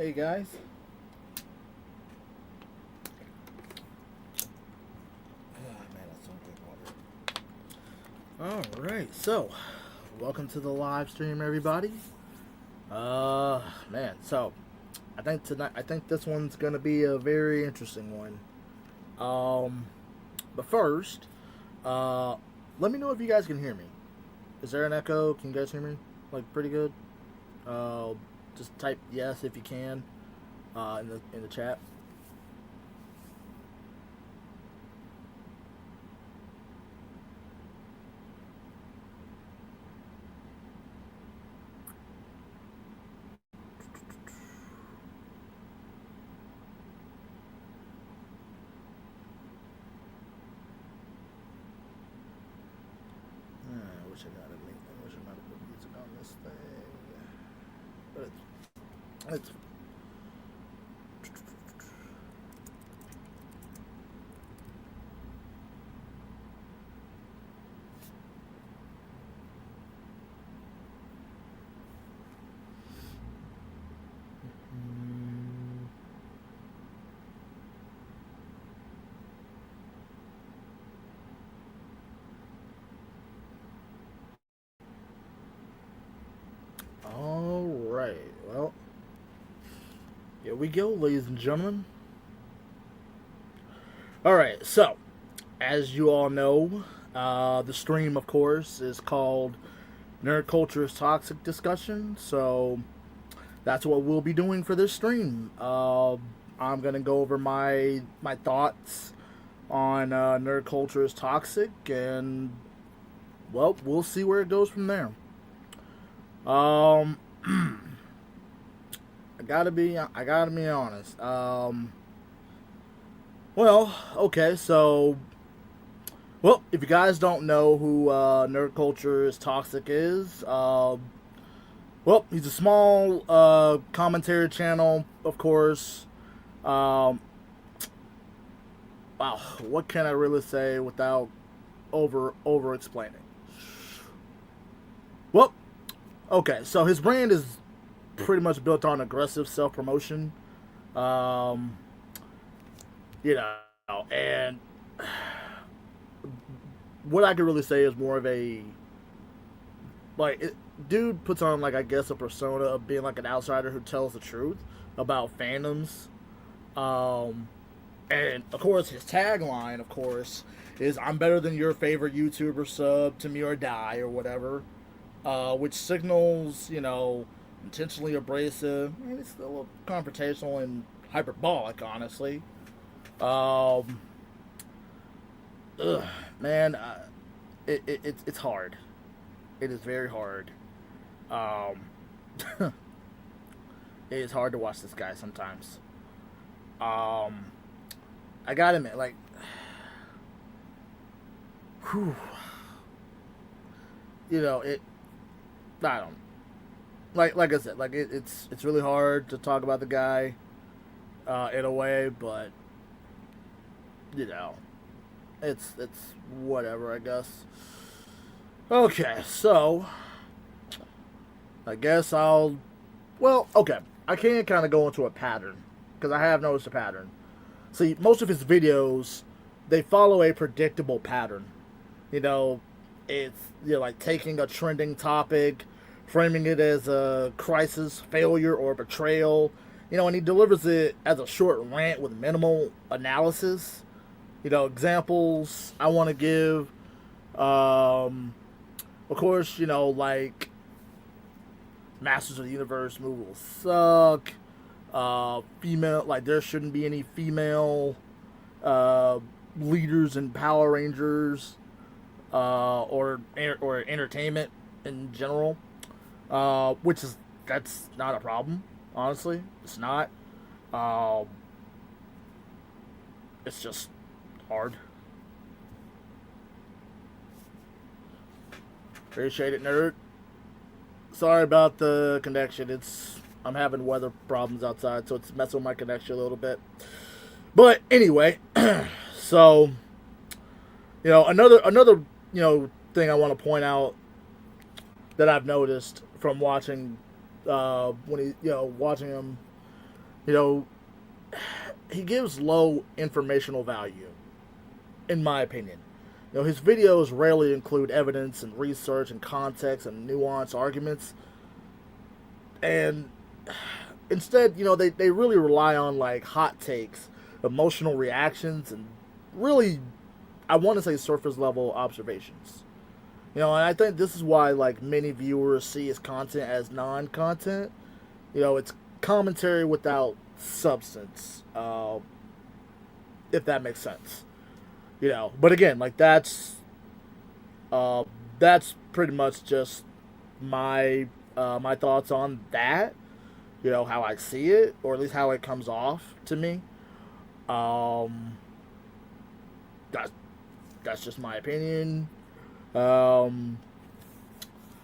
Hey guys. Oh man, that's so good water. All right, so welcome to the live stream, everybody. Man, so I think this one's gonna be a very interesting one. Um, but first, uh, let me know if you guys can hear me. Is there an echo? Can you guys hear me? Like pretty good. Uh, just type yes if you can. In the chat. I wish I got it. I wish I might have put music on this thing, but it's all right. Well, here we go, ladies and gentlemen. All right, so as you all know, the stream, of course, is called Nerd Culture's Toxic Discussion. So that's what we'll be doing for this stream. I'm gonna go over my thoughts on Nerd Culture is Toxic, and well, we'll see where it goes from there. Um, I gotta be honest. Well, okay, so well, if you guys don't know who Nerd Culture is Toxic is, well, he's a small commentary channel, of course. Um, wow, what can I really say without over explaining? Well, okay, so his brand is pretty much built on aggressive self promotion. Um, you know, and what I could really say is more of a dude puts on, like, I guess, a persona of being like an outsider who tells the truth about fandoms. Um, and of course, his tagline, of course, is "I'm better than your favorite YouTuber, sub to me or die" or whatever, which signals, intentionally abrasive. And it's a little confrontational and hyperbolic, honestly. Um, ugh, man, it's hard. It is very hard. Um, it is hard to watch this guy sometimes. Um, I gotta admit, like, whew, it. I don't like I said, like it's really hard to talk about the guy, in a way, but you know, it's whatever, I guess. Okay, so I guess I'll. Well, okay, I can kind of go into a pattern because I have noticed a pattern. See, most of his videos, they follow a predictable pattern. You know, it's like taking a trending topic, framing it as a crisis, failure, or betrayal. And he delivers it as a short rant with minimal analysis. Examples I want to give. Of course, like Masters of the Universe movie will suck. Female, like there shouldn't be any female uh, leaders in Power Rangers, or entertainment in general. Which is that's not a problem, honestly. It's not. Uh, it's just hard. Appreciate it, nerd. Sorry about the connection. I'm having weather problems outside, so it's messing with my connection a little bit. But anyway, so another thing I want to point out that I've noticed from watching, when he watching him You know, he gives low informational value, in my opinion. You know, his videos rarely include evidence and research and context and nuanced arguments. And instead, they really rely on like hot takes, emotional reactions, and really, I want to say surface level observations. And I think this is why like many viewers see his content as non-content. It's commentary without substance, if that makes sense. But again, like that's pretty much just my thoughts on that. How I see it, or at least how it comes off to me. Um, that that's just my opinion. Um,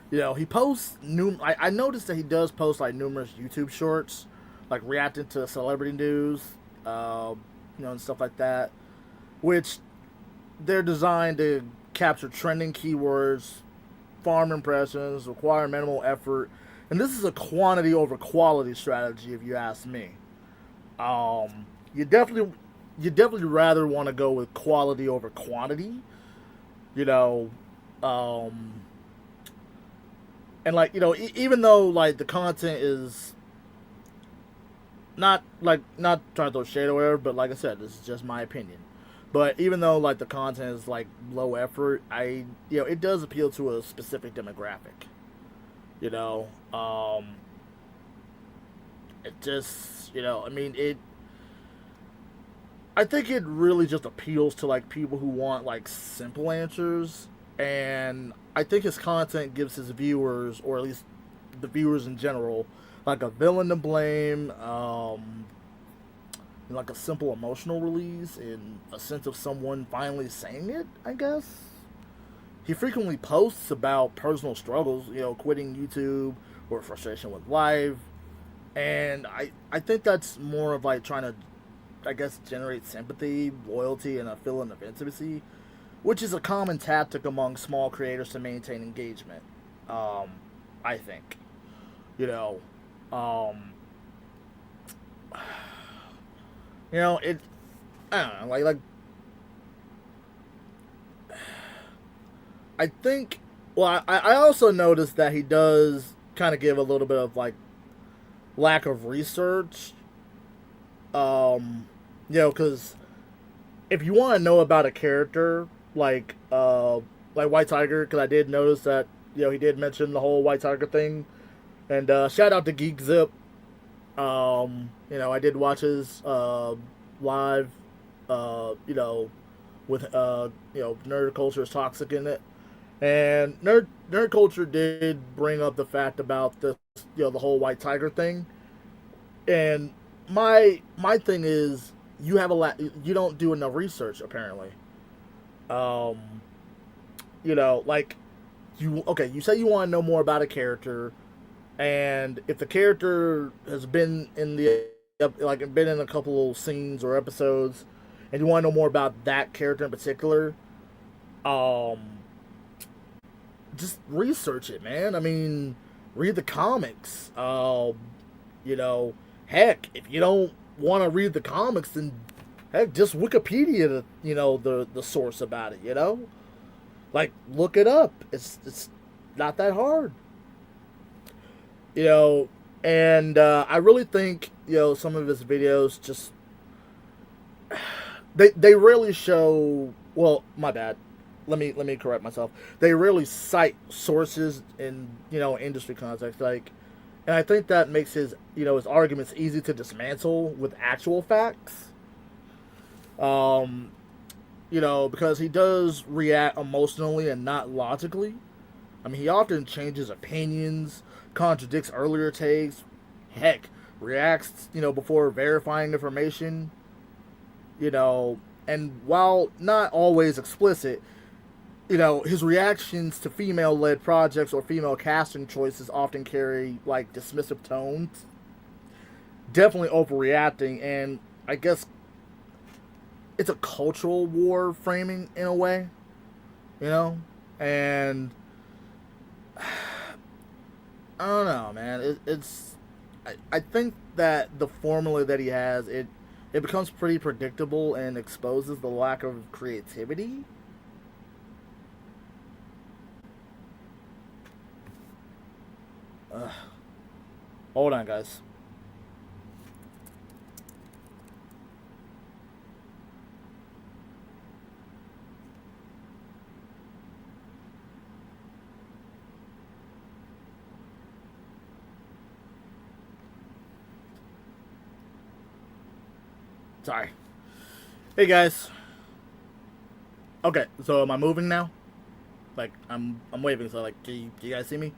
he posts new. I noticed that he does post like numerous YouTube shorts, like reacting to celebrity news, and stuff like that, which they're designed to capture trending keywords, farm impressions, require minimal effort, and this is a quantity over quality strategy, if you ask me. Um, you definitely you definitely rather want to go with quality over quantity, you know. Um, and like even though like the content is not trying to throw shade or whatever, but like I said, this is just my opinion. But even though like the content is like low effort, it does appeal to a specific demographic. You know, it just I mean it. I think it really just appeals to like people who want like simple answers, and I think his content gives his viewers, or at least the viewers in general, like a villain to blame, and like a simple emotional release, and a sense of someone finally saying it, I guess. He frequently posts about personal struggles, quitting YouTube or frustration with life. And I think that's more of like trying to, I guess, generate sympathy, loyalty, and a feeling of intimacy, which is a common tactic among small creators to maintain engagement. Um, I think. You know, um, it. I don't know, like I think. Well, I also noticed that he does kind of give a little bit of like lack of research. Um, because if you want to know about a character like White Tiger, because I did notice that he did mention the whole White Tiger thing, and shout out to Geek Zip. I did watch his live, with nerd culture is toxic in it, and nerd culture did bring up the fact about the whole White Tiger thing, and my thing is you don't do enough research apparently. Um, like you say you want to know more about a character, and if the character has been in been in a couple of scenes or episodes, and you want to know more about that character in particular, um, just research it, man. I mean, read the comics. You know, heck, if you don't want to read the comics, then heck, just Wikipedia the source about it. Like look it up. It's not that hard. You know, and I really think some of his videos just they rarely show. Well, my bad. Let me correct myself. They rarely cite sources in industry context. Like, and I think that makes his arguments easy to dismantle with actual facts. Um, because he does react emotionally and not logically. I mean, he often changes opinions, contradicts earlier takes, heck, reacts, before verifying information, and while not always explicit, his reactions to female led projects or female casting choices often carry, like, dismissive tones, definitely overreacting, and I guess it's a cultural war framing in a way, and I don't know, man. I think that the formula that he has, it becomes pretty predictable and exposes the lack of creativity. Ugh. Hold on, guys. Sorry. Hey, guys. Okay, so am I moving now? Like I'm waving, so like, can you guys see me?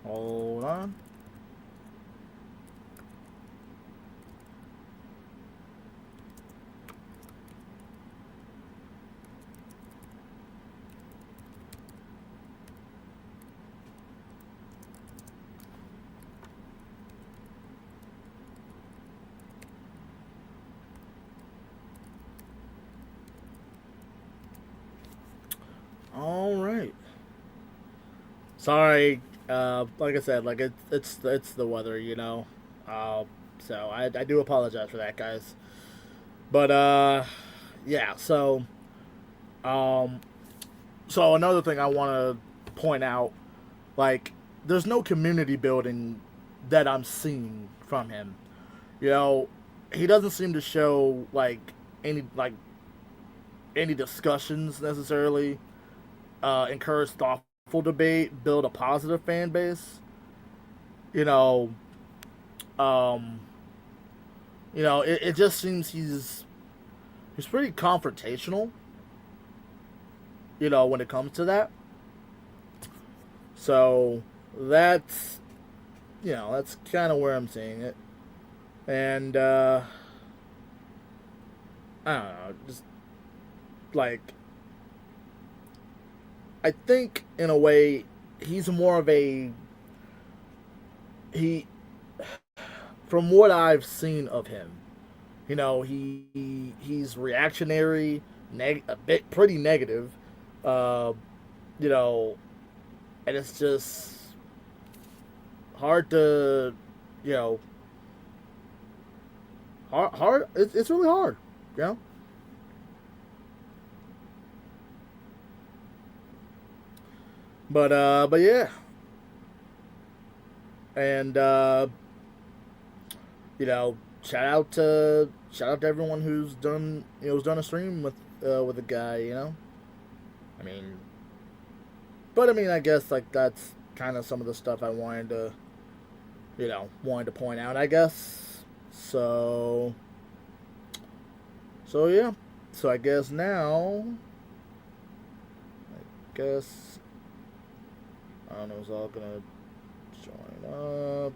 Hold on. All right. Sorry. Like I said, like it's the weather, you know. Uh, so I do apologize for that, guys. But yeah. Um, so another thing I want to point out, like, there's no community building that I'm seeing from him. You know, he doesn't seem to show any discussions necessarily. Encourage thoughtful debate, build a positive fan base. You know, um, it just seems he's pretty confrontational. You know, when it comes to that. So that's that's kind of where I'm seeing it, and I don't know, just like I think in a way he's more of a he from what I've seen of him. You know, he's reactionary, a bit pretty negative. Uh, you know, and it's just hard to, you know, hard. It's really hard, you know. But yeah, and you know, shout out to everyone who's done a stream with a guy, you know. I mean, but I mean, I guess like that's kind of some of the stuff I wanted to point out, I guess. So yeah. So I guess now, I guess I don't know. It's all gonna join up.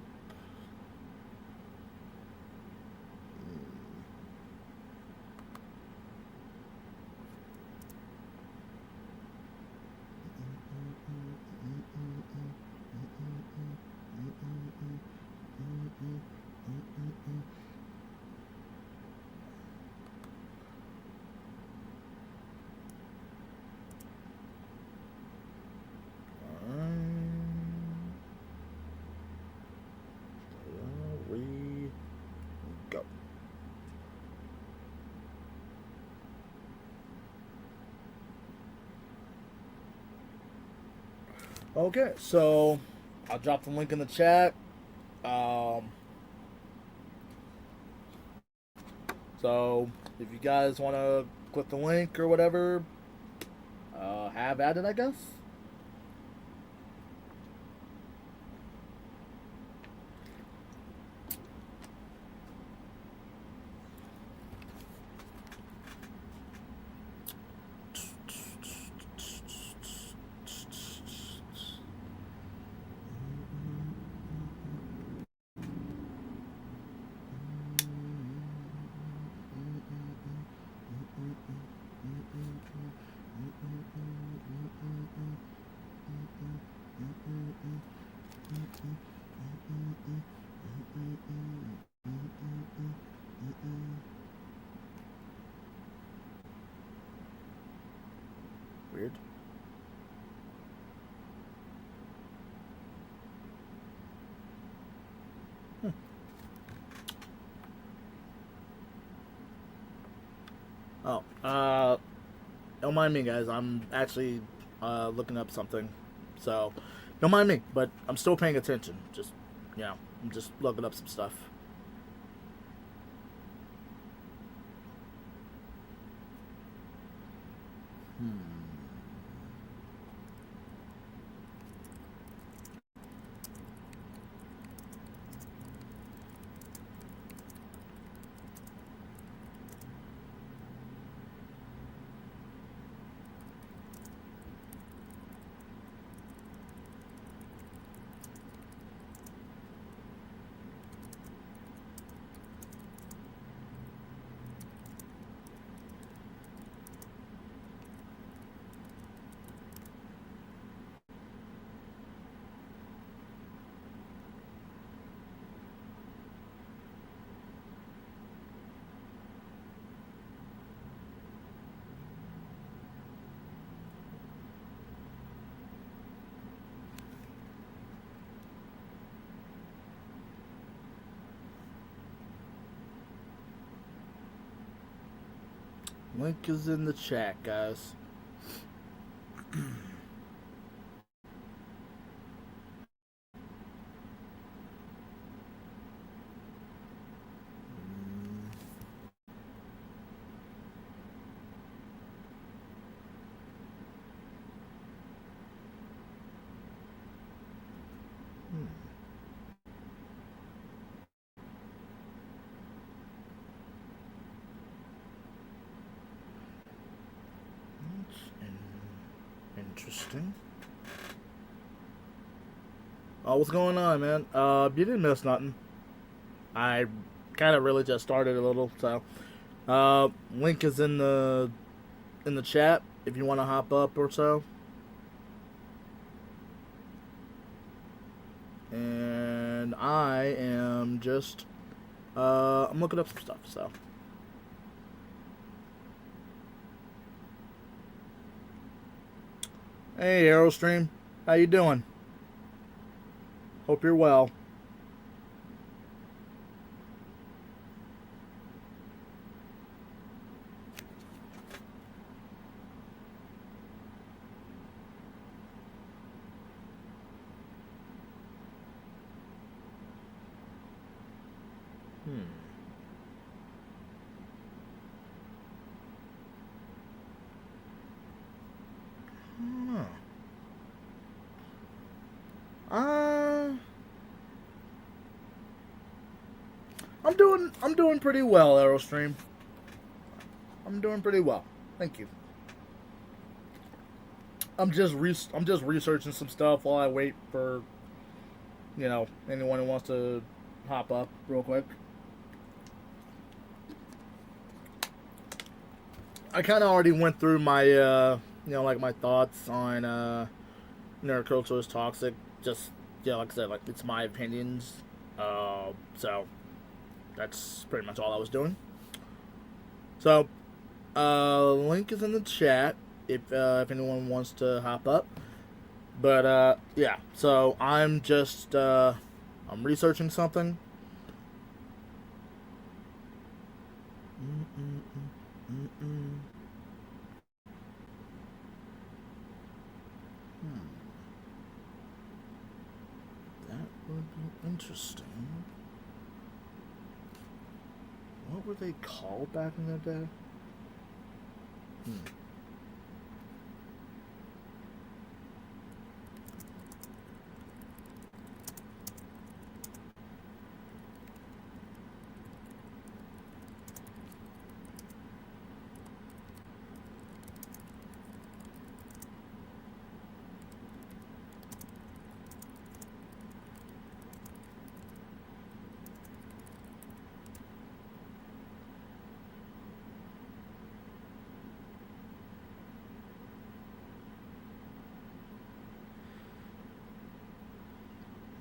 We go. Okay, so I'll drop the link in the chat. Um, so if you guys want to click the link or whatever, have at it, I guess. weird. Oh, don't mind me, guys. I'm actually looking up something, so don't mind me. But I'm still paying attention. Just, I'm just looking up some stuff. Link is in the chat, guys. Interesting. Oh, what's going on, man? You didn't miss nothing. I kind of really just started a little, so link is in the chat if you want to hop up or so. And I am just I'm looking up some stuff, so. Hey, Aerostream, how you doing? Hope you're well. I'm doing pretty well, Aerostream. I'm doing pretty well. Thank you. I'm just researching some stuff while I wait for anyone who wants to hop up real quick. I kind of already went through my like my thoughts on nerd culture is toxic. Just like I said, like it's my opinions. So that's pretty much all I was doing. So, link is in the chat if anyone wants to hop up. But yeah, so I'm just I'm researching something. That would be interesting. What were they called back in the day?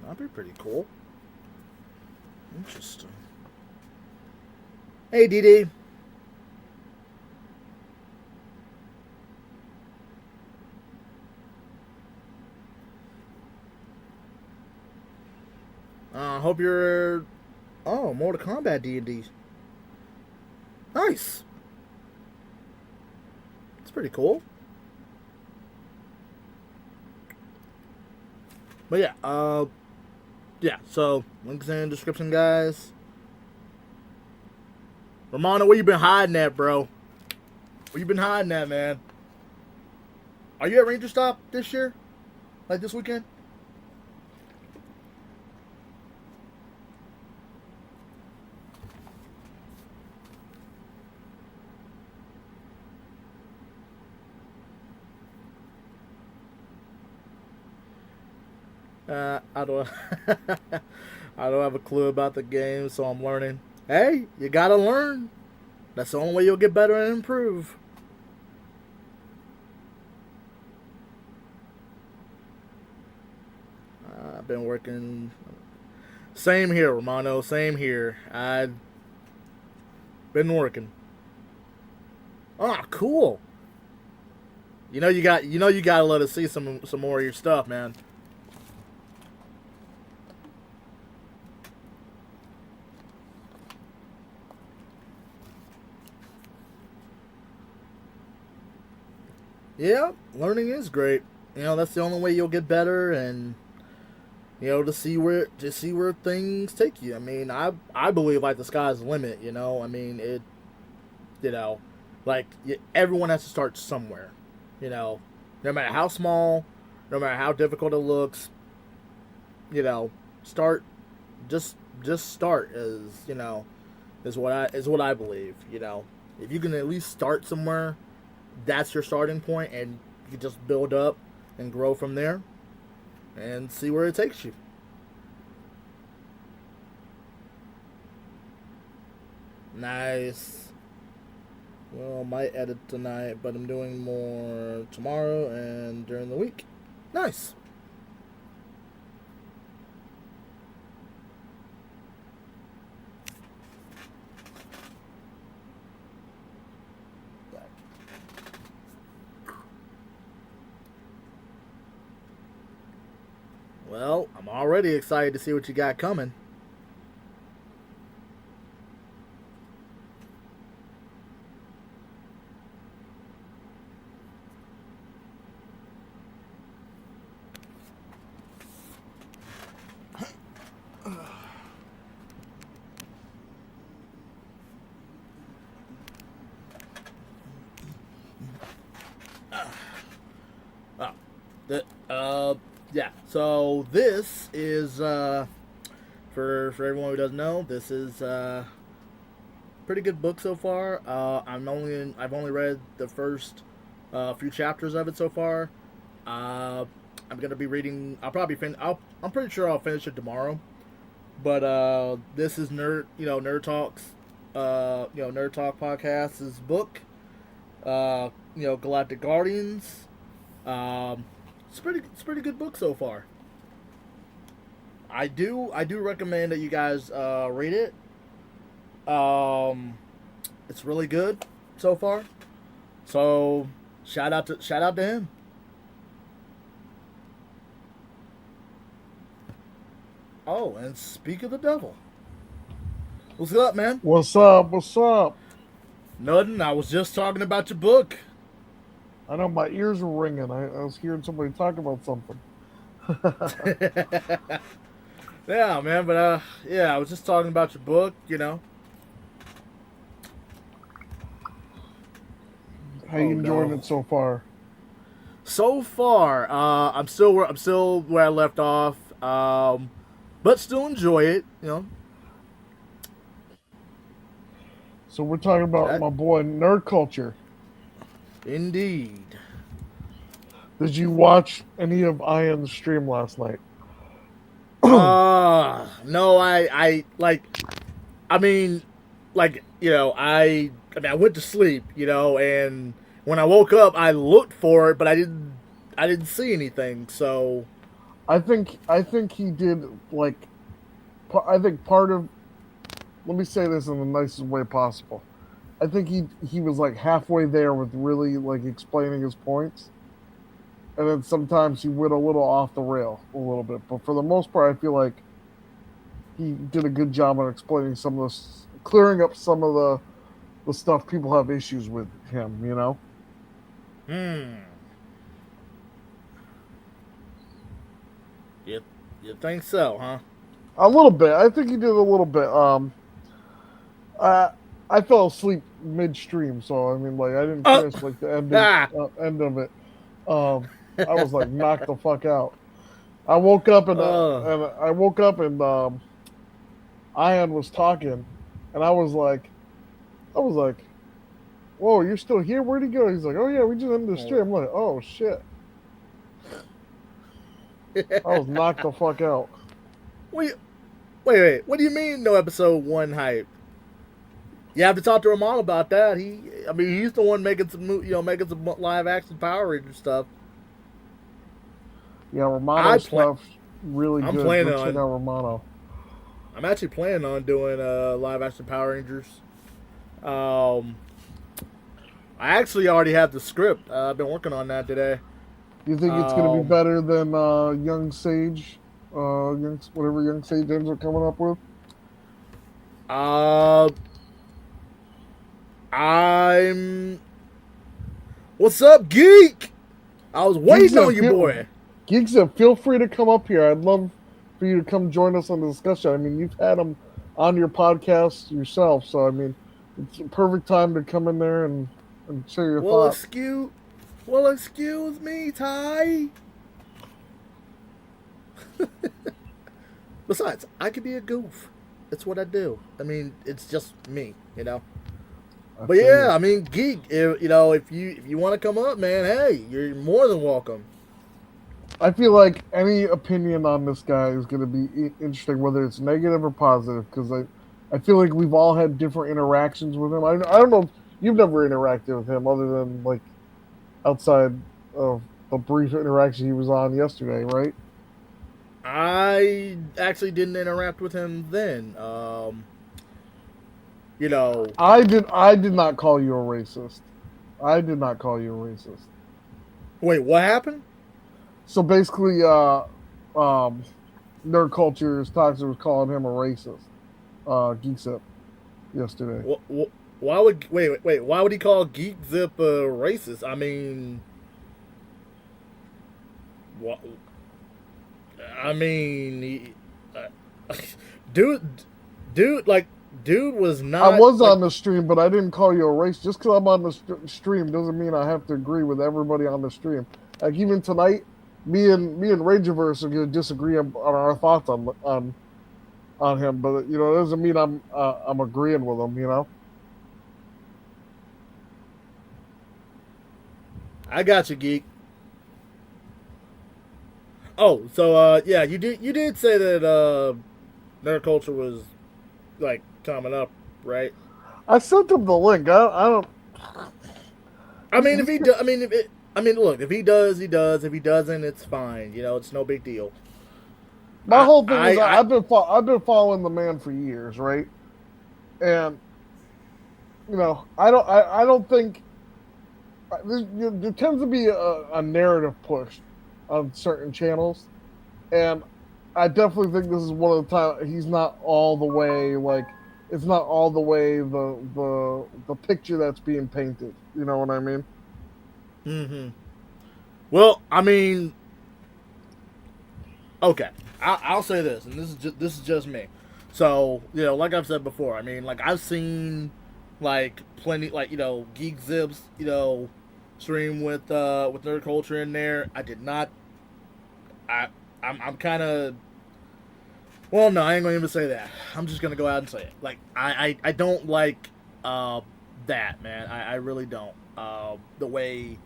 That'd be pretty cool. Interesting. Hey, DD. hope you're. Oh, Mortal Kombat D&D. Nice. It's pretty cool. But yeah, yeah. So links in the description, guys. Romano, where you been hiding at, bro? Where you been hiding at, man? Are you at Ranger Stop this year? Like this weekend? I don't. I don't have a clue about the game, so I'm learning. Hey, you gotta learn. That's the only way you'll get better and improve. I've been working. Same here, Romano. Same here. I've been working. Oh, cool. You gotta let us see some more of your stuff, man. Yeah, learning is great. That's the only way you'll get better, and to see where things take you. I mean, I believe like the sky's the limit. I mean it. You know, like everyone has to start somewhere. No matter how small, no matter how difficult it looks. Start. Just start is what I believe. If you can at least start somewhere, that's your starting point, and you just build up and grow from there and see where it takes you. Nice. Well, I might edit tonight, but I'm doing more tomorrow and during the week. Nice. Well, I'm already excited to see what you got coming. Oh, yeah. So this is for everyone who doesn't know, this is pretty good book so far. I've only read the first few chapters of it so far. I'm gonna be reading. I'm pretty sure I'll finish it tomorrow. But this is Nerd Talks, Nerd Talk Podcast's book. Galactic Guardians. It's pretty good book so far. I do recommend that you guys read it. It's really good so far. So shout out to him. Oh, and speak of the devil. What's up, man? What's up? What's up? Nothing. I was just talking about your book. I know my ears were ringing. I was hearing somebody talk about something. Yeah, man. But yeah, I was just talking about your book. How Oh you enjoying no. it so far? So far, I'm still where I left off. But still enjoy it. So we're talking about That my boy Nerd Culture. indeed. Did you watch any of Ian's stream last night? No, I like. I mean, like I went to sleep, and when I woke up, I looked for it, but I didn't see anything. So I think he did like. I think part of. Let me say this in the nicest way possible. I think he was like halfway there with really like explaining his points, and then sometimes he went a little off the rail a little bit. But for the most part, I feel like he did a good job on explaining some of this, clearing up some of the stuff people have issues with him. You know. Hmm. You think so, huh? A little bit. I think he did a little bit. I I fell asleep midstream, so I mean, like I didn't Oh, finish like the ah, end of it. I was like knocked the fuck out. I woke up uh, and I woke up and Ian was talking, and I was like, "Whoa, you're still here? Where'd he go?" He's like, "Oh yeah, we just ended the stream." I'm like, "Oh shit!" I was knocked the fuck out. wait, wait. What do you mean, no episode one hype? You have to talk to Ramon about that. I mean, he's the one making making some live action Power Ranger stuff. Yeah, Romano I plan. stuff really I'm good. Go planning check on. out Romano. I'm actually planning on doing live action Power Rangers. Um, I actually already have the script. I've been working on that today. You think it's going to be Um, better than Young Sage, whatever Young Sage ends up coming up with? uh, I'm. What's up, geek? I was waiting on you, boy. Geeks, feel free to come up here. I'd love for you to come join us on the discussion. I mean, you've had them on your podcast yourself, so I mean, it's a perfect time to come in there and share your Well, thoughts. excuse me, Ty. Besides, I could be a goof. It's what I do. I mean, it's just me, you know. But yeah, I mean, geek. If you want to come up, man, hey, you're more than welcome. I feel like any opinion on this guy is going to be interesting, whether it's negative or positive, because I feel like we've all had different interactions with him. I don't know. You've never interacted with him other than like outside of the brief interaction he was on yesterday, right? I actually didn't interact with him then. You know, I did not call you a racist. I did not call you a racist. wait, what happened? So basically, nerd culture's toxic was calling him a racist. Geek Sip yesterday. Why would wait? Why would he call Geek Zip a racist? I mean, what? I mean, dude, like, dude was not. I was like, on the stream, but I didn't call you a racist. Just because I'm on the stream doesn't mean I have to agree with everybody on the stream. Like even tonight, me and Rangerverse are gonna disagree on our thoughts on him, but you know, it doesn't mean I'm agreeing with him. You know. I got you, geek. Oh, so yeah, you did say that nerd culture was like coming up, right? I sent him the link. I don't. I mean, if he do, I mean, if it, I mean, look, if he does, he does. If he doesn't, it's fine. You know, it's no big deal. My whole thing is I I've been following the man for years, right? And you know, I don't think there tends to be a narrative push on certain channels, and I definitely think this is one of the times he's not all the way like it's not all the way the picture that's being painted. You know what I mean? Mm-hmm. Well, I mean, okay, I'll say this, and this is just me. So you know, like I've said before, I mean, like I've seen like plenty, like Geek Zips, stream with nerd culture in there. I did not. I'm kind of. Well, no, I ain't gonna even say that. I'm just gonna go out and say it. Like I don't like that, man. I really don't. The way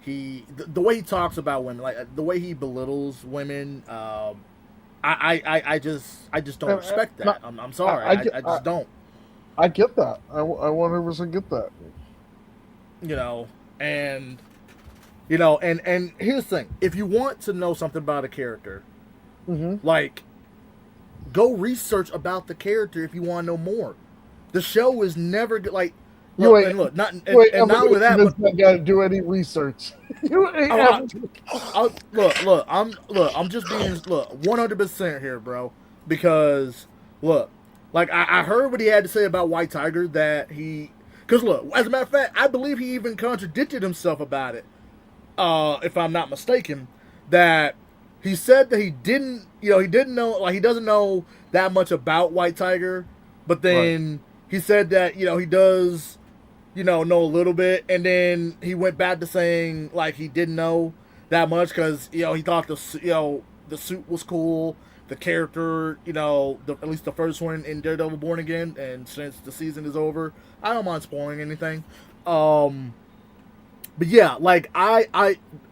the way he talks about women, like the way he belittles women. I just don't respect that. I'm sorry. I just don't. I get that. I 100% get that. You know, and and here's the thing: if you want to know something about a character, like go research about the character if you want to know more. The show is never good. Like, look, and look, not and not only that, but not got to do any research. You ain't look, I'm just being 100% here, bro, because Look, like I heard what he had to say about White Tiger that he. Because look, as a matter of fact, I believe he even contradicted himself about it. If I'm not mistaken, that he said that he didn't, he didn't know, like he doesn't know that much about White Tiger, but Right. then he said that he does, know a little bit, and then he went back to saying like he didn't know that much because he thought the suit was cool, the character, at least the first one in Daredevil Born Again, and since the season is over, I don't mind spoiling anything. Um, but yeah, like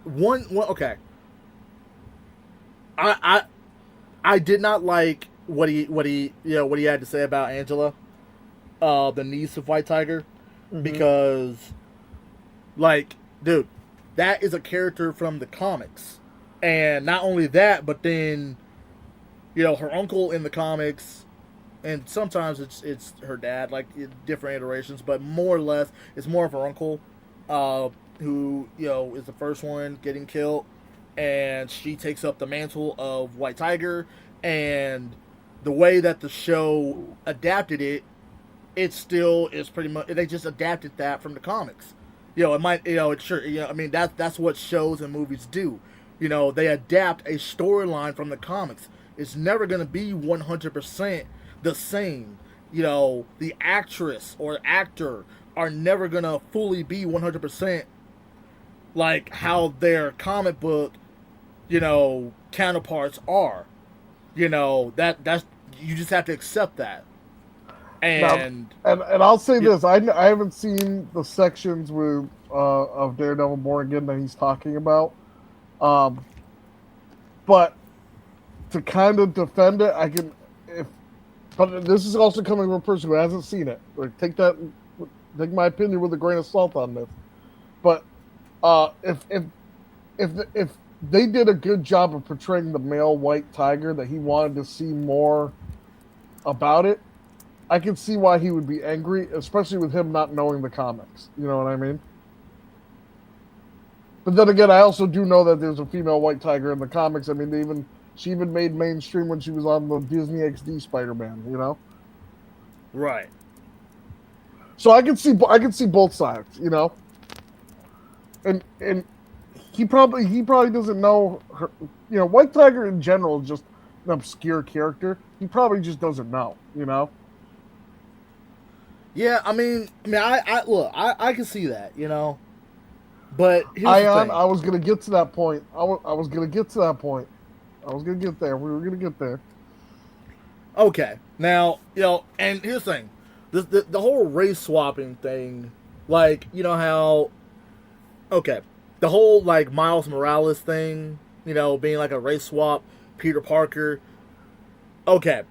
one okay. I I I did not like what he had to say about Angela, the niece of White Tiger, Mm-hmm. because like, dude, that is a character from the comics, and not only that, but then her uncle in the comics, and sometimes it's her dad, like different iterations, but more or less it's more of her uncle, uh, who is the first one getting killed, and she takes up the mantle of White Tiger, and the way that the show adapted it, it still is pretty much they just adapted that from the comics. It might it's sure I mean that's what shows and movies do. They adapt a storyline from the comics. It's never gonna be 100% the same. The actress or actor are never gonna fully be 100% like how their comic book counterparts are. That's you just have to accept that. Now, And and I'll say this: I haven't seen the sections with of Daredevil Born Again that he's talking about. Um, but to kind of defend it, I can if. But this is also coming from a person who hasn't seen it. Like, take my opinion with a grain of salt on this. But if they did a good job of portraying the male White Tiger that he wanted to see more about it, I can see why he would be angry, especially with him not knowing the comics. You know what I mean? But then again, I also do know that there's a female White Tiger in the comics. I mean, she even made mainstream when she was on the Disney XD Spider-Man. right. So I can see both sides. And he probably doesn't know her. White Tiger in general is just an obscure character. He probably just doesn't know. Yeah, I look, I can see that, but here's the Ion, thing. I was gonna get to that point. I was gonna get to that point. I was gonna get there. We were gonna get there. Okay, now and here's the thing, the whole race swapping thing, like how okay, the whole like Miles Morales thing, being like a race swap, Peter Parker. Okay,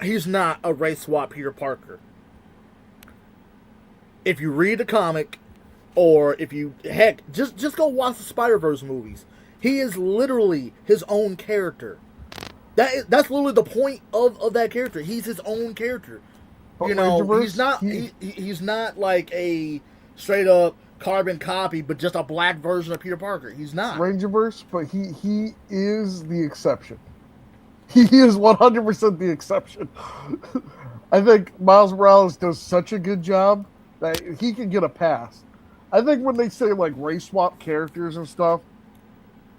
he's not a race swap Peter Parker. If you read the comic, or if you heck just go watch the Spider-Verse movies, he is literally his own character. That's literally the point of that character. He's his own character. But He's Rangerverse, not he's not like a straight up carbon copy, but just a black version of Peter Parker. He's not. Rangerverse, but he is the exception. He is 100% the exception. I think Miles Morales does such a good job that he can get a pass. I think when they say like race swap characters and stuff,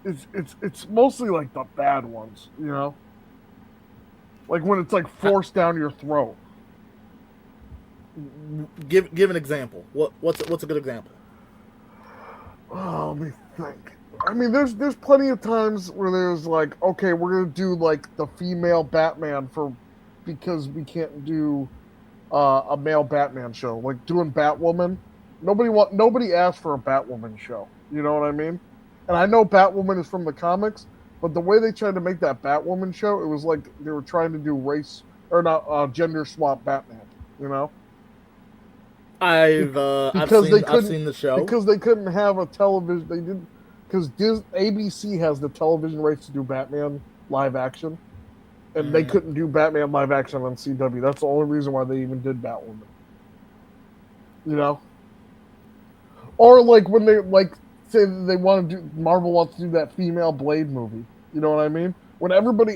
it's mostly like the bad ones. Like when it's like forced down your throat. Give an example. What's a good example? Oh, let me think. I mean, there's plenty of times where there's like, okay, we're gonna do like the female Batman because we can't do a male Batman show, like doing Batwoman. Nobody asked for a Batwoman show. You know what I mean? And I know Batwoman is from the comics, but the way they tried to make that Batwoman show, it was like they were trying to do race or not gender swap Batman. You know, I've because they I've couldn't seen the show. because they couldn't have a television. They didn't because ABC has the television rights to do Batman live action, and they Mm. couldn't do Batman live action on CW. That's the only reason why they even did Batwoman. You know, or like when they like say that they want to do Marvel wants to do that female Blade movie. You know what I mean? when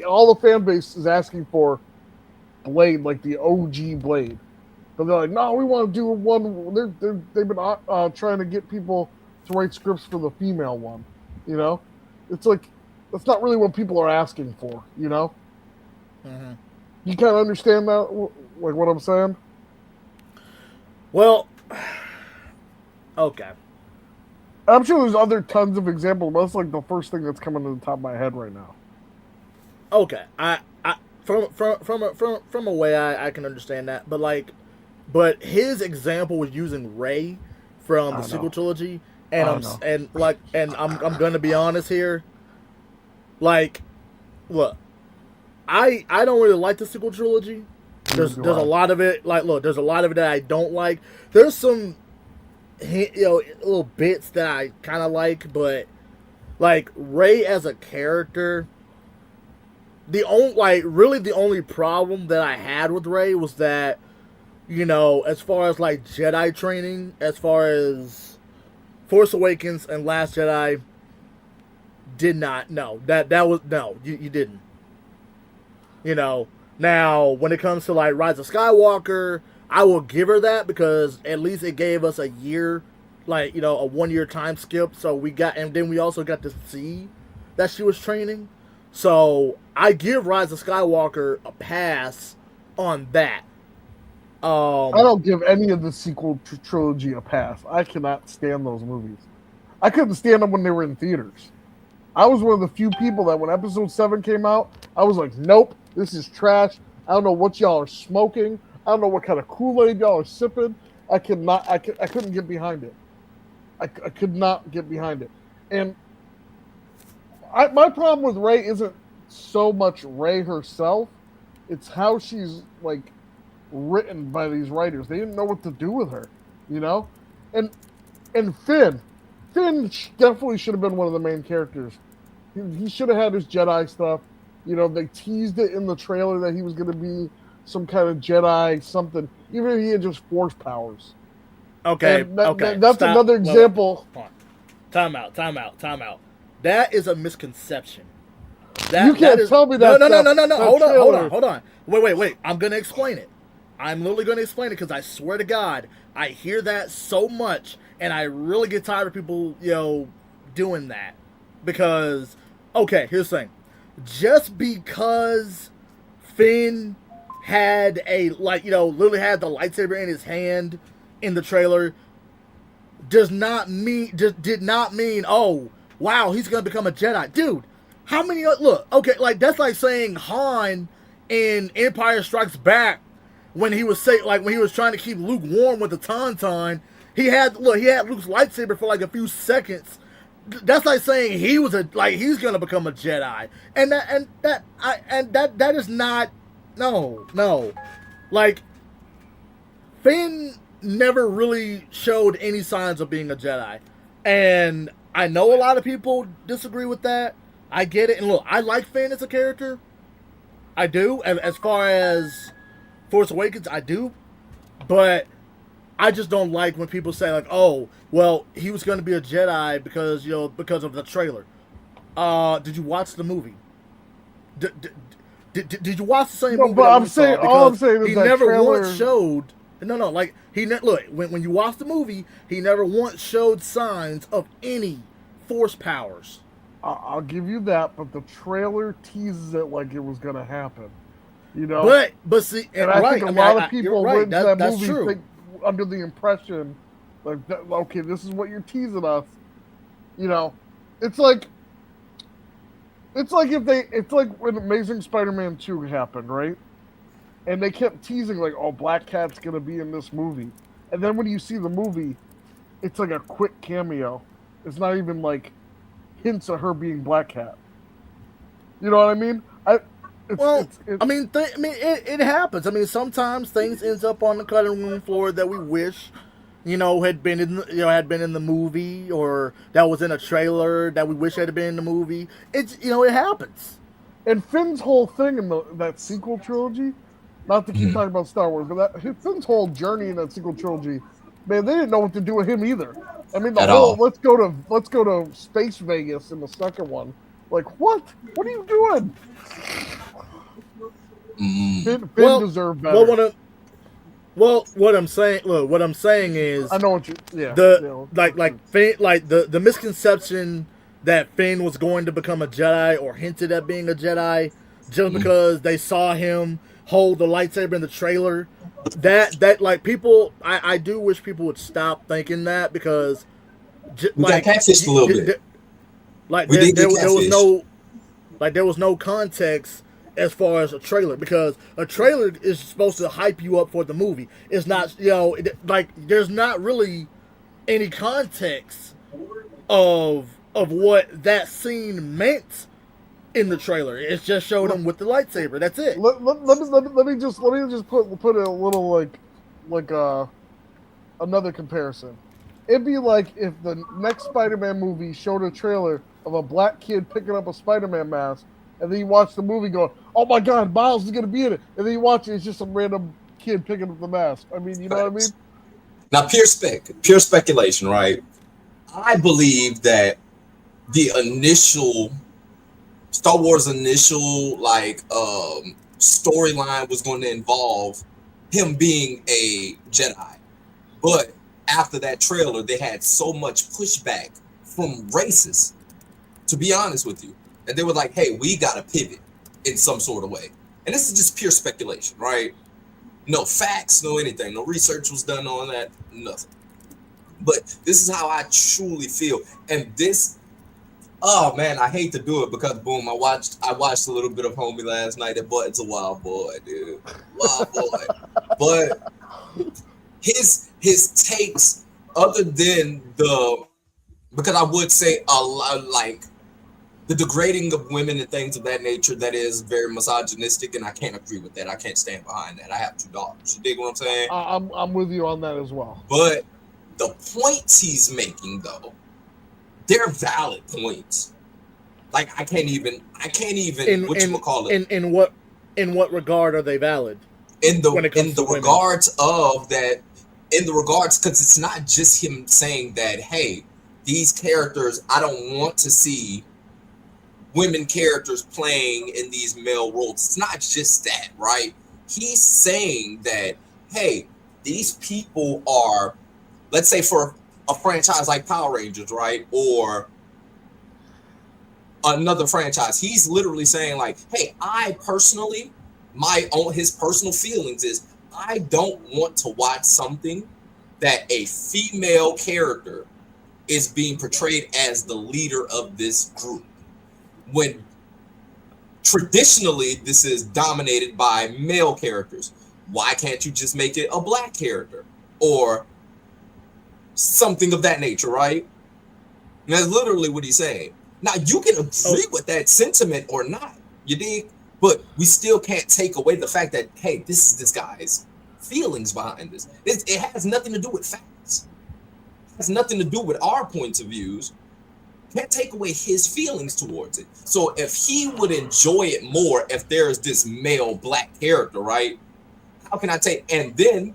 all the fan base is asking for Blade, like the OG Blade, but they're like, no, we want to do one. They've been trying to get people to write scripts for the female one. You know, it's like that's not really what people are asking for. You know, you kind of understand that, like what I'm saying. Well, okay. I'm sure there's other tons of examples, but that's like the first thing that's coming to the top of my head right now. Okay, I from a way I can understand that, but his example was using Rey from the sequel trilogy, and I'm gonna be honest here, like, look, I don't really like the sequel trilogy. There's a lot of it, there's a lot of it that I don't like. There's some, little bits that I kind of like, but like Rey as a character, the only problem that I had with Rey was that, as far as like Jedi training, as far as Force Awakens and Last Jedi, did not. No, that was no. You didn't. Now when it comes to like Rise of Skywalker, I will give her that because at least it gave us a year, a 1 year time skip. So and then we also got to see that she was training. So I give Rise of Skywalker a pass on that. I don't give any of the sequel trilogy a pass. I cannot stand those movies. I couldn't stand them when they were in theaters. I was one of the few people that when Episode 7 came out, I was like, nope, this is trash. I don't know what y'all are smoking. I don't know what kind of Kool-Aid y'all are sipping. I couldn't get behind it. I could not get behind it. And my problem with Rey isn't so much Rey herself. It's how she's like written by these writers. They didn't know what to do with her, And Finn definitely should have been one of the main characters. He should have had his Jedi stuff. They teased it in the trailer that he was going to be some kind of Jedi something, even if he had just Force powers. Okay, that's another example. Time out. That is a misconception. You can't tell me that. No. Hold on. Wait. I'm going to explain it. I'm literally going to explain it because I swear to God, I hear that so much, and I really get tired of people, doing that. Because, okay, here's the thing. Just because Finn had literally had the lightsaber in his hand in the trailer did not mean, oh, wow, he's going to become a Jedi. Dude, how many, that's like saying Han in Empire Strikes Back when he was trying to keep Luke warm with the Tauntaun, he had Luke's lightsaber for like a few seconds. That's like saying he's gonna become a Jedi, and that is not no. Like, Finn never really showed any signs of being a Jedi, and I know a lot of people disagree with that. I get it, and look, I like Finn as a character. I do, as far as Force Awakens, I do, but I just don't like when people say like, "Oh, well, he was going to be a Jedi because of the trailer." Did you watch the movie? Did you watch the same movie? But I'm saying is he that never trailer... once showed. No. Like look, when you watch the movie, he never once showed signs of any Force powers. I'll give you that, but the trailer teases it like it was going to happen. But see, and I think a lot of people went to that movie true. Under the impression, like, okay, this is what you're teasing us. It's like when Amazing Spider-Man 2 happened, right? And they kept teasing like, oh, Black Cat's gonna be in this movie, and then when you see the movie, it's like a quick cameo. It's not even like hints of her being Black Cat. You know what I mean? It happens. I mean, sometimes things ends up on the cutting room floor that we wish, had been in the movie, or that was in a trailer that we wish had been in the movie. It happens. And Finn's whole thing in that sequel trilogy, not to keep talking about Star Wars, but Finn's whole journey in that sequel trilogy, man, they didn't know what to do with him either. I mean, let's go to Space Vegas in the second one. Like, what? What are you doing? Finn Well, deserved better. what I'm saying, look, what I'm saying is I know what you. Yeah. the Yeah. Finn, like the misconception that Finn was going to become a Jedi or hinted at being a Jedi just because they saw him hold the lightsaber in the trailer. That like people, I do wish people would stop thinking that because We got catfished a little bit. Like We did get catfished. there was no context as far as a trailer because a trailer is supposed to hype you up for the movie. It's not, like there's not really any context of what that scene meant in the trailer. It just showed him with the lightsaber. That's it. Let me just put a little another comparison. It'd be like if the next Spider-Man movie showed a trailer of a black kid picking up a Spider-Man mask, and then you watch the movie going, "Oh my God, Miles is gonna be in it," and then you watch it, it's just some random kid picking up the mask. I mean, you know what I mean? Now, pure speculation, right? I believe that the initial Star Wars storyline was going to involve him being a Jedi, but after that trailer, they had so much pushback from racists, to be honest with you, and they were like, "Hey, we got to pivot in some sort of way." And this is just pure speculation, right? No facts, no anything, no research was done on that, nothing. But this is how I truly feel, and this. Oh man, I hate to do it because boom, I watched a little bit of Homie last night. That boy, it's a wild boy, dude, wild boy. But his takes, other than because I would say a lot, like the degrading of women and things of that nature, that is very misogynistic, and I can't agree with that. I can't stand behind that. I have 2 daughters. You dig what I'm saying? I'm with you on that as well. But the points he's making, though, they're valid points. Like I can't even In what regard are they valid? In the regards because it's not just him saying that, hey, these characters, I don't want to see women characters playing in these male roles. It's not just that, right? He's saying that, hey, these people are, let's say for a franchise like Power Rangers, right? Or another franchise. He's literally saying like, hey, I personally, his personal feelings is I don't want to watch something that a female character is being portrayed as the leader of this group. When traditionally this is dominated by male characters. Why can't you just make it a black character? Or something of that nature, right? And that's literally what he's saying. Now, you can agree with that sentiment or not, you dig? But we still can't take away the fact that, hey, this is this guy's feelings behind this. It has nothing to do with facts. It has nothing to do with our points of views. Can't take away his feelings towards it. So if he would enjoy it more if there's this male black character, right? How can I take? And then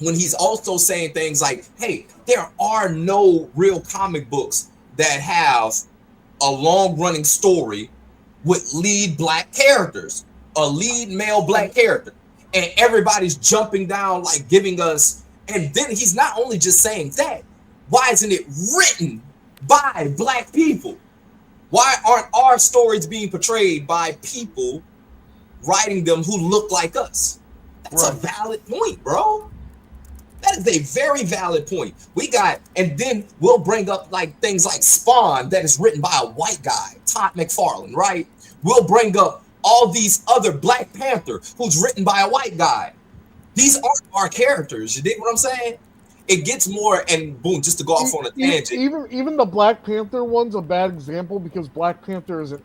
when he's also saying things like, hey, there are no real comic books that have a long-running story with lead black characters, a lead male black character, and everybody's jumping down, like giving us, and then he's not only just saying that, why isn't it written by black people? Why aren't our stories being portrayed by people writing them who look like us? That's a valid point, bro. That is a very valid point. And then we'll bring up like things like Spawn that is written by a white guy, Todd McFarlane, right? We'll bring up all these other Black Panther who's written by a white guy. These aren't our characters. You dig what I'm saying? It gets more, and boom, just to go off on a tangent. Even the Black Panther one's a bad example because Black Panther is an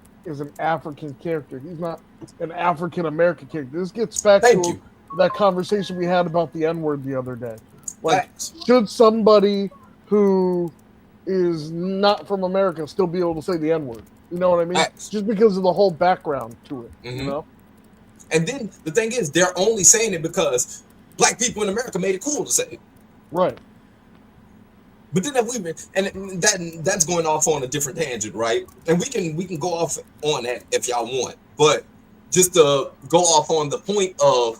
African character. He's not an African American character. This gets back to that conversation we had about the N-word the other day. Like, should somebody who is not from America still be able to say the N-word? You know what I mean? Just because of the whole background to it, you know? And then the thing is, they're only saying it because black people in America made it cool to say it. Right. But then if we and that's going off on a different tangent, right? And we can go off on that if y'all want. But just to go off on the point of,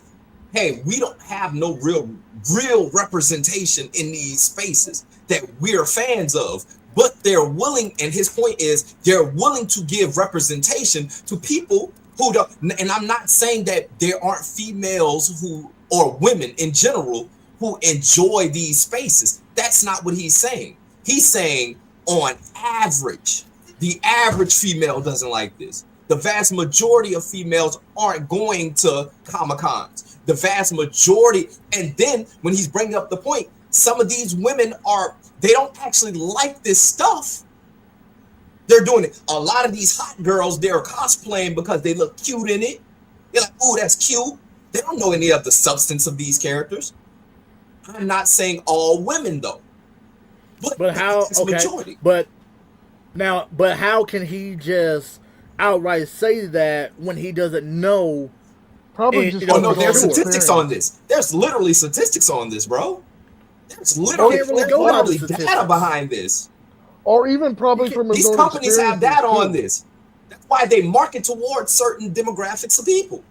hey, we don't have no real representation in these spaces that we're fans of. But they're willing, and his point is they're willing to give representation to people who don't. And I'm not saying that there aren't females who, or women in general, who enjoy these spaces. That's not what he's saying. He's saying on average, the average female doesn't like this. The vast majority of females aren't going to Comic-Cons. The vast majority, and then when he's bringing up the point, some of these women they don't actually like this stuff. They're doing it. A lot of these hot girls, they're cosplaying because they look cute in it. They're like, oh, that's cute. They don't know any of the substance of these characters. I'm not saying all women though. But how? Okay. Majority. But how can he just outright say that when he doesn't know? Probably just. Oh no, there's statistics on this. There's literally statistics on this, bro. There's literally data behind this. Or even probably from these companies have data on this. That's why they market towards certain demographics of people.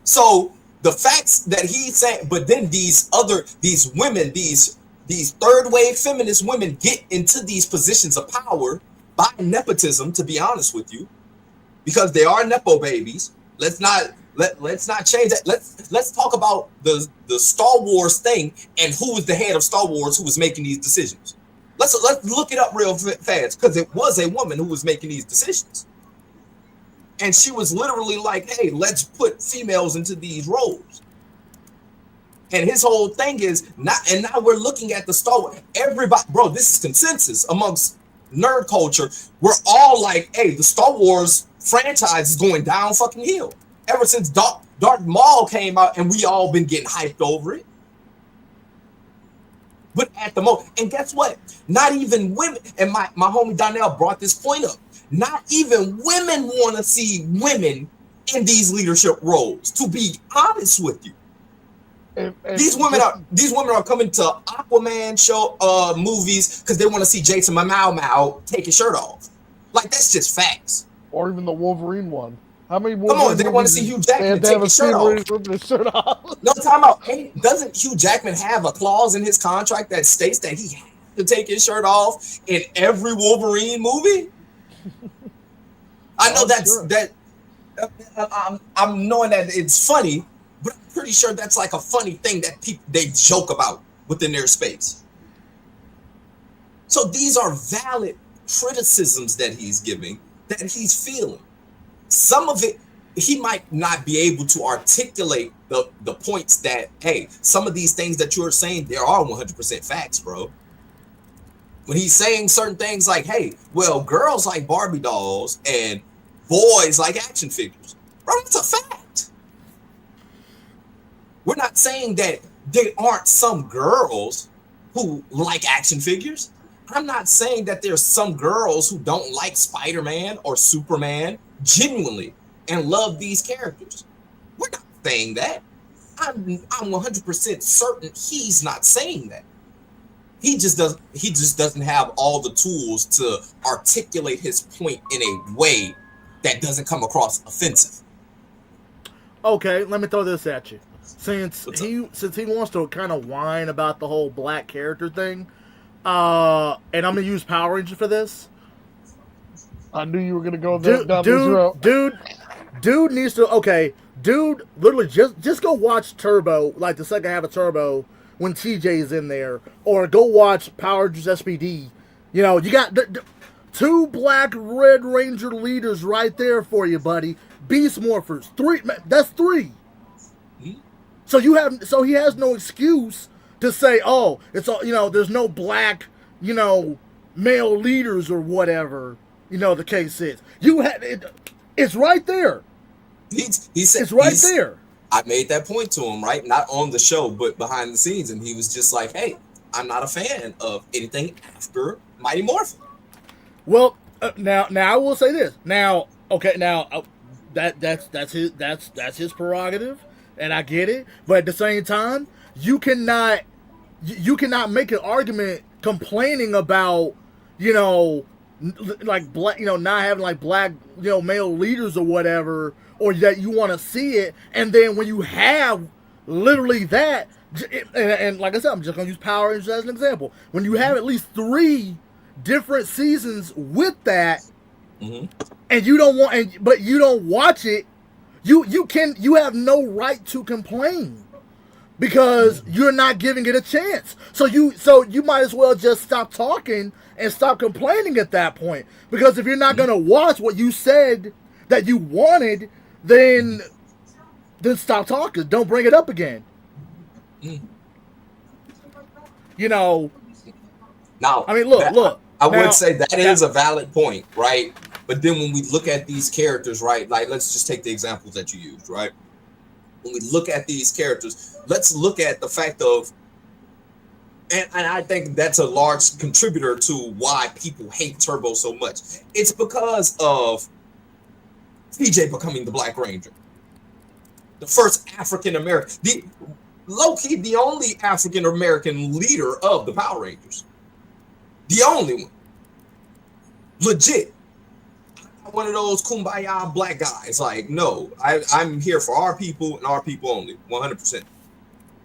So the facts that he's saying, but then these women, these third wave feminist women get into these positions of power by nepotism, to be honest with you, because they are nepo babies. Let's not change that. Let's talk about the Star Wars thing and who was the head of Star Wars who was making these decisions. Let's look it up real fast, because it was a woman who was making these decisions. And she was literally like, hey, let's put females into these roles. And his whole thing is now we're looking at the Star Wars. Everybody, bro, this is consensus amongst nerd culture. We're all like, hey, the Star Wars franchise is going down fucking hill. Ever since Darth Maul came out, and we all been getting hyped over it. But at the moment, and guess what? Not even women, and my homie Donnell brought this point up. Not even women want to see women in these leadership roles, to be honest with you. And these women are coming to Aquaman show movies because they want to see Jason Momoa take his shirt off. Like, that's just facts. Or even the Wolverine one. How many Wolverine Come on, they want to see Hugh Jackman take his shirt off. No, time out. Hey, doesn't Hugh Jackman have a clause in his contract that states that he has to take his shirt off in every Wolverine movie? I know that. I'm knowing that it's funny, but I'm pretty sure that's like a funny thing that they joke about within their space. So these are valid criticisms that he's giving, that he's feeling. Some of it, he might not be able to articulate the points that, hey, some of these things that you're saying, there are 100% facts, bro. When he's saying certain things like, hey, well, girls like Barbie dolls and boys like action figures. Bro, that's a fact. We're not saying that there aren't some girls who like action figures. I'm not saying that there's some girls who don't like Spider-Man or Superman genuinely and love these characters. We're not saying that. I'm 100% certain he's not saying that. He just doesn't have all the tools to articulate his point in a way that doesn't come across offensive. Okay, let me throw this at you. Since he wants to kind of whine about the whole black character thing, and I'm gonna use Power Ranger for this. I knew you were gonna go down this road. Dude needs to. Okay, dude, literally just go watch Turbo, like the second half of Turbo when TJ's in there, or go watch Power Rangers SPD. You know, you got two black Red Ranger leaders right there for you, buddy. Beast Morphers, 3. That's 3. So he has no excuse to say, oh, it's all, you know, there's no black, you know, male leaders or whatever, you know, the case is. It's right there. He said it's right there. I made that point to him, right? Not on the show, but behind the scenes, and he was just like, hey, I'm not a fan of anything after Mighty Morphin. Well, now I will say this. Now, okay, that's his prerogative, and I get it. But at the same time, you cannot make an argument complaining about, like black, not having like black, male leaders or whatever, or that you want to see it, and then when you have literally that, and like I said, I'm just gonna use Power Rangers as an example. When you have at least 3 different seasons with that, and you don't want, but you don't watch it, you have no right to complain. Because you're not giving it a chance, so you might as well just stop talking and stop complaining at that point. Because if you're not gonna watch what you said that you wanted, then stop talking. Don't bring it up again. Now, I mean, look. I would say that is a valid point, right? But then when we look at these characters, right? Like, let's just take the examples that you used, right? When we look at these characters, let's look at the fact of, and I think that's a large contributor to why people hate Turbo so much. It's because of PJ becoming the Black Ranger, the first African American, low-key the only African American leader of the Power Rangers, the only one, legit. One of those kumbaya black guys. Like, no, I'm here for our people and our people only, 100%.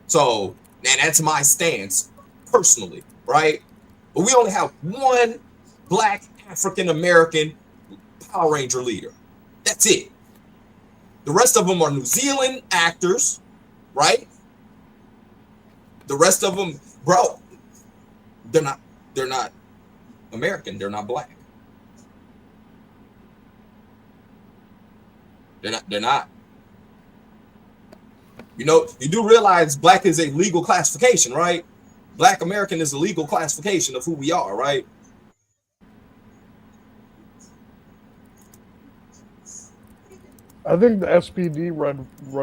So, and that's my stance personally, right? But we only have one black African American Power Ranger leader. That's it. The rest of them are New Zealand actors, right? The rest of them, bro, they're not American. They're not black. They're not. You do realize black is a legal classification, right? Black American is a legal classification of who we are, right? I think the SPD red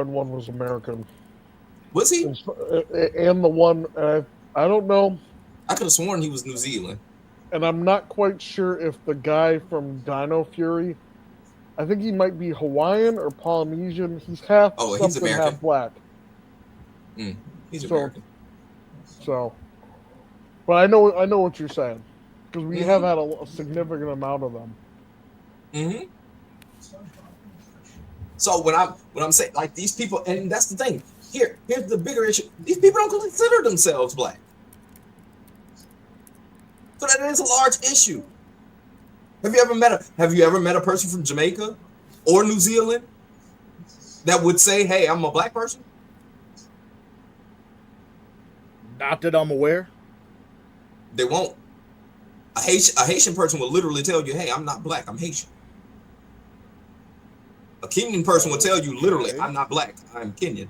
one was American. Was he? And the one, I don't know. I could have sworn he was New Zealand. And I'm not quite sure if the guy from Dino Fury, I think he might be Hawaiian or Polynesian. He's half he's American. Half black. He's American. So, but I know what you're saying, because we have had a significant amount of them. So when I'm saying, like, these people, and that's the thing. Here's the bigger issue. These people don't consider themselves black. So that is a large issue. Have you ever met a person from Jamaica or New Zealand that would say, "Hey, I'm a black person"? Not that I'm aware. They won't. A Haitian person will literally tell you, "Hey, I'm not black, I'm Haitian." A Kenyan person will tell you literally, "I'm not black, I'm Kenyan."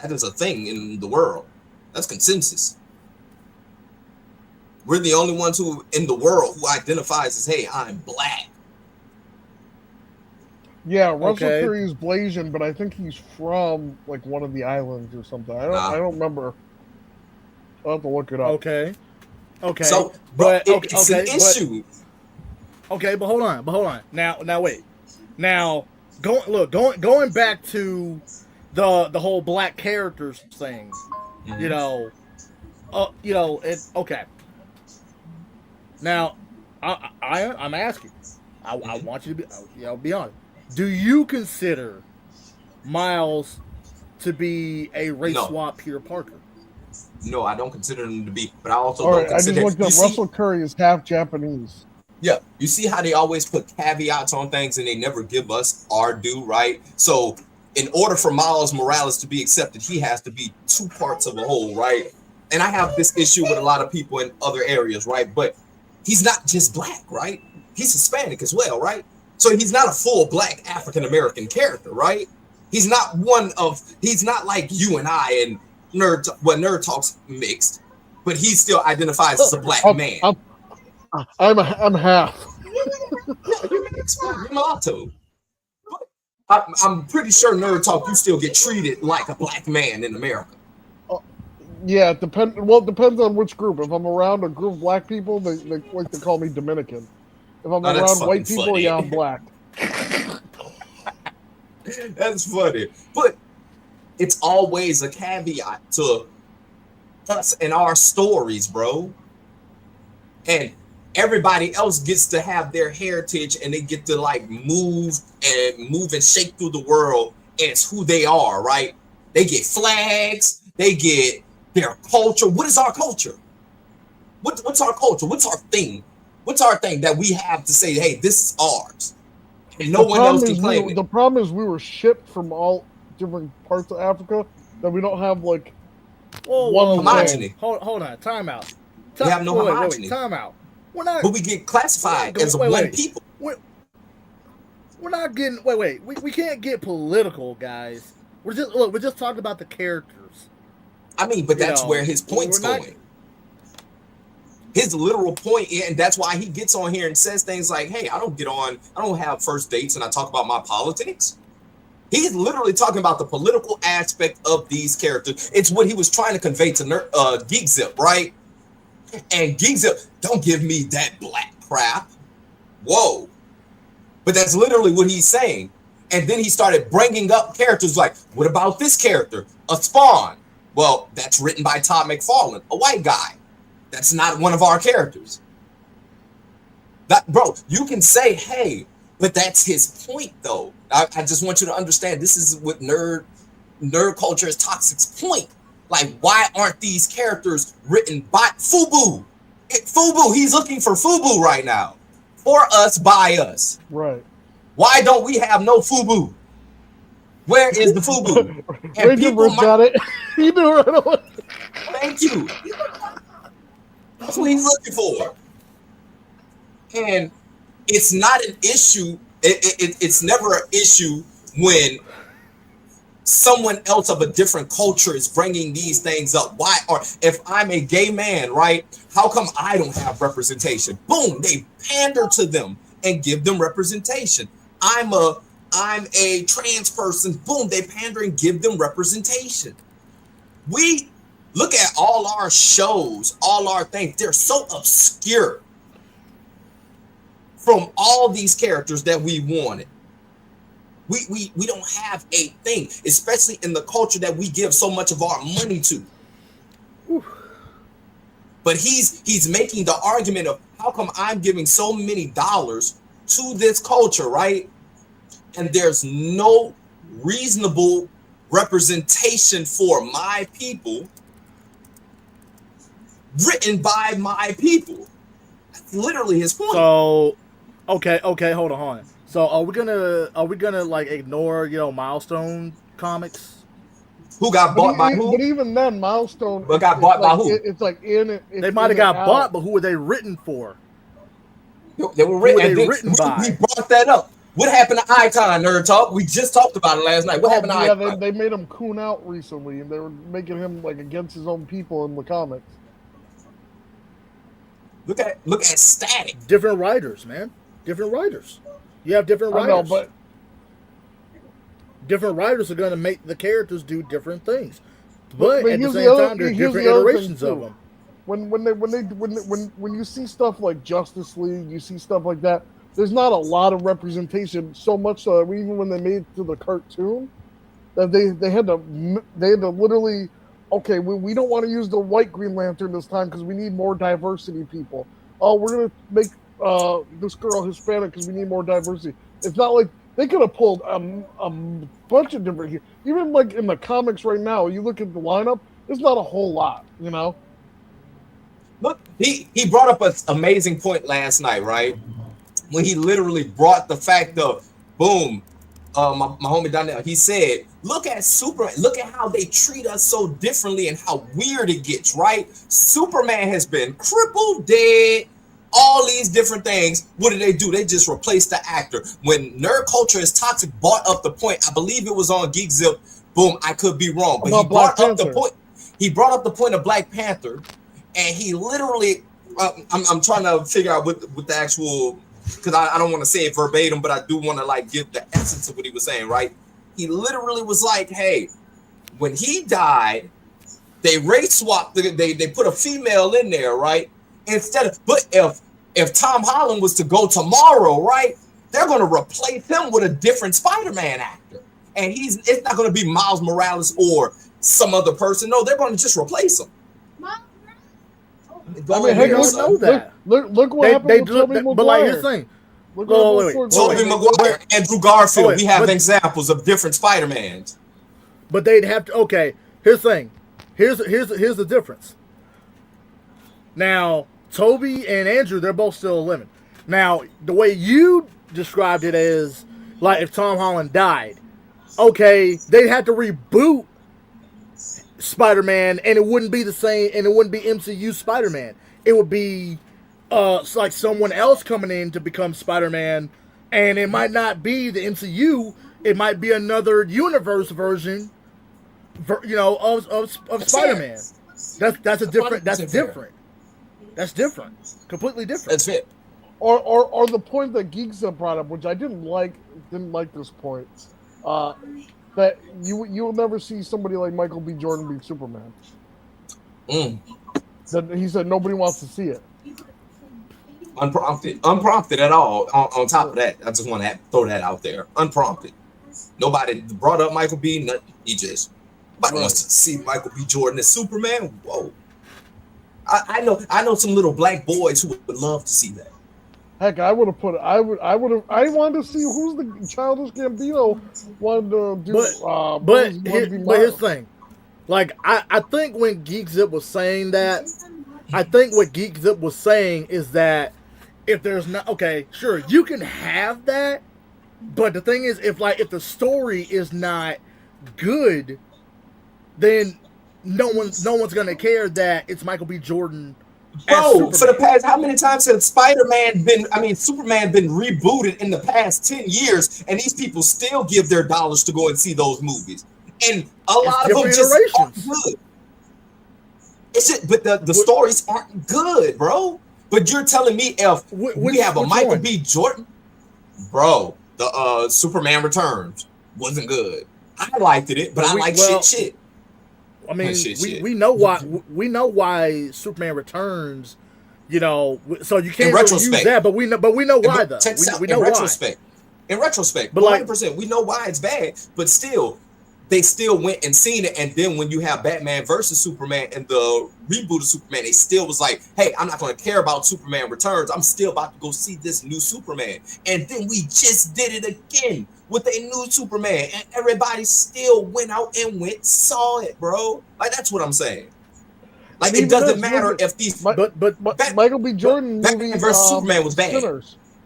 That is a thing in the world. That's consensus. We're the only ones in the world who identifies as, "Hey, I'm black." Yeah, Russell Curry is Blasian, but I think he's from like one of the islands or something. I don't remember. I'll have to look it up. Okay. So, but it's an issue. Okay, but hold on. Now wait. Now going back to the whole black characters thing. Okay. Now, I'm asking. I want you to be honest. Do you consider Miles to be a race swap Peter Parker? No, I don't consider him to be. But I also don't consider. I just looked up. Russell Curry is half Japanese. Yeah, you see how they always put caveats on things and they never give us our due, right? So, in order for Miles Morales to be accepted, he has to be 2 parts of a whole, right? And I have this issue with a lot of people in other areas, right? But he's not just black, right? He's Hispanic as well, right? So he's not a full black African American character, right? He's not like you and I and Nerd Talk's mixed, but he still identifies as a black man. I'm half. You're mixed, you're mulatto. But I'm pretty sure Nerd Talk, you still get treated like a black man in America. Yeah, it depends on which group. If I'm around a group of black people, they like to call me Dominican. If I'm around white people, funny. Yeah, I'm black. That's funny. But it's always a caveat to us and our stories, bro. And everybody else gets to have their heritage and they get to like move and shake through the world as who they are, right? They get flags, they get their culture. What is our culture? What's our culture? What's our thing? What's our thing that we have to say, hey, this is ours? And no one else can claim it. The problem is we were shipped from all different parts of Africa that we don't have like homogeny. Hold on, time out. We have no homogeny. Time out. We're not, but we get classified as one people. We're not getting. Wait. We can't get political, guys. We're just talking about the characters. I mean, but that's where his point's going. His literal point, and that's why he gets on here and says things like, hey, I don't have first dates and I talk about my politics. He's literally talking about the political aspect of these characters. It's what he was trying to convey to Geek Zip, right? And Geek Zip, don't give me that black crap. Whoa. But that's literally what he's saying. And then he started bringing up characters like, what about this character? A Spawn. Well, that's written by Todd McFarlane, a white guy. That's not one of our characters. Bro, you can say, hey, but that's his point, though. I just want you to understand this is what nerd culture is toxic's point. Like, why aren't these characters written by Fubu? Fubu, he's looking for Fubu right now. For us, by us. Right. Why don't we have no Fubu? Where is the Fubu? And people got it. You knew right away. Thank you. That's what he's looking for. And it's not an issue. It's never an issue when someone else of a different culture is bringing these things up. Why? Or if I'm a gay man, right? How come I don't have representation? Boom, they pander to them and give them representation. I'm a trans person. Boom, they pander and give them representation. We look at all our shows, all our things. They're so obscure from all these characters that we wanted. We don't have a thing, especially in the culture that we give so much of our money to. Whew. But he's making the argument of how come I'm giving so many dollars to this culture, right? And there's no reasonable representation for my people written by my people. That's literally his point. So, okay, hold on. So are we gonna like ignore Milestone comics? Who got bought by who? But even then, Milestone. But got bought by who? It's like in it. They might have got bought, but who were they written for? They were written by. We brought that up. What happened to Icon, Nerd Talk? We just talked about it last night. What happened to Icon? They made him coon out recently, and they were making him like against his own people in the comics. Look at Static. Different writers, man. Different writers. You have different writers. I know, but different writers are going to make the characters do different things. But at the same time, there's different iterations of them. When you see stuff like Justice League, you see stuff like that. There's not a lot of representation. So much so that even when they made it to the cartoon, that they had to literally, okay, we don't want to use the white Green Lantern this time because we need more diversity people. Oh, we're gonna make this girl Hispanic because we need more diversity. It's not like they could have pulled a bunch of different. Even like in the comics right now, you look at the lineup. There's not a whole lot, Look, he brought up an amazing point last night, right? When he literally brought the fact of, boom, my homie down there, he said, look at Superman, look at how they treat us so differently and how weird it gets, right? Superman has been crippled, dead, all these different things. What do? They just replace the actor. When Nerd Culture is Toxic brought up the point, I believe it was on Geek Zip, boom, I could be wrong, but he brought up the point. He brought up the point of Black Panther, and he literally, I'm trying to figure out what the actual, because I don't want to say it verbatim, but I do want to like give the essence of what he was saying, right? He literally was like, hey, when he died, they race swapped, they put a female in there, right? But if Tom Holland was to go tomorrow, right, they're going to replace him with a different Spider-Man actor. And it's not going to be Miles Morales or some other person. No, they're going to just replace him. Go heck, We don't know that. Look what happened with Tobey Maguire. But like, here's the thing. Look Wait, what wait, happened with Tobey Maguire. Maguire, Andrew Garfield. wait, we have but- examples of different Spider-Mans. But they'd have to. Okay, here's the thing. Here's the difference. Now, Toby and Andrew, they're both still living. Now, the way you described it is like if Tom Holland died. Okay, they'd have to reboot Spider-Man, and it wouldn't be the same, and it wouldn't be MCU Spider-Man. It would be like someone else coming in to become Spider-Man, and it might not be the MCU. It might be another universe version, of Spider-Man. That's a different. That's different. That's different. Completely different. That's it. Or the point that Geeks Up brought up, which I didn't like this point, that you'll never see somebody like Michael B. Jordan be Superman. That he said nobody wants to see it. Unprompted at all. On top of that, I just want to throw that out there. Unprompted. Nobody brought up Michael B. Nothing. He just wants to see Michael B. Jordan as Superman. Whoa. I know some little black boys who would love to see that. Heck, I wanted to see who's the Childish Gambino wanted to do. But here's the thing. Like, I think when Geek Zip was saying that, I think what Geek Zip was saying is that if there's not, okay, sure, you can have that, but the thing is, if the story is not good, then no one's gonna care that it's Michael B. Jordan. Bro, for the past, how many times has Superman been rebooted in the past 10 years, and these people still give their dollars to go and see those movies? And a lot of them just aren't good. But the stories aren't good, bro. But you're telling me if we have a Michael B. Jordan, bro, the Superman Returns wasn't good. I liked it, but I like shit. I mean, we know why Superman Returns, so you can't really use that, but we know why though. We know why. In retrospect, but 100%, we know why it's bad, but still, they still went and seen it. And then when you have Batman versus Superman and the reboot of Superman, they still was like, hey, I'm not going to care about Superman Returns. I'm still about to go see this new Superman. And then we just did it again with a new Superman, and everybody still went out and saw it, bro. Like, that's what I'm saying. Like, it doesn't matter if these. But Michael B. Jordan Batman versus Superman was bad.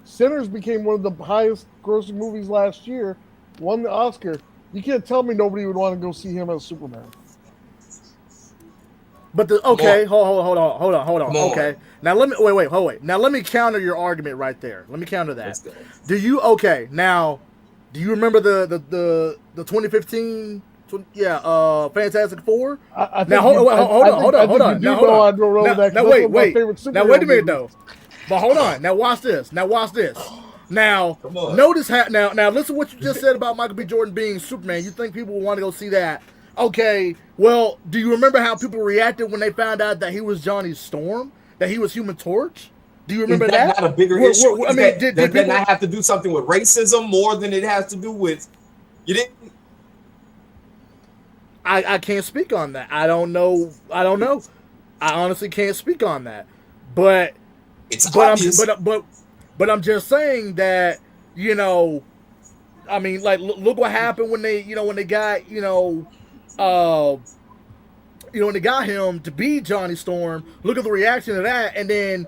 Sinners became one of the highest grossing movies last year, won the Oscar. You can't tell me nobody would want to go see him as Superman. But hold on. Okay, now let me wait. Now let me counter your argument right there. Let me counter that. Do you remember the 2015? Fantastic Four. Now hold on. Now wait. Now wait a minute though. But hold on. Now watch this. Now notice how now listen to what you just said about Michael B. Jordan being Superman. You think people will want to go see that? Okay. Well, do you remember how people reacted when they found out that he was Johnny Storm? That he was Human Torch? Do you remember that? Not a bigger issue. Did people not have to do something with racism more than it has to do with? You didn't. I can't speak on that. I don't know. I honestly can't speak on that. But it's obvious. But I'm just saying that, I mean, like, look what happened when they got, when they got him to be Johnny Storm. Look at the reaction to that, and then,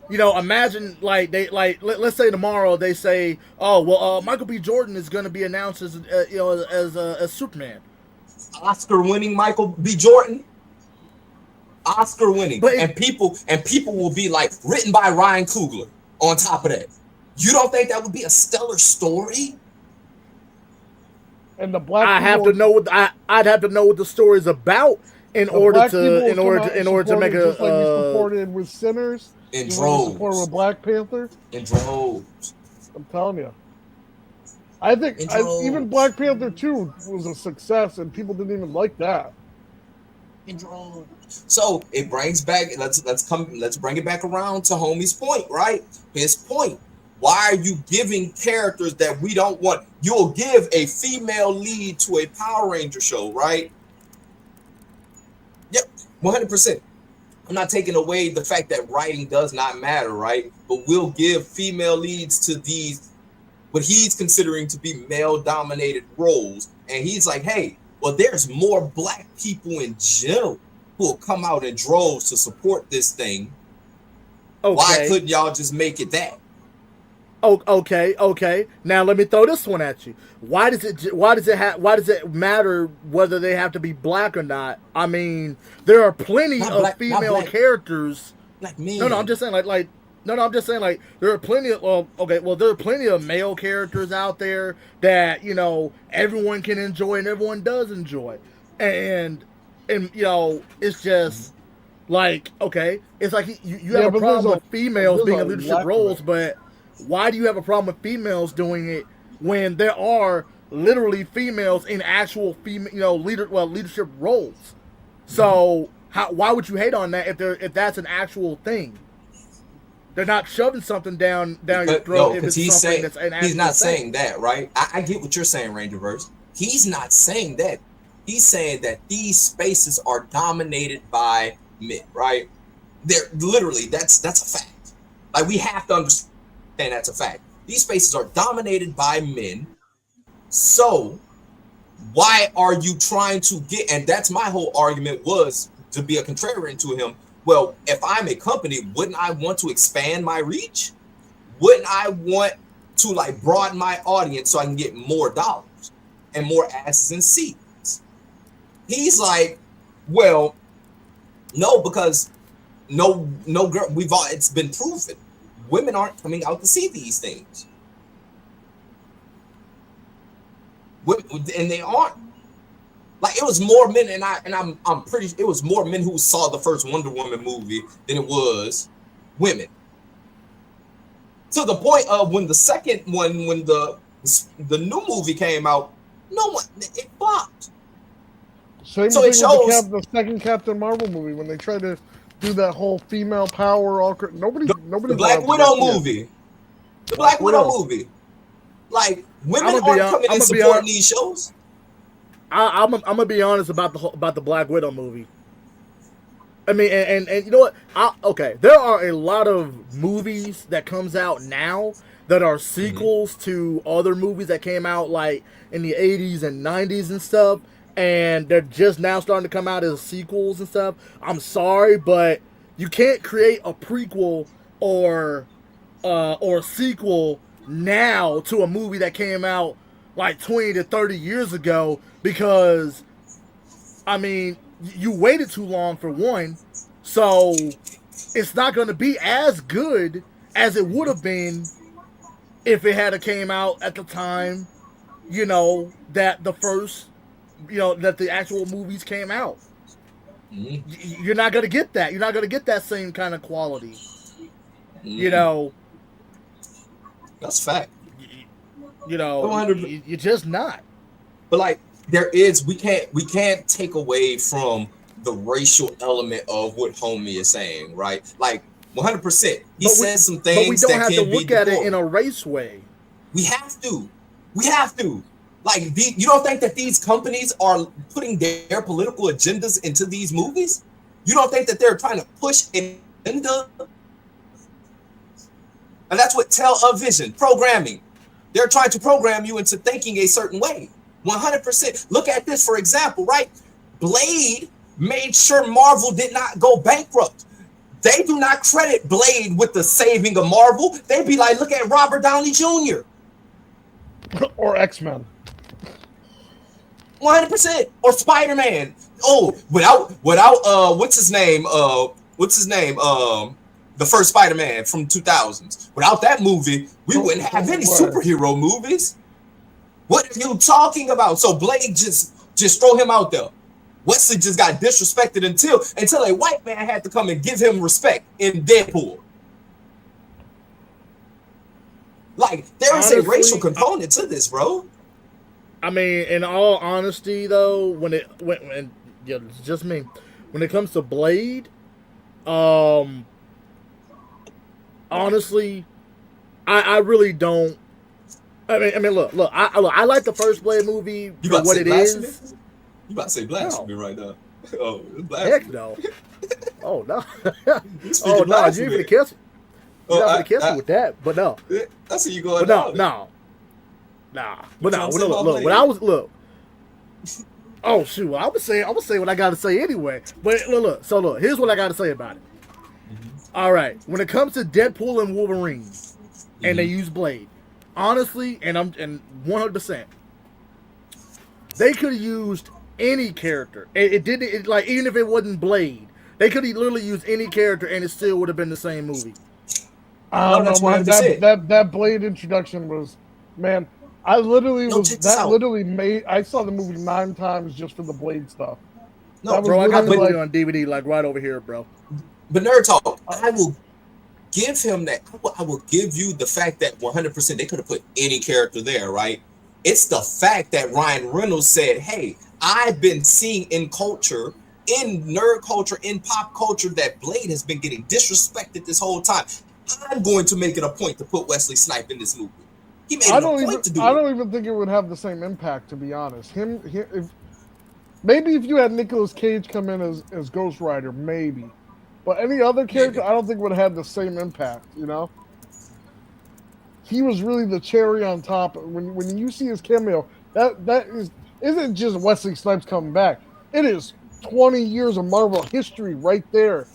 imagine let's say tomorrow they say, oh well, Michael B. Jordan is going to be announced as as Superman. Oscar-winning Michael B. Jordan. Oscar-winning, and people will be like, written by Ryan Coogler. On top of that, you don't think that would be a stellar story? And the black I'd have to know what the story is about in order to make a just like you supported with Sinners in droves. Supported with Black Panther in droves. I'm telling you. I think even Black Panther 2 was a success, and people didn't even like that. So it brings back. Let's bring it back around to homie's point, right? His point. Why are you giving characters that we don't want? You'll give a female lead to a Power Ranger show, right? Yep, 100%. I'm not taking away the fact that writing does not matter, right? But we'll give female leads to these, what he's considering to be male-dominated roles. And he's like, hey, well, there's more black people in general who will come out in droves to support this thing. Okay. Why couldn't y'all just make it that? Oh, okay. Now let me throw this one at you. Why does it matter whether they have to be black or not? I mean, there are plenty of female characters. Like me. No, I'm just saying I'm just saying there are plenty of there are plenty of male characters out there that everyone can enjoy and everyone does enjoy, and it's just it's like you have a problem with females being in leadership roles, but why do you have a problem with females doing it when there are literally females in actual leadership roles? So why would you hate on that if that's an actual thing? They're not shoving something down your throat. Because he's not saying that, right? I get what you're saying, Rangerverse. He's not saying that. He's saying that these spaces are dominated by men, right? They're literally that's a fact. Like, we have to understand that's a fact. These spaces are dominated by men. So why are you trying to get? And that's my whole argument, was to be a contrarian to him. Well, if I'm a company, wouldn't I want to expand my reach? Wouldn't I want to broaden my audience so I can get more dollars and more asses in seats? He's like, well, no, because no girl, it's been proven. Women aren't coming out to see these things. And they aren't. Like, it was more men, and I'm pretty. It was more men who saw the first Wonder Woman movie than it was women. To the point of when the second one, when the new movie came out, no one, it flopped. Same thing with the second Captain Marvel movie when they tried to do that whole female power. Nobody. The Black Widow movie. The Black Widow movie. Like, women aren't coming and supporting these shows. I'm gonna be honest about the Black Widow movie. I mean, and you know what? There are a lot of movies that comes out now that are sequels to other movies that came out like in the 80s and 90s and stuff, and they're just now starting to come out as sequels and stuff. I'm sorry, but you can't create a prequel or sequel now to a movie that came out like 20 to 30 years ago, because I mean, you waited too long for one, so it's not going to be as good as it would have been if it had came out at the time, that the first, that the actual movies came out. Mm-hmm. You're not going to get that. You're not going to get that same kind of quality. Mm-hmm. That's fact. You're just not. But like, we can't take away from the racial element of what homie is saying, right? Like, 100%. He says some things, but we don't have to look at it in a race way. We have to. Like, you don't think that these companies are putting their political agendas into these movies? You don't think that they're trying to push an agenda? And that's what television programming. They're trying to program you into thinking a certain way. 100%. Look at this, for example, right? Blade made sure Marvel did not go bankrupt. They do not credit Blade with the saving of Marvel. They be like, look at Robert Downey Jr. Or X-Men. 100%. Or Spider-Man. Oh, without what's his name? The first Spider-Man from 2000s. Without that movie, we wouldn't have any superhero movies. What are you talking about? So Blade just throw him out there. Wesley just got disrespected until a white man had to come and give him respect in Deadpool. Like, there is a racial component to this, bro. I mean, in all honesty, though, when it's just me, when it comes to Blade, honestly, I really don't. I mean, look. I like the first Blade movie for what it is. You about to say blasphemy right now? Oh, Heck no. Oh no. You speaking Oh no. You blasphemy. ain't finna kiss me. You're Oh, not gonna kiss me with that. But no. I see you going But no. down. No. Nah. You But trying no. to say Look. my Look. When blade? I was look. Oh shoot. Well, I'm gonna say what I gotta say anyway. But look. So look. Here's what I gotta say about it. All right. When it comes to Deadpool and Wolverine, and they use Blade, honestly, and 100%, they could have used any character. It didn't like even if it wasn't Blade, they could have literally used any character, and it still would have been the same movie. I don't know, that's what I man. just said. That Blade introduction was, man. I literally No, was check this that out. literally made. I saw the movie 9 times just for the Blade stuff. No, That was Bro, I got the literally movie on DVD like right over here, bro. but Nerd Talk, I will give him that. I will give you the fact that 100% they could have put any character there, right? It's the fact that Ryan Reynolds said, hey, I've been seeing in culture, in nerd culture, in pop culture, that Blade has been getting disrespected this whole time. I'm going to make it a point to put Wesley Snipes in this movie. He made it a point to do I it. don't even think it would have the same impact, to be honest. Maybe if you had Nicolas Cage come in as Ghost Rider, maybe. But any other character, Maybe. I don't think would have had the same impact, you know? He was really the cherry on top. When you see his cameo, that isn't just Wesley Snipes coming back. It is 20 years of Marvel history right there.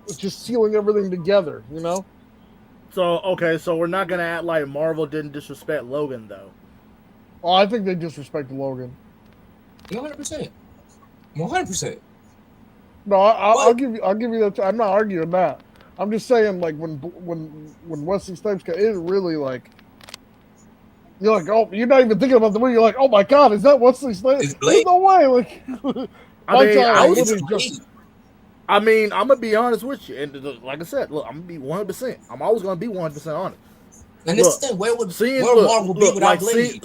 It's just sealing everything together, you know? So okay, so we're not gonna act like Marvel didn't disrespect Logan though. Oh, I think they disrespect Logan. 100%. 100%. No, I'll give you that. I'm not arguing that. I'm just saying, like when Wesley Snipes got it, really like you're like, oh, you're not even thinking about the movie. You're like, oh my god, is that Wesley Snipes? It's Blade. There's no way. Like, I mean, I'm gonna be honest with you, and like I said, look, I'm gonna be 100%. I'm always gonna be 100% honest. And this is the thing, where would Marvel be without like, Blade?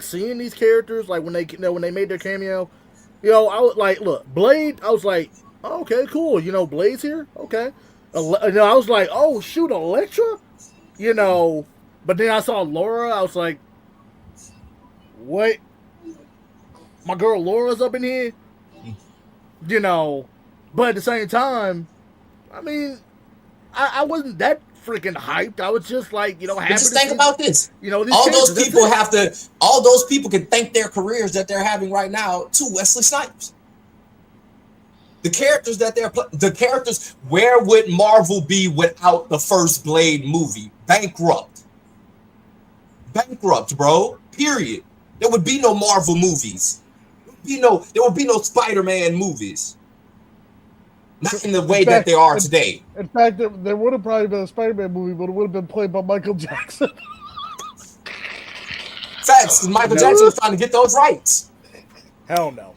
Seeing these characters, like when they made their cameo, I was like, look, Blade. I was like, oh, okay, cool. Blade's here. Okay, I was like, oh shoot, Elektra. But then I saw Laura. I was like, what? My girl Laura's up in here. But at the same time, I mean, I wasn't that freaking hyped. I was just like, happy. But just think about this. All those people can thank their careers that they're having right now to Wesley Snipes. The characters, where would Marvel be without the first Blade movie? Bankrupt, bro. Period. There would be no Marvel movies. There would be no Spider-Man movies. Not in the way that they are today. In fact, there would have probably been a Spider-Man movie, but it would have been played by Michael Jackson. Facts. Michael Jackson was trying to get those rights. Hell no.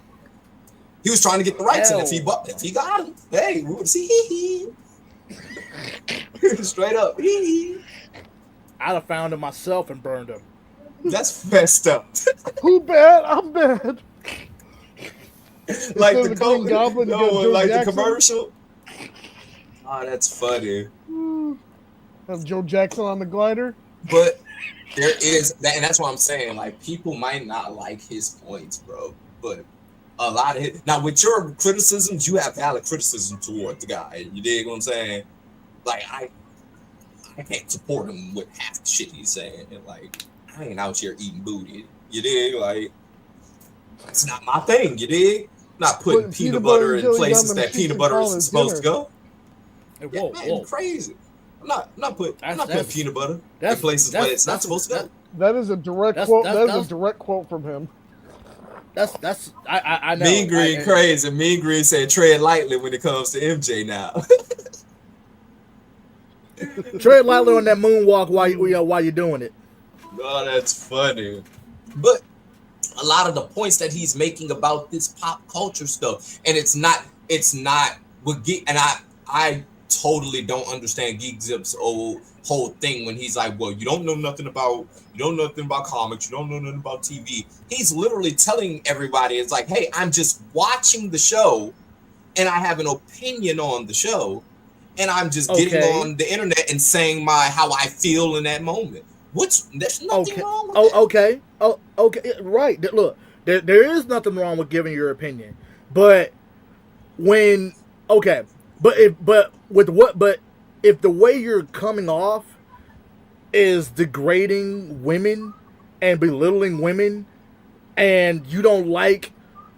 He was trying to get the rights, and if he got them, hey, we would see. Straight up. I'd have found him myself and burned him. That's messed up. Who bad? I'm bad. Like the Goblin, like Jackson. the commercial. Oh, that's funny. Have Joe Jackson on the glider. But there is that, and that's what I'm saying. Like, people might not like his points, bro. But a lot of it now with your criticisms, you have valid criticism toward the guy. You dig what I'm saying? Like, I can't support him with half the shit he's saying. And like, I ain't out here eating booty. You dig? Like, it's not my thing. You dig? Not putting peanut butter in places that peanut butter isn't supposed to go. Whoa. Crazy. I'm not putting peanut butter in places where it's not supposed to go. That is a direct quote. That is a direct quote from him. I know. Mean Green crazy. Mean Green said tread lightly when it comes to MJ now. Tread lightly on that moonwalk while you're doing it. Oh, that's funny. But a lot of the points that he's making about this pop culture stuff, and it's not what Geek, and I totally don't understand Geek Zip's whole thing when he's like, well, you don't know nothing about comics, you don't know nothing about TV. He's literally telling everybody, it's like, hey, I'm just watching the show and I have an opinion on the show, and I'm just getting on the internet and saying how I feel in that moment. There's nothing wrong with that. Okay. Oh, okay. Right. Look, there is nothing wrong with giving your opinion, but when okay, but if the way you're coming off is degrading women and belittling women, and you don't like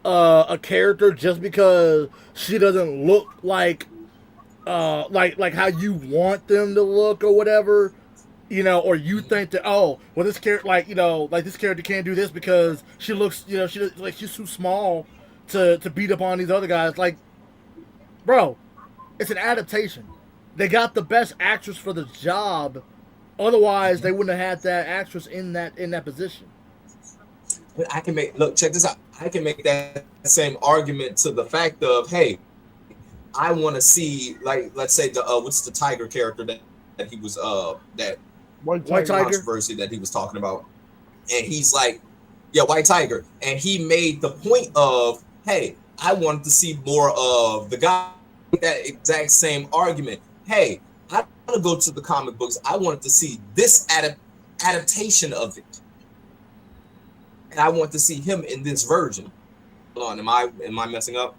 a character just because she doesn't look like how you want them to look or whatever, or you think that, oh, well, this character, like this character can't do this because she looks, she's too small to beat up on these other guys. Like, bro, it's an adaptation. They got the best actress for the job. Otherwise, they wouldn't have had that actress in that position. But check this out. I can make that same argument to the fact of, hey, I want to see, like, let's say what's the Tiger character that he was that White Tiger controversy that he was talking about, and he's like, yeah, White Tiger, and he made the point of, hey, I wanted to see more of the guy. That exact same argument. Hey, I want to go to the comic books. I wanted to see this adaptation of it, and I want to see him in this version. Hold on, am I messing up?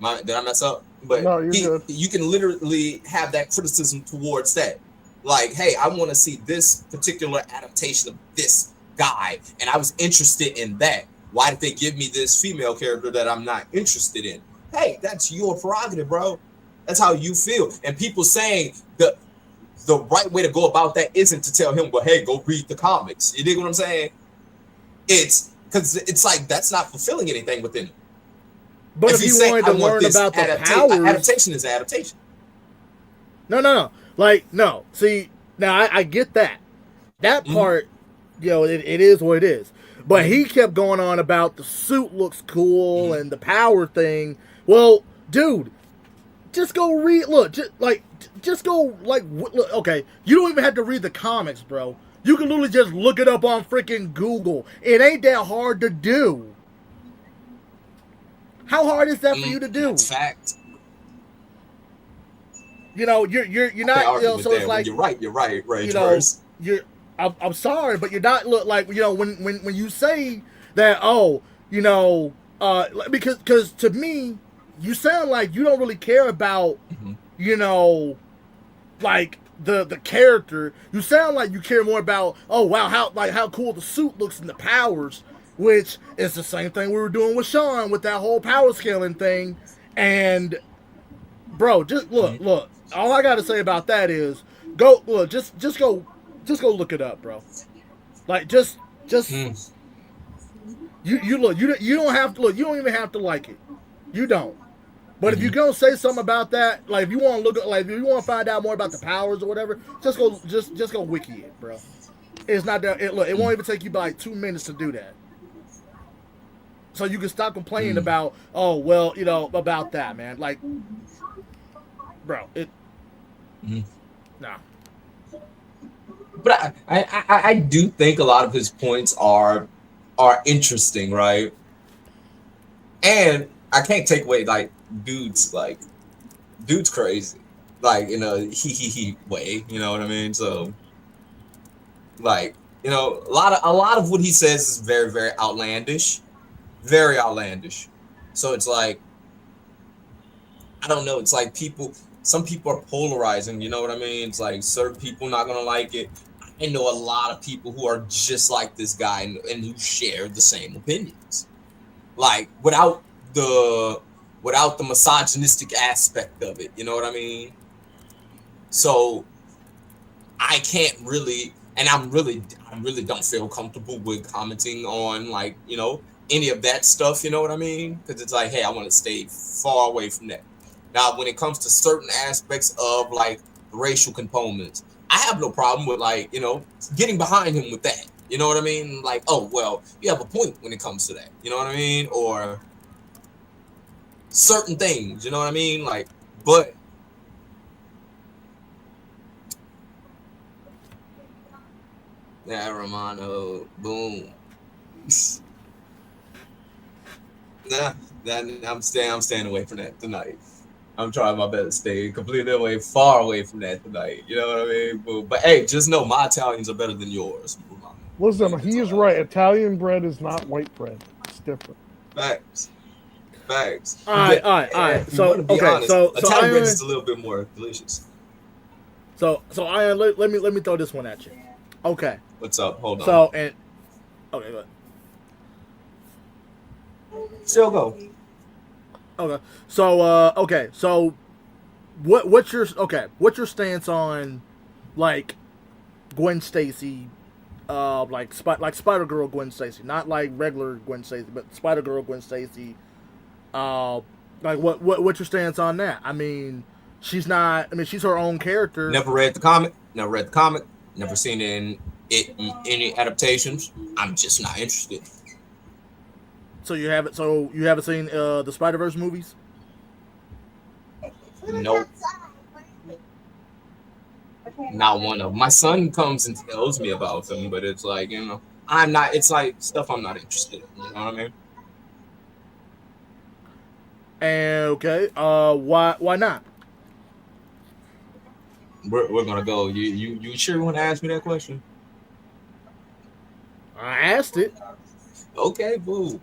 Did I mess up? But no, you're good. You can literally have that criticism towards that. Like, hey, I want to see this particular adaptation of this guy, and I was interested in that. Why did they give me this female character that I'm not interested in? Hey, that's your prerogative, bro. That's how you feel. And people saying the right way to go about that isn't to tell him, well, hey, go read the comics. You dig what I'm saying? It's because it's like that's not fulfilling anything within him. But if you wanted to learn about the powers, adaptation is adaptation. No. Like, no. See, now I get that. That part, it is what it is. But he kept going on about the suit looks cool and the power thing. Well, dude, just go read. Look, just go look. Okay, you don't even have to read the comics, bro. You can literally just look it up on freaking Google. It ain't that hard to do. How hard is that for you to do? That's fact. You're not. So it's like you're right. I'm sorry, but you're not like when you say that. Because to me, you sound like you don't really care about like the character. You sound like you care more about how cool the suit looks and the powers, which is the same thing we were doing with Sean with that whole power scaling thing. And bro, just look. All I gotta say about that is go look. Just go look it up, bro. Like just you look. You don't have to look. You don't even have to like it. You don't. But if you're gonna say something about that, like if you want to look at, like if you want to find out more about the powers or whatever, just go wiki it, bro. It's not that. It won't even take you like 2 minutes to do that. So you can stop complaining about about that, man. Like, bro, nah. But I do think a lot of his points are interesting, right? And I can't take away like dude's crazy, like in a he way, you know what I mean? So like, a lot of what he says is very, very outlandish. Very outlandish. So it's like, I don't know, it's like some people are polarizing, you know what I mean? It's like certain people not gonna like it. I know a lot of people who are just like this guy and who share the same opinions. Like without the misogynistic aspect of it, you know what I mean? So I can't really, and I really don't feel comfortable with commenting on like, any of that stuff, you know what I mean? Because it's like, hey, I want to stay far away from that. Now, when it comes to certain aspects of like racial components, I have no problem with like, getting behind him with that. You know what I mean? Like, oh, well, you have a point when it comes to that. You know what I mean? Or certain things, you know what I mean? Like, but yeah, Romano, boom. Nah, I'm staying away from that tonight. I'm trying my best to stay completely far away from that tonight. You know what I mean? But hey, just know my Italians are better than yours. Listen, he is right. Italian bread is not white bread. It's different. Facts. Facts. All right, all right, all And right. if you want So to be okay, honest, so Italian bread is Iron, just a little bit more delicious. so Iron, let me throw this one at you. Okay, What's up? Hold on. so and okay, go ahead. Still go. Okay, so okay, so what's your stance on like Gwen Stacy, like Spider Girl Gwen Stacy, not like regular Gwen Stacy, but Spider Girl Gwen Stacy. Like what's your stance on that? I mean, she's not. I mean, she's her own character. Never read the comic. Never read the comic. Never seen it in any adaptations. I'm just not interested. So you haven't. So you haven't seen the Spider-Verse movies? Nope. Not one of them. My son comes and tells me about them, but it's like, I'm not. It's like stuff I'm not interested in. You know what I mean? And okay, why not? We're gonna go. You sure you want to ask me that question? I asked it. Okay, boo.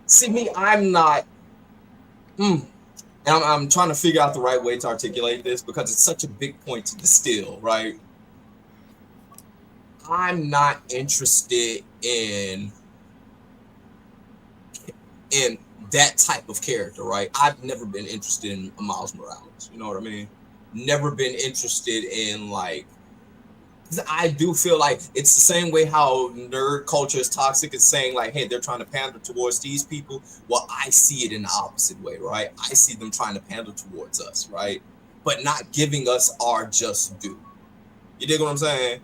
See me, I'm not. And I'm trying to figure out the right way to articulate this because it's such a big point to distill, right? I'm not interested in that type of character, right? I've never been interested in Miles Morales. You know what I mean? Never been interested in like. I do feel like it's the same way how nerd culture is toxic. It's saying like, hey, they're trying to pander towards these people. Well, I see it in the opposite way, right? I see them trying to pander towards us, right? But not giving us our just due. You dig what I'm saying?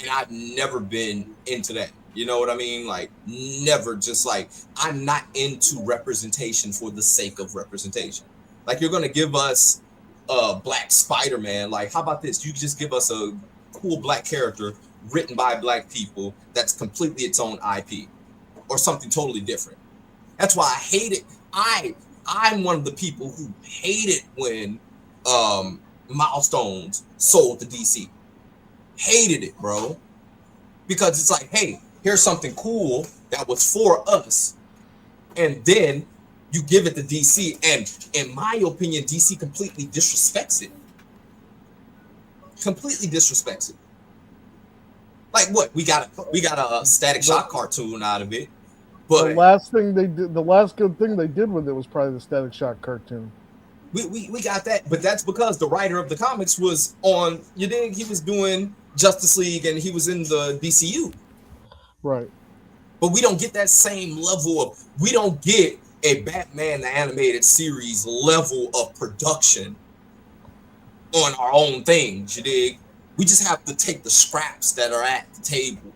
And I've never been into that. You know what I mean? Like, never. Just like, I'm not into representation for the sake of representation. Like, you're going to give us a Black Spider-Man. Like, how about this? You just give us a cool black character written by black people that's completely its own IP or something totally different. That's why I hate it. I'm one of the people who hated when Milestones sold to DC. Hated it, bro. Because it's like, hey, here's something cool that was for us. And then you give it to DC. And in my opinion, DC completely disrespects it. Completely disrespects it. Like what? We got a Static Shock cartoon out of it. But the last good thing they did with it was probably the Static Shock cartoon. We got that, but that's because the writer of the comics was on. You dig? He was doing Justice League, and he was in the DCU. Right. But we don't get that same level of. We don't get a Batman the animated series level of production on our own things. You dig? We just have to take the scraps that are at the table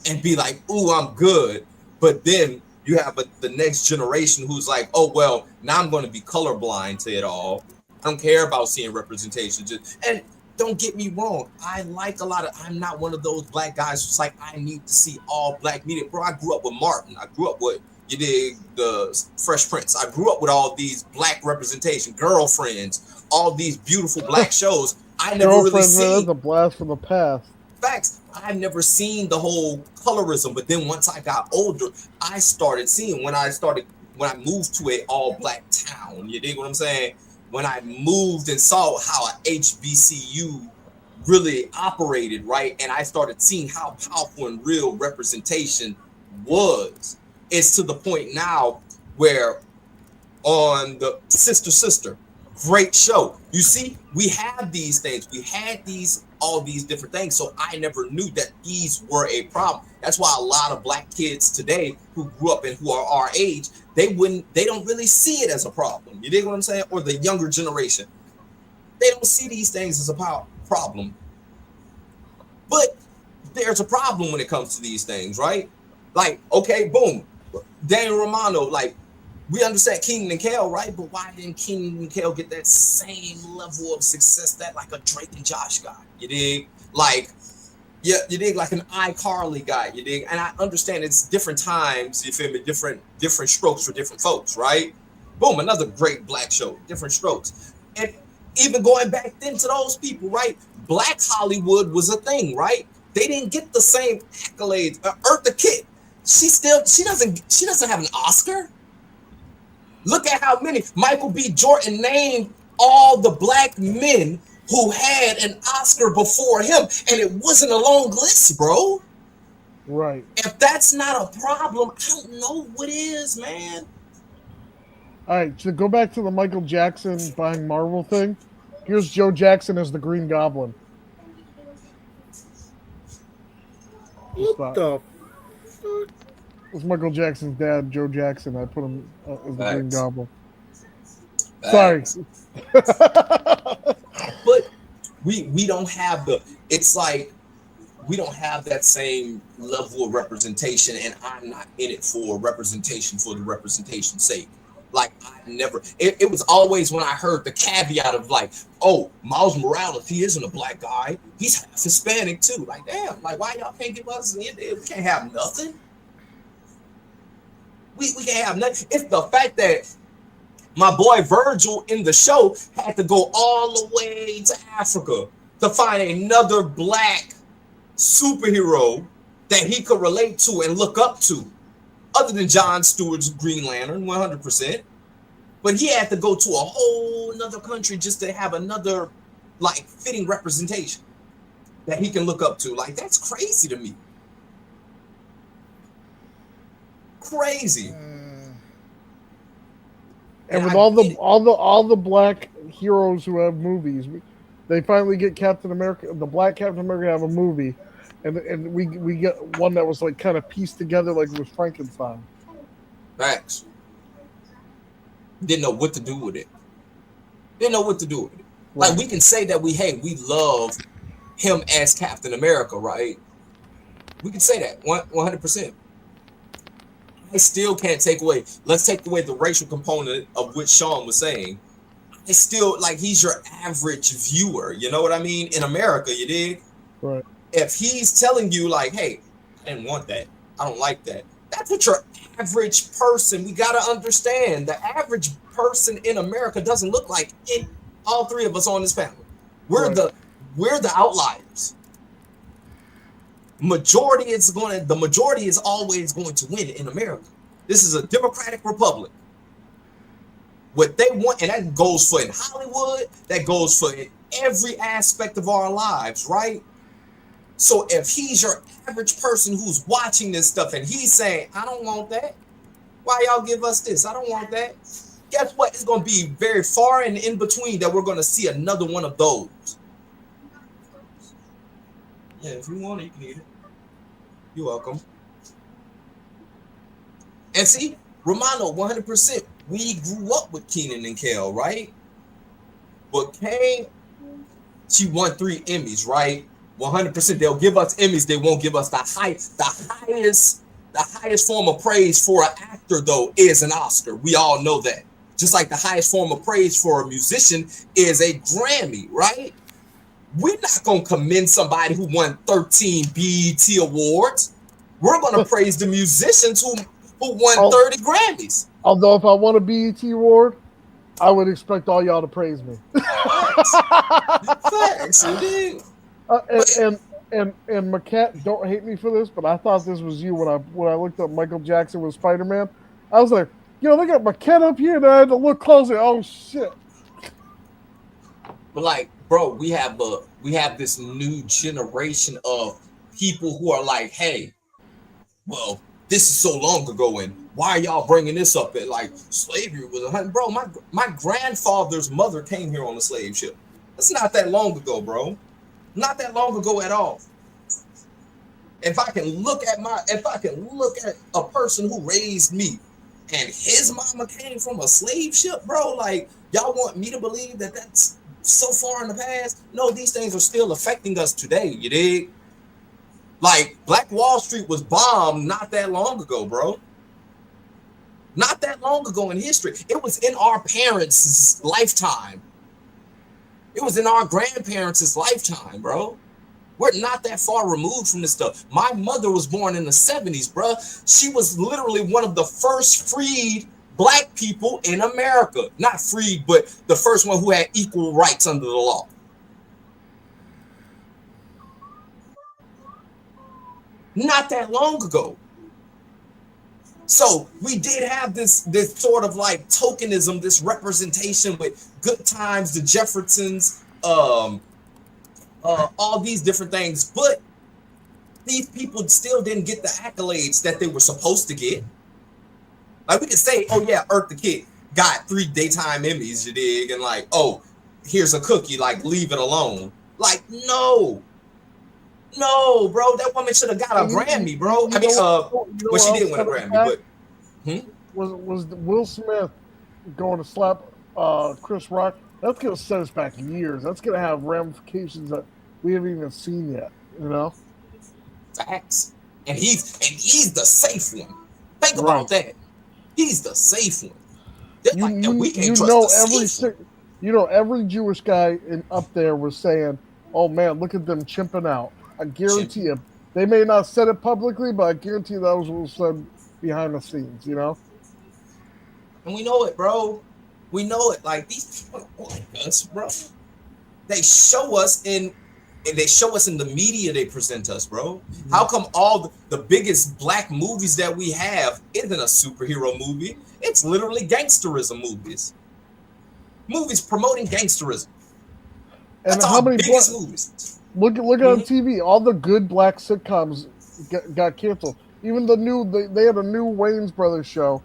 and be like, "Ooh, I'm good." But then you have the next generation who's like, "Oh well, now I'm going to be colorblind to it all. I don't care about seeing representation." And don't get me wrong, I like a lot of. I'm not one of those black guys who's like, I need to see all black media, bro. I grew up with Martin. I grew up with the Fresh Prince. I grew up with all these black representation, Girlfriends, all these beautiful black shows. I never really seen. That's a blast from the past. Facts. I've never seen the whole colorism, but then once I got older, I started seeing when I moved to a all black town. You dig what I'm saying? When I moved and saw how a HBCU really operated, right? And I started seeing how powerful and real representation was. It's to the point now where on the Sister, great show. You see, we have these things. We had all these different things. So I never knew that these were a problem. That's why a lot of black kids today who grew up and who are our age, they don't really see it as a problem. You dig what I'm saying? Or the younger generation, they don't see these things as a problem. But there's a problem when it comes to these things, right? Like, okay, boom, Daniel Romano, like, we understand Keenan and Kel, right? But why didn't Keenan and Kel get that same level of success that like a Drake and Josh got? You dig? Like, yeah, you dig? Like an iCarly guy, you dig? And I understand it's different times, you feel me? Different strokes for different folks, right? Boom, another great black show, different strokes. And even going back then to those people, right? Black Hollywood was a thing, right? They didn't get the same accolades. Eartha Kitt, she doesn't have an Oscar. Look at how many. Michael B. Jordan named all the black men who had an Oscar before him, and it wasn't a long list, bro. Right. If that's not a problem, I don't know what is, man. All right, to go back to the Michael Jackson buying Marvel thing, here's Joe Jackson as the Green Goblin. What the It's Michael Jackson's dad, Joe Jackson. I put him as the Green Goblin. Facts. Sorry. But we don't have the. It's like we don't have that same level of representation, and I'm not in it for representation for the representation's sake. Like I never. It was always when I heard the caveat of like, oh, Miles Morales, he isn't a black guy. He's half Hispanic too. Like damn, like why y'all can't give us? We can't have nothing. We can't have nothing. It's the fact that my boy Virgil in the show had to go all the way to Africa to find another black superhero that he could relate to and look up to, other than John Stewart's Green Lantern, 100%. But he had to go to a whole another country just to have another like fitting representation that he can look up to. Like that's crazy to me. Crazy. And with all the black heroes who have movies, they finally get Captain America, the black Captain America, have a movie, and we get one that was like kind of pieced together like it was Frankenstein. Facts. Didn't know what to do with it. Right. Like we can say that we love him as Captain America, right? We can say that 100%. I still can't take away. Let's take away the racial component of what Sean was saying. It's still like he's your average viewer. You know what I mean? In America, you dig? Right. If he's telling you like, hey, I didn't want that. I don't like that. That's what your average person, we got to understand. The average person in America doesn't look like all three of us on this panel. We're the outliers. The majority is always going to win in America. This is a democratic republic. What they want, and that goes for in Hollywood, that goes for in every aspect of our lives, right? So if he's your average person who's watching this stuff and he's saying, I don't want that. Why y'all give us this? I don't want that. Guess what? It's going to be very far and in between that we're going to see another one of those. Yeah, if you want it, you can eat it. You're welcome. And see, Romano, 100%. We grew up with Kenan and Kel, right? But Kane, she won 3 Emmys, right? 100%. They'll give us Emmys. They won't give us the highest form of praise for an actor, though, is an Oscar. We all know that. Just like the highest form of praise for a musician is a Grammy, right? We're not going to commend somebody who won 13 BET awards. We're going to praise the musicians who won 30 Grammys. Although if I won a BET award, I would expect all y'all to praise me. Facts, indeed. And Maquette, don't hate me for this, but I thought this was you when I looked up Michael Jackson with Spider-Man. I was like, they got Maquette up here, and I had to look closer. Oh shit! But like, bro, we have this new generation of people who are like, hey, well, this is so long ago, and why are y'all bringing this up? And like, slavery was bro. My grandfather's mother came here on a slave ship. That's not that long ago, bro. Not that long ago at all. If I can look at a person who raised me, and his mama came from a slave ship, bro, like y'all want me to believe that that's so far in the past? No, these things are still affecting us today. You dig? Like Black Wall Street was bombed not that long ago, bro. Not that long ago in history. It was in our parents' lifetime. It was in our grandparents' lifetime, bro. We're not that far removed from this stuff. My mother was born in the 70s, bro. She was literally one of the first freed black people in America. Not freed, but the first one who had equal rights under the law. Not that long ago. So we did have this sort of like tokenism, this representation with Good Times, the Jeffersons, all these different things, but these people still didn't get the accolades that they were supposed to get. Like we could say, oh yeah, Earth the Kid got 3 daytime Emmys, you dig, and like, oh, here's a cookie, like leave it alone. Like, no, bro, that woman should have got a Grammy, bro. I mean, well, she did win a Grammy, but was Will Smith going to slap Chris Rock? That's gonna set us back years. That's gonna have ramifications that we haven't even seen yet. You know. Facts. And he's the safe one. Think about that. He's the safe one. We can't trust every Jewish guy up there was saying, "Oh man, look at them chimping out." I guarantee you, they may not said it publicly, but I guarantee that was what was said behind the scenes. You know. And we know it, bro. We know it. Like these people don't like us, bro. They show us in the media they present us, bro. Mm-hmm. How come all the biggest black movies that we have isn't a superhero movie? It's literally gangsterism movies. Movies promoting gangsterism. That's how many biggest movies. Look on TV. All the good black sitcoms got canceled. Even they had a new Wayans Brothers show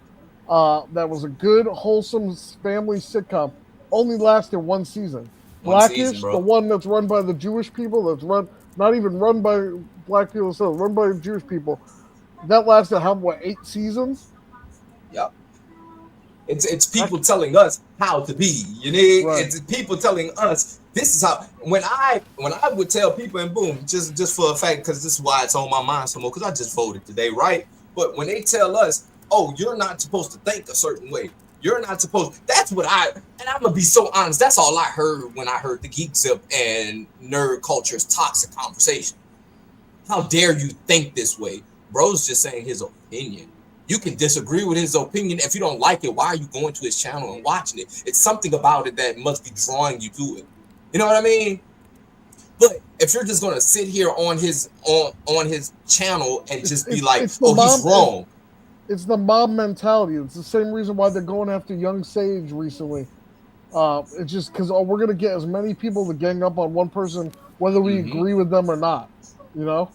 that was a good, wholesome family sitcom. Only lasted 1 season. Blackish, the one that's run by the Jewish people, not even run by black people, so run by Jewish people. That lasted 8 seasons? Yep. It's people telling us how to be. You know, right. It's people telling us this is how. When I would tell people, and boom, just for a fact, because this is why it's on my mind so more, because I just voted today, right? But when they tell us, oh, you're not supposed to think a certain way. You're not supposed. That's what and I'm gonna be so honest. That's all I heard when I heard the Geek Zip and nerd culture's toxic conversation. How dare you think this way? Bro's just saying his opinion. You can disagree with his opinion. If you don't like it, why are you going to his channel and watching it? It's something about it that must be drawing you to it. You know what I mean? But if you're just gonna sit here on his channel and just be like, oh, he's wrong. It's the mob mentality. It's the same reason why they're going after Young Sage recently. It's just because we're going to get as many people to gang up on one person, whether we agree with them or not. You know?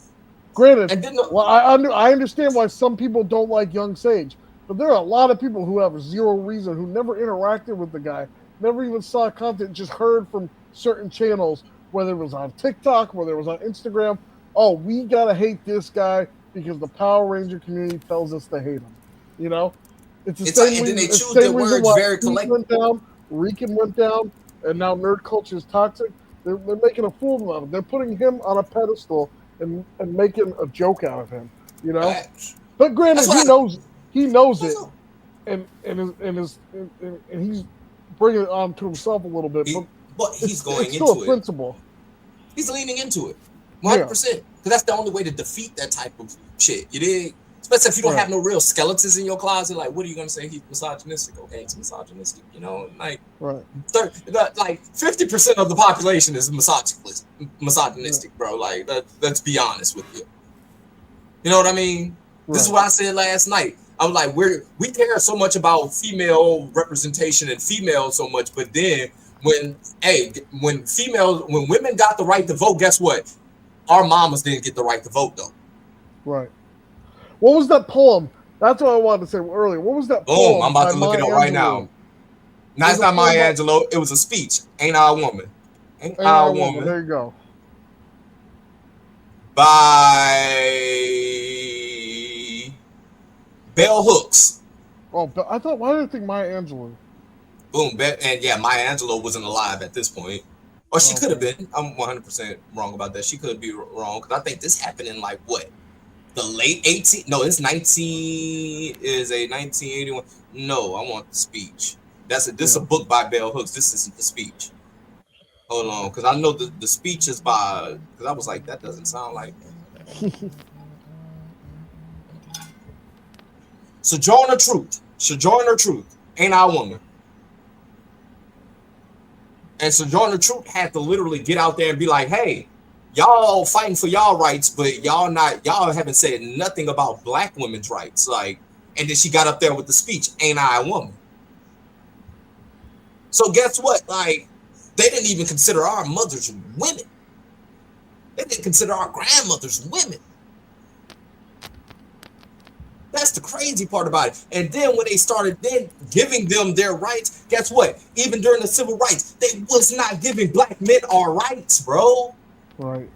Granted, I understand why some people don't like Young Sage, but there are a lot of people who have zero reason, who never interacted with the guy, never even saw content, just heard from certain channels, whether it was on TikTok, whether it was on Instagram. Oh, we got to hate this guy because the Power Ranger community tells us to hate him. You know? It's the same reason, and then they choose their words very collectively. Rican went down, and now nerd culture is toxic. They're making a fool of him. They're putting him on a pedestal and making a joke out of him. You know? Right. But granted, he knows it, and he's bringing it on to himself a little bit. But he's going it's into still a principle. He's leaning into it, 100%. Because that's the only way to defeat that type of shit. You dig? Especially if you don't have no real skeletons in your closet. Like, what are you gonna say? He's misogynistic. Okay, it's misogynistic. You know, like, right? Like 50% of the population is misogynistic, bro. Like, let's be honest with you. You know what I mean? Right. This is what I said last night. I'm like, we care so much about female representation and females so much, but then when women got the right to vote, guess what? Our mamas didn't get the right to vote though. Right. What was that poem? That's what I wanted to say earlier. What was that poem? I'm about to look it up right now. No, it's not Maya Angelou. It was a speech. Ain't I a Woman? Ain't I a Woman? There you go. By Bell Hooks. Oh, why did I think Maya Angelou? Boom. And yeah, Maya Angelou wasn't alive at this point. Or she could have been. I'm 100% wrong about that. She could be wrong. Because I think this happened in like what? The late 18? No, it's 1981. No, I want the speech. This is a book by Bell Hooks. This isn't the speech. Hold on, because I know the speech is by. Because I was like, that doesn't sound like. Sojourner Truth. Ain't I a Woman? And Sojourner Truth had to literally get out there and be like, hey, y'all fighting for y'all rights, but y'all haven't said nothing about black women's rights. Like, And then she got up there with the speech, "Ain't I a woman?" So guess what? Like, they didn't even consider our mothers women. They didn't consider our grandmothers women. That's the crazy part about it. And then when they started then giving them their rights, guess what? Even during the civil rights, they was not giving black men our rights, bro. Right.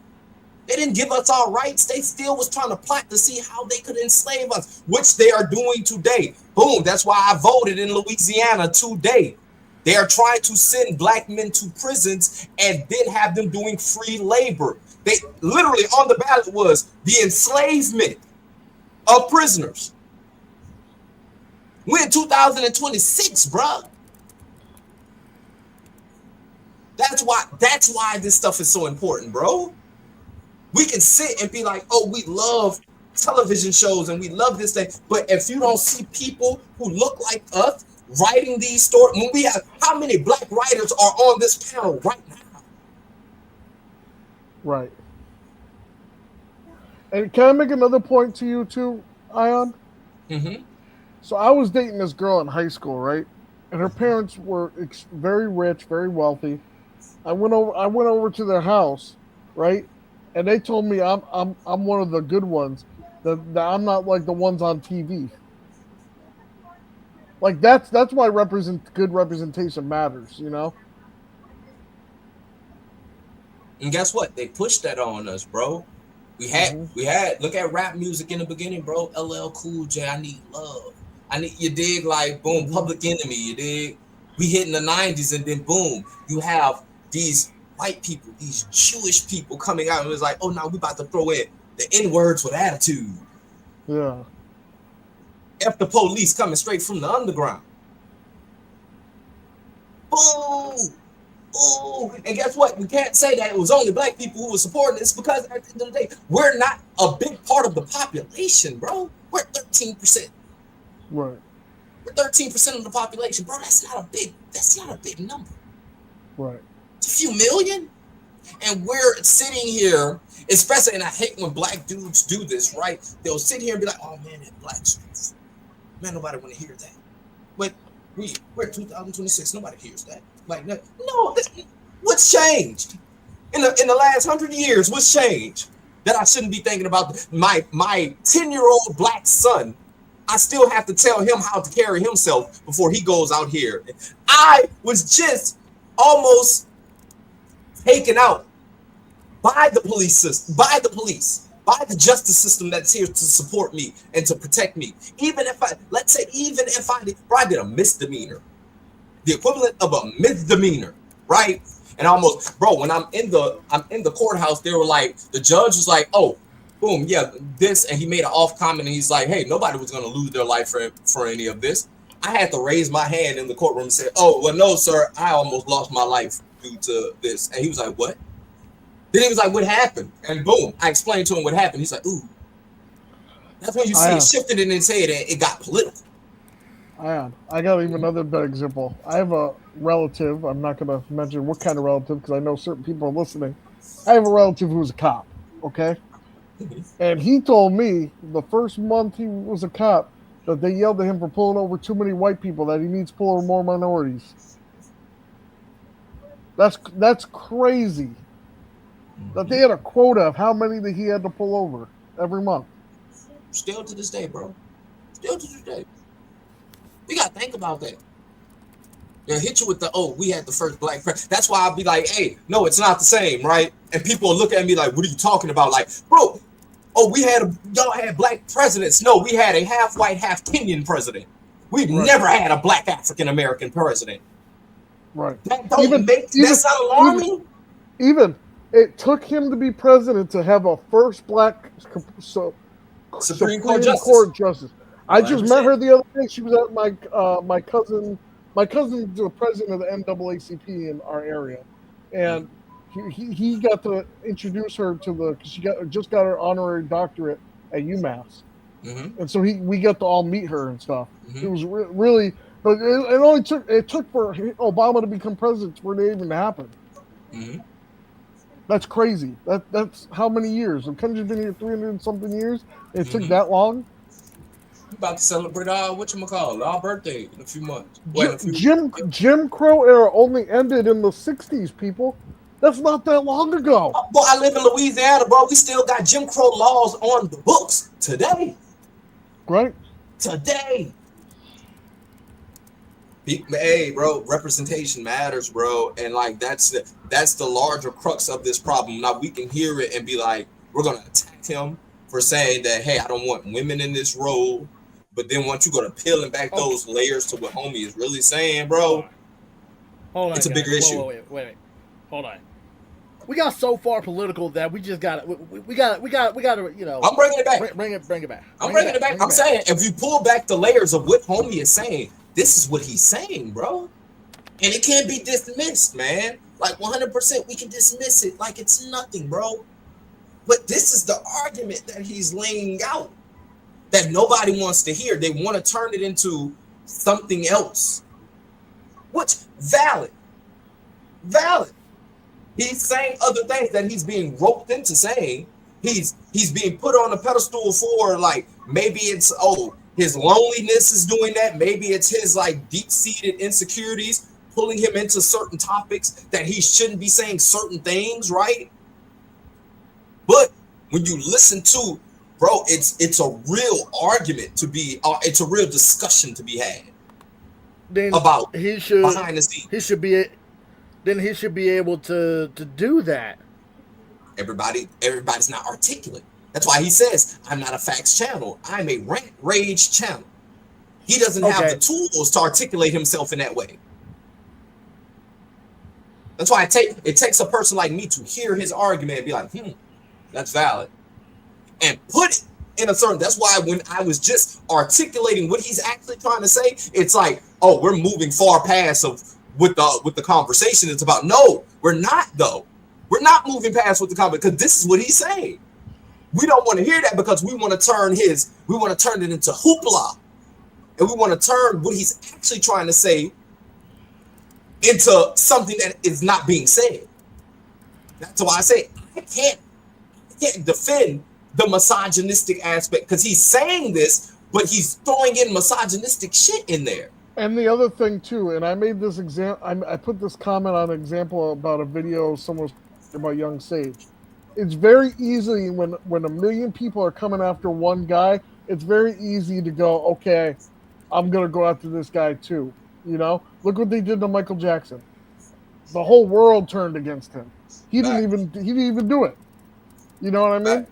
They didn't give us our rights. They still was trying to plot to see how they could enslave us, which they are doing today. Boom. That's why I voted in Louisiana today. They are trying to send black men to prisons and then have them doing free labor. They literally on the ballot was the enslavement of prisoners. We're in 2026, bro. That's why this stuff is so important, bro. We can sit and be like, oh, we love television shows and we love this thing. But if you don't see people who look like us writing these stories, when we have how many black writers are on this panel right now? Right. And can I make another point to you too, Ion? Mm-hmm. So I was dating this girl in high school, right? And her parents were very rich, very wealthy. I went over to their house, right? And they told me I'm one of the good ones. That I'm not like the ones on TV. Like that's why good representation matters, you know? And guess what? They pushed that on us, bro. We had look at rap music in the beginning, bro. LL Cool J, I Need Love. I need, you dig, like boom, Public Enemy, you dig? We hit in the 90s and then boom, you have these white people, these Jewish people coming out and it was like, oh no, we about to throw in the N-words with attitude. Yeah. F the police coming straight from the underground. Boom! Ooh, and guess what? We can't say that it was only black people who were supporting this because at the end of the day, we're not a big part of the population, bro. We're 13%. Right. We're 13% of the population, bro. That's not a big number. Right. It's a few million. And we're sitting here, especially, and I hate when black dudes do this, right? They'll sit here and be like, oh man, that black stuff. Man, nobody want to hear that. But we're 2026, nobody hears that. Like, no, what's changed? In the last 100 years, what's changed? That I shouldn't be thinking about my 10-year-old black son. I still have to tell him how to carry himself before he goes out here. I was just almost taken out by the police system, by the justice system that's here to support me and to protect me. Even if I did a misdemeanor, the equivalent of a misdemeanor, right? And almost, bro, when I'm in the courthouse, they were like, the judge was like, oh, boom, yeah, this, and he made an off comment, and he's like, hey, nobody was gonna lose their life for any of this. I had to raise my hand in the courtroom and say, oh, well, no, sir, I almost lost my life due to this. And he was like, what? Then he was like, what happened? And boom, I explained to him what happened. He's like, ooh. That's when you see it shifted in his head and it got political. I got even another bad example. I have a relative. I'm not going to mention what kind of relative because I know certain people are listening. I have a relative who's a cop, okay? And he told me the first month he was a cop that they yelled at him for pulling over too many white people, that he needs to pull over more minorities. That's crazy. That they had a quota of how many that he had to pull over every month. Still to this day, bro. Still to this day. We got to think about that. They'll hit you with we had the first black president. That's why I'll be like, hey, no, it's not the same, right? And people will look at me like, what are you talking about? Like, bro, y'all had black presidents. No, we had a half white, half Kenyan president. We've never had a black African American president. Right. That's not alarming. Even it took him to be president to have a first black Supreme Court justice. I just met her the other day. She was at my cousin. My cousin's the president of the NAACP in our area, and he got to introduce her to she just got her honorary doctorate at UMass, and so we got to all meet her and stuff. It was really, but it took for Obama to become president for it even to happen. That's crazy. That's how many years? The country's been here 300 and something years. It took that long. About to celebrate our birthday in a few months. Wait, a few. Jim Crow era only ended in the 60s, people. That's not that long ago. Boy, I live in Louisiana, bro. We still got Jim Crow laws on the books today. Right? Today. Hey, bro, representation matters, bro. And like that's the larger crux of this problem. Now we can hear it and be like, we're gonna attack him for saying that, hey, I don't want women in this role. But then once you go to peeling back those layers to what homie is really saying, bro, hold on, it's a bigger issue. Wait. Hold on. We got so far political that we just got we got to, you know. I'm bringing it back. Bring it back. I'm bringing it back. I'm saying if you pull back the layers of what homie is saying, this is what he's saying, bro. And it can't be dismissed, man. Like 100%, we can dismiss it like it's nothing, bro. But this is the argument that he's laying out that nobody wants to hear. They want to turn it into something else. What's valid? Valid. He's saying other things that he's being roped into saying. He's being put on a pedestal for, like, maybe it's, his loneliness is doing that. Maybe it's his, like, deep-seated insecurities pulling him into certain topics that he shouldn't be saying certain things, right? But when you listen to, bro, it's a real argument to be, it's a real discussion to be had. Then about behind the scenes. He should be able to do that. Everybody's not articulate. That's why he says, I'm not a facts channel. I'm a rant rage channel. He doesn't have the tools to articulate himself in that way. That's why it takes a person like me to hear his argument and be like, that's valid. And put it in a certain, that's why when I was just articulating what he's actually trying to say, it's like, oh, we're moving far past of what the conversation is about. No, we're not though. We're not moving past what the conversation, because this is what he's saying. We don't want to hear that because we want to turn it into hoopla. And we want to turn what he's actually trying to say into something that is not being said. That's why I say I can't defend the misogynistic aspect, because he's saying this, but he's throwing in misogynistic shit in there. And the other thing too, and I made this I put this comment on an example about a video someone was about Young Sage. It's very easy when a million people are coming after one guy, it's very easy to go, okay, I'm gonna go after this guy too. You know, look what they did to Michael Jackson. The whole world turned against him. He didn't even do it. You know what I mean?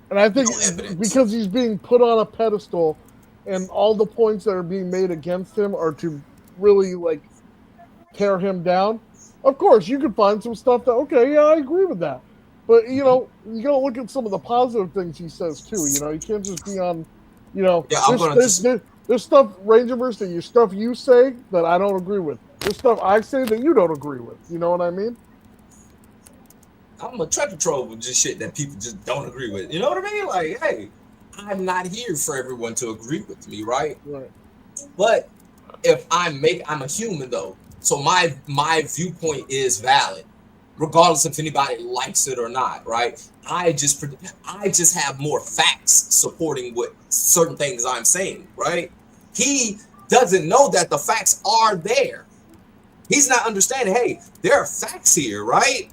And I think because he's being put on a pedestal, and all the points that are being made against him are to really like tear him down. Of course, you could find some stuff that, okay, yeah, I agree with that. But, you know, you got to look at some of the positive things he says, too. You know, you can't just be on, you know, there's stuff, Rangerverse, that your stuff you say that I don't agree with. There's stuff I say that you don't agree with. You know what I mean? I'm a treasure trove of just shit that people just don't agree with. You know what I mean? Like, hey, I'm not here for everyone to agree with me, right? Right. But if I'm a human, though. So my viewpoint is valid, regardless if anybody likes it or not, right? I just have more facts supporting what certain things I'm saying, right? He doesn't know that the facts are there. He's not understanding, hey, there are facts here, right?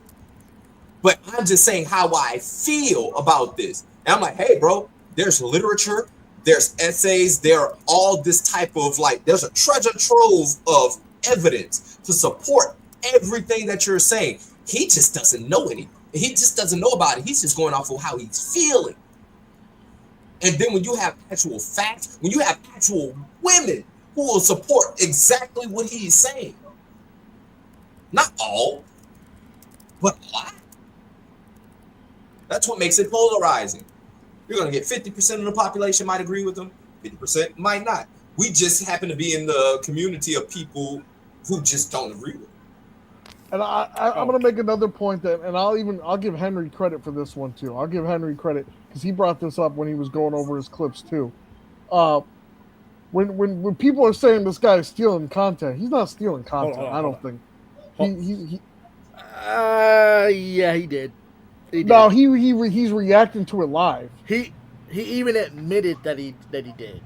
But I'm just saying how I feel about this. And I'm like, hey, bro, there's literature, there's essays, there are all this type of, like, there's a treasure trove of evidence to support everything that you're saying. He just doesn't know anything. He just doesn't know about it. He's just going off of how he's feeling. And then when you have actual facts, when you have actual women who will support exactly what he's saying, not all, but a lot, that's what makes it polarizing. You're going to get 50% of the population might agree with him, 50% might not. We just happen to be in the community of people who just don't agree with him. And I'm going to make another point that, and I'll give Henry credit for this one too. I'll give Henry credit because he brought this up when he was going over his clips too. When people are saying this guy is stealing content, he's not stealing content. I don't think. Yeah, he did. No, he's reacting to it live. He even admitted that he did.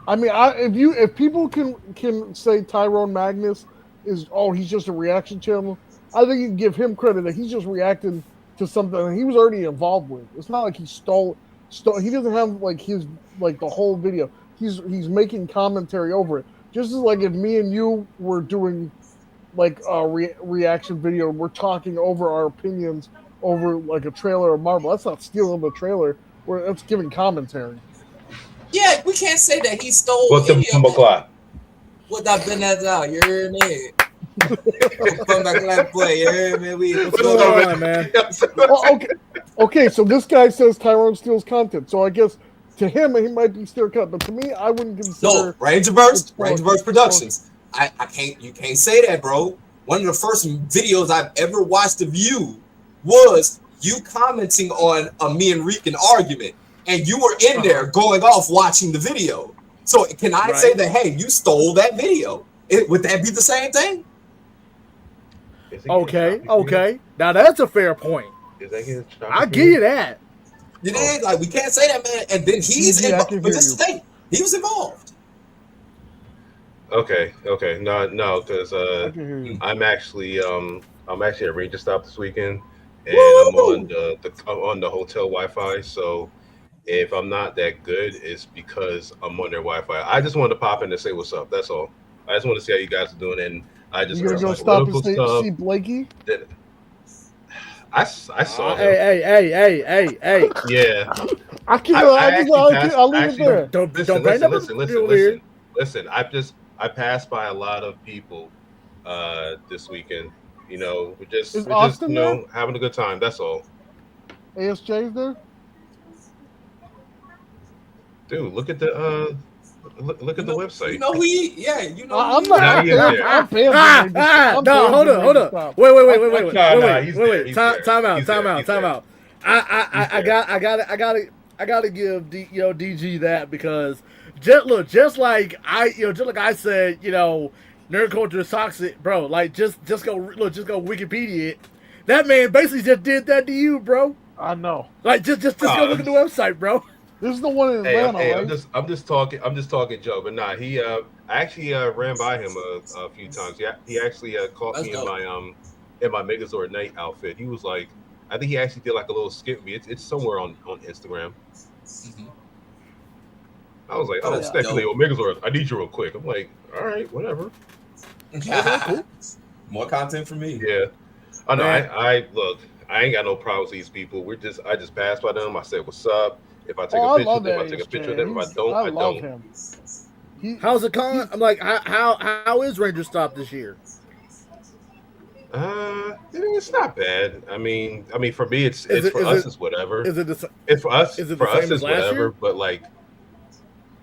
I mean, if people can say Tyrone Magnus he's just a reaction channel, I think you can give him credit that he's just reacting to something that he was already involved with. It's not like he stole. He doesn't have like his like the whole video. He's making commentary over it. Just as like if me and you were doing like a reaction video, we're talking over our opinions over like a trailer of Marvel. That's not stealing the trailer. That's giving commentary. Yeah, we can't say that he stole What's the bumble clock? What that been as out, you heard me? From the clap play, you heard me? What's going on, man? Well, okay. So this guy says Tyrone steals content. So I guess to him he might be stealing content, but to me, I wouldn't consider. No, Rangerverse Productions. I can't. You can't say that, bro. One of the first videos I've ever watched of you was you commenting on a me and Rican argument, and you were in there going off watching the video. So can I say that? Hey, you stole that video? Would that be the same thing? Okay. Now that's a fair point. I give you that. You did? Like, we can't say that, man. And then he's involved. But this is the thing. He was involved. Okay. No, because I'm actually at Ranger Stop this weekend, and I'm on the hotel Wi-Fi. So if I'm not that good, it's because I'm on their Wi-Fi. I just wanted to pop in and say what's up. That's all. I just want to see how you guys are doing, and I just you gonna go stop and see Blakey? I saw him. Hey. Yeah. I'll leave it there. Don't bring up Listen. I passed by a lot of people this weekend. You know, we're just having a good time. That's all. ASJ's there? Dude, look at the look at the website. You know I'm not paying. No, hold on. Wait. Time out. I gotta give DG that because just like I said, nerd culture is toxic, bro. Like just go Wikipedia it. That man basically just did that to you, bro. I know. Like just go look at the website, bro. This is the one in Atlanta, right? I'm just talking Joe, but nah, he I actually ran by him a few times. Yeah, he actually caught me in my Megazord Night outfit. He was like, I think he actually did like a little skit with me. It's somewhere on Instagram. Mm-hmm. I was like, speculate on Megazord. I need you real quick. I'm like, all right, whatever. Cool. More content for me. Yeah. I know. I look. I ain't got no problems with these people. I just passed by them. I said, what's up? If I take a picture of them. If I don't, I don't. Him. How's it going? I'm like, how is Ranger Stop this year? It's not bad. I mean, for me, it's whatever. It's for us. Is it for the us? same It's as last whatever. year? But like,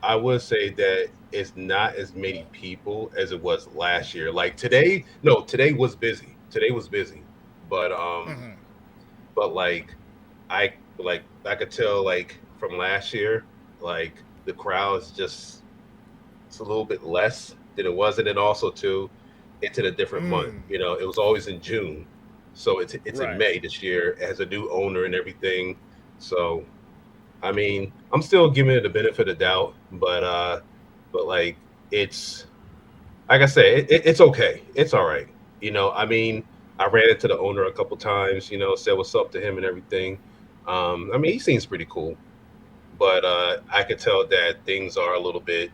I would say that it's not as many people as it was last year. Like today was busy. But but like, I could tell like from last year, like the crowd is just it's a little bit less than it was, and then also too, it's in a different month. It was always in June, so it's in May this year. It has a new owner and everything. So, I mean, I'm still giving it the benefit of doubt, but like it's like I said, it's okay. It's all right. I mean, I ran into the owner a couple times. Said what's up to him and everything. I mean, he seems pretty cool, but I could tell that things are a little bit.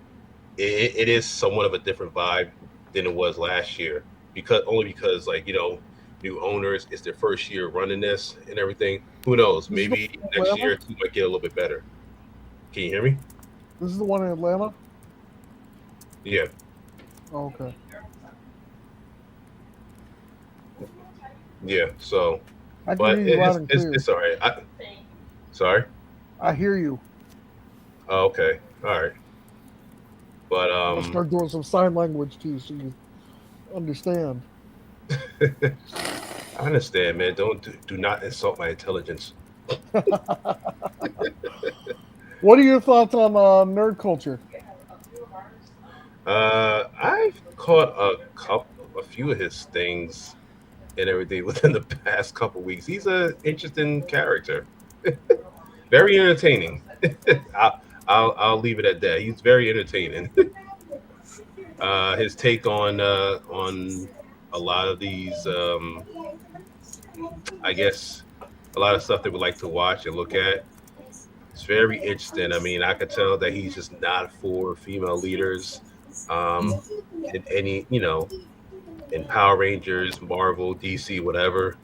It is somewhat of a different vibe than it was last year because like new owners. It's their first year running this and everything. Who knows? Maybe next year it might get a little bit better. Can you hear me? This is the one in Atlanta. Yeah. Oh, okay. Yeah. So. I can hear you loud and clear. It's all right. Sorry? I hear you. Oh, okay. All right. But I'll start doing some sign language too, so you understand. I understand, man. Do not insult my intelligence. What are your thoughts on nerd culture? I've caught a few of his things and everything within the past couple weeks. He's an interesting character. Very entertaining. I'll leave it at that. He's very entertaining. His take on a lot of these, I guess, a lot of stuff that we like to watch and look at. It's very interesting. I mean, I could tell that he's just not for female leaders. In any, in Power Rangers, Marvel, DC, whatever.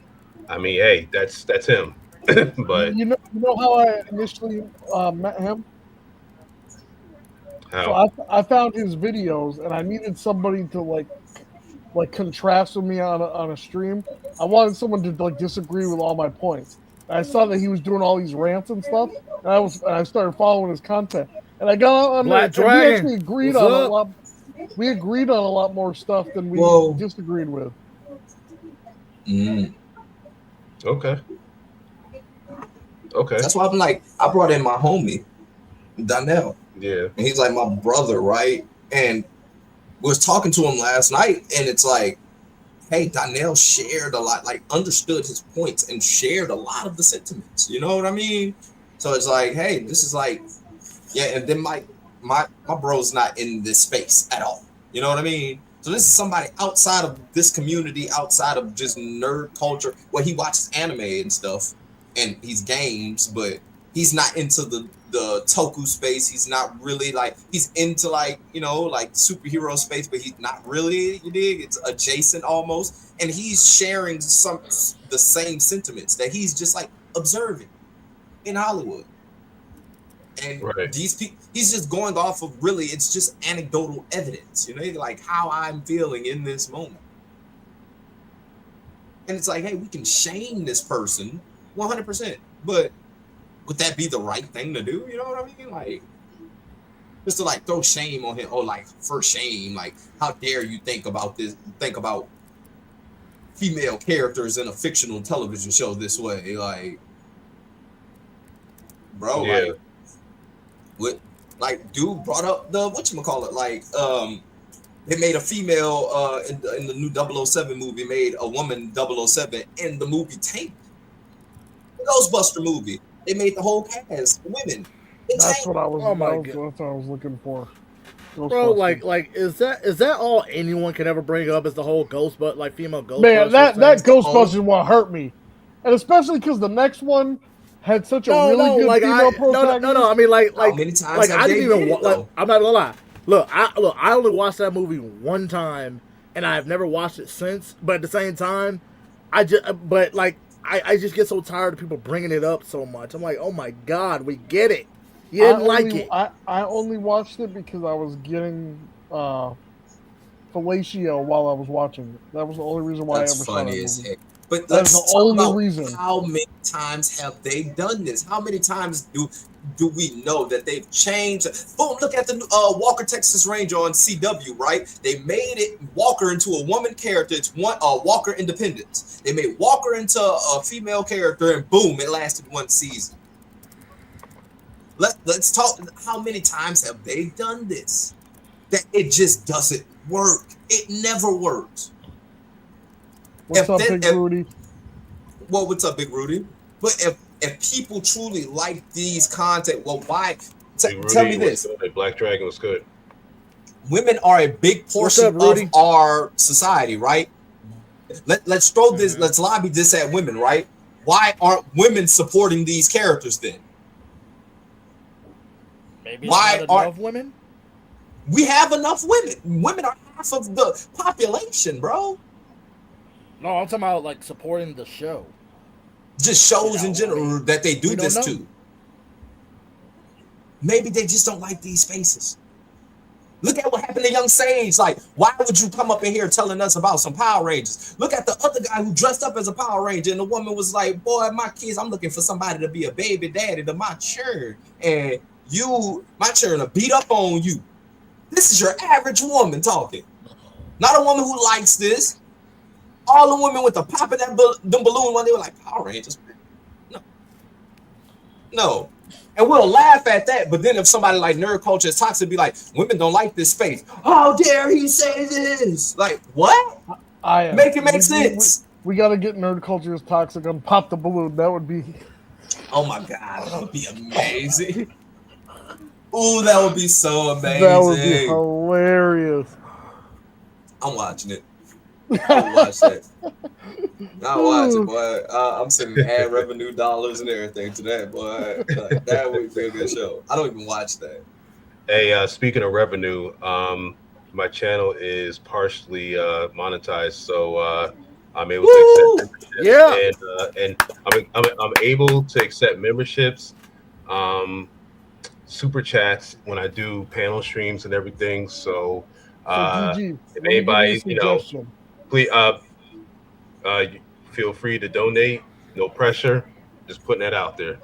I mean, hey, that's him. But you know how I initially met him. how? So I found his videos, and I needed somebody to like contrast with me on a stream. I wanted someone to like disagree with all my points. And I saw that he was doing all these rants and stuff, and I started following his content. And I got on Black there, and we Dragon, actually agreed what's on up? a lot. We agreed on a lot more stuff than we Whoa. disagreed with. Okay. That's why I'm like, I brought in my homie, Donnell. Yeah. And he's like my brother, right? And was talking to him last night, and it's like, hey, Donnell shared a lot, like understood his points and shared a lot of the sentiments. You know what I mean? So it's like, hey, this is like, yeah, and then my bro's not in this space at all. You know what I mean? So this is somebody outside of this community, outside of just nerd culture. Well, he watches anime and stuff, and he's games, but he's not into the toku space. He's not really like, he's into like, like superhero space, but he's not really, you dig? It's adjacent almost. And he's sharing the same sentiments that he's just like observing in Hollywood. And these people, he's just going off of really, it's just anecdotal evidence, like how I'm feeling in this moment. And it's like, hey, we can shame this person 100%, but would that be the right thing to do? You know what I mean? Like, just to like throw shame on him, or like for shame, like how dare you think about female characters in a fictional television show this way? Like, bro, yeah. like dude brought up the whatchamacallit, like they made a female in the new 007 movie, made a woman 007 in the movie Tank, the Ghostbuster movie. They made the whole cast women. That's what I was. Oh my that's what I was looking for. Bro, like is that all anyone can ever bring up? Is the whole like female Ghostbusters? Man, that Ghostbusters one hurt me, and especially because the next one had such a really good female protagonist. No. I mean, like how many times I didn't even like. I'm not gonna lie. Look, I only watched that movie one time, and I've never watched it since. But at the same time, I just get so tired of people bringing it up so much. I'm like, oh my god, we get it. You didn't like it. I only watched it because I was getting fellatio while I was watching it. That was the only reason why I ever saw that movie. But that's the only reason. How many times have they done this? How many times do we know that they've changed? Boom! Look at the Walker Texas Ranger on CW, right? They made it Walker into a woman character. It's Walker Independence. They made Walker into a female character, and boom! It lasted one season. Let's talk. How many times have they done this? That it just doesn't work. It never works. What's up, Big Rudy? Well, what's up, Big Rudy? But if people truly like these content, well, why? Tell me this. Black Dragon was good. Women are a big portion of our society, right? Let's throw this. Let's lobby this at women, right? Why aren't women supporting these characters then? Maybe why aren't enough women? We have enough women. Women are half of the population, bro. No, I'm talking about like supporting the show. Just shows in general that they do this to. Maybe they just don't like these spaces. Look at what happened to Young Sage. Like, why would you come up in here telling us about some Power Rangers? Look at the other guy who dressed up as a Power Ranger, and the woman was like, boy, my kids, I'm looking for somebody to be a baby daddy to my children. And my children will beat up on you. This is your average woman talking. Not a woman who likes this. All the women with the pop of them balloon when they were like, Power Rangers. No. And we'll laugh at that. But then if somebody like Nerd Culture is toxic, be like, women don't like this space. How dare he say this? Like, what? Make it make sense. We got to get Nerd Culture is toxic on Pop the Balloon. That would be. Oh my God. That would be amazing. Ooh, that would be so amazing. That would be hilarious. I'm watching it. I'll watch that. I'll watch it, boy. I'm sending ad revenue dollars and everything to that, boy. Like, that would be a good show. I don't even watch that. Hey, speaking of revenue, my channel is partially monetized, so I'm able to accept memberships, and I'm able to accept memberships, super chats when I do panel streams and everything. So, DG, if anybody, please feel free to donate. No pressure. Just putting that out there.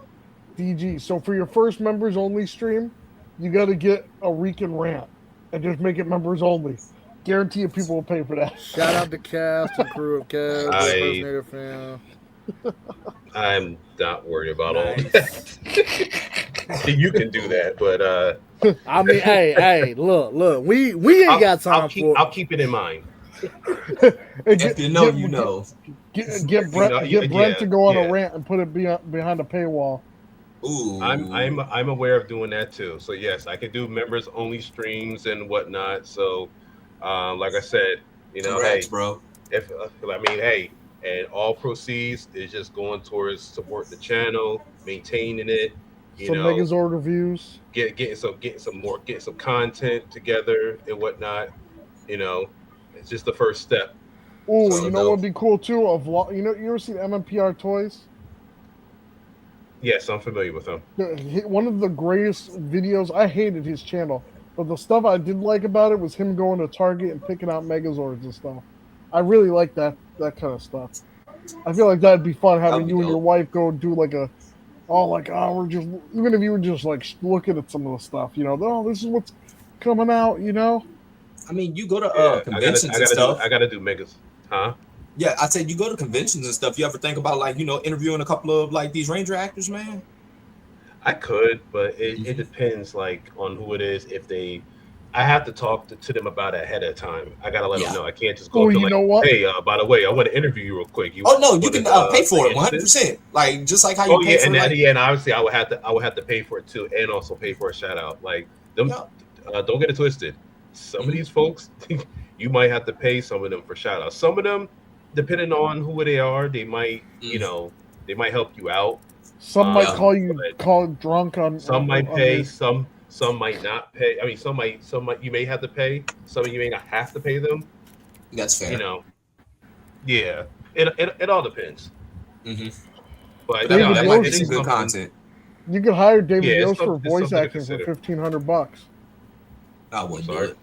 DG. So for your first members only stream, you got to get a Rican rant and just make it members only. Guarantee you people will pay for that. Shout out to cast and crew of cast, impersonator fan. I'm not worried about all that. You can do that, but I mean, hey, look, we ain't got time for. I'll keep it in mind. If you know, you know. Get Brent to go on a rant and put it behind a paywall. Ooh. I'm aware of doing that too. So yes, I can do members only streams and whatnot. So like I said, Congrats, hey, bro. And all proceeds is just going towards support the channel, maintaining it. Some Megazord reviews. Getting some content together and whatnot. It's just the first step. Oh, what would be cool too? You ever seen MMPR Toys? Yes, I'm familiar with him. One of the greatest videos. I hated his channel, but the stuff I did like about it was him going to Target and picking out Megazords and stuff. I really like that kind of stuff. I feel like that'd be fun having you and your wife go do we're just, even if you were just like looking at some of the stuff, this is what's coming out, I mean, you go to conventions and stuff. I gotta do Megas, huh? Yeah, I said you go to conventions and stuff. You ever think about interviewing a couple of these Ranger actors, man? I could, but it depends on who it is. I have to talk to them about it ahead of time. I gotta let them know. I can't just go. What? Hey, by the way, I want to interview you real quick. You can pay for it 100%. Like just like how you pay for it. And obviously I would have to pay for it too, and also pay for a shout out. Like them, don't get it twisted. Some of these folks, you might have to pay some of them for shout outs. Some of them, depending on who they are, they might, they might help you out. Some might call drunk on. Some might pay. Some might not pay. I mean, some might. You may have to pay. Some of you may not have to pay them. That's fair. Yeah. It all depends. Mm-hmm. But that might be some good content. You could hire David Yost for voice acting for $1,500. I wouldn't do it.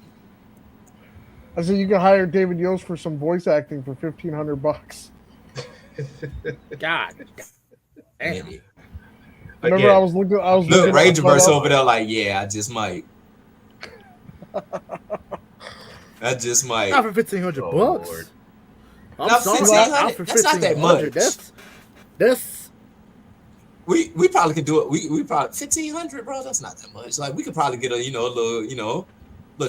I said you could hire David Yost for some voice acting for $1,500. God. Maybe. Remember, I was looking. Look, Rangerverse over there, I just might. I just might. Not for $1,500 bucks. Lord. Not for $1,500. That's not that much. That's. We probably could do it. We probably $1,500, bro. That's not that much. Like we could probably get a little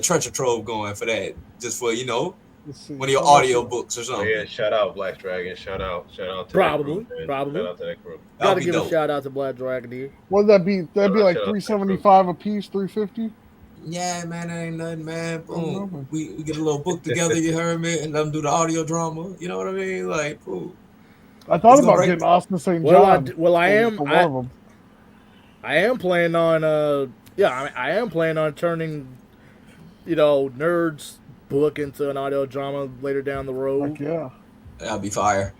treasure trove going for that, just for one of your audio books or something. Yeah, shout out Black Dragon. Shout out to probably. Shout out to that group. Gotta give a shout out to Black Dragon here. What'd that be? That'd be like $375 a piece, $350. Yeah, man, that ain't nothing, man. Boom. We get a little book together, you heard me, and let them do the audio drama. You know what I mean? Like, boom. I thought about getting Austin St. John. I am planning on I am planning on turning Nerds book into an audio drama later down the road. Heck yeah. That'd be fire.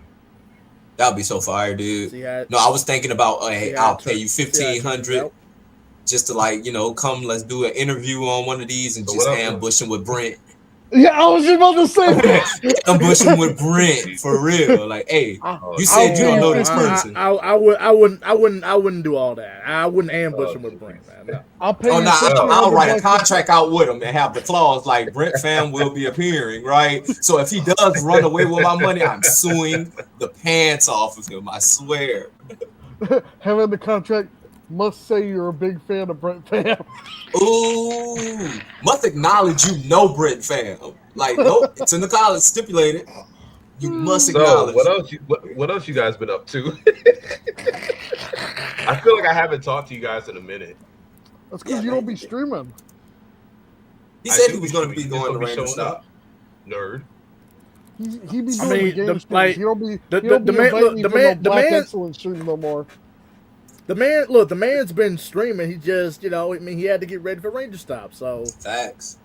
That'd be so fire, dude. No, I was thinking about I'll pay you $1,500 just to come, let's do an interview on one of these and just ambush him with Brent. Yeah, I was just about to say that. Ambush him with Brent for real. Like, hey, you said you don't know this person. I wouldn't do all that. I wouldn't ambush him with Brent, man. No. I'll write a contract out with him and have the clause like Brent fam will be appearing, right? So if he does run away with my money, I'm suing the pants off of him. I swear. Having the contract must say you're a big fan of Brent fam. Ooh, must acknowledge Brent fam. Like, nope, it's in the college stipulated. You must acknowledge. What else you guys been up to? I feel like I haven't talked to you guys in a minute. That's because you don't be streaming. He said he was going to be going to random stuff. Nerd. He be doing the game streams. Like, he don't be the man, Black Excellence stream no more. The man, look, the man's been streaming. He just, you know, I mean, he had to get ready for Ranger Stop. So facts.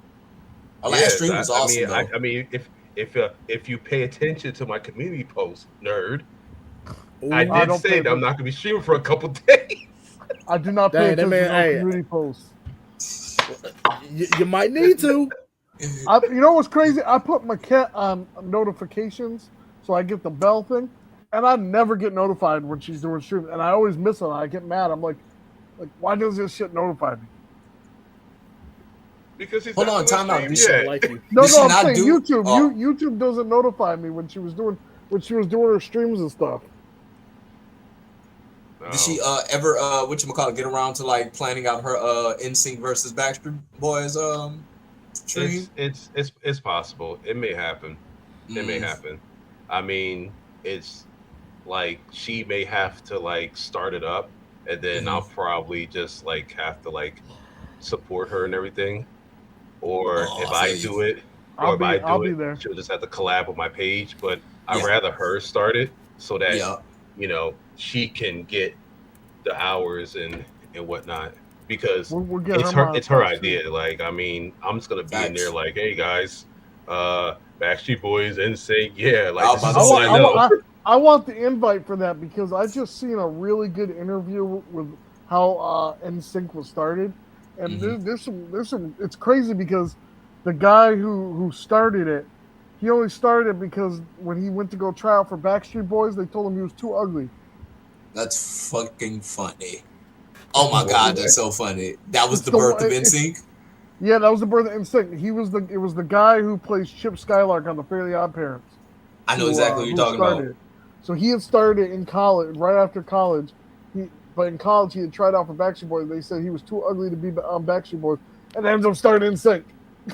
Our last stream was awesome. I mean, if you pay attention to my community post, nerd, I did say that I'm not gonna be streaming for a couple days. I do not pay attention to community posts. You might need to. You know what's crazy? I put my cat on notifications so I get the bell thing, and I never get notified when she's doing stream, and I always miss it. I get mad. I'm like, why does this shit notify me? Because he's hold on, time out. Like you. No, I'm saying YouTube. YouTube doesn't notify me when she was doing her streams and stuff. Did she ever get around to like planning out her NSYNC versus Backstreet Boys stream? It's possible. It may happen. It may happen. I mean, it's like she may have to like start it up, and then I'll probably just like have to like support her and everything. Or if I do it, she'll just have to collab with my page. But I'd rather her start it so that you know she can get the hours and whatnot, because it's her idea. Like, I mean, I'm just gonna be in there like, hey guys, Backstreet Boys, NSYNC, yeah. Like, I want the invite for that because I just seen a really good interview with how NSYNC was started. And there's some. It's crazy because the guy who started it, he only started because when he went to go try out for Backstreet Boys, they told him he was too ugly. That's fucking funny. Oh my god, that's so funny. That was the birth of NSYNC. Yeah, that was the birth of NSYNC. It was the guy who plays Chip Skylark on The Fairly Odd Parents. I know exactly what you're talking about. So he had started in college, right after college. But in college, he had tried out for Backstreet Boys. They said he was too ugly to be on Backstreet Boys, and ends up starting NSYNC.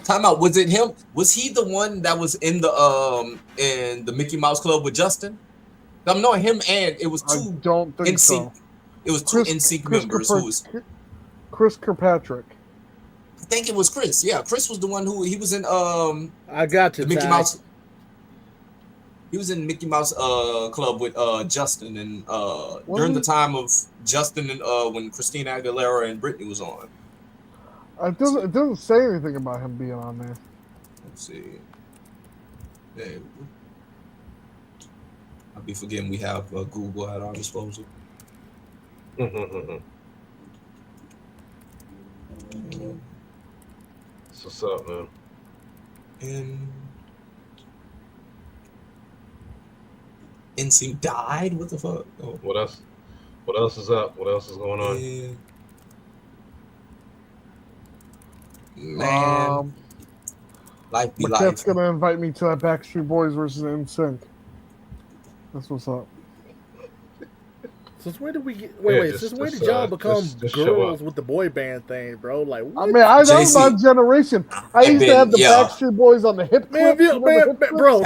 Time out. Was it him? Was he the one that was in the Mickey Mouse Club with Justin? I'm knowing him, and it was two. I don't think so. It was two NSYNC members. Who was Chris Kirkpatrick? I think it was Chris. Yeah, Chris was the one who he was in. I got you. Mickey Mouse. He was in Mickey Mouse Club with Justin and during the time of Justin and when Christina Aguilera and Britney was on. It doesn't say anything about him being on there. Let's see. Hey, I'll be forgetting we have Google at our disposal. So what's up, man? And NSYNC died? What the fuck? Oh. What else? What else is up? What else is going on? Yeah. Man. Life be life. Cat's gonna invite me to that Backstreet Boys versus NSYNC. That's what's up. Since when did we get? Since when did y'all become girls with the boy band thing, bro? Like, what? I mean, that's my generation. I used to have the Backstreet Boys on the hip clip. Bro,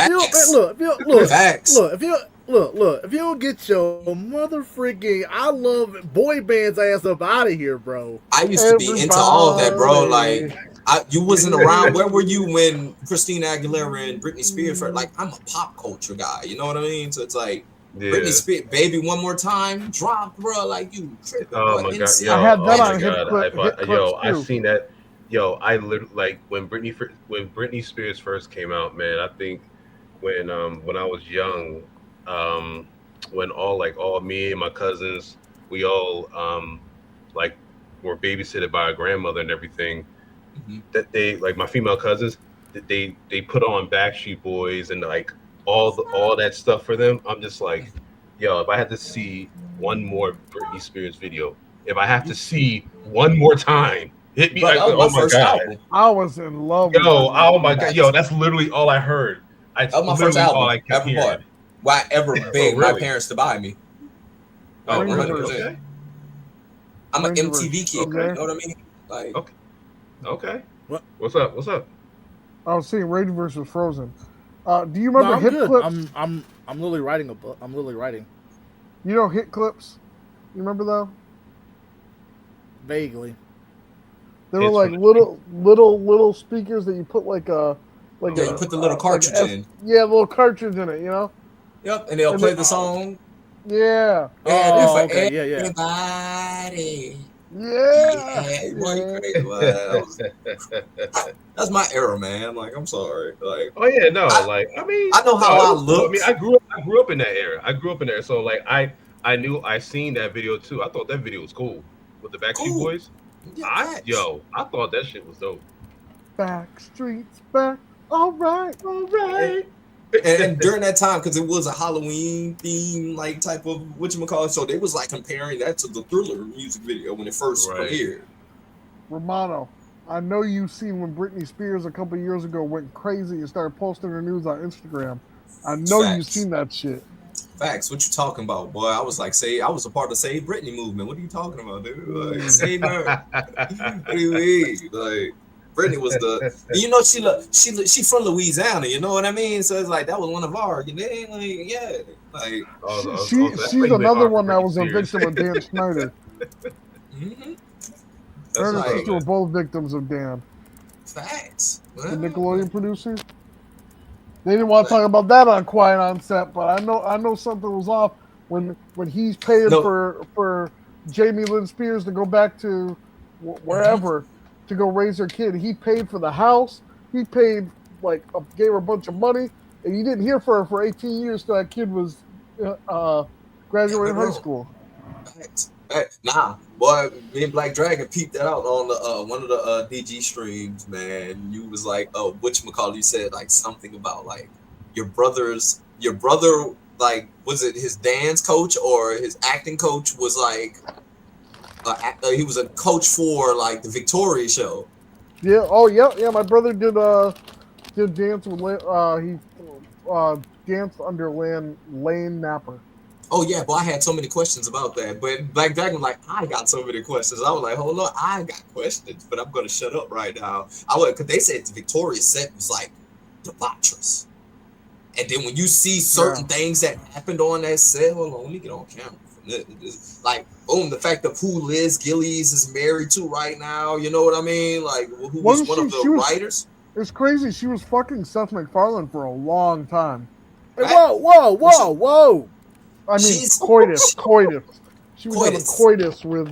if you don't get your mother freaking I love boy bands ass up out of here, bro. I used to be into all of that, bro. Like, you wasn't around. Where were you when Christina Aguilera and Britney Spears were? Like, I'm a pop culture guy. You know what I mean? So it's like, Britney Spears, Baby One More Time, dropped, bro. Like, you tripping. Oh my god, I had that on hip clip. I seen that. Yo, I literally like when Britney Spears first came out, man. I think when I was young, when all me and my cousins, we all like were babysitted by our grandmother and everything. That they, like, my female cousins, they put on Backstreet Boys and like all that stuff for them. I'm just like, yo, if I had to see one more Britney Spears video, if I have to see one more time, hit me. Like, oh my god, album. I was in love. Yo, oh my god, yo, that's literally all I heard. That was my first album ever bought. Why I ever begged my parents to buy me. Oh, 100%. Okay. I'm an MTV kid. Okay. You know what I mean? Like, okay. What's up? I was seeing Rage versus Frozen. Do you remember Hit Clips? I'm literally writing a book. I'm literally writing. You know Hit Clips? You remember though? Vaguely. They were It's like from little speakers that you put like Yeah, you put the little cartridge in. Yeah, a little cartridge in it, you know. Yep, and they'll And play they, the song. yeah, Yeah, they're Oh, for okay, yeah. everybody. yeah, Yeah, boy, you yeah. crazy. Well, that's my era, man. Like, I'm sorry. Like, Oh yeah, no, I, like I mean, I know no, how it I was cool. I mean, look. I grew up in that era. I grew up in there, so like I seen that video too. I thought that video was cool with the Backstreet Cool. Boys. Yeah, facts. I thought that shit was dope. Back streets back. All right, all And, right. and during that time, because it was a Halloween theme, like type of whatchamacallit, so they was like comparing that to the Thriller music video when it first Right. premiered. Romano, I know you've seen when Britney Spears a couple years ago went crazy and started posting her news on Instagram. I know you've Facts. seen that shit. Facts. What you talking about, boy? I was like, I was a part of the Save Britney movement. What are you talking about, dude? Like, save her. What do you mean? Like, Britney was she from Louisiana. You know what I mean? So it's like that was one of our. You know, like yeah, like. That's She's why you went another hard for one that Britney was a Spears. victim of Dan Schneider. Mm-hmm. Her and her like- sister were both victims of Dan, Facts. the Nickelodeon producer. They didn't want to talk about that on Quiet on Set, but I know something was off when he's paying No. for Jamie Lynn Spears to go back to wherever to go raise her kid. He paid for the house. He paid gave her a bunch of money, and you didn't hear from her for 18 years till that kid was graduating high school. Facts. Nah, boy, me and Black Dragon peeped that out on the one of the DG streams, man. You was like, oh, whatchamacallit, you said like something about like your brother, like, was it his dance coach or his acting coach was like, he was a coach for like the Victoria show. Yeah. Oh, yeah. My brother did dance with he danced under Lane Napper. Oh yeah, but I had so many questions about that. But Black Dragon was like, I got so many questions. I was like, hold on, I got questions, but I'm gonna shut up right now. Because they said the Victoria set was like debaucherous. And then when you see certain things that happened on that set, hold on, let me get on camera. Like, boom, the fact of who Liz Gillies is married to right now, you know what I mean? Like, who was one of the writers? It's crazy. She was fucking Seth MacFarlane for a long time. Hey, whoa! I mean, coitus. She was having coitus with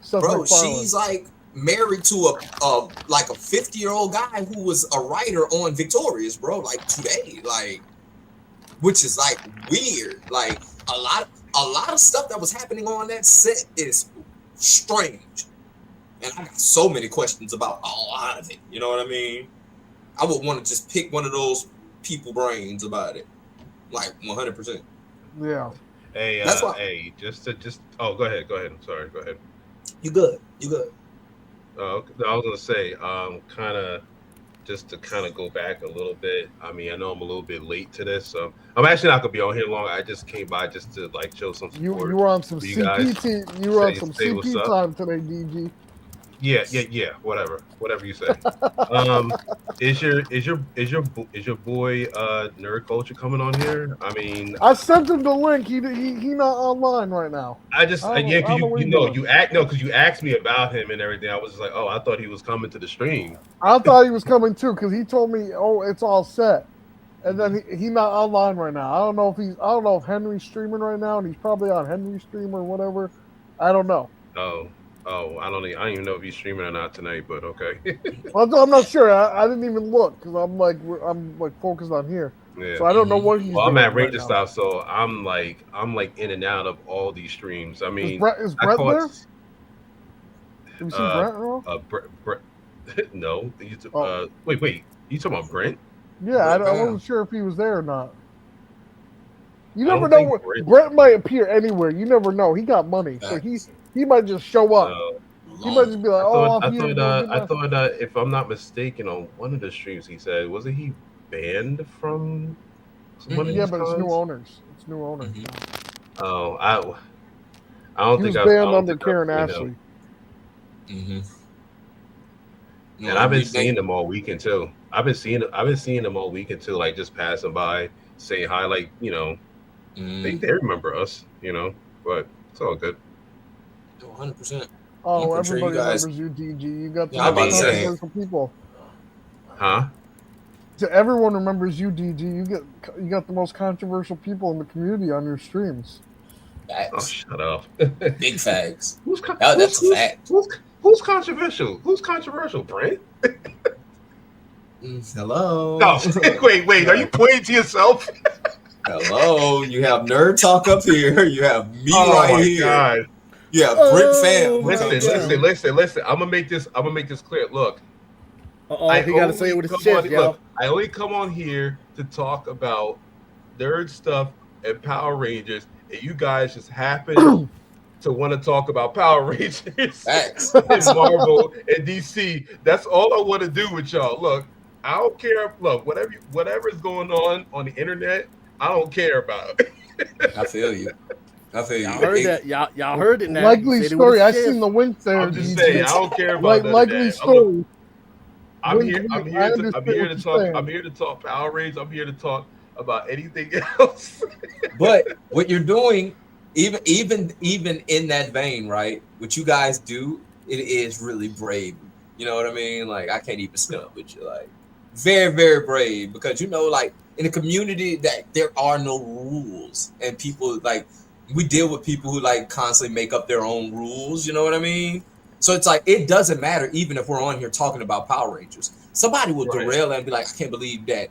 Seth MacFarlane. She's like married to a 50-year-old guy who was a writer on Victorious, bro. Like today, like, which is like weird. Like a lot of stuff that was happening on that set is strange, and I got so many questions about a lot of it. You know what I mean? I would want to just pick one of those people brains about it, like 100%. Yeah. Hey, That's why. hey, oh, go ahead. I'm sorry. Go ahead. You good? I was gonna say, kind of, just to kind of go back a little bit. I mean, I know I'm a little bit late to this, so I'm actually not gonna be on here long. I just came by just to like show some support. You were on some CP. You were on some say CP time today, DG. Yeah. Whatever you say. Is your boy Nerd Culture coming on here? I mean, I sent him the link. He not online right now. Because you asked me about him and everything. I was just like, oh, I thought he was coming to the stream. I thought he was coming too because he told me, oh, it's all set, and then he not online right now. I don't know if Henry's streaming right now, and he's probably on Henry's stream or whatever. I don't know. Oh, I don't even know if he's streaming or not tonight, but okay. Well, I'm not sure. I didn't even look because I'm focused on here. Yeah. So I don't know what he's doing. I'm at Ranger right Style, so I'm like in and out of all these streams. I mean, is Brett there? Have you seen Brett at all? Brett. No. Wait. You talking about Brent? Yeah, I wasn't sure if he was there or not. You never don't know. think Brett might appear anywhere. You never know. He got money, so he might just show up. He might just be like, I thought if I'm not mistaken, on one of the streams he said, wasn't he banned from one of these but it's cons? new owners. It's new owners. Oh, I don't think he was banned under Karen Ashley. And I've been seeing them all weekend too. I've been seeing them all weekend too, like just passing by, saying hi, like, you know, they remember us, you know, but it's all good. 100%. Oh, I'm sure you everybody guys- remembers you, DG. You got the Yeah, I'm about most to say. controversial people. Huh? So everyone remembers you, DG. You got the most controversial people in the community on your streams. Oh, Facts. shut up. Big facts. Who's con- That's a fact. Who's controversial? Who's controversial, Brent? Hello. No, wait. Are you pointing to yourself? Hello. You have Nerd Talk up here. You have me right my here. God. You have Brick Oh, Fam. my Listen. I'm gonna make this clear. Look, He got to say it with his chest, y'all. I only come on here to talk about nerd stuff and Power Rangers, and you guys just happen to want to talk about Power Rangers Facts. and Marvel and DC. That's all I want to do with y'all. Look, I don't care. Look, whatever's going on the internet, I don't care about. I feel you. Y'all heard that? Y'all heard it now. Likely He said it with story. his I chest. seen the wink there. I'm just DG. saying, I don't care about none of Likely that. story. I'm Wink, here wink. to I understand talk. what you're I'm here to talk Power Rangers. I'm here to talk about anything else. But what you're doing, even in that vein, right? What you guys do, it is really brave. You know what I mean? Like, I can't even spell with you. Like, very, very brave, because like in a community that there are no rules, and people like we deal with people who like constantly make up their own rules. You know what I mean? So it's like it doesn't matter even if we're on here talking about Power Rangers. Somebody will derail and be like, I can't believe that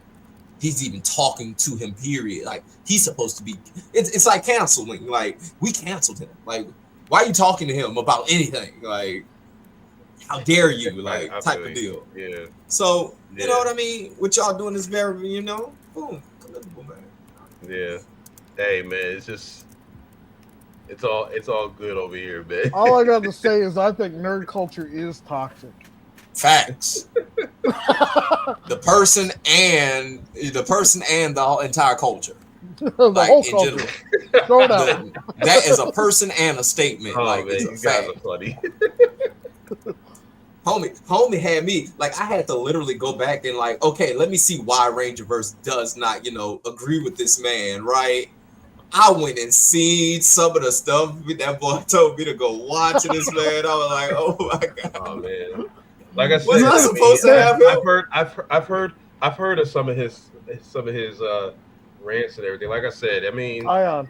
he's even talking to him, period. Like, he's supposed to be, it's like canceling. Like, we canceled him. Like, why are you talking to him about anything? Like, how dare you? Like, type of deal. Yeah. So, you know what I mean? What y'all doing is very, boom, commendable, man. Yeah. Hey, man, it's all good over here, man. All I got to say is I think nerd culture is toxic. Facts. the person and the whole entire culture. The Like, whole in culture. general. Throw it out. That is a person and a statement. Oh, like, man, it's you a guys fact. are funny. Homie had me, like, I had to literally go back and like, okay, let me see why Rangerverse does not, agree with this man, right? I went and seen some of the stuff that boy told me to go watch this man. I was like, oh my God. Oh man. Like I said, Was I supposed to have him? I've heard of some of his rants and everything. Like I said, I mean,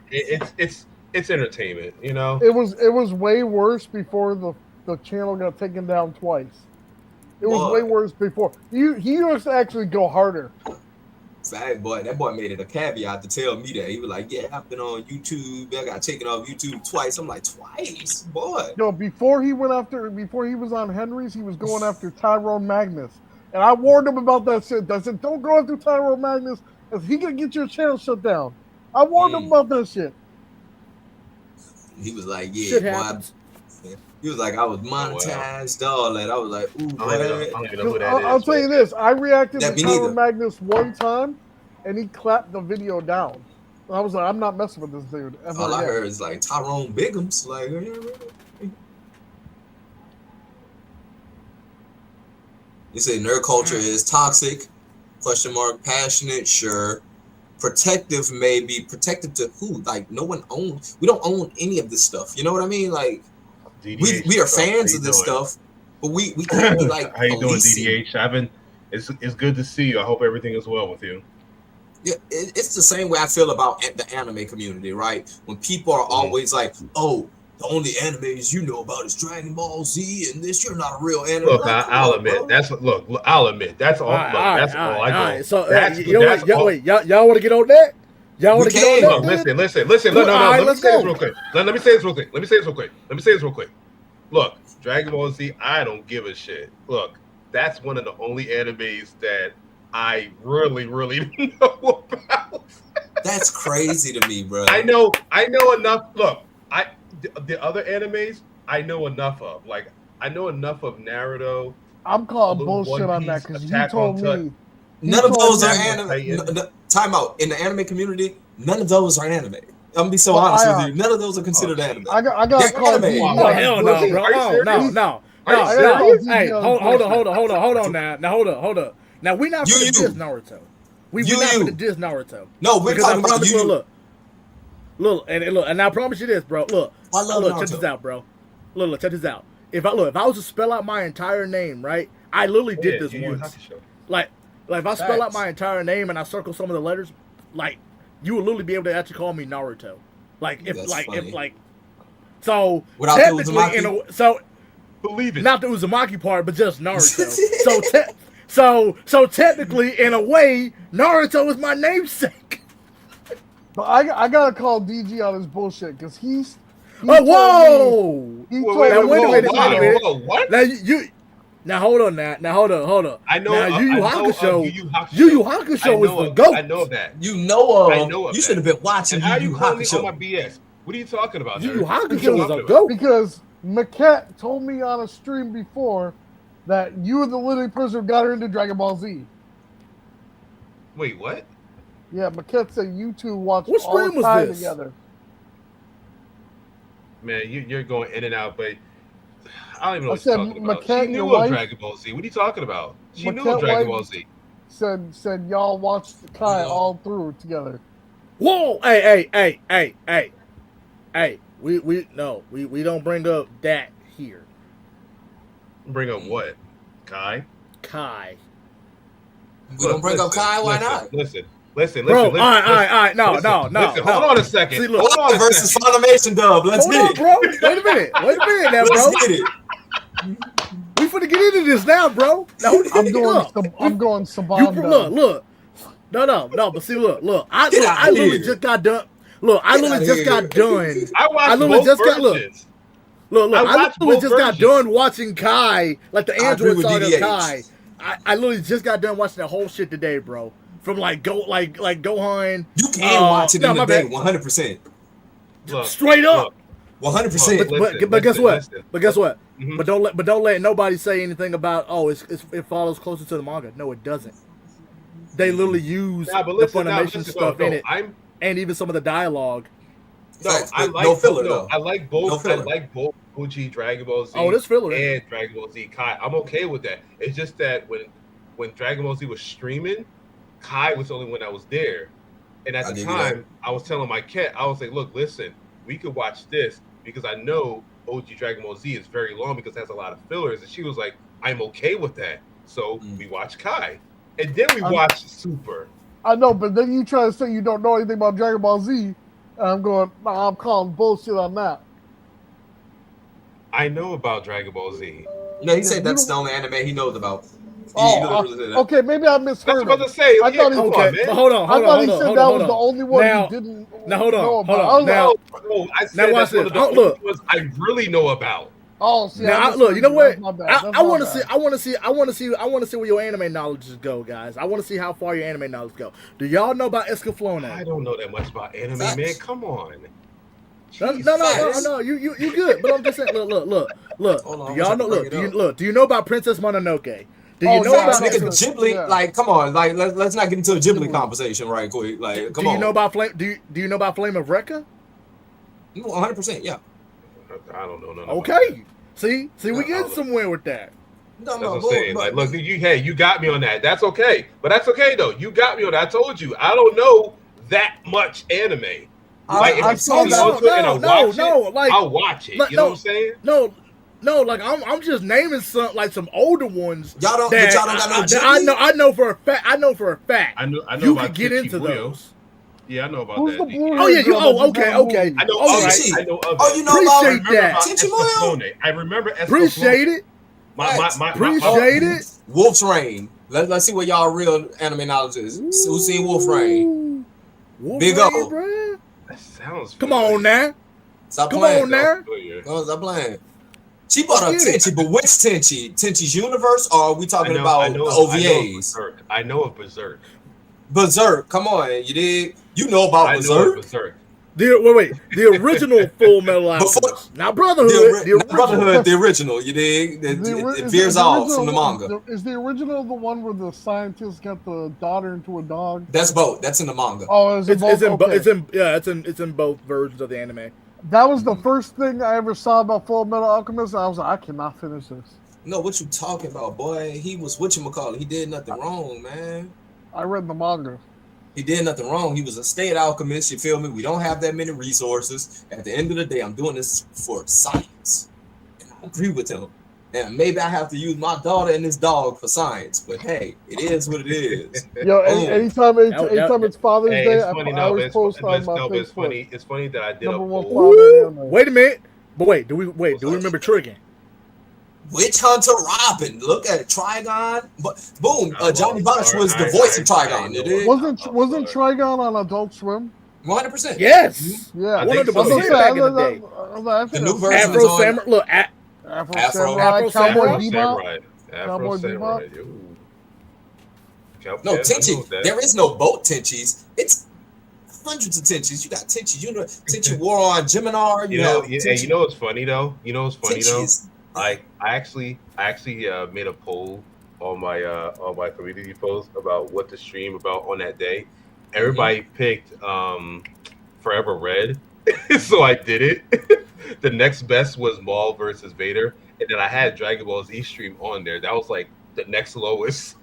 it's entertainment, you know. It was way worse before the channel got taken down twice. It was way worse before. He used to actually go harder. That boy made it a caveat to tell me that. He was like, yeah, I've been on YouTube. I got taken off YouTube twice. I'm like, twice? Boy. No, before he was on Henry's, he was going after Tyrone Magnus. And I warned him about that shit. I said, don't go after Tyrone Magnus, because he can get your channel shut down. I warned him about that shit. He was like, yeah, Shit boy. happens. He was like, I was monetized, all that. I was like, ooh, I don't even know who that is. I'll tell you this. I reacted Yeah, to me Tyrone neither. Magnus one time, and he clapped the video down. I was like, I'm not messing with this dude ever all I again. heard is like Tyrone Biggums. Like, you say nerd culture is toxic, ? Passionate, sure. Protective, maybe. Protective to who? Like, no one owns. We don't own any of this stuff. You know what I mean? Like, DDH, we are fans of this stuff, but we can't be like. How you doing, policing. DDH? It's good to see you. I hope everything is well with you. Yeah, it's the same way I feel about the anime community, right? When people are always like, "Oh, the only animes you know about is Dragon Ball Z and this. You're not a real anime." Look, Like, I'll come on, admit. bro. I'll admit. That's all. That's all I know. So, That's you know what? Wait, y'all want to get on that? Y'all want to We get can. on that? Look, listen. No. All right, Let me let's say this go. real quick. Let me say this real quick. Look, Dragon Ball Z, I don't give a shit. Look, that's one of the only animes that I really, really know about. That's crazy to me, bro. I know enough. Look, the other animes I know enough of. Like, I know enough of Naruto. I'm calling Little bullshit One on that Piece, because you Attack told on me. Titan. None of those are Titan. anime. Time out. In the anime community, none of those are anime. I'm gonna be so Well, honest with you. None of those are considered anime. I got They're to call anime. DG Oh on hell his no, bullshit. bro! Are you Oh serious? no! Are you I serious? gotta call DG Hey, on hold his on bullshit. now. Now hold up. Now we not for the diss Naruto. We not for the diss Naruto. No, we're Because talking I about promise you. Look, and I promise you this, bro. Look, I love look, check Naruto. this out, bro. Look, check this out. if I was to spell out my entire name, right? I literally did this once. Like if I spell out my entire name and I circle some of the letters, like you would literally be able to actually call me Naruto. Like if so without technically believe it. Not the Uzumaki part, but just Naruto. so technically, in a way, Naruto is my namesake. But I gotta call DG on his bullshit because he's. Whoa! Wait a minute. What? Now hold on. Hold on. I know. Now, Yu Yu Hakusho. Yu Yu Hakusho is the GOAT. I know that. You know I know of you should have been watching Yu Yu Yu Hakusho. On my Hakusho. BS. What are you talking about? Yu Yu Hakusho is a GOAT. Because Maquette told me on a stream before that you were the literally person who got her into Dragon Ball Z. Wait, what? Yeah, Maquette said you two watched What all stream the was time this? together. Man, you're going in and out, but I don't even know what said you're talking about. Maquette, She knew your of wife- Dragon Ball Z. What are you talking about? She knew Maquette of Dragon wife- Ball Z. Said y'all watched Kai all through together. Whoa! Hey! We don't bring up that here. Bring up what? Kai? We don't bring up Kai. Why not? Listen. Bro, all right. No. Listen, hold on a second. See, look, Kai versus Funimation Dub. Let's hold get on, it. bro. Wait a minute now, bro. Let's get it. We finna get into this now, bro. Now, I'm going Saban. Look. No. But see, look. I outta literally here. just got done. Look, I literally just got done. I watched literally both just got versions. Look. I watched literally both just got versions. done watching Kai, like the I agree Android with saga of DDH. Kai. I literally just got done watching that whole shit today, bro. From like Gohan. You can watch it in my the day, bad. 100%. Look, Straight up. 100%. But guess what? Mhm. But don't let nobody say anything about it follows closer to the manga. No, it doesn't. They literally use the Funimation stuff in it, and even some of the dialogue. No, Facts, I but like no filler, though. I like both. No I filler. like both OG Dragon Ball Z. Oh, this filler. And Dragon Ball Z Kai. I'm okay with that. It's just that when Dragon Ball Z was streaming, Kai was the only one that was there. And at I the give you time, I was telling my cat, I was like, look, listen, we could watch this because I know OG Dragon Ball Z is very long because it has a lot of fillers. And she was like, I'm okay with that. So we watched Kai. And then we watched Super. I know, but then you try to say you don't know anything about Dragon Ball Z, and I'm going, nah, I'm calling bullshit on that. I know about Dragon Ball Z. No, he said that's the only anime he knows about. Okay, maybe I misheard. That's what I was about to say. I thought he come on, man. But hold on. I thought he said that was the only one Now- he didn't now hold on, know hold about. on. Now- No, I said Now watch that's one of this. the Oh, look. ones I really know about. Oh, see, Now, I look, you know what? That's my bad. I That's my want to bad. see. I want to see where your anime knowledge go, guys. I want to see how far your anime knowledge go. Do y'all know about Escaflowne? I don't know that much about anime, Facts. man. Come on. No. You good? But I'm just saying. Look. Hold on, Do y'all I'm know? trying to bring it up. Do you know about Princess Mononoke? Do you Oh, know no, about? Nigga, no. Ghibli, Yeah. like, come on, like, let's not get into a Ghibli conversation right quick. Like, come Do on. you know about Flame? Do you know about Flame of Recca? 100%, yeah. I don't know. Okay. See, we No, get somewhere with that. No, That's what I'm saying. Like, look, you got me on that. That's okay. But that's okay though. You got me on that. I told you, I don't know that much anime. Like, if I you saw tell me that. onto it and I watch it, like, I'll watch it. like, You know no. what I'm saying? No, like I'm just naming some older ones. Y'all don't that got no that Ghibli? I know for a fact. I know I know you about could get Tenchi into Muyo. those. Yeah, I know about Who's that. the blue? Oh yeah, you. girl Oh that just okay, had a okay. movie? I know All of right. it. I know of it. Oh, you know Appreciate about that. Tenchi Muyo? Escaflowne. I remember Escaflowne. Appreciate it. Appreciate it. Wolf's Rain. Let's see what y'all real anime knowledge is. Who's seen Wolf Rain? Big Rain, O. bruh. That sounds. Come on now. Stop Come playing. on now. Stop playing. She brought up Let's get it. Tenchi, but which Tenchi? Tenchi's Universe, or are we talking about OVAs? I know of Berserk. Berserk. Come on, you did. You know about I know of Berserk? Berserk. The original Full Metal Alchemist. Not Brotherhood. The original. Brotherhood, the original. You dig? It veers off from the manga. Is the original the one where the scientist got the daughter into a dog? That's both. That's in the manga. Oh, is it It's in, both? Okay. it's in both versions of the anime. That was the first thing I ever saw about Full Metal Alchemist. I was like, I cannot finish this. No, what you talking about, boy? He was whatchamacallit. He did nothing wrong, man. I read the manga. He did nothing wrong. He was a state alchemist. You feel me? We don't have that many resources. At the end of the day, I'm doing this for science. And agree with him. And maybe I have to use my daughter and this dog for science, but hey, it is what it is. Yo, Boom. anytime it's Father's Hey, Day, it's I funny. No, always post on my no, but it's Facebook. funny. It's funny that I did a Number one poll. father anime. Wait a minute. But wait, do we remember Trigon? Witch Hunter Robin. Look at it. Trigon. But boom, Johnny Bosch was the I- voice of I Trigon. know. You did? Wasn't Trigon on Adult Swim? 100%. Yes. Yeah, I think so. 100% back in the day. The new version is Afro on. Samurai. Look, Afro Samurai, Afro Cowboy Samurai. Bebop. Afro Samurai. Yo. No, Yeah, I know Tenchi. that. There is no boat Tenchis. It's hundreds of Tenchis. You got Tenchi. You know, Tenchi War on Gemini. You know what's funny though? Tenchis. I actually made a poll on my community post about what to stream about on that day. Everybody picked Forever Red, so I did it. The next best was Maul versus Vader, and then I had Dragon Ball Z stream on there. That was like the next lowest.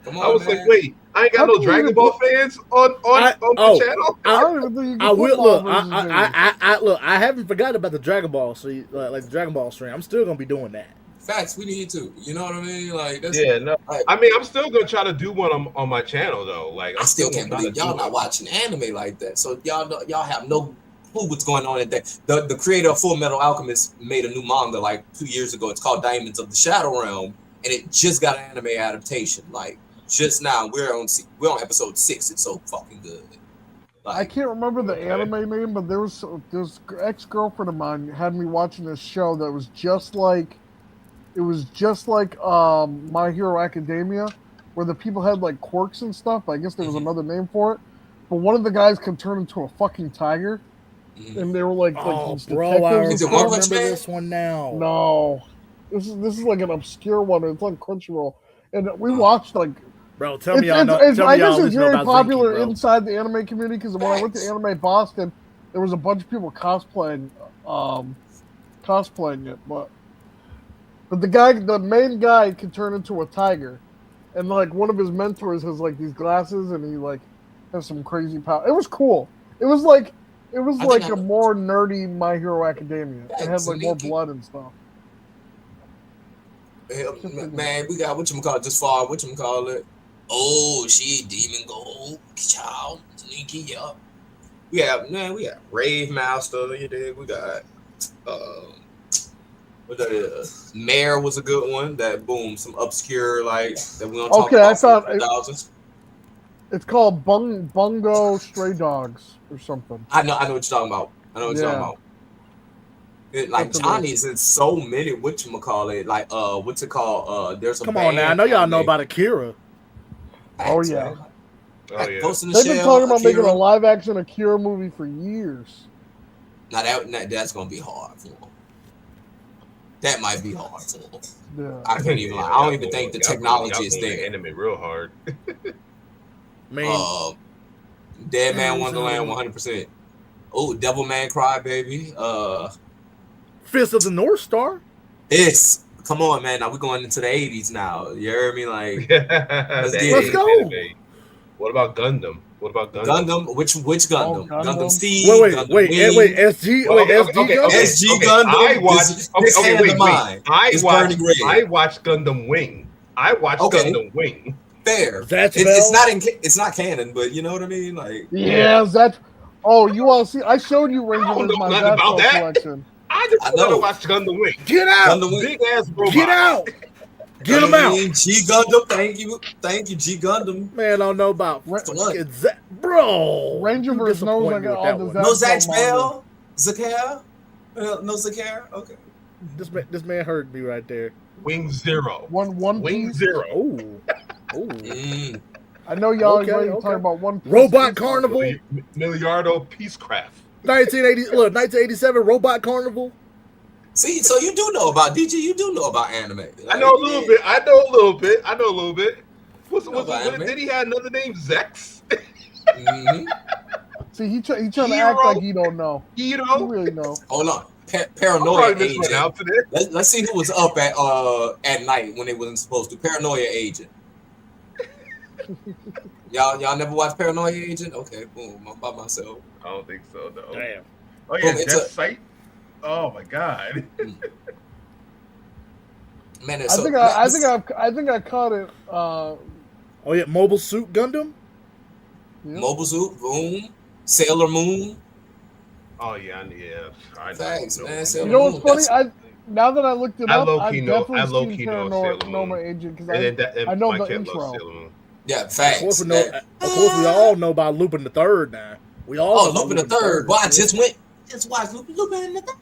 Come on, I was man. like, wait, I ain't got no Dragon Ball fans on the channel. I don't even think you can I put will Maul look. versus Vader. I look. I haven't forgotten about the Dragon Ball, so like the Dragon Ball stream. I'm still gonna be doing that. Facts, we need to. You know what I mean? Like, that's, Yeah, no. like, I mean, I'm still gonna try to do one on my channel though. Like, I still can't gonna believe y'all not watching anime like that. So y'all have no clue what's going on in that. The creator of Full Metal Alchemist made a new manga like 2 years ago. It's called Diamonds of the Shadow Realm, and it just got an anime adaptation. Like just now, we're on episode 6. It's so fucking good. Like, I can't remember the anime name, but there was ex-girlfriend of mine had me watching this show that was just like My Hero Academia, where the people had like quirks and stuff. I guess there was another name for it, but one of the guys could turn into a fucking tiger, and they were like these bro, I detectives. remember this one now. No, this is like an obscure one. It's on Crunchyroll, and we watched like. Bro, tell me y'all know. Tell me I y'all guess it's know very about popular Zenki, bro. inside the anime community because when I went to Anime Boston, there was a bunch of people cosplaying it. But the main guy can turn into a tiger, and like one of his mentors has like these glasses, and he like has some crazy power. It was cool. It was like a more nerdy My Hero Academia. It had like more blood and stuff. Man, we got whatchamacallit this far. Whatchamacallit? Oh, she Demon Gold child, Sneaky, yup. We have Rave Master. You dig? We got what that is? Mare was a good one. That boom, some obscure like that we don't talk about. I found for thousands. It's called Bungo Stray Dogs or something. I know what you're talking about. You're talking about. Like Johnny's in so many whatchamacallit, like what's it called? There's a Come on now, I know y'all know about Akira. Oh yeah. They've been talking about making a live action Akira movie for years. Now that's gonna be hard for them. That might be hard for them. Yeah. I can't even lie. I don't even think the technology is there. Anime real hard. Man. Dead Man Wonderland 100%. Oh, Devilman Crybaby. Fist of the North Star. Come on, man. Now we're going into the 80s now. You heard me? Like, let's go. What about Gundam? Gundam? Which Gundam? Gundam Seed. Wait, Gundam SG. SG Gundam. I watched. I watched Gundam Wing. Gundam Wing. Fair. It's not canon, but you know what I mean? Like, that's. Oh, you all see? I showed you Ranger with my basketball collection. I just want to watch Gundam Wing. Get out! Gundam Big ass robot. Get out! Get him out! G Gundam, thank you, G Gundam. Man, I don't know about bro. Ranger vs. Nose, I got all No Zach Bell, Zakar, no Zakar. Okay. This man heard me right there. Wing Zero. One Wing piece? Zero. Oh. I know y'all ready to talk about One Piece. Robot Carnival. Milliardo Peacecraft. 1987 Robot Carnival. See, so you do know about DJ. You do know about anime. Like, I know a little bit. I know a little bit. Did he have another name? Zex? See, he trying to act like he don't know. He really know. Hold on. Paranoia Agent. Let's see who was up at night when they wasn't supposed to. Paranoia Agent. Y'all never watched Paranoia Agent? Okay, boom. I'm by myself. I don't think so, no. Damn. Oh yeah, Death Sight. Oh my god. Man, I think I caught it. Oh yeah, Mobile Suit Gundam. Yeah. Mobile Suit, Boom, Sailor Moon. Oh yeah, yeah. I Thanks, know. man. Sailor You know Moon. what's funny? Now that I looked it up, I've I definitely low seen key know Sailor Paranormal Moon. Agent because And I know my the cat loves intro. Sailor Moon. Yeah, Of facts. course we know. Of course, we all know about Lupin the Third now. We all know about Lupin the Third. Boy, I just watched Lupin the Third.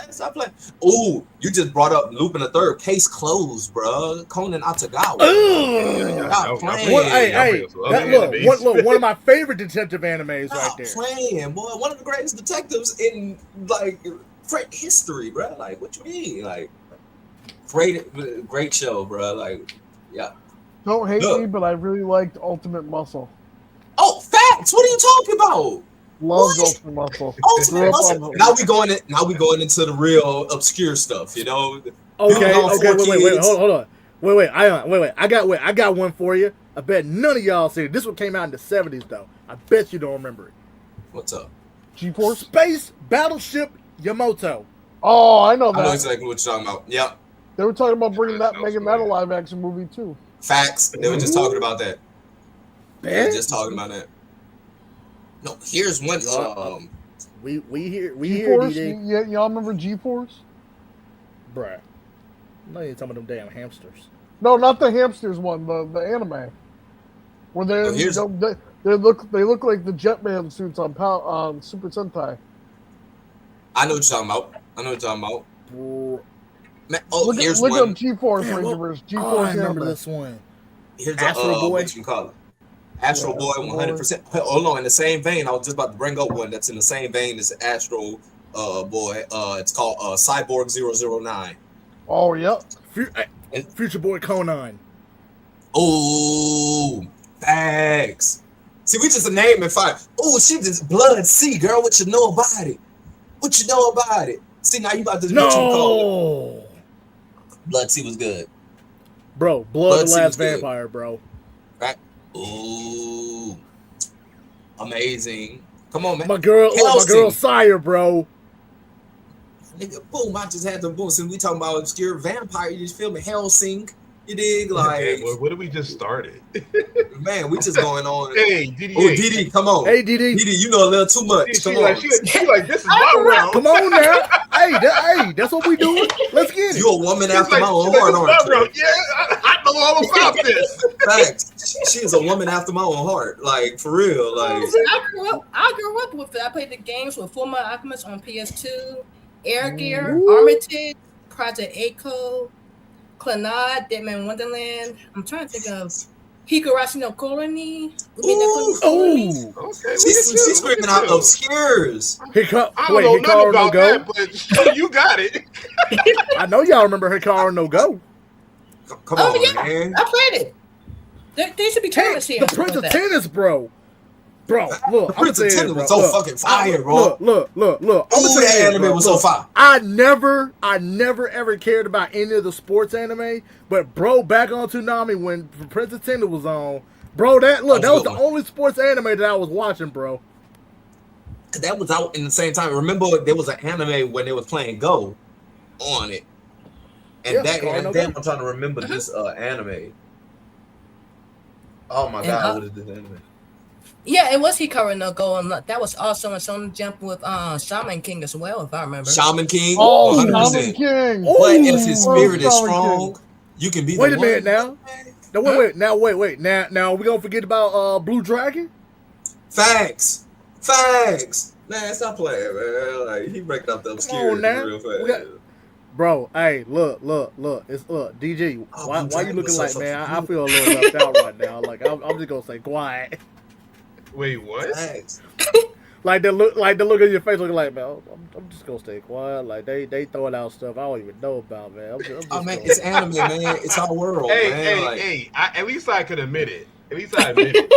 Stop playing. Oh, you just brought up Lupin the Third. Case closed, bro. Conan Atagawa. Stop playing. Look, one of my favorite detective animes right there. Playing, boy. One of the greatest detectives in like history, bro. Like, what you mean? Like, great show, bro. Like, yeah. Don't hate me, but I really liked Ultimate Muscle. Oh, facts. What are you talking about? Loved Ultimate Muscle. Ultimate Muscle. Now we going into the real obscure stuff, you know. Okay. Wait. Hold on. Wait. I got one for you. I bet none of y'all seen it. This one came out in the 70s though. I bet you don't remember it. What's up? G-Force? Space Battleship Yamato. Oh, I know that. I know exactly what you're talking about. Yep. They were talking about making that a live action movie too. Facts. They were just talking about that. They were just talking about that. No, here's one. We hear G-Force? DD. Y'all remember G-Force? Bruh. No, you're talking about them damn hamsters. No, not the hamsters one. The anime. Where they look like the Jetman suits on Super Sentai. I know what you're talking about. Man, here's look one. up G-Force Rangerverse. G-Force I remember anime. this one. Here's Astro Boy. What you call it? Astro Boy, 100%. Hold on, in the same vein, I was just about to bring up one that's in the same vein as Astro Boy. It's called Cyborg 009. Oh, yep. Future Boy Conan. Oh, thanks. See, we just a name and five. Oh, she just Blood Sea, girl. What you know about it? What you know about it? See, now you about to what you call it. Blood Sea was good. Bro, Blood the Last Vampire, bro. Right? Ooh. Amazing. Come on, man. My girl Sire, bro. Nigga, boom, I just had to boom. Since we talking about obscure vampire, you just feel me? Hellsing. You dig? Like, what did we just started? Man, we just going on. Hey, DD. Oh, DD, come on. Hey, DD. DD, you know a little too much. She like, this is my round. Come on now. Hey, that's what we doing. Let's get it. You a woman after my own heart, aren't you? Yeah, I know all about this. Facts. She is a woman after my own heart. Like, for real. Like, I grew up with it. I played the games with Fullmetal Alchemist on PS2, Air Gear, Armitage, Project A-Code, Clannad, Deadman Wonderland. I'm trying to think of Higurashi no Koroni. Okay. She's screaming out obscures. I don't know nothing about that, but you got it. I know y'all remember Hikaru no Go. Come on, man. I played it. There should be tournaments here. The Prince of Tennis, bro. Bro, look, the Prince of Tennis was so fucking fire, bro. Look. That anime was so fire. I never ever cared about any of the sports anime, but bro, back on Toonami when Prince of Tennis was on, bro, that was the only sports anime that I was watching, bro. That was out in the same time. Remember, there was an anime when they was playing Go on it, and then I'm trying to remember this anime. Oh my god, what is this anime? Yeah, it was Hikaru no Go, and that was also on Shonen Jump with Shaman King as well, if I remember. Shaman King? Oh, 100%. Shaman King! But if his spirit is strong, you can be the one. Wait a minute now. No, wait. Now we gonna forget about Blue Dragon? Facts. Man, stop playing, man. Like, he breaking up the obscurity real fast. Bro, hey, look. It's DG. Why you looking like, man? I feel a little left out right now. Like, I'm just gonna say quiet. Wait, what? Thanks. Like the look on your face, looking like, man, I'm just gonna stay quiet. Like they throwing out stuff I don't even know about, man. I'm just man, it's anime, man. It's our world, man. Hey. At least I could admit it. At least I admit it.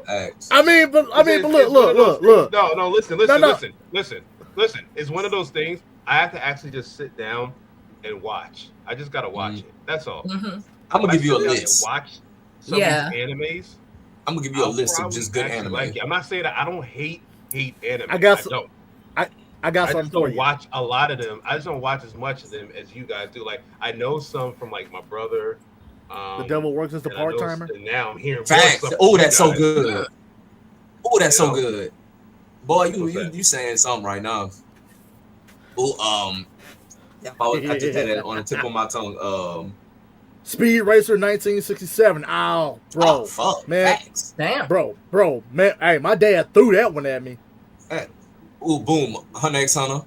Thanks. I mean, but look. No, listen. Listen. It's one of those things. I have to actually just sit down and watch. I just gotta watch it. That's all. Mm-hmm. I'm gonna give you a list. Watch some of these animes. I'm gonna give you a list of just good anime. I'm not saying that I don't hate anime. I got I something just for don't you. watch a lot of them. I just don't watch as much of them as you guys do. Like I know some from like my brother. The devil works as a and I know- part timer. and now I'm hearing more Facts. stuff Oh, from you that's so guys. good. Oh, that's You so know? good. Boy, you What's that? you saying something right now. Oh, I just had it on the tip of my tongue. Speed Racer 1967. Ow, bro, Oh, fuck. man, Facts. Damn. bro, man. Hey, my dad threw that one at me. Ooh, boom. Hunter x Hunter.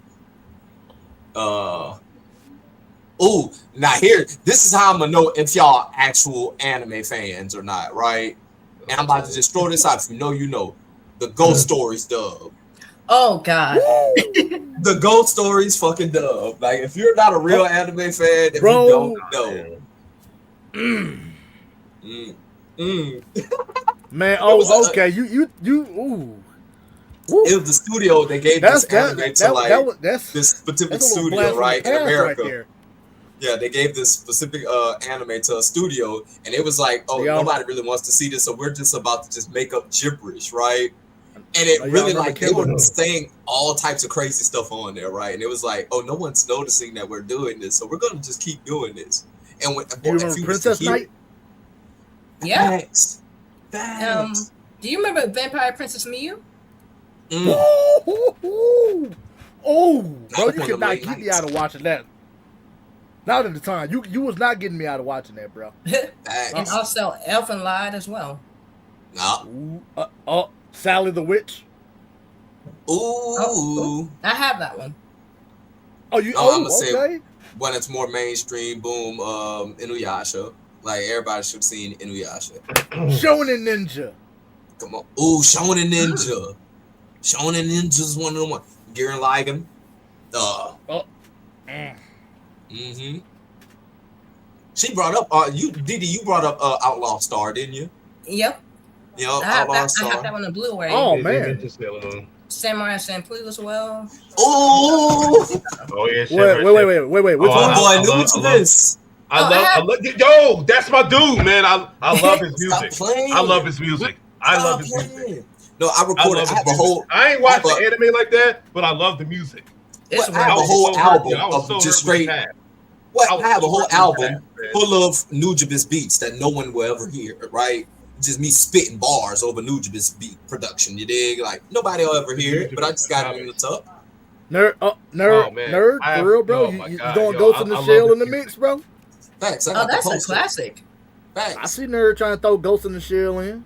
Ooh, now here, this is how I'm gonna know if y'all actual anime fans or not, right? And I'm about to just throw this out. If you know, you know. The Ghost Stories dub. Oh God. The Ghost Stories fucking dub. Like, if you're not a real anime fan, if Bro. you don't know. Man, was, okay. You. Ooh. It was the studio that gave this anime to that's this specific that's a little studio, blast from the right? In past America. right there. Yeah, they gave this specific anime to a studio, and it was like, oh, nobody really wants to see this, so we're just about to just make up gibberish, right? And it really, like, they were saying all types of crazy stuff on there, right? And it was like, oh, no one's noticing that we're doing this, so we're going to just keep doing this. And when, Do you remember Princess Knight? Yeah. Facts. Do you remember Vampire Princess Miyu? Oh, bro, you could not keep me out of watching that. Not at the time. You was not getting me out of watching that, bro. And also Elfen Lied as well. Sally the Witch. Ooh. I have that one. I'm gonna say when it's more mainstream, boom, Inuyasha. Like, everybody should have seen Inuyasha. Shonen Ninja. Come on. Ooh, Shonen Ninja. Shonen Ninja's one of the ones. Gurren Lagann. She brought up you brought up Outlaw Star, didn't you? Yep. Yep, I have that one in Blu-ray. Oh man. Samurai Champloo as well. Oh yeah. Wait. Which one? Boy, new to this. I love yo, that's my dude, man. I love his music. I love his music. No, I recorded. I have a whole. I ain't watching anime like that, but I love the music. I have a whole album of just straight. I have a whole album full of Nujabes beats that no one will ever hear. Right? Just me spitting bars over Nujabes beat production. You dig? Like, nobody will ever hear it, but I just got it in the top. Nerd, for real, bro. You throwing Ghost in the Shell in the mix, bro? Facts. That's a classic. Facts. I see Nerd trying to throw Ghost in the Shell in.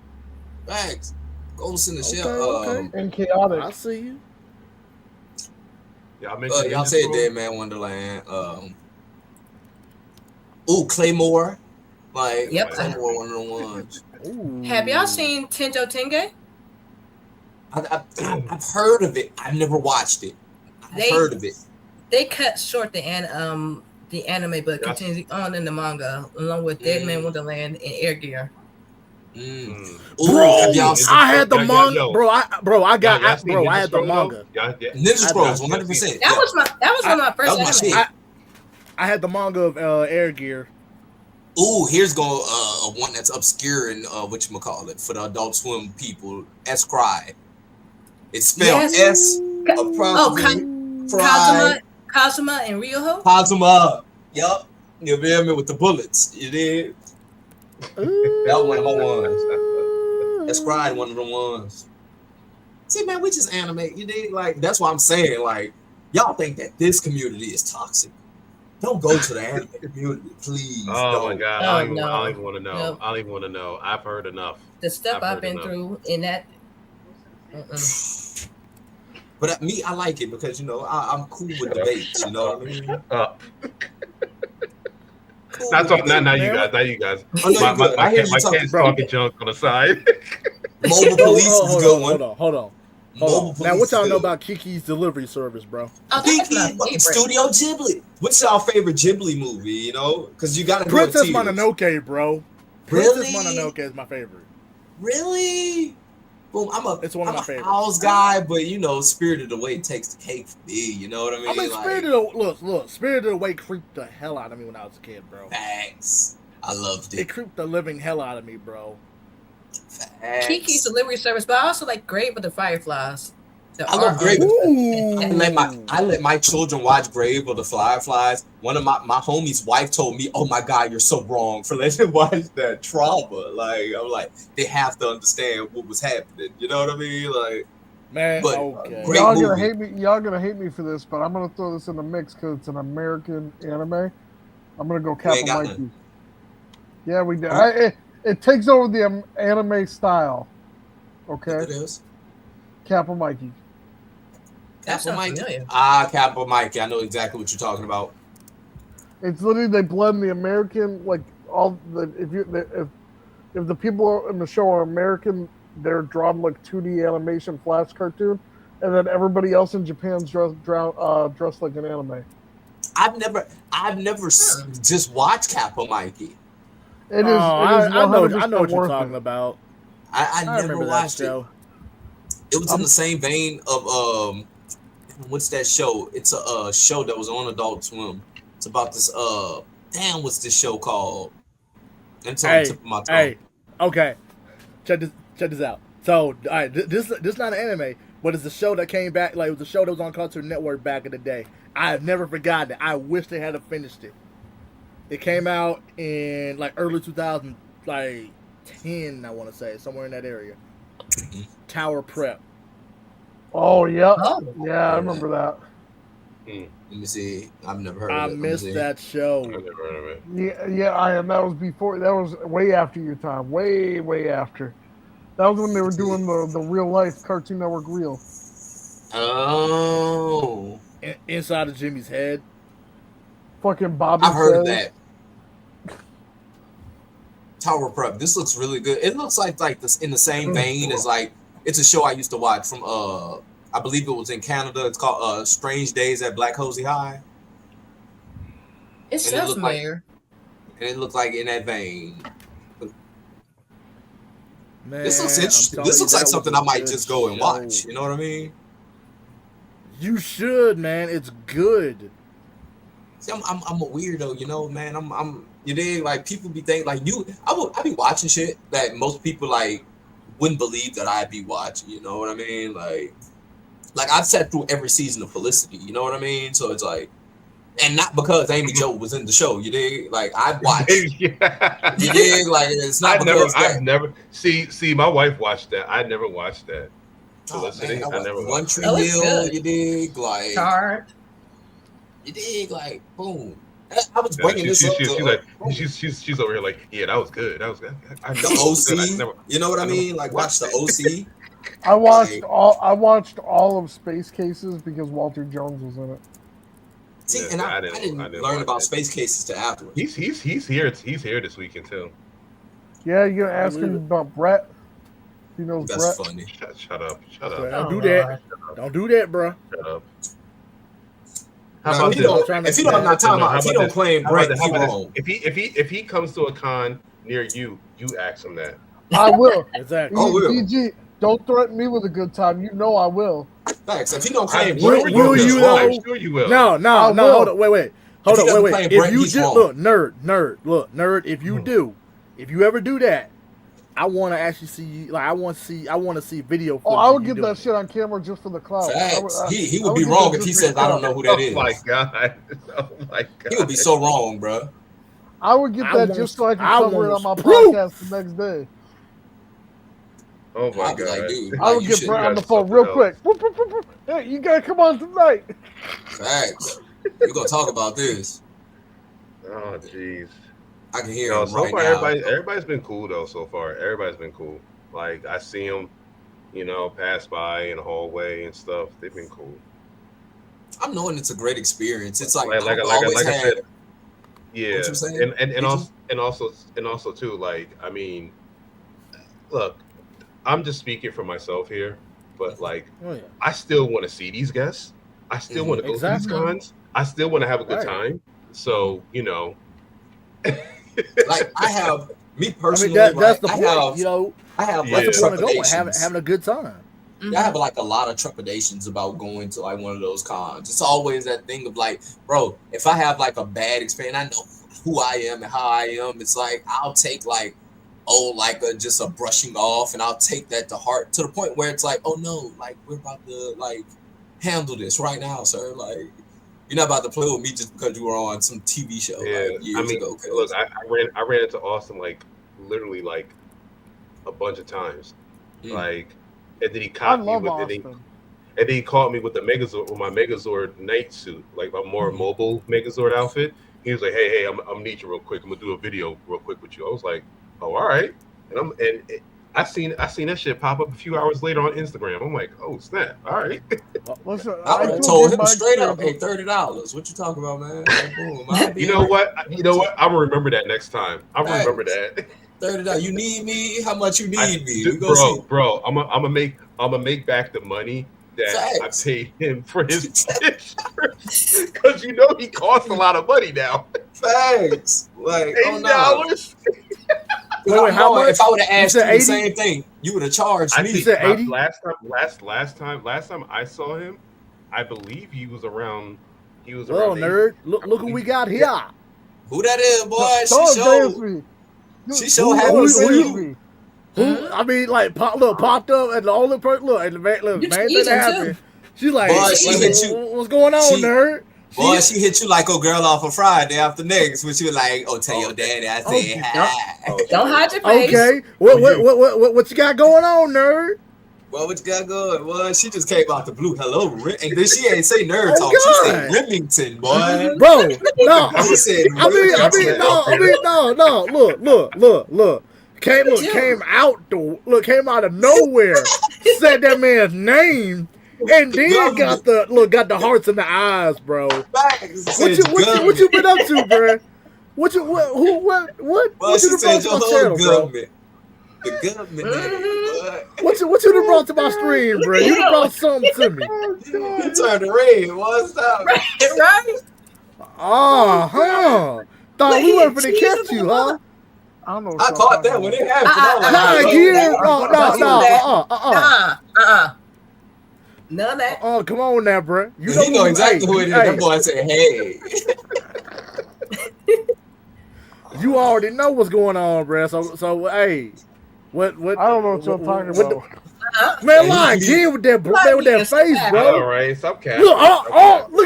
Facts. Ghost in the Shell. Okay. And chaotic. I see you. Y'all said Dead Man Wonderland. Claymore. Like, yep. Claymore, one of the ones. Ooh. Have y'all seen Tenjo Tenge? I've heard of it. I've never watched it. I've heard of it. They cut short the anime, but continues on in the manga, along with Dead Man Wonderland and Air Gear. Bro, I had the manga. I had the manga. Ninja Scrolls, 100%. That was one of my first anime. I had the manga of Air Gear. Ooh, here's one that's obscure and whatchamacallit for the Adult Swim people. S-Cry. It's spelled Kazuma and Ryoho. Kazuma. Yup. You feel me with the bullets. You did. That was one of my ones. S-Cry, one of the ones. See, man, we just animate. You did, like, that's what I'm saying. Like, y'all think that this community is toxic. Don't go to the anime community, please. Oh my God! I don't even want to know. Nope. I don't even want to know. I've heard enough. The stuff I've been through in that. But me, I like it because I'm cool with debates. You know what I mean? Not you guys. My cat's talking junk on the side. Mobile Police is a good one. Hold on. Now, what y'all know about Kiki's Delivery Service, bro? Kiki, Studio Ghibli. What's y'all favorite Ghibli movie? You know, because you got to Princess Mononoke, bro. Princess Mononoke is my favorite. Really? Boom. It's one of my favorites. House guy, but Spirited Away takes the cake for me. You know what I mean? Spirited Away creeped the hell out of me when I was a kid, bro. Facts. I loved it. It creeped the living hell out of me, bro. Facts. Kiki's Delivery Service, but I also like Grave of the Fireflies. I love Grave. Ooh. I let my children watch Grave of the Fireflies. One of my homie's wife told me, "Oh my God, you're so wrong for letting them watch that trauma." Like I'm like, they have to understand what was happening. You know what I mean? Like, Man, but okay. great Y'all movie. gonna hate me. Y'all gonna hate me for this, but I'm gonna throw this in the mix because it's an American anime. I'm gonna go You ain't Kappa got Mikey. none. Yeah, we do. Huh? It takes over the anime style. Okay, It is. Kappa Mikey. That Kappa sounds Mikey. familiar. Kappa Mikey. I know exactly what you're talking about. It's literally they blend the American like all the if the people in the show are American, they're drawn like 2D animation flash cartoon, and then everybody else in Japan's dressed like an anime. I've never just watched Kappa Mikey. It is. I know what 100% you're worth talking it. about. I never remember that watched it. show. It was in the same vein of what's that show? It's a show that was on Adult Swim. It's about this what's this show called? It's on the tip of my tongue. Hey, okay. Check this out. So, all right, this is not an anime, but it's a show that came back. Like it was a show that was on Cartoon Network back in the day. I have never forgotten it. I wish they had finished it. It came out in like early 2000, like 10, I want to say, somewhere in that area. Tower Prep. Oh yeah, Oh. yeah, I remember that. Let me see. I've never heard I of it. Let me missed see. that show. I've never heard of it. Yeah, I am. That was before. That was way after your time. Way after. That was when they were doing the real life Cartoon Network reel. Oh, Inside of Jimmy's head. Fucking Bobby. I've heard of Says. that. Tower Prep. This looks really good. It looks like this in the same vein as like it's a show I used to watch from I believe it was in Canada. It's called Strange Days at Black Hosey High. It sounds looked like- familiar. And it looked like in that vein. Man, This looks I'm interesting. telling This you, looks like that was something a I might good just go and show. watch. You know what I mean? You should, man. It's good. See, I'm a weirdo, you know, man. I'm you dig? Like people be thinking like I be watching shit that most people like wouldn't believe that I'd be watching. You know what I mean? Like I've sat through every season of Felicity. You know what I mean? So it's like, and not because Amy Jo was in the show. You dig? Like I watched. Yeah. You dig? Like it's not because I've never see. My wife watched that. I never watched that. Felicity. Man, I never One watched Tree that. Oh, it's Hill. good. You dig? Like Charmed. you dig? Like boom. I was bringing this up. She's over here like, yeah, that was good. That was good. The OC. You know what I mean? Like watch the OC. I watched all of Space Cases because Walter Jones was in it. See, Yeah, and I I didn't didn't learn watch about it. Space Cases till afterwards. He's here. He's here this weekend too. Yeah, you gonna ask believe him it. about Brett? He knows That's Brett. funny. Shut up. Don't do that. Don't do that, bro. Shut up. Now, How if about you this? don't, if you don't, I'm not talking about. If you don't claim How about Brett, this? he wrong. If he comes to a con near you, you ask him that. I will. Exactly. Oh, will. DG, don't threaten me with a good time. You know I will. Thanks. If you don't claim I'm Brett, sure will he's you, wrong. though? I'm sure you will. No. will. Hold on. Wait. Hold If he on. Wait. doesn't claim If Brett, you he's just wrong. look, nerd. If you do, if you ever do that, I want to actually see you. Like I want to see video. Oh, footage I of would you get doing that it. shit on camera just for the clout. Facts. He I would be get wrong that if he just for says the I don't clout. know who that Oh is. my god. Oh my god. He would be so wrong, bro. I would get I that want- just so I can I cover it want on my proof. podcast the next day. Oh my I'd be god. like, dude, I like, would you get should. Brett on the guys phone something real else. quick. Whoop, whoop, whoop, whoop. Hey, you gotta come on tonight. Facts. We're gonna talk about this. Oh jeez. I can hear No, him so right far now. everybody's been cool though. So far, everybody's been cool. Like I see them, pass by in the hallway and stuff. They've been cool. I'm knowing it's a great experience. It's like Like I've I always said, had. yeah, What you saying? and also too. Like I mean, look, I'm just speaking for myself here, but like Oh yeah. I still want to see these guests. I still want to go to these Exactly. cons. I still want to have a good Right. time. So Like I have me I personally. mean that's the right, point. I have Yeah. like That's the point of going, trepidations. having a good time. Mhm. I have like a lot of trepidations about going to like one of those cons. It's always that thing of like, bro, if I have like a bad experience, I know who I am and how I am. It's like I'll take like just a brushing off, and I'll take that to heart to the point where it's like, oh no, like we're about to like handle this right now, sir. Like you're not about to play with me just because you were on some TV show like years ago. Look, I ran into Austin like literally like a bunch of times, like, and then he caught me with it. And then he caught me with the Megazord, with my Megazord night suit, like my more mobile Megazord outfit. He was like, "Hey, I'm need you real quick. I'm gonna do a video real quick with you." I was like, "Oh, all right." And I seen that shit pop up a few hours later on Instagram. I'm like, "Oh snap! All right." Listen, I told him straight up, "Hey, $30. What you talking about, man?" Like, boom, You know what? I'm gonna remember that next time. I'll remember that. $30. You need me? How much you need me? Bro. I'm gonna make back the money that I paid him for his because you know he costs a lot of money now. Thanks. Like $80. Wait, how much? If I would have asked you the same thing, you would have charged me. You said 80? Last time I saw him, I believe he was around. Well, nerd, look who we got here. Who that is, boy? She showed happy. Who? I mean, like, popped up, and the only person, and the main thing that happened, she's like, boy, she hit you. What's going on, nerd? Boy, she hit you like a girl off a Friday after next, when she was like, "Oh, tell your daddy I said hi." Don't hide your face. Okay, what you got going on, nerd? Well, what you got going? Well, she just came out the blue. Hello, and then she ain't say nerd talk. She said Remington, boy. Bro, no. She said Look. Came out of nowhere, said that man's name, and then got the hearts in the eyes, bro. What you been up to, bro? What you said your whole government. The government. What you done brought to my stream, bro? You done brought something to me. You turned red. What's up? Right? Thought we were gonna catch you, huh? I caught that when it happened. None of that. Come on now, bro. You know exactly who it is. That boy said, "Hey." You already know what's going on, bro. So hey, what? I don't know what you're talking about. Man, lying again with that face, bro. All right, stop capping. Look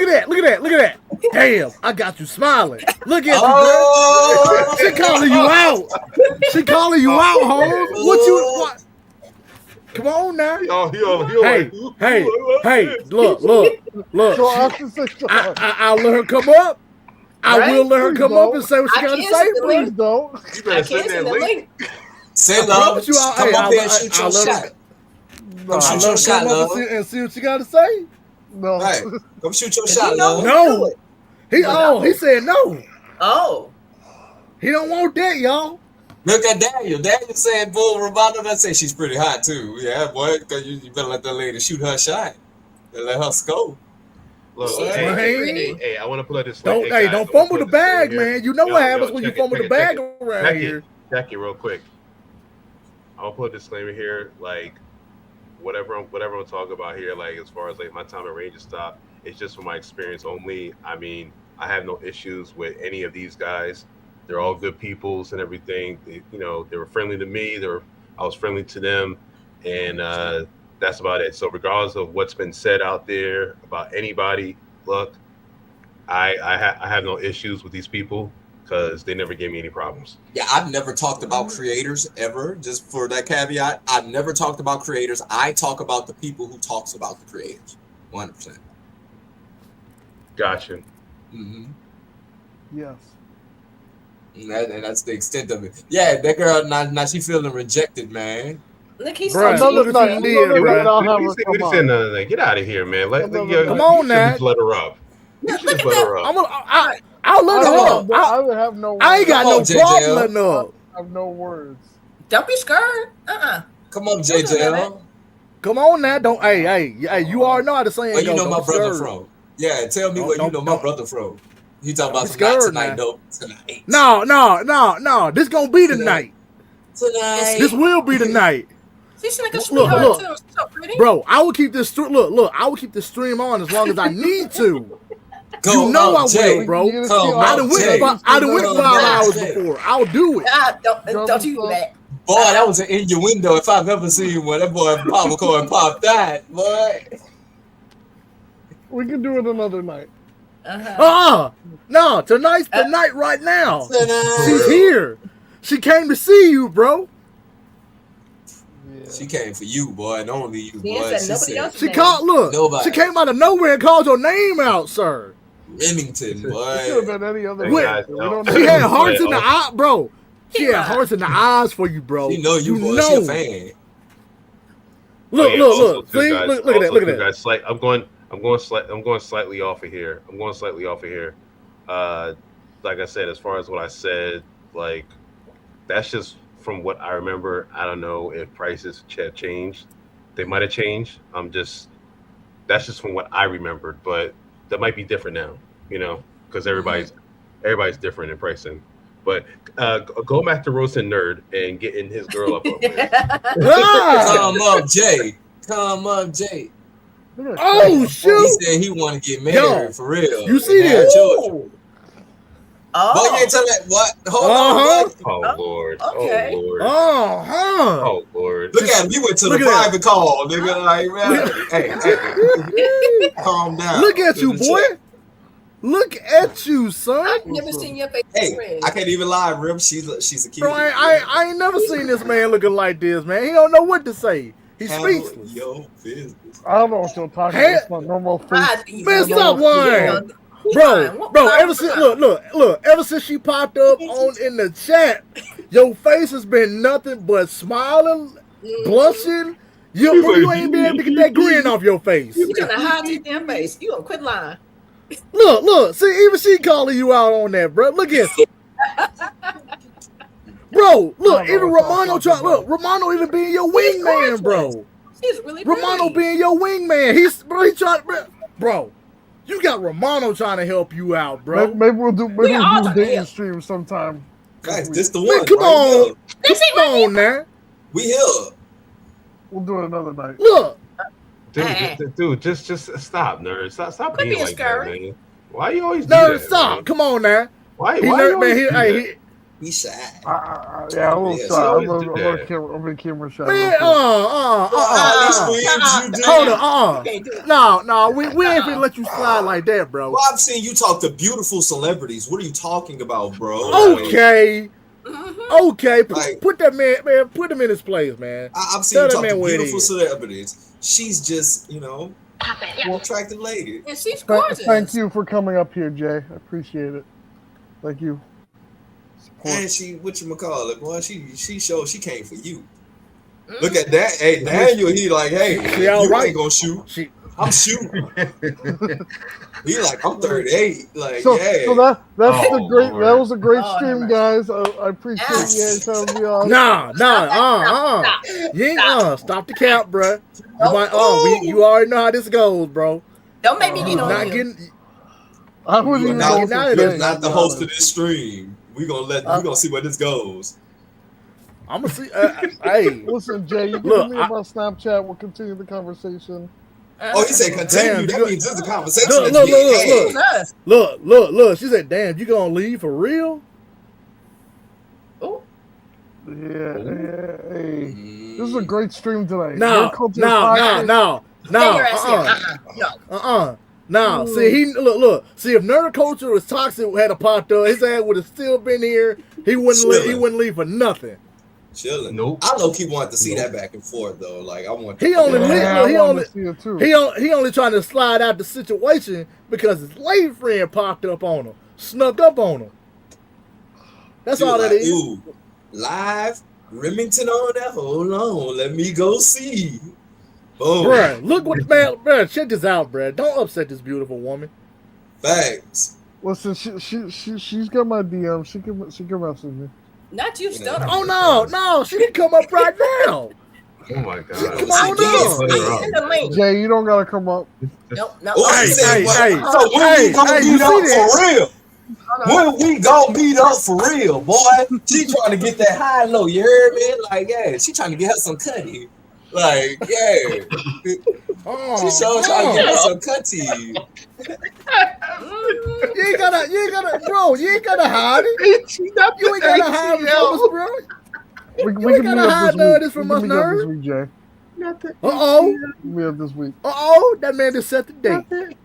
at that. Damn, I got you smiling. Look at you, bro. She calling you out. She calling you out, Holmes. What? Come on now. Hey, look. I'll let her come up. I will let her come up and say what she got to say. Please don't. You better send that link. Send love. Come up there and shoot your shot. Come shoot your shot, love. And see what you got to say. No. Right. Come shoot your shot, love. No. He said no. Oh. He don't want that, y'all. Look at Daniel. Daniel said, "Bull Roboto." That say she's pretty hot too. Yeah, boy. Cause you better let that lady shoot her shot and let her score. Look, hey, I want to pull out this. Don't fumble the bag, man. You know what happens when you fumble the bag around here. Check it real quick. I'll put a disclaimer here, like whatever I'm talking about here, like as far as like my time at Ranger Stop, it's just from my experience only. I mean, I have no issues with any of these guys. They're all good peoples and everything. They were friendly to me. I was friendly to them, and that's about it. So regardless of what's been said out there about anybody, look, I have no issues with these people because they never gave me any problems. Yeah, I've never talked about creators ever. Just for that caveat, I've never talked about creators. I talk about the people who talks about the creators. 100%. Gotcha. Mm-hmm. Yes. And that's the extent of it. Yeah, that girl now she feeling rejected, man. Look, he's Bruh, so look at you did, bro. Get out of here, man. Come on now. Let her up. You should just let her up. I'll let her up. I would have no words. I ain't got no problem letting her up. I have no words. Don't be scared. Come on, JJL. Come on now. Don't. Hey, you already know how to say it. Where you know my brother from? Yeah, tell me where you know my brother from. You talking about tonight, though. Tonight. No. This gonna be the night. Tonight. This will be the night. Look. Bro, I will keep this stream on as long as I need to. You know I will, bro. I done went 5 hours before. I'll do it. Don't you do that. Boy, that was an innuendo if I've ever seen one. That boy popcorn popped that, boy. We can do it another night. No, tonight's the night right now. She's here. She came to see you, bro. Yeah. She came for you, boy, and only you, She boy. said nobody else. She called. Look, Nobody. she came out of nowhere and called your name out, sir. Remington, It could boy. have been any other Wait, night. We don't She know. had hearts in the eye, bro. She had hearts in the eyes for you, bro. She know you, boy. She a fan. Look, Oh, yeah, look, also, look. too, See, guys, look at that. also, Look at too, that. guys, I'm going slightly off of here. Like I said, as far as what I said, like that's just from what I remember. I don't know if prices have changed. They might have changed. That's just from what I remembered, but that might be different now, because everybody's different in pricing. But go back to roasting Nerd and getting his girl up there. Come up, Jay. Come up, Jay. Oh He shoot! said he want to get married Yo, for real. you see and have this? children. Boy, you Oh, ain't tell that what? Hold Uh-huh. on, boy. Oh Lord! Okay. Oh Lord! Oh, Oh Lord! Look at him. You went to the Look at that. private call, nigga. Like, man, hey, calm down. Look at you, boy. Look at you, son. I've never seen your face. Hey, red. I can't even lie, Rip. She's a kid. Bro, I ain't never seen this man looking like this, man. He don't know what to say. He's Handle speechless. your business. I don't know what you're talking about. It's my normal face. Man, stop lying. Bro, ever since ever since she popped up on in the chat, your face has been nothing but smiling, blushing. You ain't been able to get that grin off your face. You trying to hide your damn face. You gonna quit lying. Look, see, even she calling you out on that, bro. Look at bro, look, even Romano even being your wingman, bro. She's really Romano pretty. being your wingman. He trying, bro. You got Romano trying to help you out, bro. Maybe we'll do We all a trying to dating help. stream sometime. Guys, this the Man, one. come right on. here. Come on, man. We here. We'll do it another night. Look, Dude, just stop, Nerd. Stop Quit being being like scary. that, man. Why you always do Nerd, that, stop. man? Come on, now. Why He you nerd, always do that? man. He shy. Yeah, a little Yeah, shy. she I'm always do that. in camera shy. Man, hold on, You can't do it. No, we ain't finna let you slide like that, bro. Well, I've seen you talk to beautiful celebrities. What are you talking about, bro? Okay, Mhm. okay, Like- put that man, put him in his place, man. I've seen Tell you that talk to man what it beautiful is. celebrities. She's just, attractive lady. And she's gorgeous. Thank you for coming up here, Jay. I appreciate it. Thank you. And she, whatchamacallit, boy, she showed she came for you. Mhm. Look at that. Hey, Daniel, he like, hey, She all you right. ain't gonna shoot. She, I'm shooting. He like, I'm 38. Like, So yeah. that's Oh, the great. Lord. That was a great Oh, stream, no. guys. I appreciate you guys having me on. nah, you ain't stop the cap, bruh. You might, you already know how this goes, bro. Don't make me You get on not you. getting. I wouldn't You're even not- know you're what to not- say, You're not the to be host of honest. this stream. We gonna see where this goes. I'm gonna see. Hey, Listen, Jay, you can Look, hit me about Snapchat. We'll continue the conversation. Oh, he said continue. Damn, That you- means this is a conversation. Look, that's look, being look, had. look. Us. look. She said, "Damn, you gonna leave for real?" Oh, Yeah, hey. Mm. This is a great stream tonight. No, Nerd Culture no, Podcast. stay your ass here. No. No. See, look. See, if Nerd Culture was toxic, had a popped up, his ass would have still been here. He wouldn't leave. He wouldn't leave for nothing. Chilling. Nope. I low key wanted to see that back and forth though. Like I want. He only Yeah, lit- I he wanted only- to see it too. He only trying to slide out the situation because his lady friend popped up on him, snuck up on him. That's She was all that like, is. Ooh, live Remington on that. Hold on, let me go see. Boom. Bruh, look what bruh, check this out, bruh. Don't upset this beautiful woman. Facts. Listen, she's got my DM. She can message me. Not you, stutter. Oh no, she can come up right now. Oh my god. Come I on guess. up. Send the link. Jay, you don't gotta come up. Nope, no. Oh, Hey, he said, hey, what? hey. So when we gonna Hey, you meet up see that? for real? When we gonna meet up for real, boy? She trying to get that high low. You heard me? Like, yeah, she trying to get her some cutty. Like, yeah, Oh, she sure trying to get her some cutty. You ain't gotta, bro. You ain't gotta hide it. You ain't gotta hide it from us, bro. We ain't can meet gotta up hide this none of week. this from We us, can meet up this nerd. week, Jay. Not the Uh-oh. Meet up this week. That man just set the date.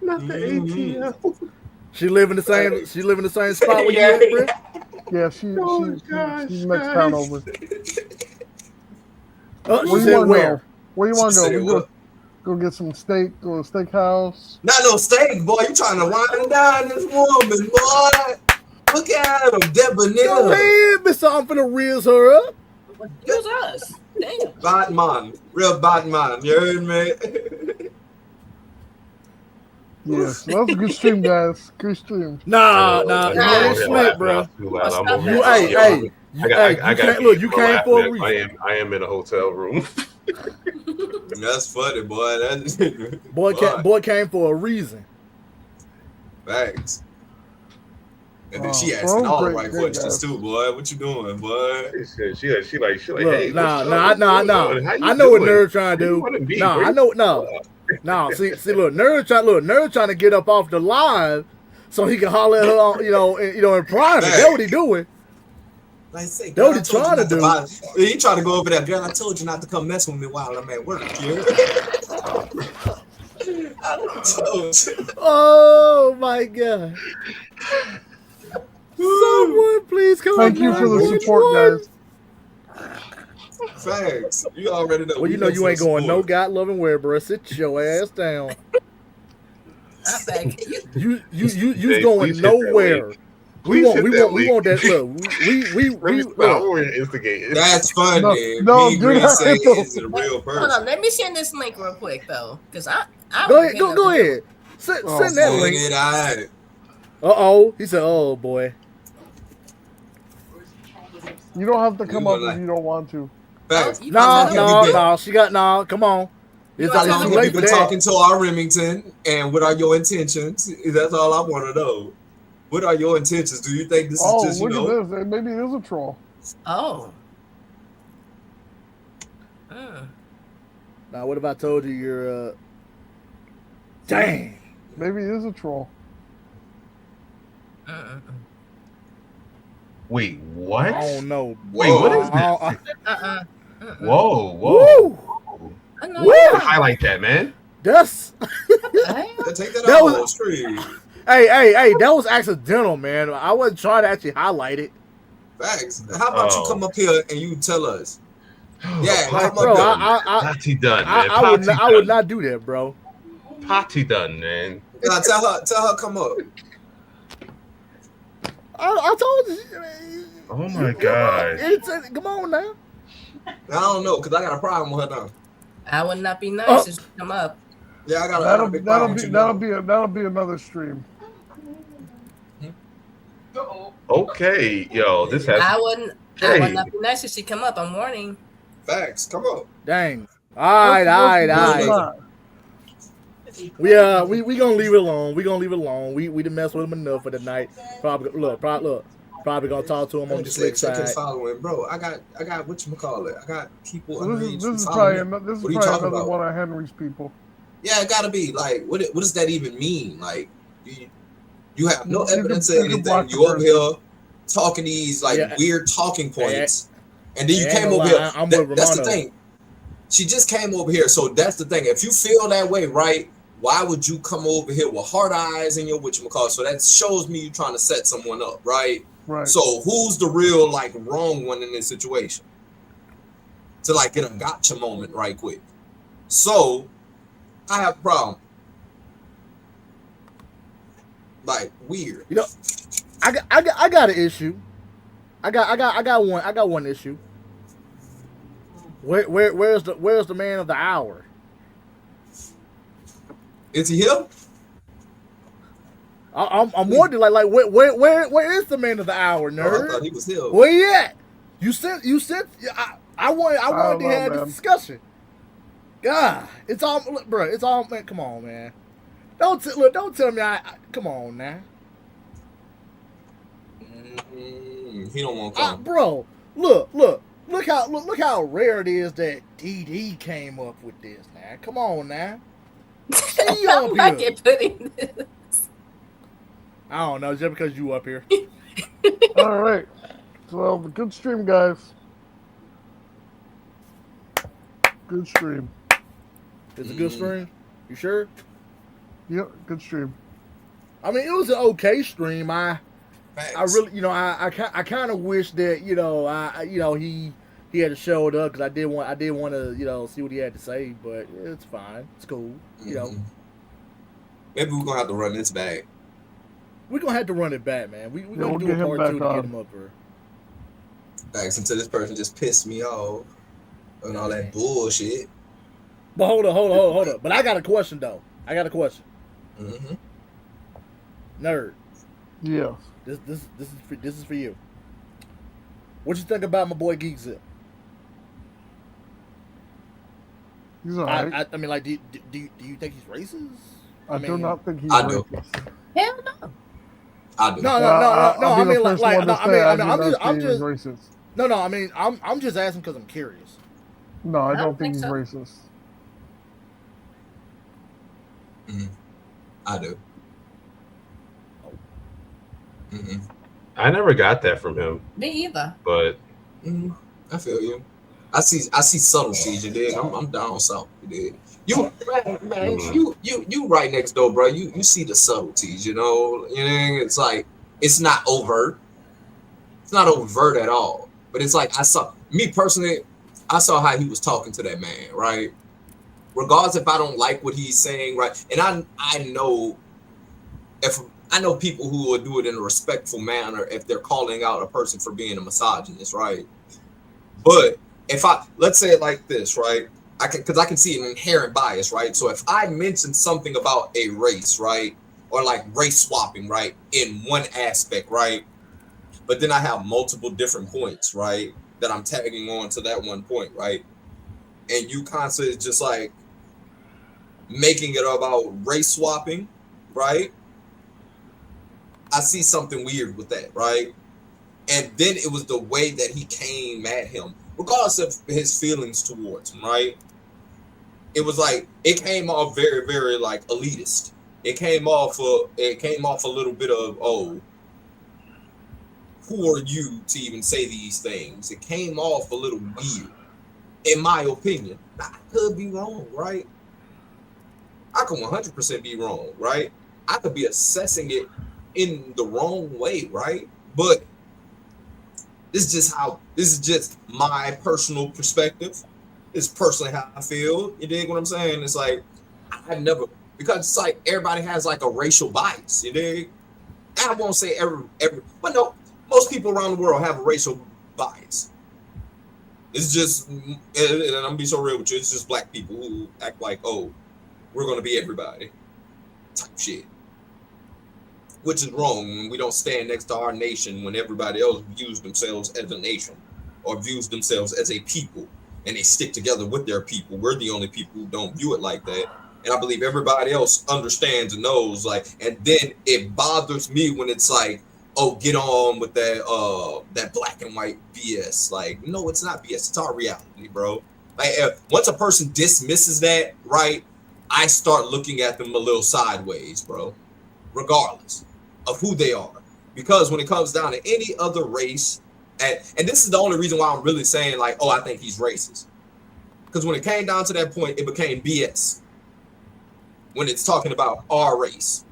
Not the ATL. She live in the same. She live in the same spot where you Yeah. at, bro. Yeah, Oh, gosh, she's next guys. town over. Oh, she Where you said want to where? go? Where you want She to go? said We what? go get some steak. Go to a steakhouse. Not no steak, boy. You trying to wind down this woman, boy. Look at him, Go debonair. ahead, Miss. I'm finna reels her up. Use us. Damn. Batman. Real Batman. You heard me? Yes, that was a good stream, guys. Good stream. Nah, I'm you over ain't here slick, laughing bro. out too loud. I'm over You, here. hey, Yo, hey, you I can't got look. You came for a reason. I am in a hotel room. That's funny, boy. That's Boy came for a reason. Thanks. And then Oh, she bro, asking all the great, right great questions guys. too, boy. What you doing, boy? She like, Look, hey, nah. what's up? How you I know what doing? nerd trying to Where you do. wanna be? Nah, Where I you- know. No. See, look, nerd trying to get up off the live so he can holler at her, in private. That's what he doing. Like I say, That girl, what I he told you trying to not to do. buy. He trying to go over there, girl. I told you not to come mess with me while I'm at work. Yeah. I told you. Oh my god! Someone please call Thank you for the 911. support, guys. Facts. You already know. Well, you know you ain't going no God loving where, bro. Sit your ass down. I beg you. You Hey, going please hit that nowhere. link. We Please want hit that we want that look. We Let me stop. look. We're instigating. That's funny. No, Me do Green not saying hit those. is a real Hold person. on, let me send this link real quick though, because I Go would ahead, be go enough to do ahead. it. Send Oh, that Send link. it out. Uh-oh. He said, "Oh boy." You don't have to come You up gonna if you don't want to. Facts. You No, can tell her. no. She got no. Come on. It's How How it's long too have late you for been that. talking to our Remington, and what are your intentions? That's all I want to know. What are your intentions? Do you think this is Oh, just, look at this. Maybe it is a troll. Oh. Mm. Now, what if I told you you're dang. Maybe it is a troll. Mm-mm. Wait, what? I don't know. Wait, what is I- this? Uh-uh. Mm-mm. Whoa, Woo! whoa. I know Woo! you Don't highlight that, man. That's Hey, Take that, That off was- stream. hey, that was accidental, man. I wasn't trying to actually highlight it. Facts. How about you Oh. come up here and you tell us? Yeah, Potty come up Bro, here. Potty done, man. I would Potty I would done. not do that, bro. Potty done, man. Now tell her come up. I told you. Oh my god. Come on now. I don't know, cause I got a problem with her now. I would not be nice Oh. if she come up. Yeah, I got a big problem with you now. That'll be another stream. Okay, yo, this has. I would Hey. not be nice if she come up. I'm warning. Facts. Come up. Dang. All right. Not. We gonna leave it alone. We done messed with him enough for the night. Probably gonna talk to him on the slick side. Following, bro. I got whatchamacallit. I got people. So underage this is following probably me. this is What are you probably talking another about? one of Henry's people. Yeah, it gotta be like what does that even mean? Like you have no You can- evidence you of can block anything. the You over here talking these like Yeah. weird talking points, and then you I ain't came gonna over lie, here. I'm with That's the Romano. thing. She just came over here, so that's the thing. If you feel that way, right? Why would you come over here with hard eyes in your whatchamacallit? So that shows me you trying to set someone up, right? Right. So who's the real like wrong one in this situation? To like get a gotcha moment right quick. So I have a problem. Like weird. You know, I got an issue. I got one issue. Where's the man of the hour? Is he here? I'm wondering like where is the man of the hour, Oh, I nerd? thought he was here. Where he at? You said I wanted don't to know, have man. this discussion. God, it's all man. Come on, man. Don't tell me come on now. He don't want to come. Bro, look how rare it is that DD came up with this. Now, come on now. She I'm up not here. get put in this. I don't know, just because you up here. All right. So, good stream, guys. Good stream. It's a good stream. You sure? Yep, good stream. I mean, it was an okay stream. I really, I kind of wish that, he had showed up because I did want to, see what he had to say. But it's fine. It's cool. Maybe we're gonna have to run this back. We're gonna have to run it back, man. We're gonna we'll do get a him part back 2 to on. get him up here. Thanks until this person just pissed me off and all that bullshit. But hold up. But I got a question though. Mm-hmm. Nerd. Yeah. This is for you. What you think about my boy Geek Zip? He's alright. I mean, like, do you think he's racist? I do not think he's I do. racist. Hell no. I do. No. I'll I be mean, the first like, one no, to I say mean, I do I'm not just, think he's racist. No. I mean, I'm just asking because I'm curious. No, I don't don't think think he's so. racist. I do. Mm-hmm. I never got that from him, Me either. but I feel you. I see subtleties, you dig? I'm down south, you dig? You man, you right next door, bro. You see the subtleties, you know? It's like it's not overt. It's not overt at all. But it's like I saw how he was talking to that man, right? Regardless if I don't like what he's saying, right? And I know people who will do it in a respectful manner if they're calling out a person for being a misogynist, right? But let's say it like this, right? I can see an inherent bias, right? So if I mention something about a race, right, or like race swapping, right, in one aspect, right, but then I have multiple different points, right, that I'm tagging on to that one point, right, and you constantly just like making it about race swapping, right? I see something weird with that, right? And then it was the way that he came at him, regardless of his feelings towards him, right? It was like it came off very, very like elitist. It came off a little bit of, oh, who are you to even say these things? It came off a little weird, in my opinion. I could be wrong, right? I could 100% be wrong, right? I could be assessing it in the wrong way, right? But this is just my personal perspective. It's personally how I feel. You dig what I'm saying? It's like because it's like everybody has like a racial bias. You dig? And I won't say every, but no, most people around the world have a racial bias. It's just, and I'm gonna be so real with you. It's just black people who act like, oh, we're gonna be everybody, type shit. Which is wrong. We don't stand next to our nation when everybody else views themselves as a nation or views themselves as a people, and they stick together with their people. We're the only people who don't view it like that. And I believe everybody else understands and knows, like, and then it bothers me when it's like, oh, get on with that black and white BS. Like, no, it's not BS. It's our reality, bro. Like, once a person dismisses that, right, I start looking at them a little sideways, bro, regardless of who they are. Because when it comes down to any other race, and this is the only reason why I'm really saying, like, oh, I think he's racist. Because when it came down to that point, it became BS. When it's talking about our race.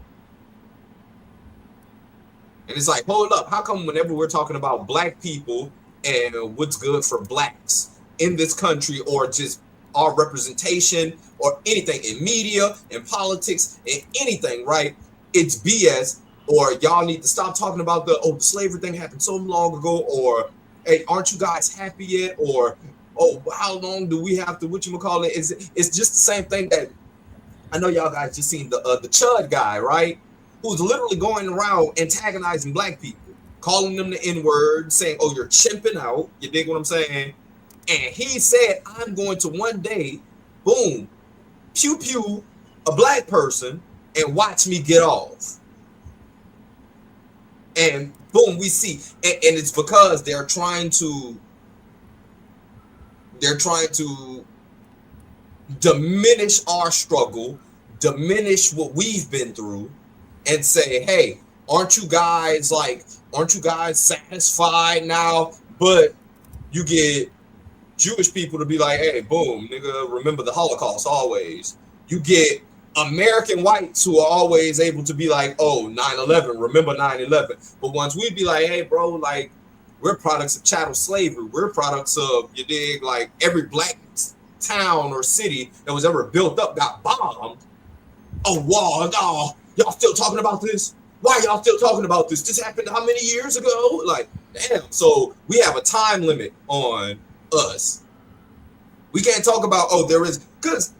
And it's like, hold up, how come whenever we're talking about black people and what's good for blacks in this country, or just our representation or anything in media and politics and anything, right? It's BS, or y'all need to stop talking about the slavery thing happened so long ago, or hey, aren't you guys happy yet? Or, oh, how long do we have to, whatchamacallit? It's just the same thing that, I know y'all guys just seen the Chud guy, right? Who's literally going around antagonizing black people, calling them the N-word, saying, oh, you're chimping out. You dig what I'm saying? And he said, I'm going to one day, boom, pew pew, a black person, and watch me get off. And boom, we see, and it's because they're trying to diminish our struggle, diminish what we've been through, and say, hey, aren't you guys satisfied now? But you get Jewish people to be like, hey, boom, nigga, remember the Holocaust always. You get American whites who are always able to be like, oh, 9/11, remember 9/11. But once we'd be like, hey, bro, like, we're products of chattel slavery. We're products of, you dig, like, every black town or city that was ever built up got bombed. Oh, wow, no, y'all still talking about this? Why y'all still talking about this? This happened how many years ago? Like, damn. So we have a time limit on us. We can't talk about, oh, there is, because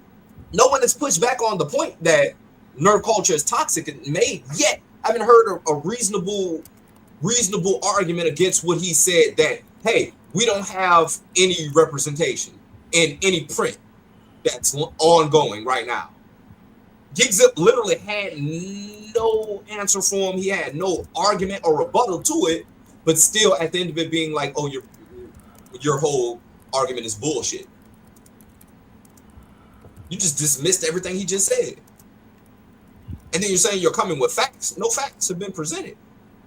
no one has pushed back on the point that nerd culture is toxic and made yet. I haven't heard a reasonable argument against what he said that, hey, we don't have any representation in any print that's ongoing right now. Gigzip literally had no answer for him. He had no argument or rebuttal to it, but still at the end of it being like, oh, your whole argument is bullshit. You just dismissed everything he just said. And then you're saying you're coming with facts. No facts have been presented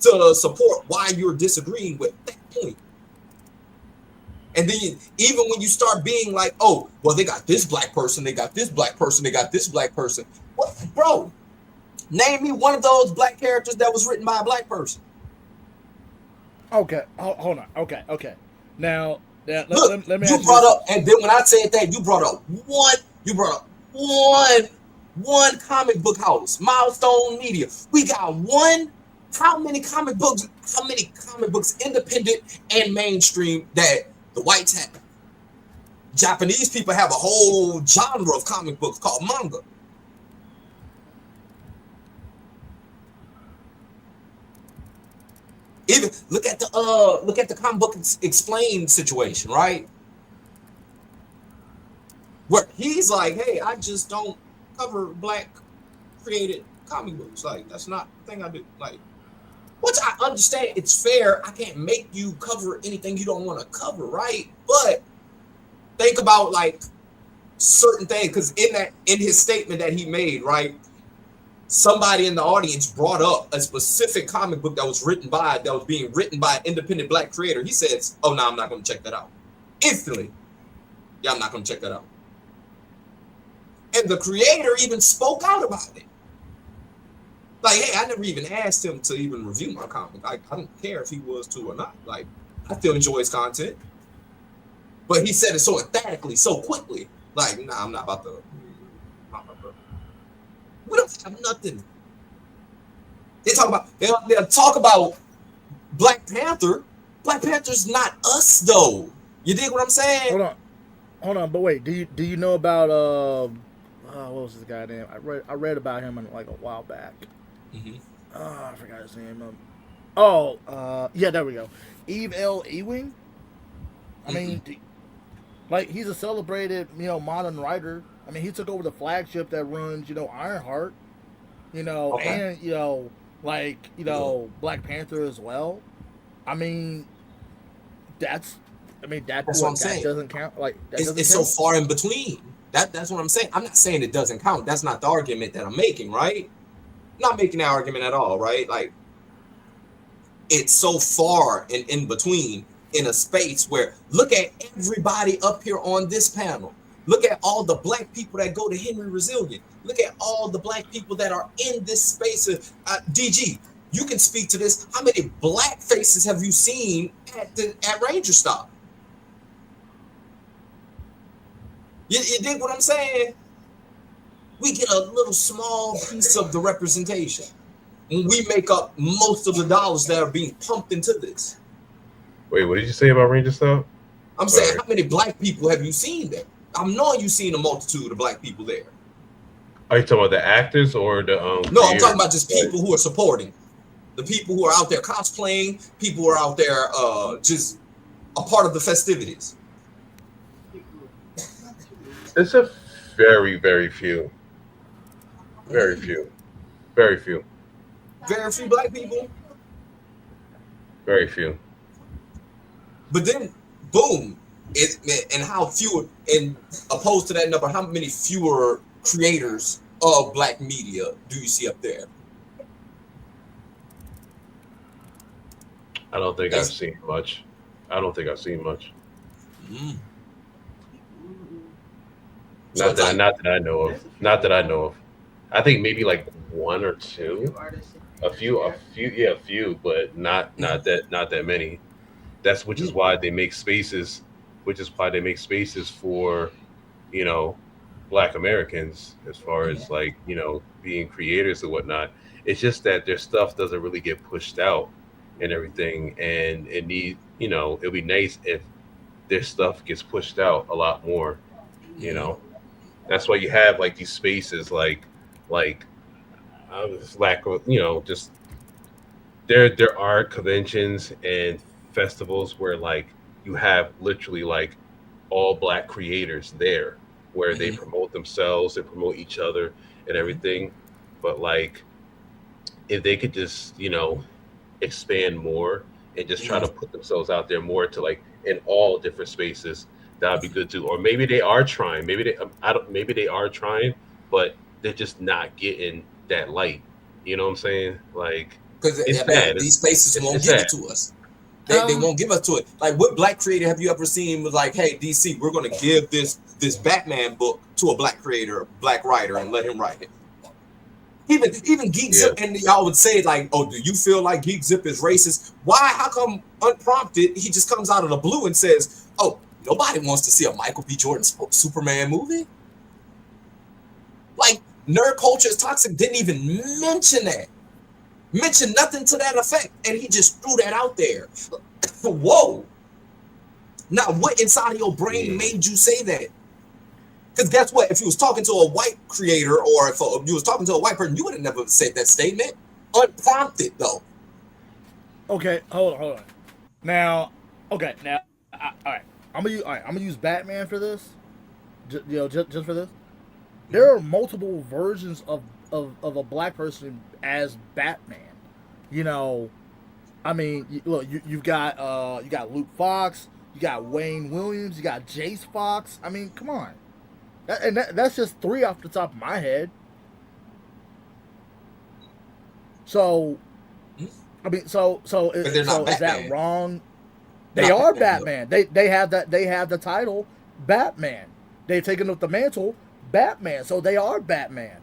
to support why you're disagreeing with that point. And then even when you start being like, oh, well, they got this black person, they got this black person, they got this black person. What, bro? Name me one of those black characters that was written by a black person. Okay, hold on. Okay. Now, let me. You brought up, and then when I said that, you brought up one comic book house, Milestone Media. We got one. How many comic books, independent and mainstream, that the whites have? Japanese people have a whole genre of comic books called manga. Even look at the comic book explained situation, right? Where he's like, hey, I just don't cover black created comic books. Like, that's not the thing I do. Like, which I understand, it's fair. I can't make you cover anything you don't want to cover, right? But think about like certain things, because in his statement that he made, right? Somebody in the audience brought up a specific comic book that was being written by an independent black creator. He says, oh, no, I'm not going to check that out. Instantly. Yeah, I'm not going to check that out. And the creator even spoke out about it. Like, hey, I never even asked him to even review my comic. I don't care if he was to or not. Like, I still enjoy his content. But he said it so emphatically, so quickly. Like, nah, I'm not about to. We don't have nothing. They'll talk about Black Panther. Black Panther's not us, though. You dig what I'm saying? Hold on. But wait, do you know about what was this guy name? I read about him like a while back. Mm-hmm. I forgot his name. Yeah, there we go. Eve L. Ewing. I mean, like, he's a celebrated, modern writer. I mean, he took over the flagship that runs, Ironheart, okay. and, Black Panther as well. I mean, that's what I'm saying. Doesn't count. Like, it's so far in between. That's what I'm saying. I'm not saying it doesn't count. That's not the argument that I'm making, right? I'm not making that argument at all, right? Like, it's so far in between in a space where, look at everybody up here on this panel. Look at all the black people that go to Henry Resilient. Look at all the black people that are in this space. DG, you can speak to this. How many black faces have you seen at Ranger Stop? You dig what I'm saying? We get a little small piece of the representation. And we make up most of the dollars that are being pumped into this. Wait, what did you say about Ranger Stop? I'm saying, how many black people have you seen there? I'm knowing you've seen a multitude of black people there. Are you talking about the actors or the No, I'm talking about just people who are supporting. The people who are out there cosplaying, people who are out there just a part of the festivities. It's a very, very few. Very few. Very few. Very few black people. Very few. But then, boom, and how fewer, and opposed to that number, how many fewer creators of black media do you see up there? I don't think I've That's- seen much. I don't think I've seen much. mm. So it's like, Not that I know of. Not that I know of. I think maybe like one or two. Yeah, a few, but not that many. That's which is why they make spaces, which is why they make spaces for, you know, Black Americans as far as like being creators and whatnot. It's just that their stuff doesn't really get pushed out and everything, and it'd be nice if their stuff gets pushed out a lot more. You know, that's why you have like these spaces like this lack of just there are conventions and festivals where like you have literally like all Black creators there where they mhm, promote themselves and promote each other and everything. But like if they could just expand more and just try mhm, to put themselves out there more to like in all different spaces, that'd be good too. Or maybe they are trying. Maybe they I don't. Maybe they are trying, but they're just not getting that light. You know what I'm saying? Like because it's I mean, sad. these spaces won't It's give sad. it to us. They won't give us to it. Like, what Black creator have you ever seen was like, hey, DC, we're gonna give this Batman book to a Black creator, a Black writer, and let him write it. Even Geek Yeah. Zip, and y'all would say like, oh, do you feel like Geek Zip is racist? Why? How come unprompted he just comes out of the blue and says, oh, nobody wants to see a Michael B. Jordan Superman movie? Like, nerd culture is toxic didn't even mention that. Mention nothing to that effect, and he just threw that out there. Whoa! Now, what inside of your brain Mm. made you say that? Because guess what? If you was talking to a white creator, or if you was talking to a white person, you would have never said that statement, unprompted though. Okay, hold on. Now, okay, now, all right. I'm gonna use Batman for this. Just for this. There are multiple versions of a black person as Batman. You know, I mean, look, you got Luke Fox, you got Wayne Williams, you got Jace Fox. I mean, come on, that's just three off the top of my head. So, I mean, But they're not is that Batman. wrong? They're They not are Batman, though. Batman. They have the title Batman. They've taken up the mantle Batman. So they are Batman.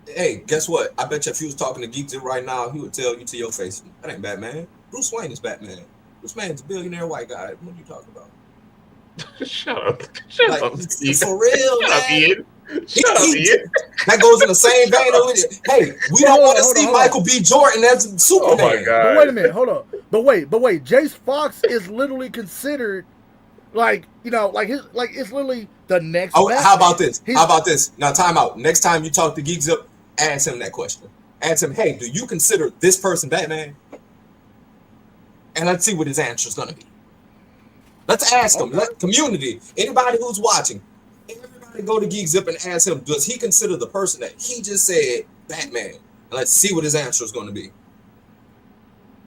Hey, guess what? I bet you if you was talking to Geek Zip right now, he would tell you to your face, that ain't Batman. Bruce Wayne is Batman. Bruce Wayne's a billionaire white guy. What are you talking about? Shut up. Shut Like, up, Ian. for real, Shut up, man. Ian. Shut up, Ian. That goes in the same vein of, hey, we don't want to see hold on. Michael B. Jordan as Oh my Superman. god. But wait a minute, hold on. But wait, Jace Fox is literally considered like it's literally the next. Oh, Batman. how about this? He's- How about this? Now, time out. Next time you talk to Geek Zip, ask him that question. Ask him, hey, do you consider this person Batman? And let's see what his answer is going to be. Let's ask him. Let community, anybody who's watching, everybody go to Geek Zip and ask him, does he consider the person that he just said Batman? And let's see what his answer is going to be.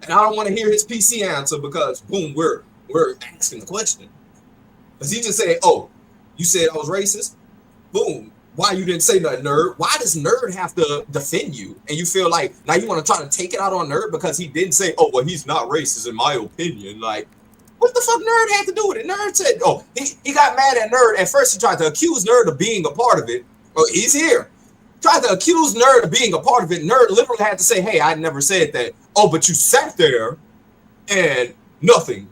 And I don't want to hear his PC answer because, boom, we're asking the question. Because he just said, oh, you said I was racist? Boom. Why you didn't say nothing, nerd? Why does nerd have to defend you? And you feel like now you want to try to take it out on nerd because he didn't say, oh, well, he's not racist in my opinion. Like, what the fuck nerd had to do with it? Nerd said, oh, he got mad at nerd. At first he tried to accuse nerd of being a part of it. Oh, he's here. Tried to accuse nerd of being a part of it. Nerd literally had to say, hey, I never said that. Oh, but you sat there and nothing.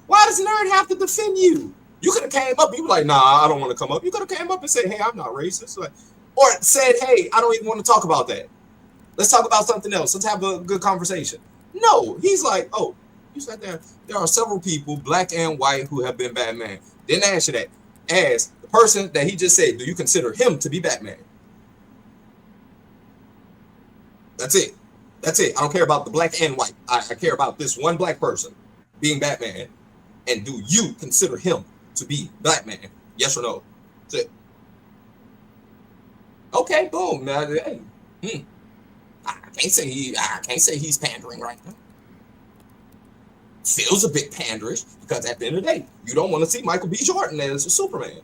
Why does nerd have to defend you? You could have came up, you were like, nah, I don't want to come up. You could have came up and said, hey, I'm not racist. Or said, hey, I don't even want to talk about that. Let's talk about something else. Let's have a good conversation. No, he's like, oh, you sat there. There are several people, black and white, who have been Batman. Didn't answer that. Ask the person that he just said, do you consider him to be Batman? That's it. That's it. I don't care about the black and white. I care about this one black person being Batman. And do you consider him to be Batman? Yes or no? That's it. Okay, boom. Now, hey, I can't say he's pandering right now. Feels a bit panderish because at the end of the day, you don't want to see Michael B. Jordan as a Superman.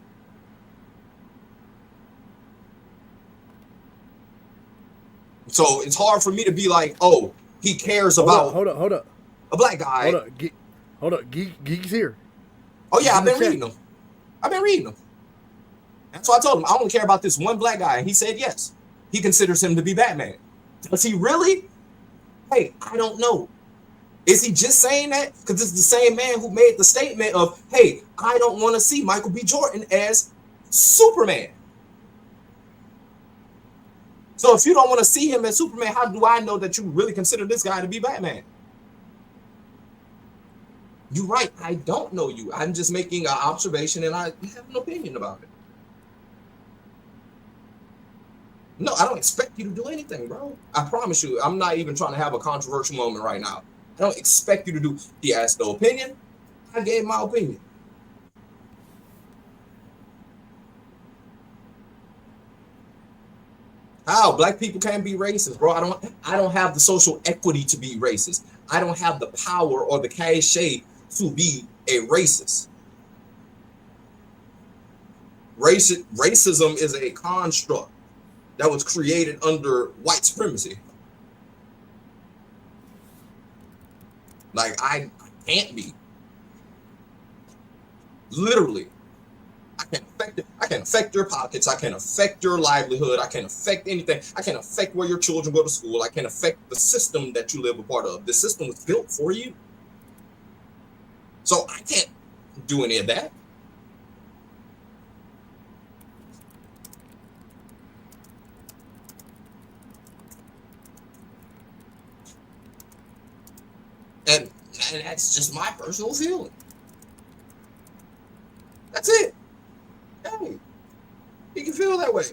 So it's hard for me to be like, oh, he cares about. Hold up. a black guy. Hold up. Geek's here. Oh yeah, He's I've in the been chat. reading them. That's why I told him I only care about this one black guy, and he said yes. He considers him to be Batman. Does he really? Hey, I don't know. Is he just saying that because it's the same man who made the statement of, "Hey, I don't want to see Michael B. Jordan as Superman." So if you don't want to see him as Superman, how do I know that you really consider this guy to be Batman? You're right. I don't know you. I'm just making an observation, and I have an opinion about it. No, I don't expect you to do anything, bro. I promise you. I'm not even trying to have a controversial moment right now. I don't expect you to do. He asked the opinion. I gave my opinion. How black people can't be racist, bro? I don't have the social equity to be racist. I don't have the power or the cachet to be a racist. Racism is a construct that was created under white supremacy. Like I can't be. Literally. I can affect it. I can affect your pockets. I can affect your livelihood. I can affect anything. I can affect where your children go to school. I can affect the system that you live a part of. The system was built for you. So I can't do any of that. And that's just my personal feeling. That's it. Hey, you can feel that way.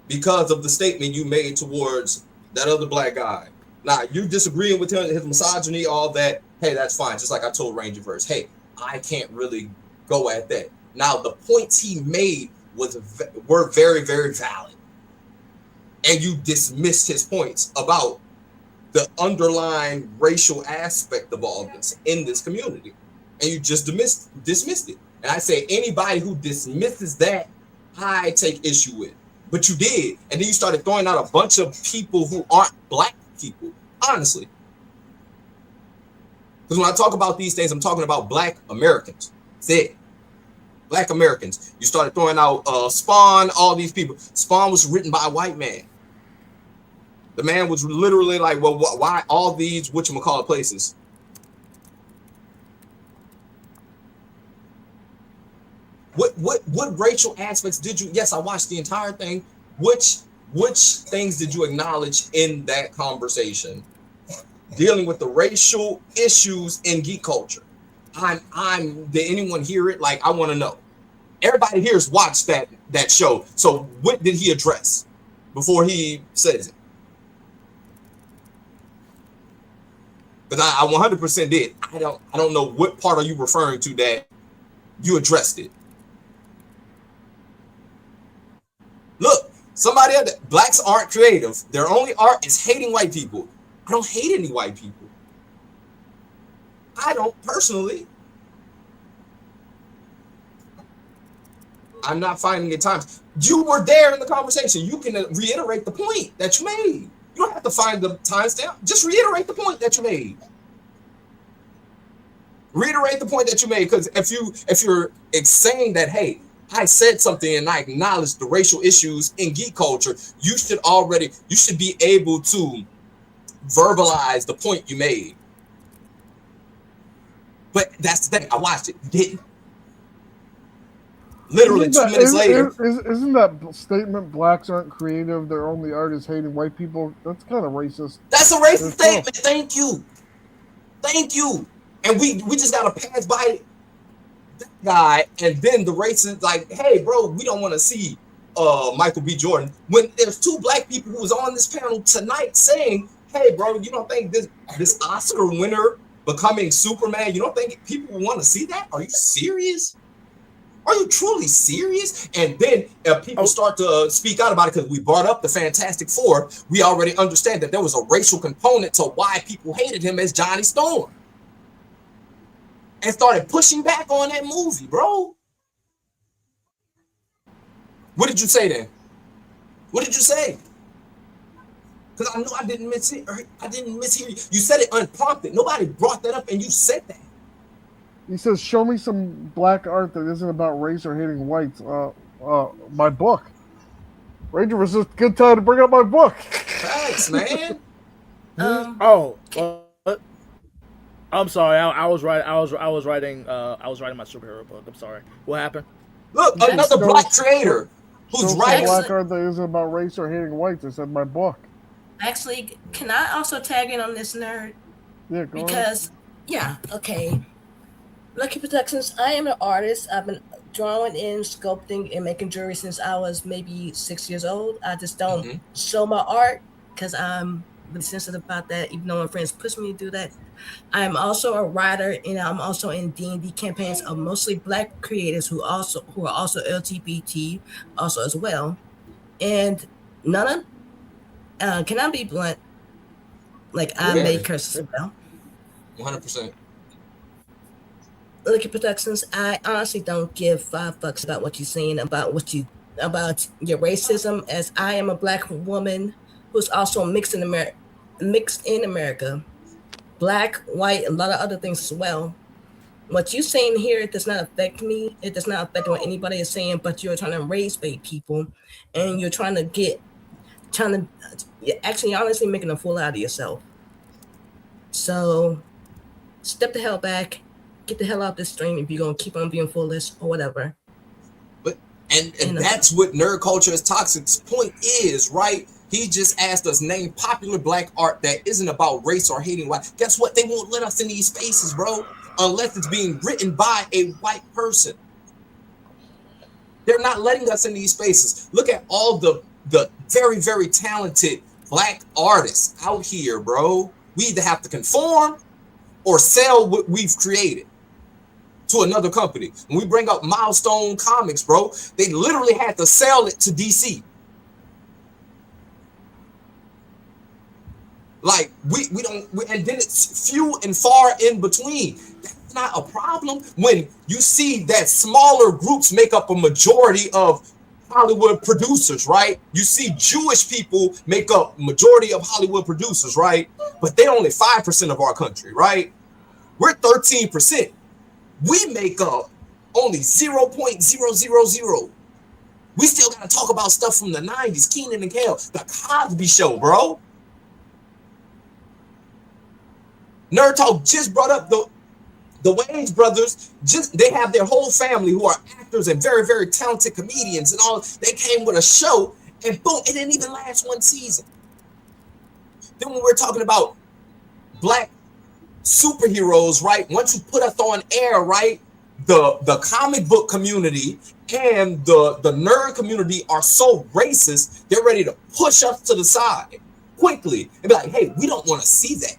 Because of the statement you made towards that other black guy. Now, you disagreeing with him, his misogyny, all that, hey, that's fine. Just like I told Ranger Verse, hey, I can't really go at that. Now, the points he made were very, very valid. And you dismissed his points about the underlying racial aspect of all this in this community. And you just dismissed it. And I say anybody who dismisses that, I take issue with. But you did. And then you started throwing out a bunch of people who aren't black people, honestly. Because when I talk about these things, I'm talking about black Americans. That's it. Black Americans. You started throwing out Spawn, all these people. Spawn was written by a white man. The man was literally like, well, why all these whatchamacallit places? What racial aspects did you? Yes, I watched the entire thing. Which things did you acknowledge in that conversation dealing with the racial issues in geek culture? Did anyone hear it? Like, I want to know. Everybody here's watched that show. So what did he address before he says it? Because I 100% did. I don't know what part are you referring to that you addressed it. Look, somebody else, blacks aren't creative. Their only art is hating white people. I don't hate any white people. I don't personally. I'm not finding it times. You were there in the conversation. You can reiterate the point that you made. You don't have to find the timestamp. Just reiterate the point that you made. Reiterate the point that you made, because if you're saying that, hey, I said something and I acknowledged the racial issues in geek culture, you should be able to verbalize the point you made. But that's the thing. I watched it. You didn't. Literally 2 minutes later. Isn't that statement, blacks aren't creative, their only art is hating white people? That's kind of racist. That's a racist statement. Thank you. Thank you. And we just got to pass by that guy, and then the racist, like, hey, bro, we don't want to see Michael B. Jordan. When there's two black people who was on this panel tonight saying, hey, bro, you don't think this Oscar winner becoming Superman, you don't think people want to see that? Are you serious? Are you truly serious? And then people start to speak out about it because we brought up the Fantastic Four. We already understand that there was a racial component to why people hated him as Johnny Storm. And started pushing back on that movie, bro. What did you say then? What did you say? Because I know I didn't miss it. I didn't mishear you. You said it unprompted. Nobody brought that up, and you said that. He says, "Show me some black art that isn't about race or hating whites." My book. Ranger was just a good time to bring up my book. Thanks, man. I'm sorry. I was writing my superhero book. I'm sorry. What happened? Look, another black creator who's writing black art that isn't about race or hating whites. I said my book. Actually, can I also tag in on this, nerd? Yeah, go Because, okay. Lucky Productions, I am an artist. I've been drawing and sculpting and making jewelry since I was maybe 6 years old. I just don't show my art because I'm really sensitive about that, even though my friends push me to do that. I'm also a writer, and I'm also in D&D campaigns of mostly black creators who are also LGBT also as well. And none of, can I be blunt? Like, I made curses as well. 100%. Lucky Productions, I honestly don't give 5 fucks about what you're saying about your racism, as I am a black woman who's also mixed in America. Black, white, a lot of other things as well. What you're saying here does not affect me. It does not affect what anybody is saying, but you're trying to raise bait people, and you're actually honestly making a fool out of yourself. So step the hell back, get the hell out of this stream if you're gonna keep on being foolish or whatever. But and that's what Nerd Culture is Toxic's point is, right? He just asked us name popular black art that isn't about race or hating white. Guess what? They won't let us in these spaces, bro, unless it's being written by a white person. They're not letting us in these spaces. Look at all the very, very talented black artists out here, bro. We either have to conform or sell what we've created to another company. When we bring up Milestone Comics, bro, they literally had to sell it to DC. Like and then it's few and far in between. That's not a problem when you see that smaller groups make up a majority of Hollywood producers, right? You see Jewish people make up majority of Hollywood producers, right? But they're only 5% of our country, right? We're 13%. We make up only 0.000. We still got to talk about stuff from the 90s, Keenan and Kel, the Cosby Show, bro. Nerd Talk just brought up the Wayans brothers. They have their whole family who are actors and very, very talented comedians and all. They came with a show, and boom, it didn't even last one season. Then when we're talking about black superheroes, right? Once you put us on air, right? The comic book community and the nerd community are so racist, they're ready to push us to the side quickly and be like, hey, we don't want to see that.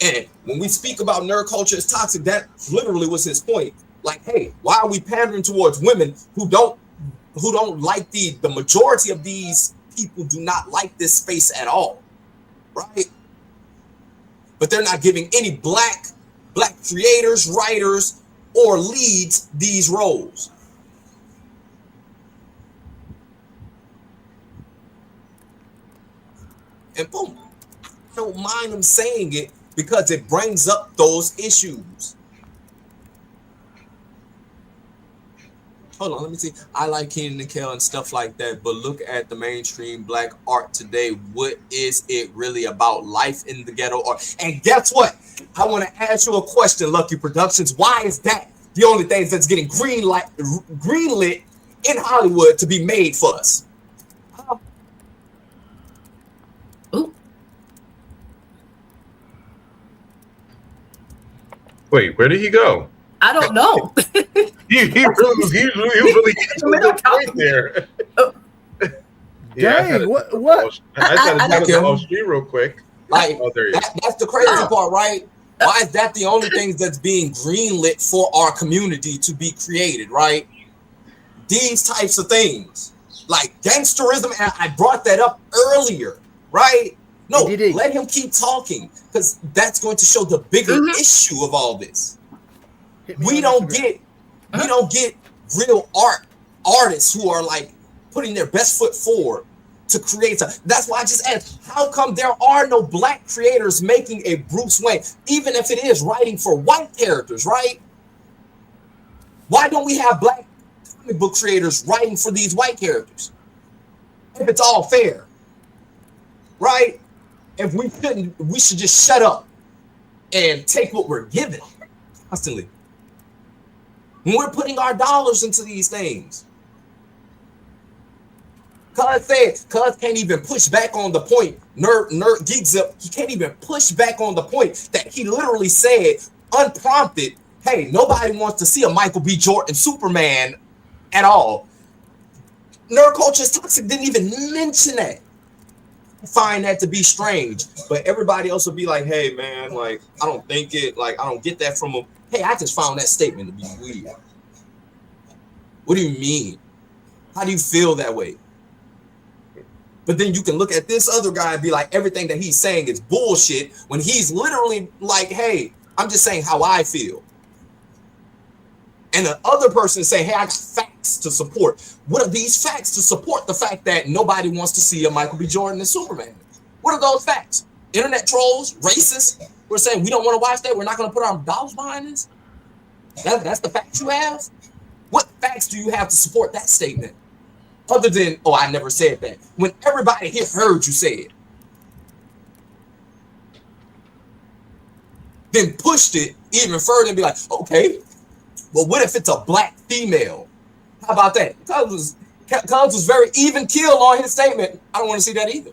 And when we speak about Nerd Culture is Toxic, that literally was his point. Like, hey, why are we pandering towards women who don't like the majority of these people do not like this space at all, right? But they're not giving any black creators, writers, or leads these roles. And boom, I don't mind them saying it, because it brings up those issues. Hold on, let me see. I like Keenan and Kel and stuff like that, but look at the mainstream black art today. What is it really about? Life in the ghetto art? And guess what? I want to ask you a question, Lucky Productions. Why is that the only thing that's getting greenlit in Hollywood to be made for us? Wait, where did he go? I don't know. he really right there. Dang, what? I gotta go off stream real quick. Like, that's the crazy part, right? Why is that the only thing that's being greenlit for our community to be created, right? These types of things, like gangsterism, and I brought that up earlier, right? No, let him keep talking, because that's going to show the bigger issue of all this. We don't get real artists who are like putting their best foot forward to create something. That's why I just asked, how come there are no black creators making a Bruce Wayne, even if it is writing for white characters, right? Why don't we have black comic book creators writing for these white characters? If it's all fair, right? If we couldn't, we should just shut up and take what we're given constantly. When we're putting our dollars into these things. Cuz can't even push back on the point. Nerd Geeks Up, he can't even push back on the point that he literally said, unprompted, hey, nobody wants to see a Michael B. Jordan Superman at all. Nerd Culture is Toxic didn't even mention that. I find that to be strange. But everybody else will be like, hey, man, like, I don't think it, like, I don't get that from him. Hey, I just found that statement to be weird. What do you mean? How do you feel that way? But then you can look at this other guy and be like, everything that he's saying is bullshit, when he's literally like, hey, I'm just saying how I feel. And the other person is saying, hey, I got facts to support. What are these facts to support the fact that nobody wants to see a Michael B. Jordan as Superman? What are those facts? Internet trolls, racists, we're saying we don't want to watch that. We're not going to put our dollars behind this. That's the facts you have? What facts do you have to support that statement? Other than, oh, I never said that. When everybody here heard you say it. Then pushed it even further and be like, okay, well, what if it's a black female? How about that? Cuz was very even keel on his statement. I don't want to see that either.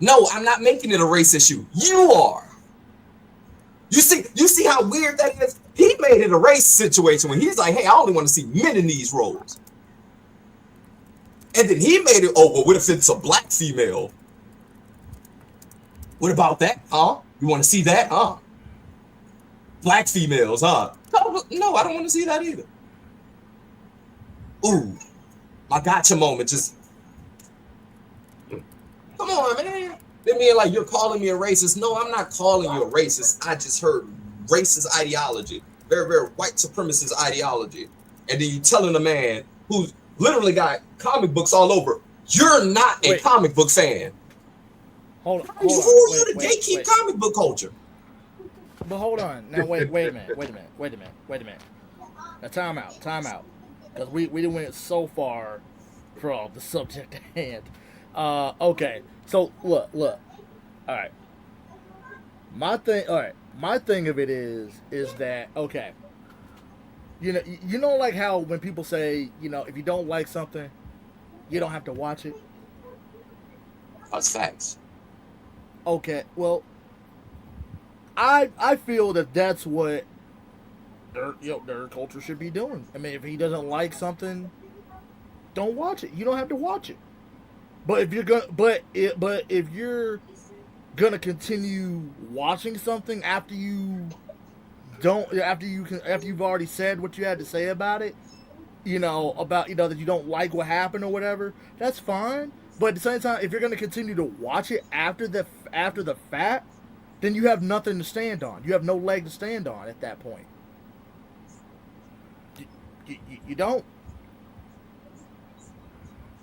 No, I'm not making it a race issue. You are. You see how weird that is? He made it a race situation when he's like, hey, I only want to see men in these roles. And then he made it, oh, well, what if it's a black female? What about that, huh? You want to see that, huh? Black females, huh? No, I don't want to see that either. Ooh, my gotcha moment just... Come on, man. They mean like you're calling me a racist. No, I'm not calling you a racist. I just heard racist ideology. Very, very white supremacist ideology. And then you telling a man who's literally got comic books all over, you're not a comic book fan. Hold on. Who are you to gatekeep comic book culture? But hold on. Now wait a minute. Now time out. Because we didn't went so far from the subject at hand. Okay. So look. Alright. My thing of it is that, okay. You know like how when people say, if you don't like something, you don't have to watch it? That's facts. Okay, well, I feel that that's what their culture should be doing. I mean, if he doesn't like something, don't watch it. You don't have to watch it. But if you're gonna continue watching something after you've already said what you had to say about it, that you don't like what happened or whatever, that's fine. But at the same time, if you're gonna continue to watch it after the fact, then you have nothing to stand on. You have no leg to stand on at that point. You don't.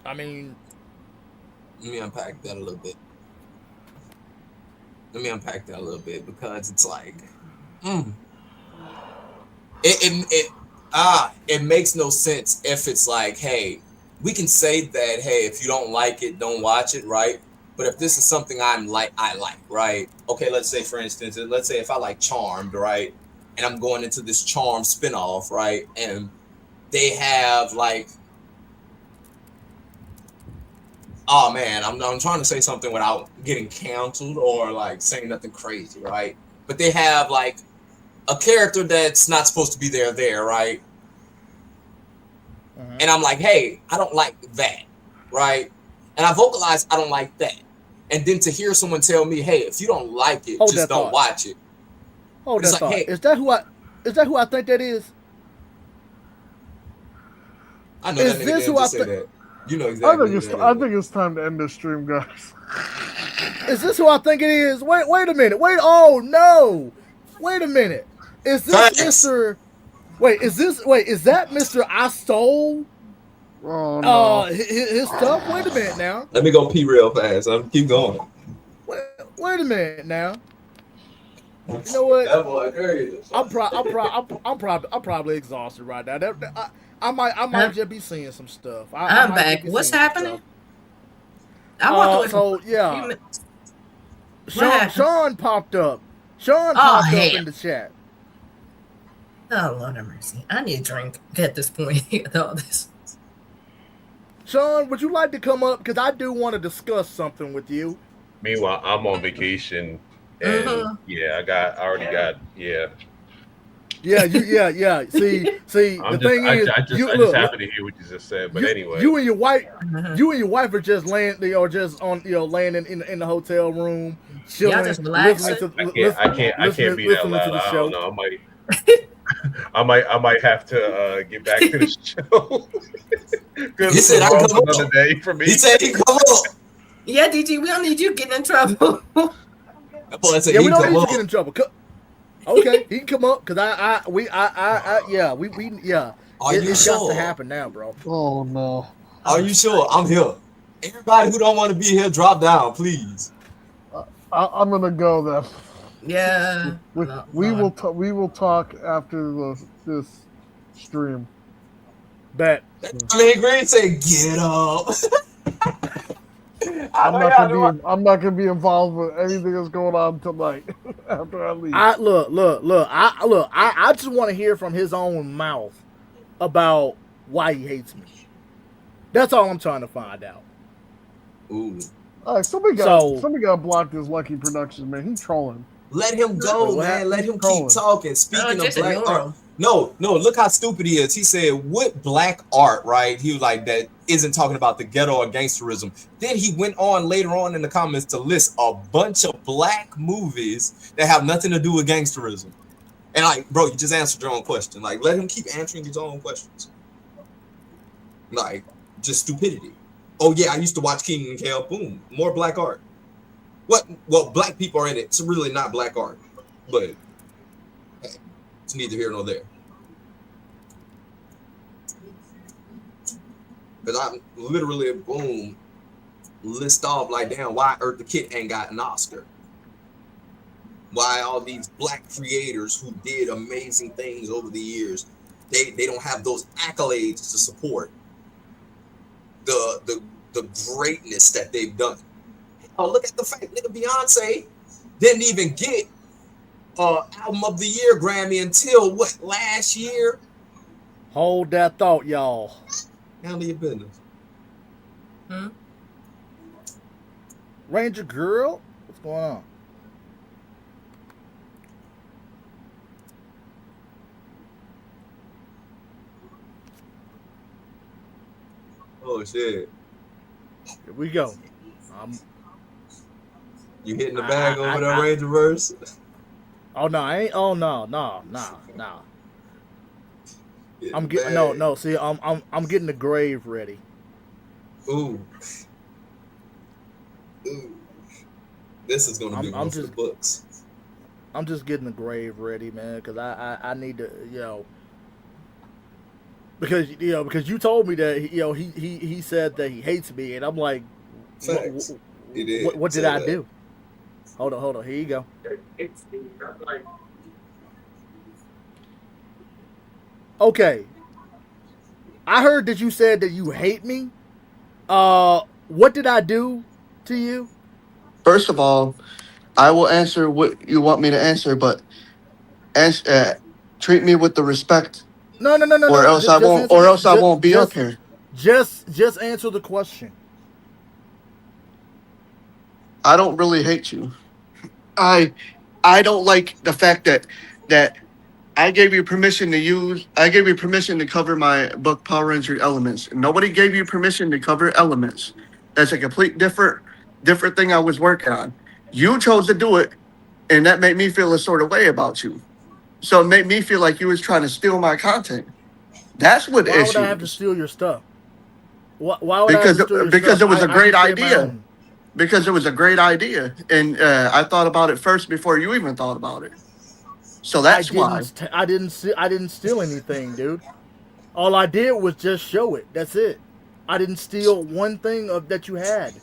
I mean, let me unpack that a little bit. Because it's like, it makes no sense if it's like, hey, we can say that, hey, if you don't like it, don't watch it, right? But if this is something I like, right? Okay, let's say, for instance, if I like Charmed, right? And I'm going into this Charmed spinoff, right? And they have like, oh man, I'm trying to say something without getting canceled or like saying nothing crazy, right? But they have like a character that's not supposed to be there, right? Mm-hmm. And I'm like, hey, I don't like that, right? And I vocalize, I don't like that. And then to hear someone tell me, hey, if you don't like it, just don't watch it. Hold that thought. Hey, is that who I think that is? I know that nigga didn't just say that. You know exactly. I think it's time to end this stream, guys. Is this who I think it is? Wait a minute. Oh no. Wait a minute. Is this Mr. Is that Mr. I Stole? Oh no. His stuff. Wait a minute now. Let me go pee real fast. I'm keep going. Wait a minute now. You know what? That boy crazy. I'm probably exhausted right now. I might just be seeing some stuff. I'm back. What's happening? I walked away so from. yeah, happened? Sean popped up. Sean Oh, popped up hell. in the chat. Oh Lord have mercy! I need a drink at this point. All this. Sean, would you like to come up? Because I do want to discuss something with you. Meanwhile, I'm on vacation, and yeah, I already got. Yeah. See. The thing is, I just happened to hear what you just said, but anyway, you and your wife are just laying, just on, laying in the hotel room, chilling, Y'all just relaxing. I can't be that loud. I don't know. I might have to get back to the show. He said I come another up. day for me. He said he come up. Yeah, DG, we don't need you getting in trouble. That boy said Yeah, he we don't come need up. to get in trouble. Okay, he can come up because we Are you it's sure? got to happen now, bro. Oh no. Are you sure? I'm here. Everybody who don't want to be here, drop down, please. I'm gonna go then. Yeah. We will talk after this stream. Bet. I mean, Green said, "Get up." I'm not gonna be involved with anything that's going on tonight after I leave. I just want to hear from his own mouth about why he hates me. That's all I'm trying to find out. Ooh. All right, somebody got blocked his Lucky Productions, man. He's trolling. Let him go, man. Let him keep talking. Speaking of black art. No, look how stupid he is. He said, what black art, right? He was like, that isn't talking about the ghetto or gangsterism. Then he went on later on in the comments to list a bunch of black movies that have nothing to do with gangsterism. And like, bro, you just answered your own question. Like, let him keep answering his own questions. Like, just stupidity. Oh yeah, I used to watch King and Kel. Boom, more black art. What? Well, black people are in it. It's really not black art, but hey, it's neither here nor there. Because I'm literally, boom, list off like, damn, why Eartha Kitt ain't got an Oscar? Why all these black creators who did amazing things over the years, they don't have those accolades to support the greatness that they've done. Oh, look at the fact, nigga, Beyonce didn't even get album of the year Grammy until what, last year? Hold that thought, y'all. Handle your business. Ranger Girl, what's going on? Oh shit! Here we go. You hitting the bag over there, Rangerverse? Oh no, I ain't. Oh no. I'm getting no. See, I'm getting the grave ready. Ooh. This is gonna be one for the books. I'm just getting the grave ready, man, because I need to, because you told me that he said that he hates me, and I'm like, what did I do? Hold on, here you go. Okay, I heard that you said that you hate me. What did I do to you? First of all, I will answer what you want me to answer, but treat me with the respect. No. Or else I won't. Or else I won't be up here. Just answer the question. I don't really hate you. I don't like the fact that I gave you permission to cover my book Power Ranger Elements. Nobody gave you permission to cover Elements. That's a complete different thing I was working on. You chose to do it, and that made me feel a sort of way about you. So it made me feel like you was trying to steal my content. That's what Why would I have to steal your stuff? Why would because I have to steal your because stuff? it was a great idea. Own. Because it was a great idea, and I thought about it first before you even thought about it. So that's why I didn't steal anything, dude. All I did was just show it. That's it. I didn't steal one thing of that you had.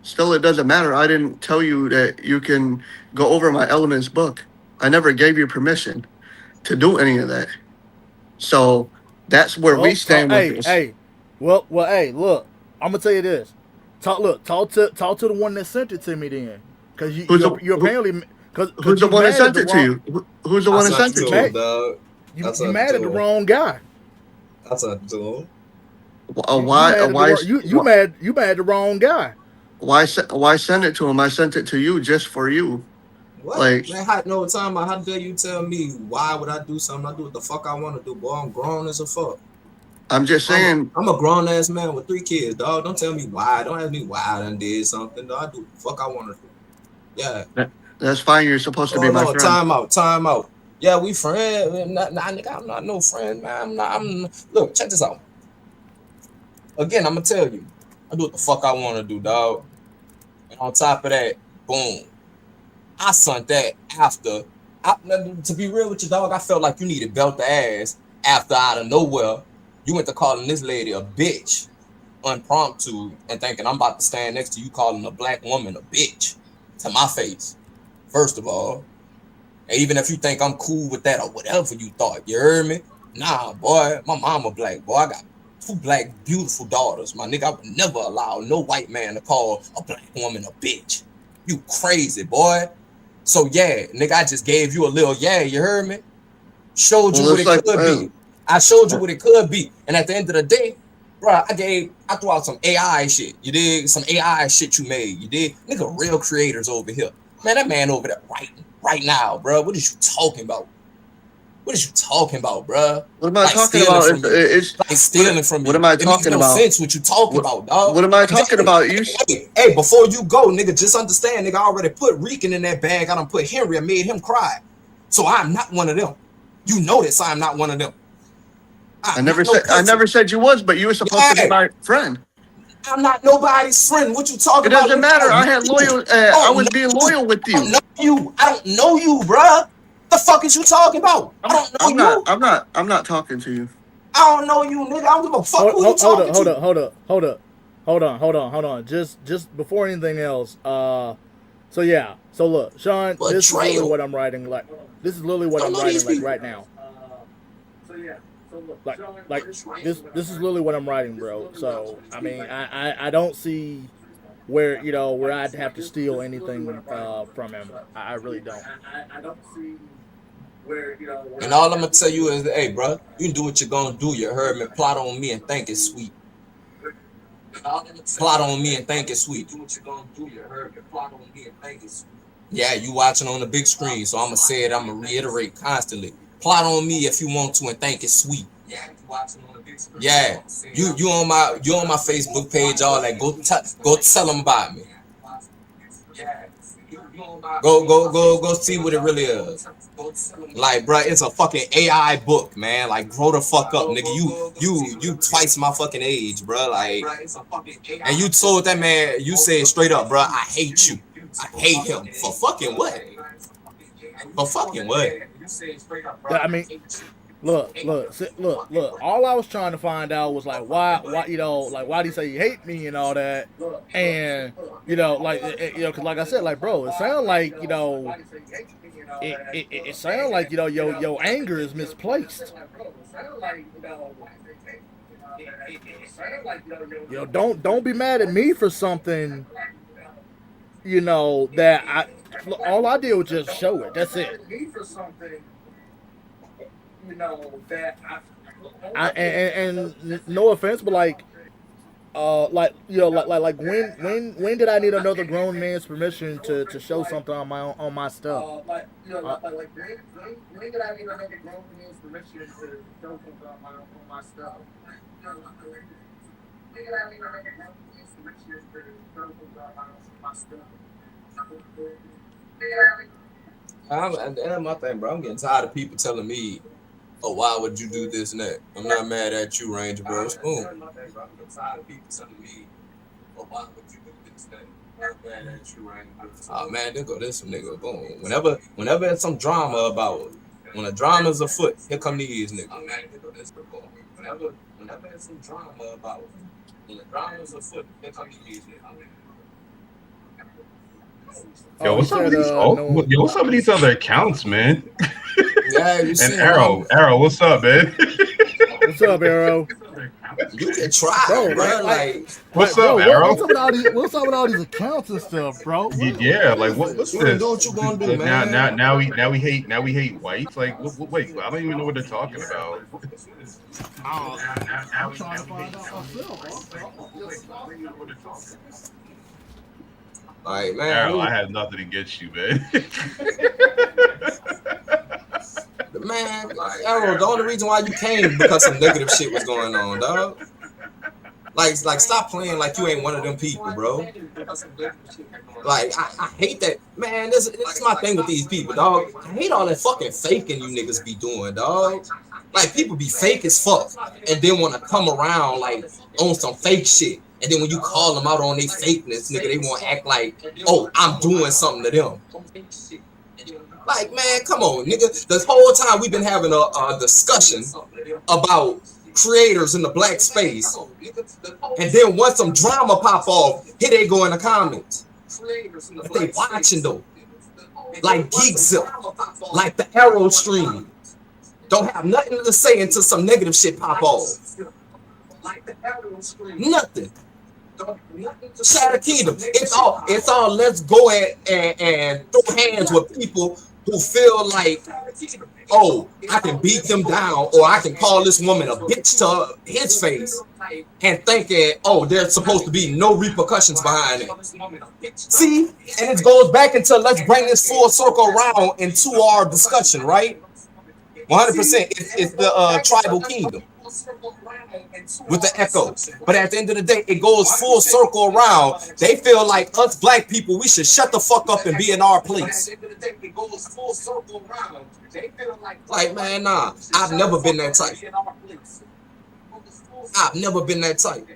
Still, it doesn't matter. I didn't tell you that you can go over my elements book. I never gave you permission to do any of that. So that's where we Well, stand with this. hey. Hey, look. I'm gonna tell you this. Talk to the one that sent it to me then, because Who's the you apparently because who's the you one that mad at sent the it to wrong you? Who's the I one that sent sent it it to to him, you? dog. you mad at the wrong guy. I sent it to him. You mad at the wrong guy. Why send it to him? I sent it to you just for you. What? Like, Man, no time. How dare you tell me why would I do something? I do what the fuck I want to do, boy. I'm grown as a fuck. I'm just saying. I'm a grown ass man with 3 kids, dog. Don't tell me why. Don't ask me why I done did something. Dog. I do what the fuck I want to do. Yeah. That's fine. You're supposed to be my friend. Time out. Yeah, we friends. Nigga, I'm not no friend, man. Look, check this out. Again, I'm gonna tell you. I do what the fuck I want to do, dog. And on top of that, boom. I sent that after. To be real with you, dog, I felt like you needed belt the ass after out of nowhere. You went to calling this lady a bitch, impromptu, and thinking I'm about to stand next to you calling a black woman a bitch to my face. First of all, and even if you think I'm cool with that or whatever you thought, you heard me? Nah, boy, my mama black, boy. I got 2 black, beautiful daughters. My nigga, I would never allow no white man to call a black woman a bitch. You crazy, boy. So yeah, nigga, I just gave you a little you heard me? Showed you what it could be. I showed you what it could be. And at the end of the day, bro, I threw out some AI shit. You did some AI shit you made. You did, nigga, real creators over here. Man, that man over there right now, bro. What is you talking about? What is you talking about, bro? What am I talking about? It's like stealing from you. What am I talking about? It makes no sense what you talking about, dog. What am I talking about? Hey, before you go, nigga, just understand, nigga, I already put Rican in that bag. I done put Henry. I made him cry. So I'm not one of them. You know this. I'm not one of them. I never said you was, but you were supposed to be my friend. I'm not nobody's friend. What you talking about? It doesn't matter. I had loyal. I was being loyal with you. I don't know you, bruh. The fuck is you talking about? I don't know you. I'm not talking to you. I don't know you, nigga. I don't give a fuck who you talking to. Hold on. Just before anything else. So yeah. So look, Sean, this is literally what I'm writing. Like, this is literally what I'm writing like right now. Like this is literally what I'm writing, bro. So I mean, I don't see where where I'd have to steal anything from him. I really don't. I don't see where and all I'm gonna tell you is, hey, bro, you can do what you're gonna do. You heard me. Plot on me and think it's sweet. Plot on me and think it's sweet. Do what you're gonna do. You heard me. Plot on me and think it's sweet. Yeah, you watching on the big screen, so I'm gonna say it. I'm gonna reiterate constantly. Plot on me if you want to and think it's sweet. Yeah, you watching on the big screen. Yeah, you on my Facebook page, all that. Go tell them about me. Go see what it really is. Like, bro, it's a fucking AI book, man. Like, grow the fuck up, nigga. You twice my fucking age, bro. Like, and you told that man, you said straight up, bro, I hate you. I hate him for fucking what? For fucking what? I mean, look. All I was trying to find out was like why why do you say you hate me and all that, and because like I said, like, bro, it sounds like it sounds like your anger is misplaced. Don't be mad at me for something. That all I did was just show it. That's it. And no offense, but like when did I need another grown man's permission to show something on my stuff? When did I need another grown man's permission to show something on my stuff? That's my thing, bro. I'm getting tired of people telling me, oh, why would you do this and that? I'm not mad at you, Ranger Bro. Boom. I'm getting tired of people telling me, oh, why would you do this and that? I'm not mad at you, Ranger Bro. Oh, man, there go this nigga. Boom. Whenever there's some drama about, when a drama's afoot, here come these niggas. Oh, man, there go this nigga. Whenever there's some drama about, Yo, he what's up with said, these? Oh, no. yo, what's up with these other accounts, man? Yeah, you And see, Arrow, what's up, man? What's up, Arrow? you can try, Bro, bro. What's bro, up, Arrow? what's up with all these? What's up with all these accounts and stuff, bro? Yeah, What like is what's this? man, this? do what you gonna do, man. Now we hate whites. Like wait, I don't even know what they're talking about. I'm trying to find out myself, bro. Like, man, Arrow, I have nothing against you, man. man, like, Arrow, the only reason why you came because some negative shit was going on, dog. Like, stop playing like you ain't one of them people, bro. Like, I hate that, man. That's my thing with these people, dog. I hate all that fucking faking you niggas be doing, dog. Like, people be fake as fuck and then want to come around like on some fake shit. And then when you call them out on their fakeness, nigga, they want to act like, oh, I'm doing something to them. Like, man, come on, nigga. The whole time we've been having a discussion about creators in the black space. And then once some drama pop off, here they go in the comments. But they watching, though. Like Geekzilla, like the Arrow stream. Don't have nothing to say until some negative shit pop off. Nothing. Shadow Kingdom. It's all let's go and throw hands with people who feel like, oh, I can beat them down, or I can call this woman a bitch to his face, and thinking, oh, there's supposed to be no repercussions behind it. See, and it goes back into let's bring this full circle around into our discussion, right? 100%. It's the tribal kingdom with the echoes. But at the end of the day, it goes full circle around. They feel like us black people, we should shut the fuck up and be in our place. Like, man, nah. I've never been that type. I've never been that type.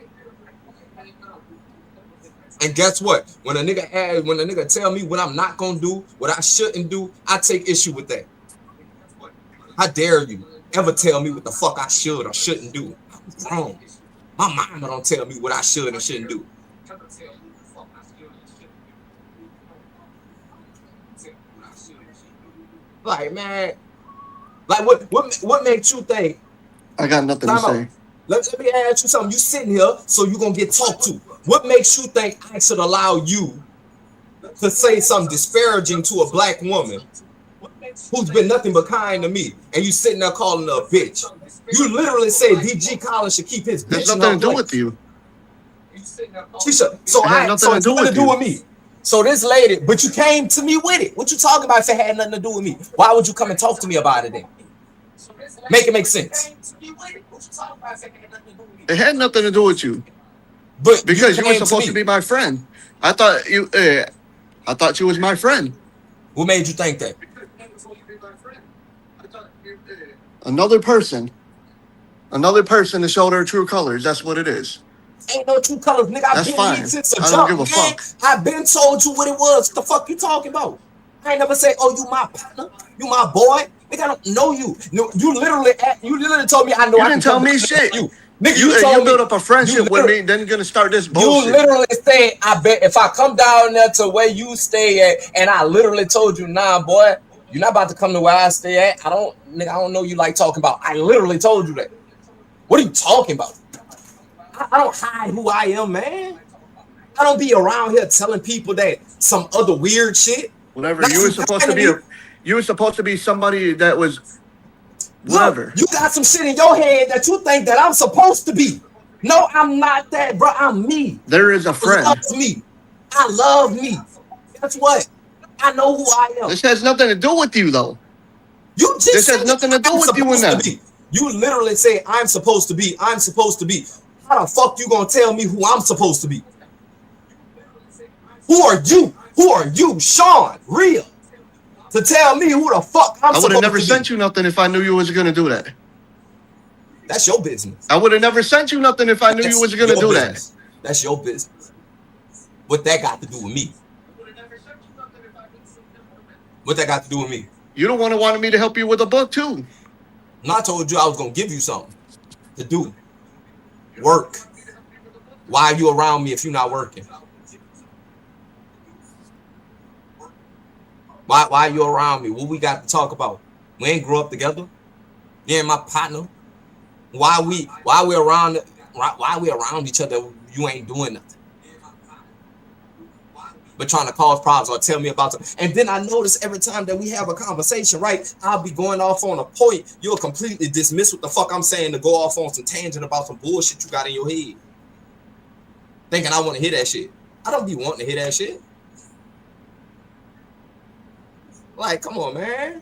And guess what? When a nigga tell me what I'm not gonna do, what I shouldn't do, I take issue with that. How dare you ever tell me what the fuck I should or shouldn't do? I'm wrong. My mama don't tell me what I should and shouldn't do. Like, man, like what makes you think? I got nothing to say. Let me ask you something. You sitting here, so you're gonna get talked to. What makes you think I should allow you to say something disparaging to a black woman who's been nothing but kind to me, and you sitting there calling her a bitch? You literally said DG Collins should keep his bitch. There's nothing to do with you. So it's nothing to do with me. So this lady, but you came to me with it. What you talking about if it had nothing to do with me? Why would you come and talk to me about it then? Make it make sense. It had nothing to do with you. But because you were supposed to be my friend. I thought you was my friend. What made you think that? Another person to show their true colors. That's what it is. Ain't no true colors, nigga. I've been here since the jump, don't give a fuck. I've been told you what it was. What the fuck you talking about? I ain't never say, oh, you my partner, you my boy. Nigga, I don't know you. No, you literally told me I know. You didn't tell me shit. You. Nigga, you built up a friendship with me, then you're gonna start this bullshit. You literally said, I bet if I come down there to where you stay at, and I literally told you, nah, boy, you're not about to come to where I stay at. I don't know you like talking about. I literally told you that. What are you talking about? I don't hide who I am, man. I don't be around here telling people that some other weird shit. Whatever. You were supposed to be somebody that was whatever. Look, you got some shit in your head that you think that I'm supposed to be. No, I'm not that, bro. I'm me. There is a friend. Loves me. I love me. Guess what? I know who I am. This has nothing to do with you, though. This has nothing to do with you and that. You literally say, I'm supposed to be. I'm supposed to be. How the fuck you gonna tell me who I'm supposed to be? Who are you? Who are you, Sean? Real? To tell me who the fuck I'm supposed to be? I would have never sent you nothing if I knew you was gonna do that. That's your business. I would have never sent you nothing if I knew you was gonna do that. That's your business. What that got to do with me? What that got to do with me? You don't wanted me to help you with a book too. And I told you I was gonna give you something to do. Work. Why are you around me if you're not working? Why are you around me? What we got to talk about? We ain't grow up together. You ain't my partner. Why we around each other? You ain't doing nothing. But trying to cause problems or tell me about something. And then I notice every time that we have a conversation, right? I'll be going off on a point. You'll completely dismiss what the fuck I'm saying to go off on some tangent about some bullshit you got in your head. Thinking I want to hear that shit. I don't be wanting to hear that shit. Like, come on, man.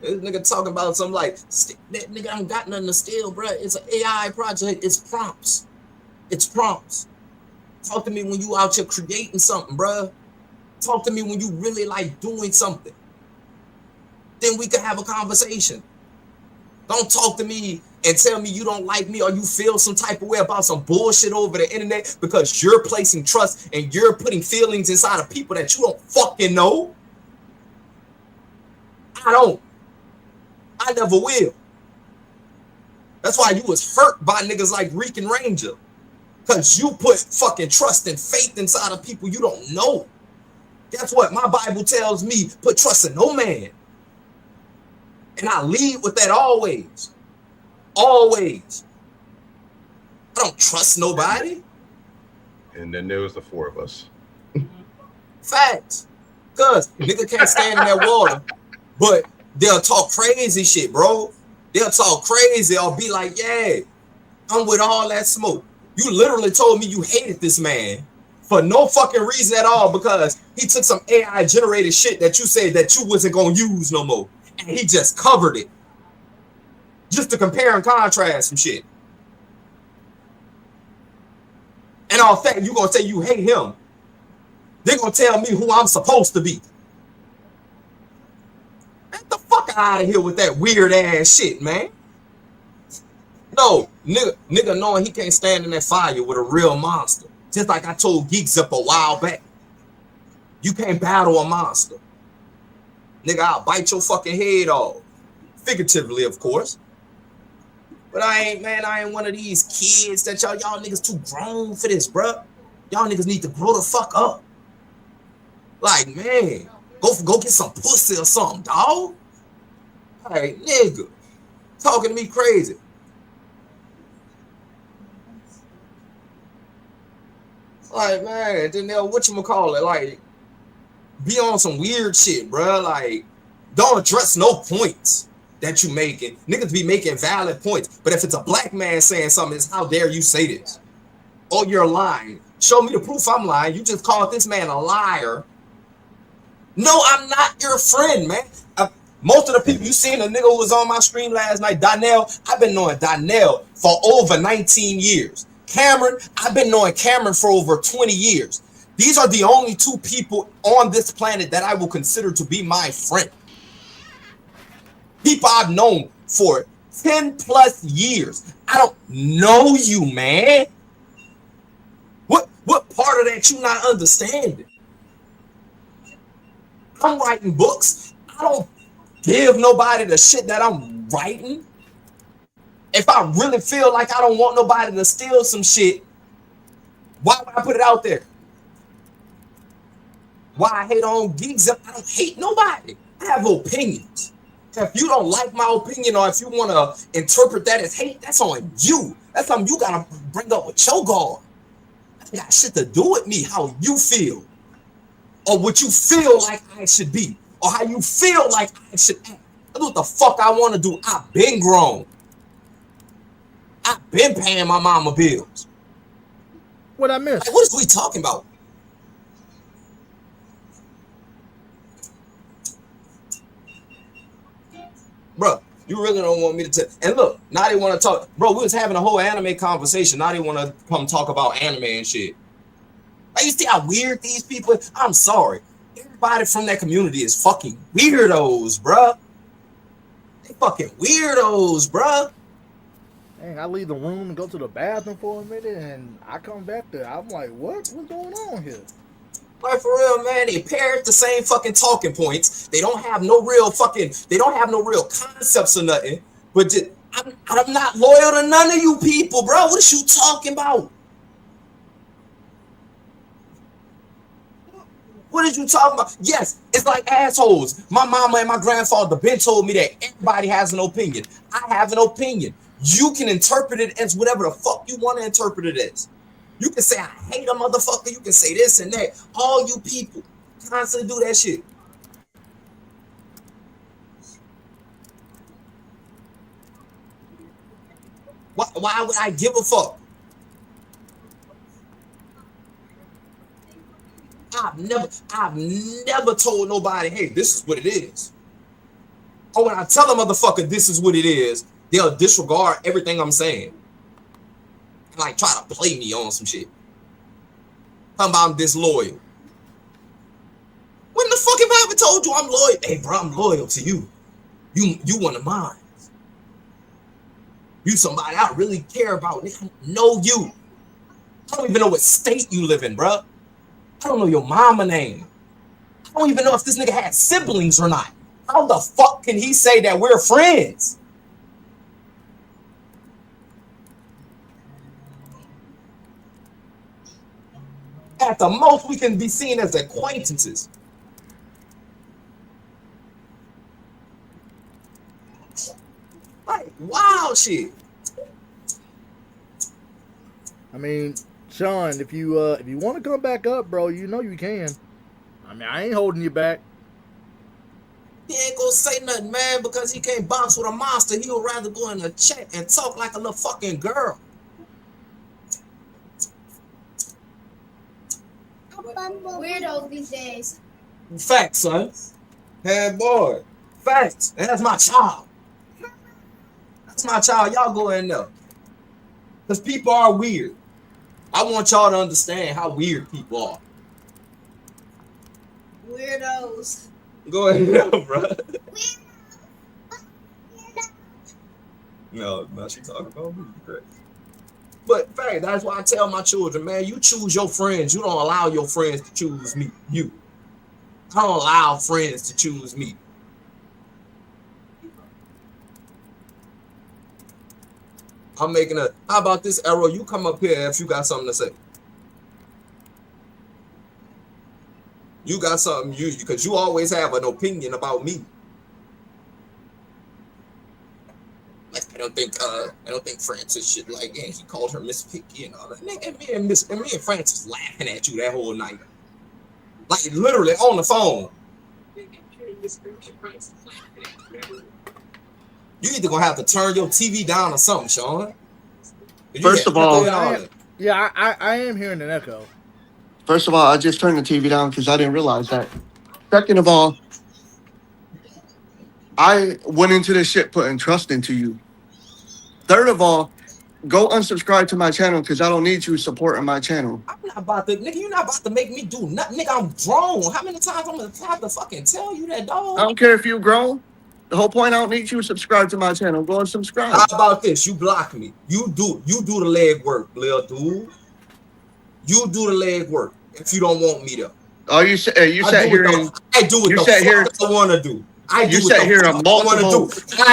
This nigga talking about something like, that nigga, I don't got nothing to steal, bro. It's an AI project. It's prompts. It's prompts. Talk to me when you out here creating something, bro. Talk to me when you really like doing something. Then we can have a conversation. Don't talk to me and tell me you don't like me or you feel some type of way about some bullshit over the internet because you're placing trust and you're putting feelings inside of people that you don't fucking know. I don't. I never will. That's why you was hurt by niggas like Reek and Ranger. Because you put fucking trust and faith inside of people you don't know. Guess what? My Bible tells me, put trust in no man. And I lead with that always. Always. I don't trust nobody. And then there was the four of us. Facts. Because nigga can't stand in that water, but they'll talk crazy shit, bro. They'll talk crazy or be like, yeah, I'm with all that smoke. You literally told me you hated this man for no fucking reason at all because he took some AI generated shit that you said that you wasn't going to use no more. And he just covered it. Just to compare and contrast some shit. And all fact, you're going to say you hate him. They're going to tell me who I'm supposed to be. Get the fuck out of here with that weird ass shit, man. No, nigga knowing he can't stand in that fire with a real monster. Just like I told Geeks up a while back. You can't battle a monster. Nigga, I'll bite your fucking head off. Figuratively, of course. But I ain't one of these kids that y'all niggas too grown for this, bruh. Y'all niggas need to grow the fuck up. Like, man, go get some pussy or something, dog. Hey, nigga, talking to me crazy. Like, man, then they'll whatchamacallit, like, be on some weird shit, bro. Like, don't address no points that you making. Niggas be making valid points. But if it's a black man saying something, it's how dare you say this? Oh, you're lying. Show me the proof I'm lying. You just called this man a liar. No, I'm not your friend, man. Most of the people you seen, a nigga who was on my stream last night, Donnell, I've been knowing Donnell for over 19 years. Cameron, I've been knowing Cameron for over 20 years. These are the only two people on this planet that I will consider to be my friend. People I've known for 10 plus years. I don't know you, man. What part of that you not understanding? I'm writing books. I don't give nobody the shit that I'm writing. If I really feel like I don't want nobody to steal some shit, why would I put it out there? Why I hate on geeks? I don't hate nobody. I have opinions. If you don't like my opinion or if you want to interpret that as hate, that's on you. That's something you got to bring up with your God. That got shit to do with me, how you feel. Or what you feel like I should be. Or how you feel like I should act. That's what the fuck I want to do. I've been grown. I've been paying my mama bills. What I missed? Like, what is we talking about? Bro, you really don't want me to tell. And look, now they want to talk. Bro, we was having a whole anime conversation. Now they want to come talk about anime and shit. Like, you see how weird these people are? I'm sorry. Everybody from that community is fucking weirdos, bro. They fucking weirdos, bro. Dang, I leave the room and go to the bathroom for a minute, and I come back there. I'm like, what's going on here? Like, for real, man, they parrot the same fucking talking points. They don't have no real concepts or nothing. But I'm not loyal to none of you people, bro. What is you talking about? What are you talking about? Yes, it's like assholes. My mama and my grandfather been told me that everybody has an opinion. I have an opinion. You can interpret it as whatever the fuck you want to interpret it as. You can say I hate a motherfucker. You can say this and that. All you people constantly do that shit. Why would I give a fuck? I've never told nobody, hey, this is what it is. Or when I tell a motherfucker this is what it is, they'll disregard everything I'm saying. And like try to play me on some shit. Talking about I'm disloyal. When the fuck have I ever told you I'm loyal? Hey bro, I'm loyal to you. You one of mine. You somebody I really care about. I know you. I don't even know what state you live in, bro. I don't know your mama name. I don't even know if this nigga had siblings or not. How the fuck can he say that we're friends? At the most, we can be seen as acquaintances. Like, wow, shit. I mean, Sean, if you want to come back up, bro, you know you can. I mean, I ain't holding you back. He ain't gonna say nothing, man, because he can't box with a monster. He would rather go in the chat and talk like a little fucking girl. Weirdos these days. Facts, son. Hey, boy. Facts. And that's my child. That's my child. Y'all go in there. Because people are weird. I want y'all to understand how weird people are. Weirdos. Go ahead, bro. No, she talking about me. Great. But fact, that's why I tell my children, man, you choose your friends. You don't allow your friends to choose me. You. I don't allow friends to choose me. I'm making a. How about this, Arrow? You come up here if you got something to say. You got something, because you always have an opinion about me. Like I don't think Francis should like. Yeah, he called her Miss Picky and all that. And me and Francis laughing at you that whole night, like literally on the phone. You either gonna have to turn your TV down or something, Sean. First of all, I am hearing an echo. First of all, I just turned the TV down because I didn't realize that. Second of all, I went into this shit putting trust into you. Third of all, go unsubscribe to my channel because I don't need you supporting my channel. I'm not about to, nigga. You're not about to make me do nothing, nigga. I'm grown. How many times I'm gonna have to fucking tell you that, dog? I don't care if you're grown. The whole point, I don't need you to subscribe to my channel. Go and subscribe. How about this? You block me. You do the leg work, little dude. You do the leg work if you don't want me to. Oh, you sat here and I do what the fuck I want to do. I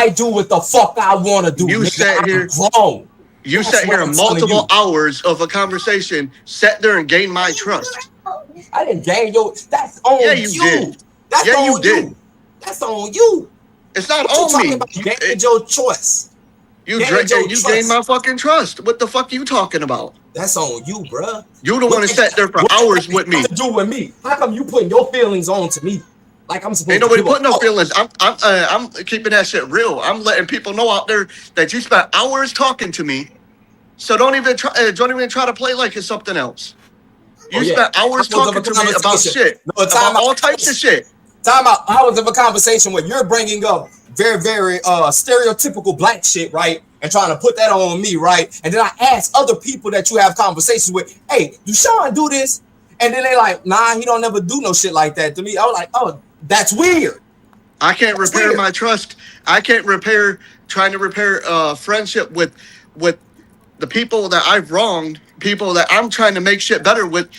do what the fuck I want to do. You sat here grown. You sat here multiple hours of a conversation, sat there and gained my trust. I didn't gain your. That's on you. Did. That's on you. Did. That's on you. It's not on me. You gained your choice. You gained my fucking trust. What the fuck are you talking about? That's on you, bruh. You the one that sat there for hours with me. Do with me? How come you putting your feelings on to me? Like I'm supposed Ain't nobody putting no feelings. I'm keeping that shit real. I'm letting people know out there that you spent hours talking to me. So don't even try to play like it's something else. You spent hours talking to me about shit. About all types of shit. Time out. Hours of a conversation where you're bringing up very, very stereotypical black shit, right? And trying to put that on me, right? And then I ask other people that you have conversations with, hey, do Sean do this? And then they like, nah, he don't never do no shit like that to me. I was like, oh, that's weird. I can't repair my trust. I can't trying to repair friendship with the people that I've wronged, people that I'm trying to make shit better with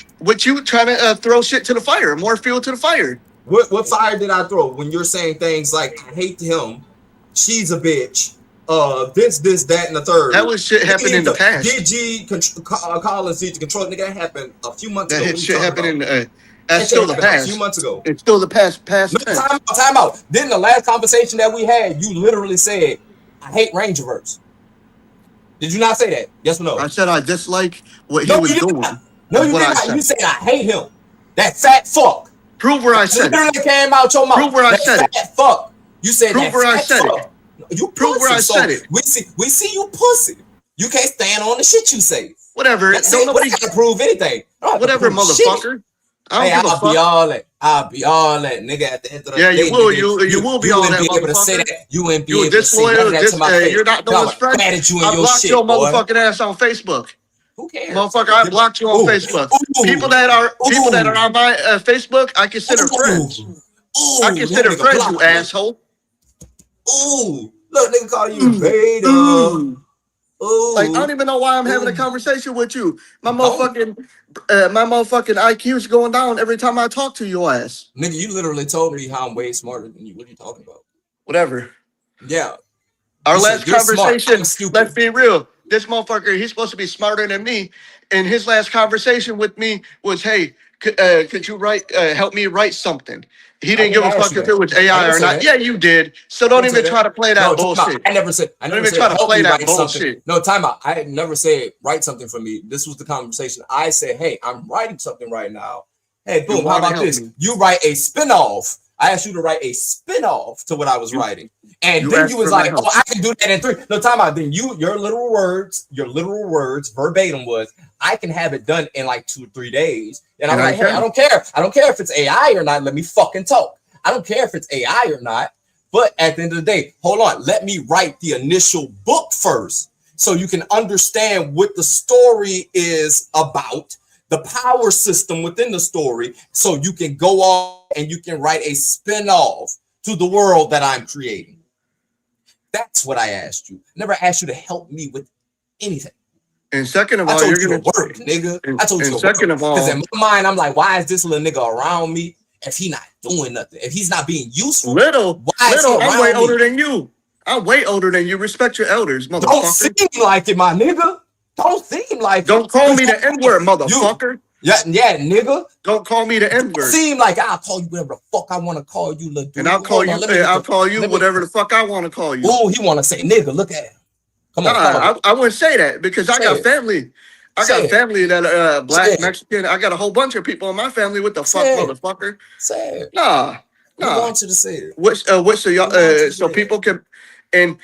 you trying to throw shit to the fire, more fuel to the fire. What fire did I throw when you're saying things like, I hate him, she's a bitch, this, that, and the third. That was shit happened in the past. DG Collins need to control. Nigga, that happened a few months ago. That shit happened in. That's That still shit the happened past. a few months ago. It's still the past No, tense. time out. Then the last conversation that we had, you literally said, "I hate Rangerverse." Did you not say that? Yes or no? I said I dislike what he No, was you did doing. not. No, you What did I not. said. You said I hate him. That fat fuck. Prove where I said it. Literally came out your mouth. Prove where I That said it. fat fuck. You said Prove that where I fat said fuck. You Prove where I pussy, said so it. We see you pussy. You can't stand on the shit you say. Whatever. That's Don't it. nobody. We don't have to prove anything. I don't have to Whatever, prove shit. motherfucker. I Hey, don't give a I'll be fuck. all that. I'll be all that, nigga. At the end of the Yeah, day, you will. nigga, You will be all wouldn't that, be able to say motherfucker. that. You wouldn't be You able to say none disloyal. of that to my face. You're not no No, one's friend. mad at you and I your blocked shit, your boy. motherfucking ass on Facebook. Who cares? Motherfucker, I blocked you on Ooh. Facebook. Ooh. People that are on my Facebook, I consider friends. Ooh, I consider that nigga friends, you blocked me. asshole. Ooh, look, nigga call you beta. Ooh. Like I don't even know why I'm having a conversation with you. My Don't. motherfucking IQ is going down every time I talk to your ass. Nigga, you literally told me how I'm way smarter than you. What are you talking about? Whatever. Yeah. Our You last said you're smart, conversation, I'm stupid. let's be real. This motherfucker, he's supposed to be smarter than me. And his last conversation with me was, hey, could you help me write something? He didn't give a fuck if it was AI or not. Yeah, you did. So don't even try to play that bullshit. I never said Don't even try to help play me that write something. bullshit. No, time out. I never said write something for me. This was the conversation. I said, hey, I'm writing something right now. Hey, boom, how about this? You write a spinoff. I asked you to write a spinoff to what I was writing. And then you was like, oh, I can do that in 3. No, time out. Then your literal words verbatim was, I can have it done in like 2 or 3 days. And I'm like, hey, I don't care. I don't care if it's AI or not. Let me fucking talk. I don't care if it's AI or not. But at the end of the day, hold on. Let me write the initial book first so you can understand what the story is about, the power system within the story, so you can go on and you can write a spin-off to the world that I'm creating. That's what I asked you. I never asked you to help me with anything. And second of all, you're gonna work, nigga. I told you to work. Because in my mind, I'm like, why is this little nigga around me if he not doing nothing? If he's not being useful, I'm way older than you. I'm way older than you. Respect your elders, motherfucker. Don't seem like it, my nigga. Don't seem like it. Don't call me the N-word, motherfucker. Yeah, nigga. Don't call me the N-word. Seem like I'll call you whatever the fuck I want to call you, little dude. And I'll call you whatever the fuck I want to call you. Oh, he want to say nigga. Look at him. Come on. I wouldn't say that because I got family. I got family that black, Mexican. I got a whole bunch of people in my family. What the fuck, motherfucker? Say it. Nah. I want you to say it. What so y'all so people can and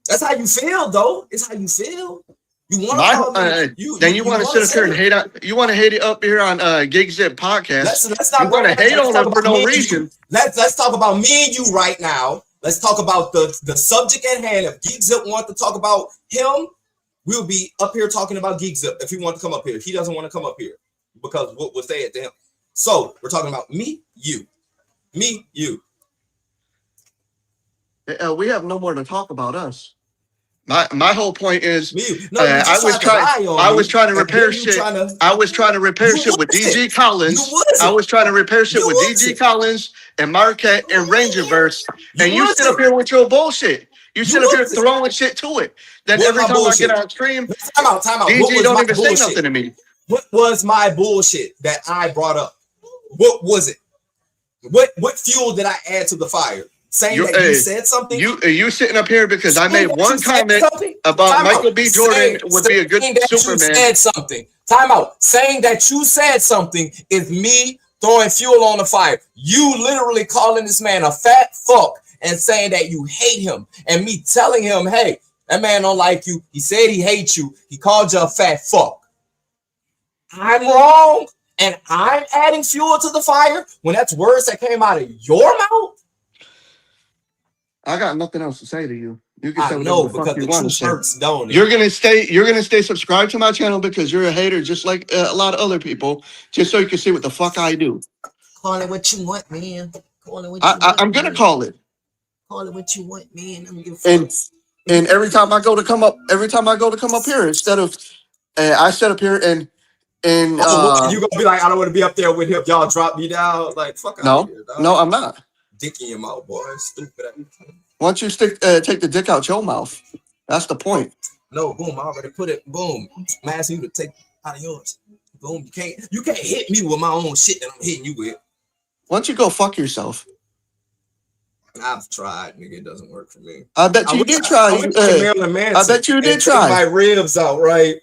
that's how you feel though. It's how you feel. You want to then you want to sit up here and hate on you want to hate it up here on Gig Zip podcast. Let's not you want to hate on us for no reason. Let's talk about me and you right now. Let's talk about the subject at hand. If Geek Zip wants to talk about him, we'll be up here talking about Geek Zip if he wants to come up here. If he doesn't want to come up here, because we'll say it to him. So we're talking about me, you. Me, you. We have no more to talk about us. My whole point is no, I was trying to repair shit. I was trying to repair shit with DG Collins. I was trying to repair shit with DG Collins and Marquette and Rangerverse. And you sit up here with your bullshit. You sit up here throwing shit to it. Then every time I get on stream, time out. DG don't even say nothing to me. What was my bullshit that I brought up? What was it? What fuel did I add to the fire? Saying that you said something? You sitting up here because I made one comment about Michael B. Jordan would be a good Superman. You said something. Time out. Saying that you said something is me throwing fuel on the fire. You literally calling this man a fat fuck and saying that you hate him, and me telling him, hey, that man don't like you. He said he hates you. He called you a fat fuck. I'm wrong, and I'm adding fuel to the fire when that's words that came out of your mouth. I got nothing else to say to you. You can say whatever the fuck you want to say. Don't You're gonna stay subscribed to my channel because you're a hater, just like a lot of other people, just so you can see what the fuck I do. Call it what you want, man. Call it what you want. I'm gonna call it. Call it what you want, man. I'm gonna and every time I go to come up here, instead of I sit up here and you gonna be like, I don't want to be up there with him. Y'all drop me down, like fuck. No, I'm not. Dick in your mouth, boy. Stupid. Once you take the dick out your mouth, that's the point. No, boom, I already put it. Boom, I'm asking you to take out of yours. Boom, you can't hit me with my own shit that I'm hitting you with. Why don't you go fuck yourself? I've tried, nigga. It doesn't work for me. I bet you did try. I bet you did try. My ribs out, right?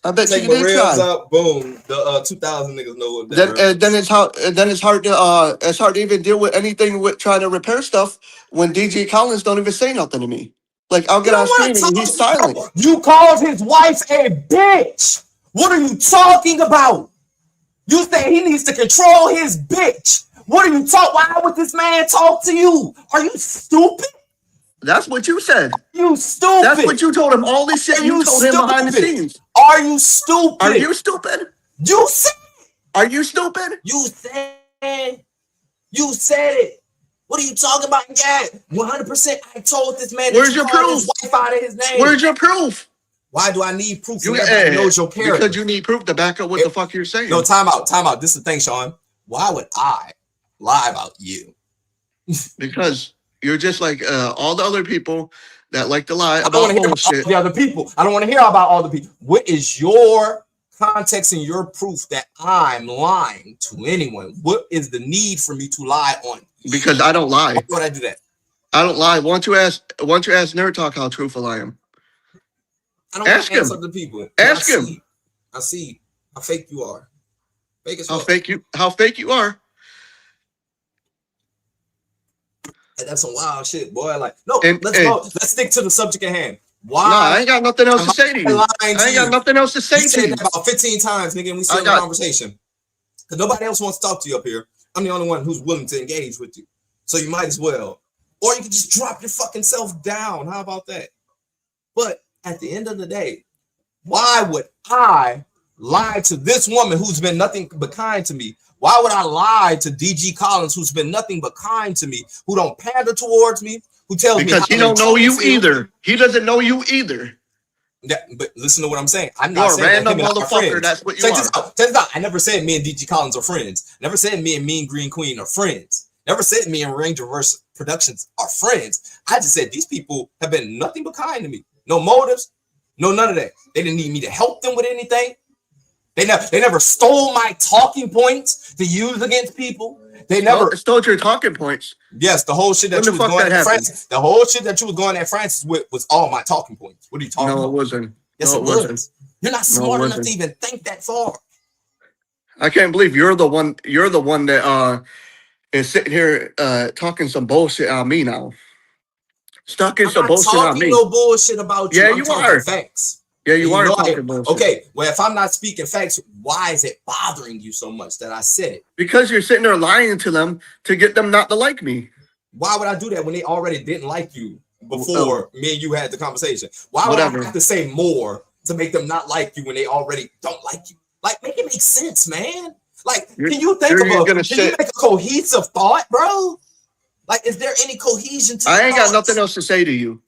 I bet Take you my did ribs try. out. Boom. The 2,000 niggas know what that. Then it's hard to even deal with anything with trying to repair stuff when DJ Collins don't even say nothing to me. Like I'll get on stream and he's silent. You called his wife a bitch. What are you talking about? You say he needs to control his bitch. What are you talking? Why would this man talk to you? Are you stupid? That's what you said. You stupid. That's what you told him. All this shit you told him behind the scenes. Are you stupid? Are you stupid? You said. Are you stupid? You said. You said it. What are you talking about? Yeah, 100%. I told this man. Where's your proof? His wife out of his name. Where's your proof? Why do I need proof? Everybody knows your character. Because you need proof to back up what the fuck you're saying. No, time out. This is the thing, Sean. Why would I lie about you? Because you're just like all the other people that like to lie about bullshit. The other people. I don't want to hear about all the people. What is your context and your proof that I'm lying to anyone? What is the need for me to lie on? Because I don't lie. Why would I do that? I don't lie. Why don't you ask Nerd Talk how truthful I am? I don't ask him. Other people. Ask him. I see how fake you are. Fake as how fake you are. That's some wild shit, boy. Like, no, let's go. Let's stick to the subject at hand. Why? No, I ain't got nothing else to say to you. I ain't got nothing else to say to you. About 15 times, nigga, and we still in a conversation. Because nobody else wants to talk to you up here. I'm the only one who's willing to engage with you. So you might as well. Or you can just drop your fucking self down. How about that? But at the end of the day, why would I lie to this woman who's been nothing but kind to me? Why would I lie to DG Collins, who's been nothing but kind to me, who don't pander towards me, who tells me because he don't know you either. He doesn't know you either. Yeah, but listen to what I'm saying. I'm not saying random motherfucker. That's what you are. Check this out. I never said me and DG Collins are friends. Never said me and Mean Green Queen are friends. Never said me and Ranger Verse Productions are friends. I just said these people have been nothing but kind to me. No motives, no none of that. They didn't need me to help them with anything. They never stole my talking points to use against people. They never stole your talking points. Yes, the whole shit that you was going at Francis. The whole shit that you was going at Francis with was all my talking points. What are you talking about? No, it wasn't. Yes, it was. You're not smart enough to even think that far. I can't believe you're the one. You're the one that is sitting here talking some bullshit on me now. Talking some bullshit on me. No bullshit about you. Yeah, I'm you are. Facts. Yeah, you are talking bullshit. Okay, well, if I'm not speaking facts, why is it bothering you so much that I said it? Because you're sitting there lying to them to get them not to like me. Why would I do that when they already didn't like you before me and you had the conversation? Why would I have to say more to make them not like you when they already don't like you? Like, make it make sense, man. Like, can you make a cohesive thought, bro? Like, is there any cohesion to I ain't got nothing else to say to you.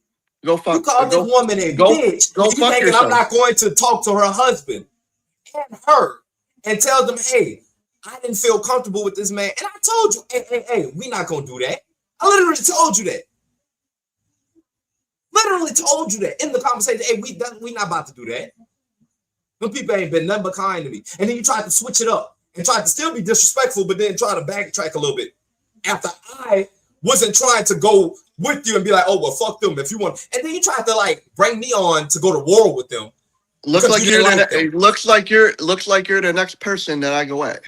Go fuck. You call this woman a bitch. Go you fuck thinking yourself. I'm not going to talk to her husband and her and tell them, hey, I didn't feel comfortable with this man. And I told you, hey, we not gonna do that. I literally told you that. Literally told you that in the conversation. Hey, we not about to do that. Them people ain't been nothing but kind to me. And then you tried to switch it up and tried to still be disrespectful, but then try to backtrack a little bit. After I wasn't trying to go with you and be like, oh, well, fuck them if you want. And then you tried to like bring me on to go to war with them. Looks like you're the next person that I go at.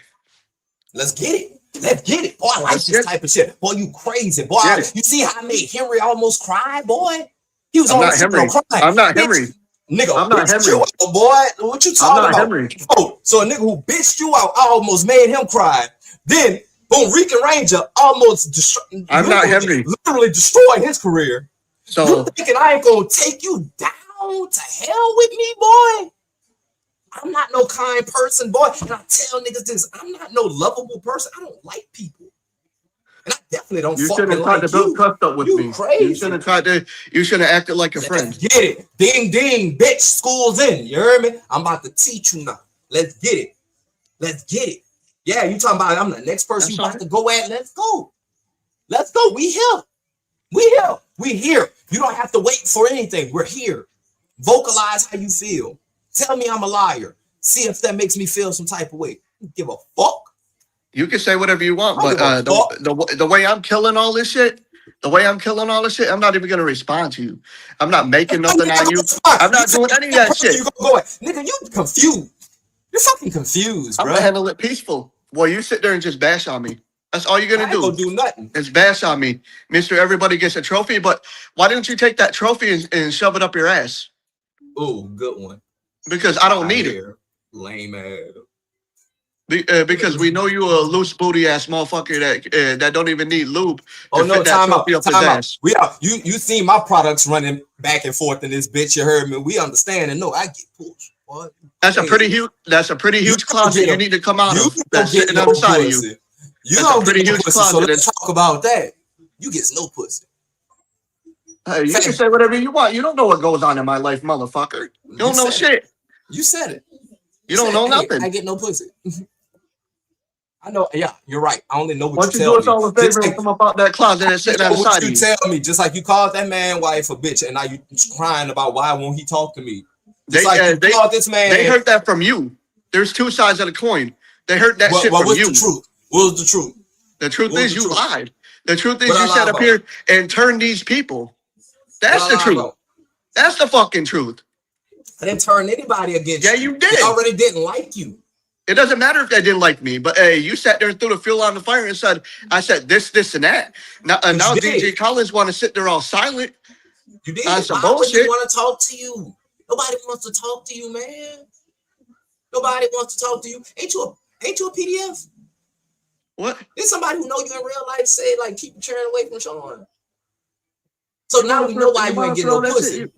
Let's get it. Let's get it. Boy, I like this type of shit. Boy, you crazy. Boy, you see how I made Henry almost cry, boy? He was on Henry. I'm not Henry. Nigga, I'm not Henry. Out, boy, what you talking about? Henry. Oh, so a nigga who bitched you out almost made him cry. Then, boom, Rican Ranger almost I'm not Henry. Literally destroyed his career. So you thinking I ain't gonna take you down to hell with me, boy? I'm not no kind person, boy. And I tell niggas this, I'm not no lovable person. I don't like people. And I definitely don't fucking like you. You shouldn't have tried to build trust up with me. Crazy. You shouldn't have acted like a friend. Let's get it. Ding, ding, bitch. School's in. You heard me? I'm about to teach you now. Let's get it. Let's get it. Yeah, you talking about I'm the next person you about to go at. Let's go. Let's go. We here. We here. We here. You don't have to wait for anything. We're here. Vocalize how you feel. Tell me I'm a liar. See if that makes me feel some type of way. Give a fuck. You can say whatever you want, but I don't give a fuck. the way I'm killing all this shit, I'm not even gonna respond to you. I'm not making nothing on you. I'm not doing any of that shit. You go, nigga, you confused. You're fucking confused, I'm bro. gonna handle it peaceful. Well, you sit there and just bash on me. That's all you're gonna I ain't gonna do nothing. Is bash on me. Mr. Everybody gets a trophy, but why didn't you take that trophy and shove it up your ass? Ooh, good one. Because I don't need it. Lame ass. Because we know you a loose booty ass motherfucker that don't even need lube. Oh no, time out. You seen my products running back and forth in this bitch. You heard me. We understand and know I get pushed. What? That's a pretty huge closet. You need to come out of. That's sitting no outside pussy. of you. You That's don't a pretty get no huge pussy. closet. So let's talk about that. You get no pussy. Hey, you can say whatever you want. You don't know what goes on in my life, motherfucker. You don't know shit. You said it. You don't know nothing. I get no pussy. I know. Yeah, you're right. I only know Why what don't you you tell do us all a me. favor and come up out that closet and sit outside What of you you? tell me, just like you called that man wife a bitch, and now you crying about why won't he talk to me? Just They called this man. They heard that from you. There's two sides of the coin. They heard that shit from what's you. The truth? What was the truth? The truth is you lied. The truth is What I you lied sat up about? here and turned these people. That's the truth. That's the fucking truth. I didn't turn anybody against you. Yeah, you did. They already didn't like you. It doesn't matter if they didn't like me, but hey, you sat there and threw the fuel on the fire and said, I said this, and that. Now DJ Collins want to sit there all silent. You did. On some Why would bullshit. he want to talk to you? Nobody wants to talk to you, man. Nobody wants to talk to you. Ain't you a PDF? What? There's somebody who know you in real life say like keep your away from Sean. So now we know why you ain't getting no pussy.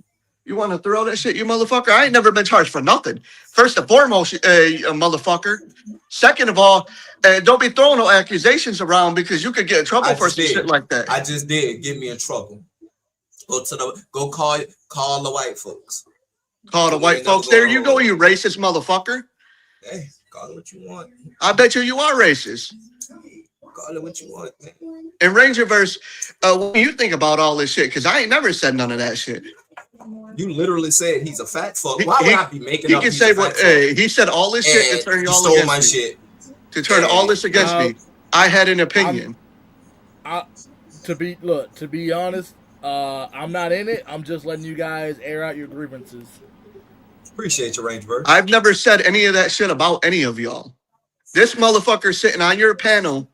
You want to throw that shit, you motherfucker? I ain't never been charged for nothing. First and foremost, motherfucker. Second of all, don't be throwing no accusations around because you could get in trouble for some shit like that. I just did get me in trouble. Go call the white folks. Call the white folks. There you go, you racist motherfucker. Hey, call it what you want. I bet you are racist. Call it what you want, man. In Rangerverse, what do you think about all this shit? Because I ain't never said none of that shit. You literally said he's a fat fuck. Why would I be making he up? He can say what he said all this shit to turn you all against my me. Shit. To turn all this against me. I had an opinion. To be honest, I'm not in it. I'm just letting you guys air out your grievances. Appreciate your Rangeverse. I've never said any of that shit about any of y'all. This motherfucker sitting on your panel.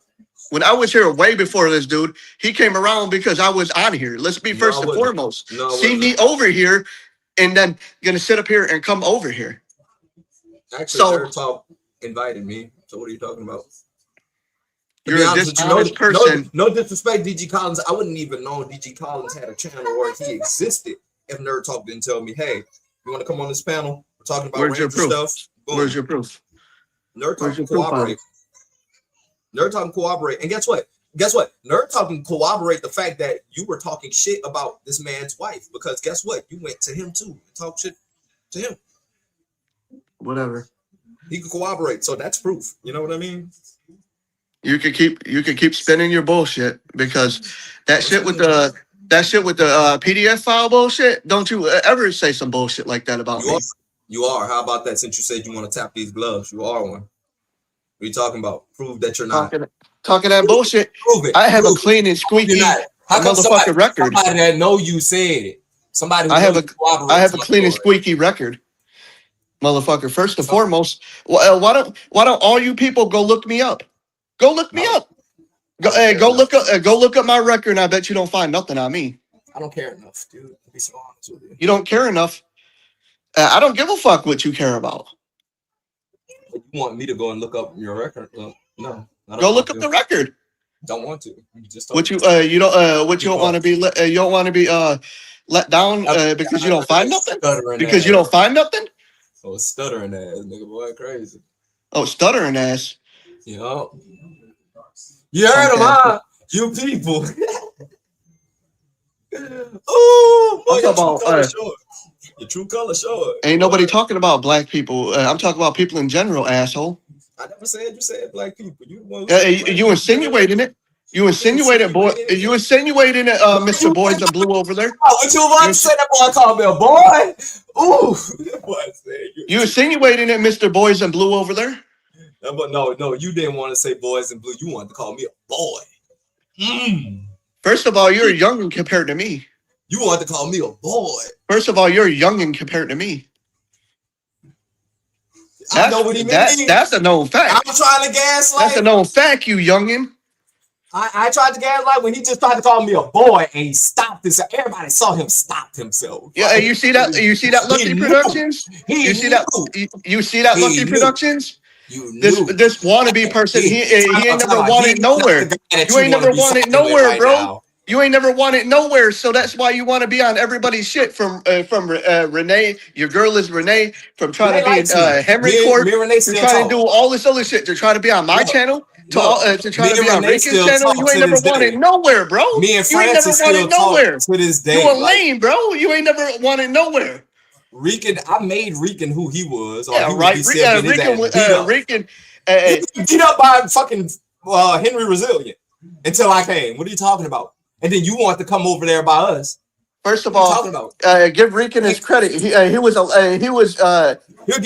When I was here way before this dude, he came around because I was on here. Let's be first and foremost. See me over here and then gonna sit up here and come over here. Actually, Talk invited me. So what are you talking about? You're a dishonest person. No disrespect, DG Collins. I wouldn't even know DG Collins had a channel or he existed if Nerd Talk didn't tell me, hey, you want to come on this panel? We're talking about Ranger stuff. Boom. Where's your proof? Nerd Talk can cooperate. Nerd Talk can cooperate. And guess what? Nerd Talk can corroborate the fact that you were talking shit about this man's wife. Because guess what? You went to him too and talked shit to him. Whatever. He can cooperate. So that's proof. You know what I mean? You can keep spinning your bullshit because that shit with the PDF file bullshit. Don't you ever say some bullshit like that about me? You are. How about that? Since you said you want to tap these gloves, you are one. What are you talking about? Prove that you're not. Talking that bullshit. Prove it. I have a clean and squeaky motherfucking record. Somebody that know you said it. Somebody who I have a clean and squeaky record. Motherfucker, first and foremost, why don't all you people go look me up? Go look me up. Go look up my record, and I bet you don't find nothing on me. I don't care enough, dude. To be so honest with you. You don't care enough. I don't give a fuck what you care about. You want me to go and look up your record? No. Go look up the record. Don't want to. You just you don't want to be you don't want to be let down because you don't find nothing. Because you don't find nothing. Oh, stuttering ass nigga, boy, crazy. Oh, stuttering ass. Yo. You heard him, huh? You people. Oh, boy, your true color short. Ain't nobody talking about black people. I'm talking about people in general, asshole. I never said you said black people. You insinuating it. You insinuated, boy. You insinuated, Mr. Boys and Blue over there. Oh, what you about to say? That boy called me a boy. Ooh, that boy said you insinuating it, Mr. Boys and Blue over there. But no, you didn't want to say boys and blue. You wanted to call me a boy. First of all, you're young compared to me. You wanted to call me a boy. First of all, you're young compared to me. I know what he means. That's a known fact. I'm trying to gaslight. That's a known fact, you youngin. I tried to gaslight when he just tried to call me a boy and he stopped himself. Everybody saw him stop himself. Yeah, you see that? You see that Lucky Productions? You see that Lucky Productions? This wannabe person, he ain't never wanted nowhere. You ain't never wanted nowhere, bro. You ain't never wanted nowhere, so that's why you want to be on everybody's shit. From Renee, your girl is Renee. From trying to be Henry Court, to trying to do all this other shit. To try to be on my channel, to try to be on Rick's channel. You ain't never wanted nowhere, bro. Me and Francis still talk to this day. You a lame, bro. You ain't never wanted nowhere. Rican, I made Rican who he was. Or yeah, right. Rican, beat up by fucking Henry Resilient until I came. What are you talking about? And then you want to come over there by us. First of all, give Rican his credit. He was a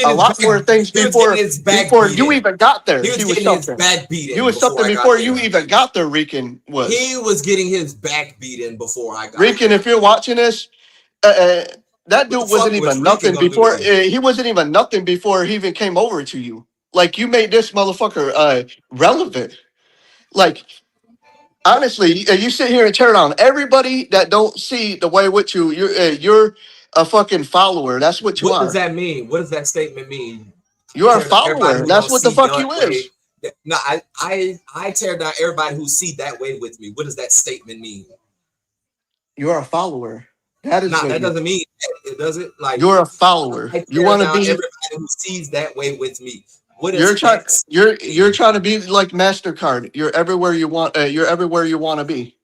lot more things before you even got there. He was getting his back beaten. He was something before you even got there. Rican was. He was getting his back beaten before I got Rican, if you're watching this, that dude wasn't even nothing before. He wasn't even nothing before he even came over to you. Like, you made this motherfucker relevant. Like, honestly, you sit here and tear down everybody that don't see the way with you. You're a fucking follower. That's what you are. What does that mean? What does that statement mean? You are a follower. That's what the fuck you is. No, I tear down everybody who see that way with me. What does that statement mean? You are a follower. That doesn't mean it doesn't. Like, you're a follower. You want to be everybody who sees that way with me. What is you're trying to be like MasterCard. You're everywhere you want. You're everywhere you want to be.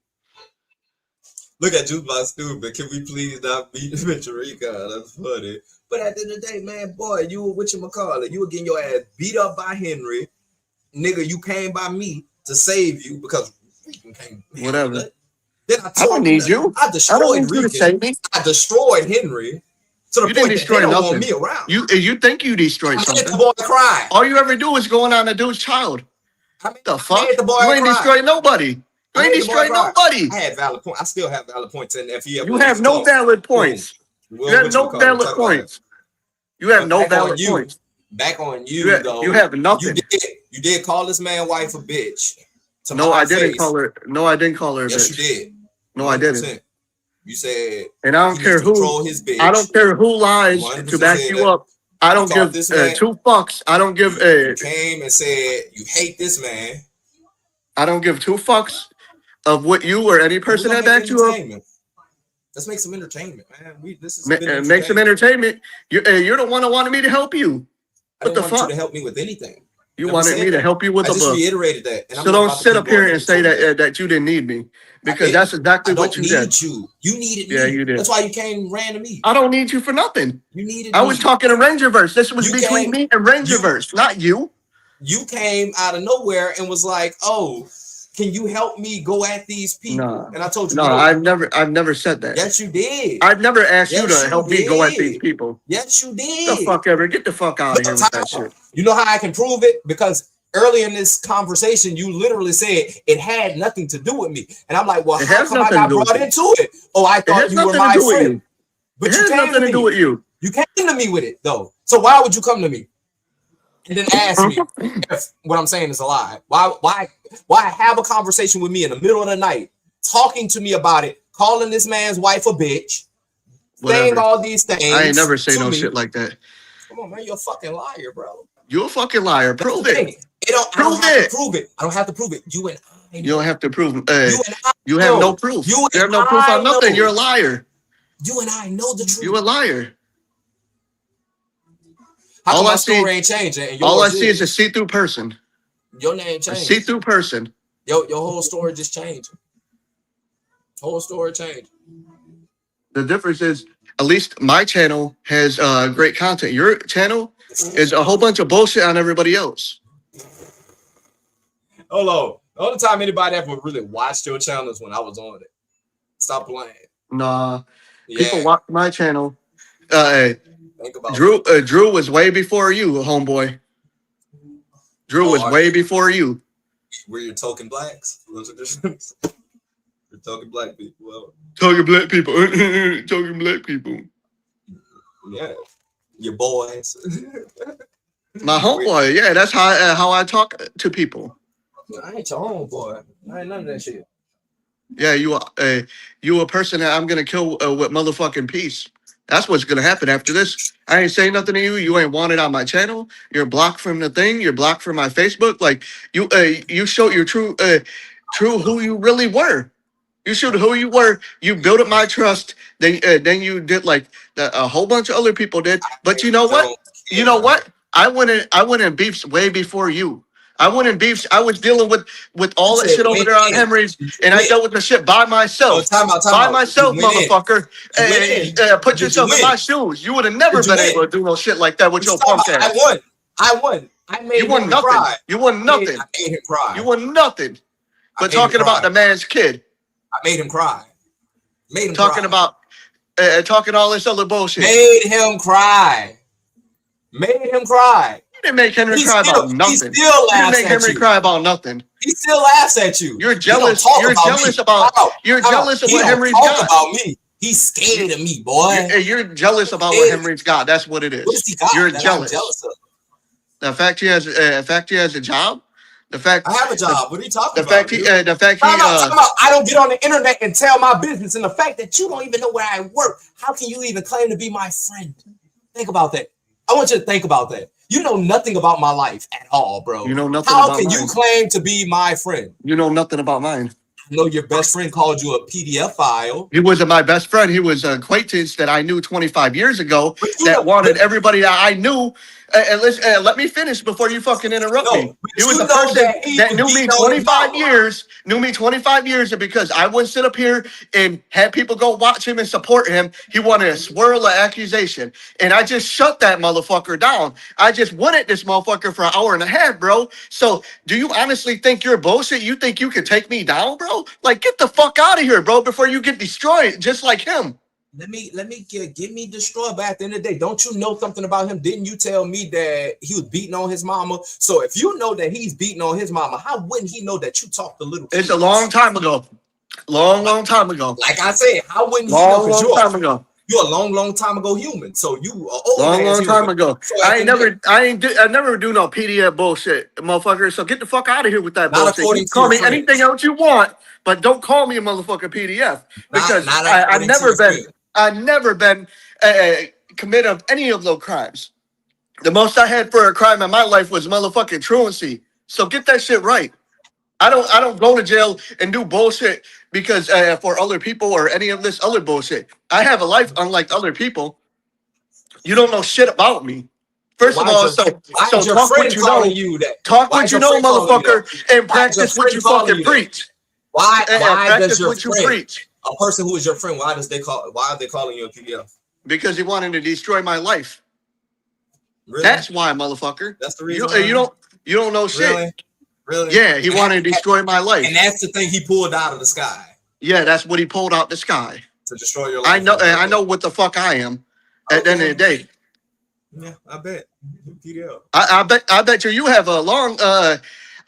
Look at Jukebox Stupid. Can we please not beat Rica? That's funny. But at the end of the day, man, boy, you were whatchamacallit. You were getting your ass beat up by Henry. Nigga, you came by me to save you because Rican came. Whatever. Then I don't need you. I destroyed Rican. I destroyed Henry. To the point that they don't want me around. You think you destroyed something? The boy crying. All you ever do is going on a dude's child. The fuck? You ain't destroyed nobody. You ain't destroyed nobody. I had valid points. I still have valid points in if you have no valid points. You have no valid points. You have no valid points. Back on you, though. You have nothing. You did call this man wife a bitch. No, I didn't call her. No, I didn't call her a bitch. Yes, you did. No, I didn't. You said, and I don't care who. I don't care who lies to back you up. I don't give 2 fucks. I don't give You came and said you hate this man. I don't give 2 fucks of what you or any person that backed you up. Let's make some entertainment, man. Make some entertainment. You're the one that wanted me to help you. What the fuck? I want you to help me with anything. You wanted me to help you with a book. I just reiterated that. So don't sit up here and say that you didn't need me. Because that's exactly what you did. You needed me. Yeah, you did. That's why you came and ran to me. I don't need you for nothing. You needed I was talking to Rangerverse. This was between me and Rangerverse, not you. You came out of nowhere and was like, "Oh, can you help me go at these people?" No. And I told you, no, I've never said that. Yes, you did. I've never asked you to help me go at these people. Yes, you did. The fuck ever. Get the fuck out of here with that shit. You know how I can prove it? Because earlier in this conversation, you literally said it had nothing to do with me. And I'm like, well, how come I got brought into it? Oh, I thought you were my friend. But you came to me. You came to me with it, though. So why would you come to me? And then ask me if what I'm saying is a lie. Why have a conversation with me in the middle of the night, talking to me about it, calling this man's wife a bitch, saying all these things? I ain't never say no shit like that. Come on, man, you're a fucking liar, bro. You're a fucking liar. Prove it. I don't have to prove it. I don't have to prove it. You and I know. You don't have to prove it. You have no proof. You have no proof on nothing. You're a liar. You and I know the truth. You're a liar. How come my story ain't changing? All I see is a see-through person. Your name changed. A see-through person. Your whole story just changed. Whole story changed. The difference is, at least my channel has great content. Your channel is a whole bunch of bullshit on everybody else. Hold The only time anybody ever really watched your channel is when I was on it. Stop playing. Nah, Yeah. people watch my channel. Think about Drew was way before you, homeboy. Drew was way before you. We're your token blacks. Those are different. You're token black people. Well, Token black people. Token black people. yeah. Your boys. My homeboy. Yeah, that's how I talk to people. I ain't your homeboy. I ain't none of that shit. Yeah, you a person that I'm gonna kill with motherfucking peace. That's what's gonna happen after this. I ain't saying nothing to you. You ain't wanted on my channel. You're blocked from the thing. You're blocked from my Facebook. Like you showed your true who you really were. You showed who you were. You built up my trust. Then you did like a whole bunch of other people did. But you know what? You know what? I went in beefs way before you. I went in beefs. I was dealing with all that shit over there on Henry's, and I dealt with the shit by myself. By myself, motherfucker. Put yourself in my shoes. You would have never been able to do no shit like that with your punk ass. I won. I made him nothing. Cry. You won nothing. I made him cry. You won nothing. But talking about the man's kid. I made him cry. Talking all this other bullshit. Made him cry. You didn't make Henry cry about nothing. He still laughs you didn't make Henry cry about nothing. He still laughs at you. You're jealous. You're jealous about what Henry's got. About me. He's scared of me, boy. You're jealous about what Henry's got. That's what it is. What does he got? You're jealous. Of? The fact he has a job. The fact I have a job. What are you talking about? I don't get on the internet and tell my business, and the fact that you don't even know where I work. How can you even claim to be my friend? Think about that. I want you to think about that. You know nothing about my life at all, bro. You know nothing How about can mine. you claim to be my friend? You know nothing about mine. I know your best friend called you a PDF file. He wasn't my best friend. He was an acquaintance that I knew 25 years ago that wanted everybody that I knew. Let me finish before you fucking interrupt me. He was a person that knew me 25 years, and because I wouldn't sit up here and have people go watch him and support him, he wanted a swirl of accusation. And I just shut that motherfucker down. I just went at this motherfucker for an hour and a half, bro. So do you honestly think you're bullshit? You think you can take me down, bro? Like, get the fuck out of here, bro, before you get destroyed just like him. Let me get me destroyed. But at the end of the day, don't you know something about him? Didn't you tell me that he was beating on his mama? So if you know that he's beating on his mama, how wouldn't he know that you talked a little? It's a long time ago. Long time ago. Like I said, how wouldn't he know? Long time ago. You're a long time ago human. So you are old. Long time ago. So I never do no PDF bullshit, motherfucker. So get the fuck out of here with that bullshit. You call me anything else you want, but don't call me a motherfucking PDF because I've never been committed of any of those crimes. The most I had for a crime in my life was motherfucking truancy. So get that shit right. I don't go to jail and do bullshit because for other people or any of this other bullshit. I have a life unlike other people. You don't know shit about me. First of all, so talk what you know. Talk what you know, motherfucker, and practice what you fucking preach. Why does your friend, a person who is your friend, why are they calling you a PDF? Because he wanted to destroy my life. Really? That's why, motherfucker. That's the reason. You don't know shit. Really? Yeah, he wanted to destroy my life. And that's the thing he pulled out of the sky. Yeah, that's what he pulled out the sky. To destroy your life. I know what the fuck I am at the end of the day. Yeah, I bet. PDF. I bet you have a long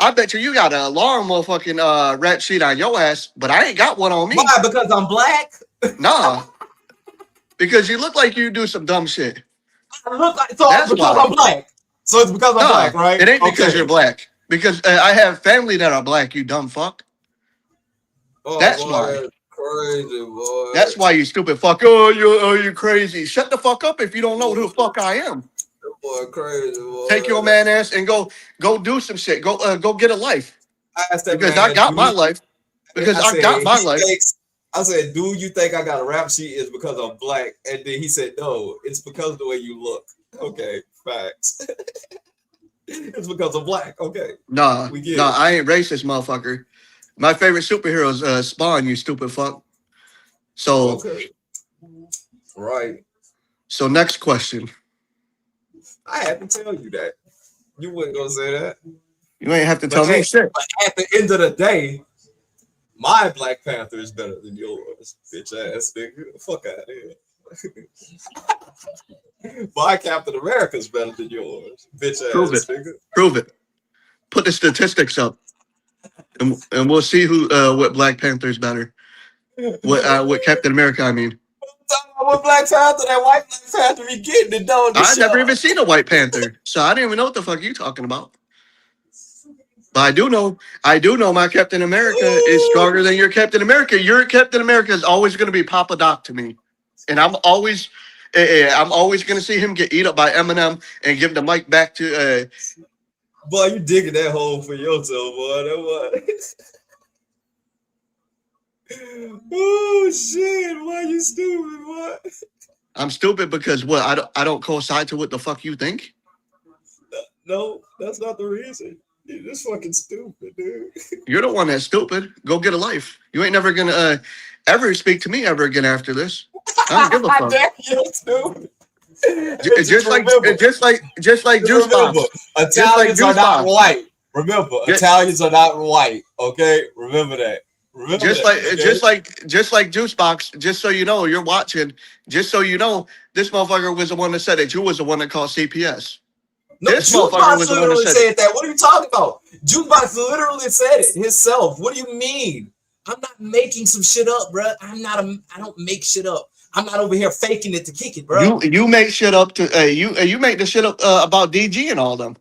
I bet you got a long motherfucking rap sheet on your ass, but I ain't got one on me. Why? Because I'm black? Nah. Because you look like you do some dumb shit. I look like it's because I'm black. So it's because I'm black, right? It ain't because you're black. Because I have family that are black, you dumb fuck. Oh, that's boy, why. Crazy boy. That's why you stupid fuck. Oh, you crazy. Shut the fuck up if you don't know who the fuck I am. That boy crazy boy. Take your man ass and go do some shit. Go get a life. I got my life. Because I got my life. I said, do you think I got a rap sheet is because I'm black? And then he said, no, it's because of the way you look. Okay, facts. It's because I'm black. Okay. Nah, I ain't racist, motherfucker. My favorite superhero is Spawn, you stupid fuck. So, okay. Right. So next question. I had to tell you that. You wasn't gonna say that. You ain't have to tell me shit. But at the end of the day, my Black Panther is better than yours, bitch ass nigga. Fuck out of here. My Captain America is better than yours, bitch ass nigga. Prove it. Put the statistics up, and we'll see who what Black Panther is better. What Captain America? I mean, what Black Panther? That white Black Panther be getting it though. I've never even seen a White Panther, so I didn't even know what the fuck you talking about. But I do know my Captain America is stronger than your Captain America. Your Captain America is always going to be Papa Doc to me, and I'm always going to see him get eat up by Eminem and give the mic back to. Boy, you digging that hole for yourself, boy. That was. Oh shit! Why you stupid, boy? I'm stupid because what? I don't coincide to what the fuck you think. No, that's not the reason. You're just fucking stupid, dude. You're the one that's stupid. Go get a life. You ain't never gonna ever speak to me ever again after this. I don't give a fuck. Damn, you're stupid. Just like Juice Box. Italians are not white. Remember, Italians are not white. Okay, remember that. Just like Juice Box. Just so you know, you're watching. Just so you know, this motherfucker was the one that said it. You was the one that called CPS. No, Jukebox literally said that. What are you talking about? Jukebox literally said it himself. What do you mean? I'm not making some shit up, bro. I don't make shit up. I'm not over here faking it to kick it, bro. You make shit up to you make the shit up about DG and all them.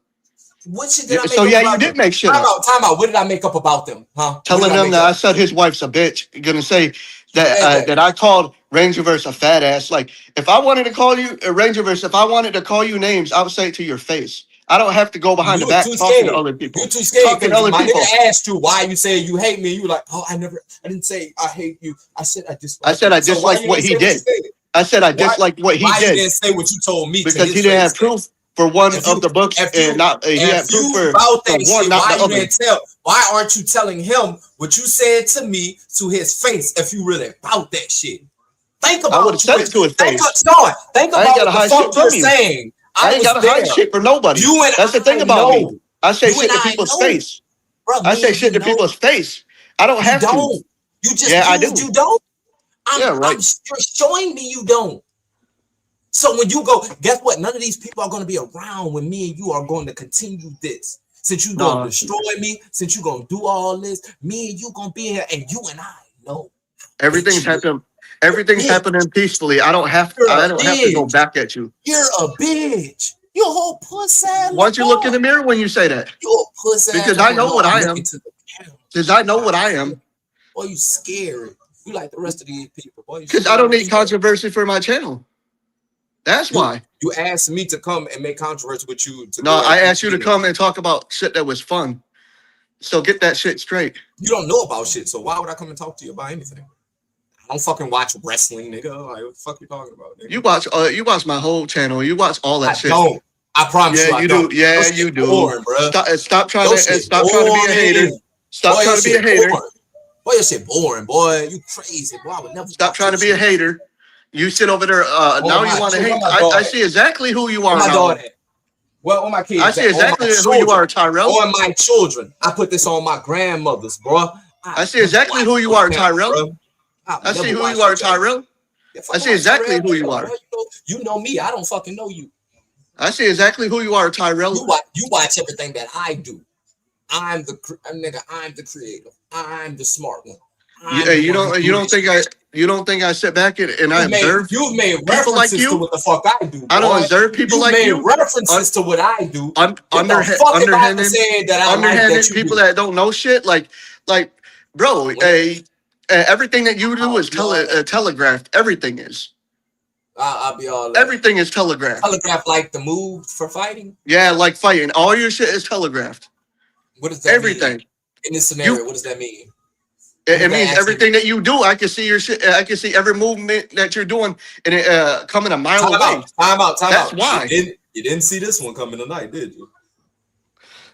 What shit did I make so up yeah, about you did make shit time up. Time out. What did I make up about them? Huh? Telling them that I said his wife's a bitch. You're gonna say that that I called Rangerverse a fat ass. Like if I wanted to call you Rangerverse, if I wanted to call you names, I would say it to your face. I don't have to go behind the back talking to other people. You're too scared. My nigga asked you why you say you hate me. You were like, oh, I didn't say I hate you. I said I dislike what he did. I said I dislike what he did. Why you didn't say what you told me? Because he didn't have proof for one of the books, and not he had proof for one, not the other. Why aren't you telling him what you said to me to his face if you really about that shit? Think about I would have said it to his face. Think about what the fuck you're saying. I ain't gotta hide shit for nobody. That's the thing about me. I say shit to people's face. I say shit to people's face. I don't have to. You just I do. You don't. Right. You're showing me you don't. So when you go, guess what? None of these people are going to be around when me and you are going to continue this. Since you're going to destroy me, since you're going to do all this, me and you going to be here, and you and I know. Everything's happening. Everything's happening peacefully. I don't have to go back at you. You're a bitch. You're a whole pussy. Why don't you look in the mirror when you say that? You're a pussy. Because I know what I am. Because I know what I am. Boy, you scary. You like the rest of these people. Because I don't need controversy for my channel. That's why. You asked me to come and make controversy with you. No, I asked you to come and talk about shit that was fun. So get that shit straight. You don't know about shit, so why would I come and talk to you about anything? I don't fucking watch wrestling, nigga. Like, what the fuck you talking about, nigga? You watch my whole channel. You watch all that shit. I don't. I promise you, I don't. Yeah, you do. Boring, stop trying to be a hater. Stop trying to be a hater. Boy, your shit boring, boy. You crazy, boy. I would never stop trying to be a hater. You sit over there. Now you want to hate. I see exactly who you are now. Well, on my kids. I see exactly who you are, Tyrell. On my children. I put this on my grandmothers, bro. I see exactly who you are, Tyrell. I see who you are, Tyrell. I see exactly who you are. You know me. I don't fucking know you. I see exactly who you are, Tyrell. You watch everything that I do. I'm the creator. I'm the smart one. You don't think I sit back and I observe? You've made references to what the fuck I do. I don't observe people like you. You've made references to what I do. Underhanded people that don't know shit. Like, bro, everything that you do is telegraphed. Everything is. I'll be all. Everything is telegraphed. Telegraphed like the move for fighting. Yeah, like fighting. All your shit is telegraphed. What does that everything mean? In this scenario, what does that mean? It means everything that you do. I can see your shit. I can see every movement that you're doing, and it coming a mile away. Time out. That's why you didn't see this one coming tonight, did you?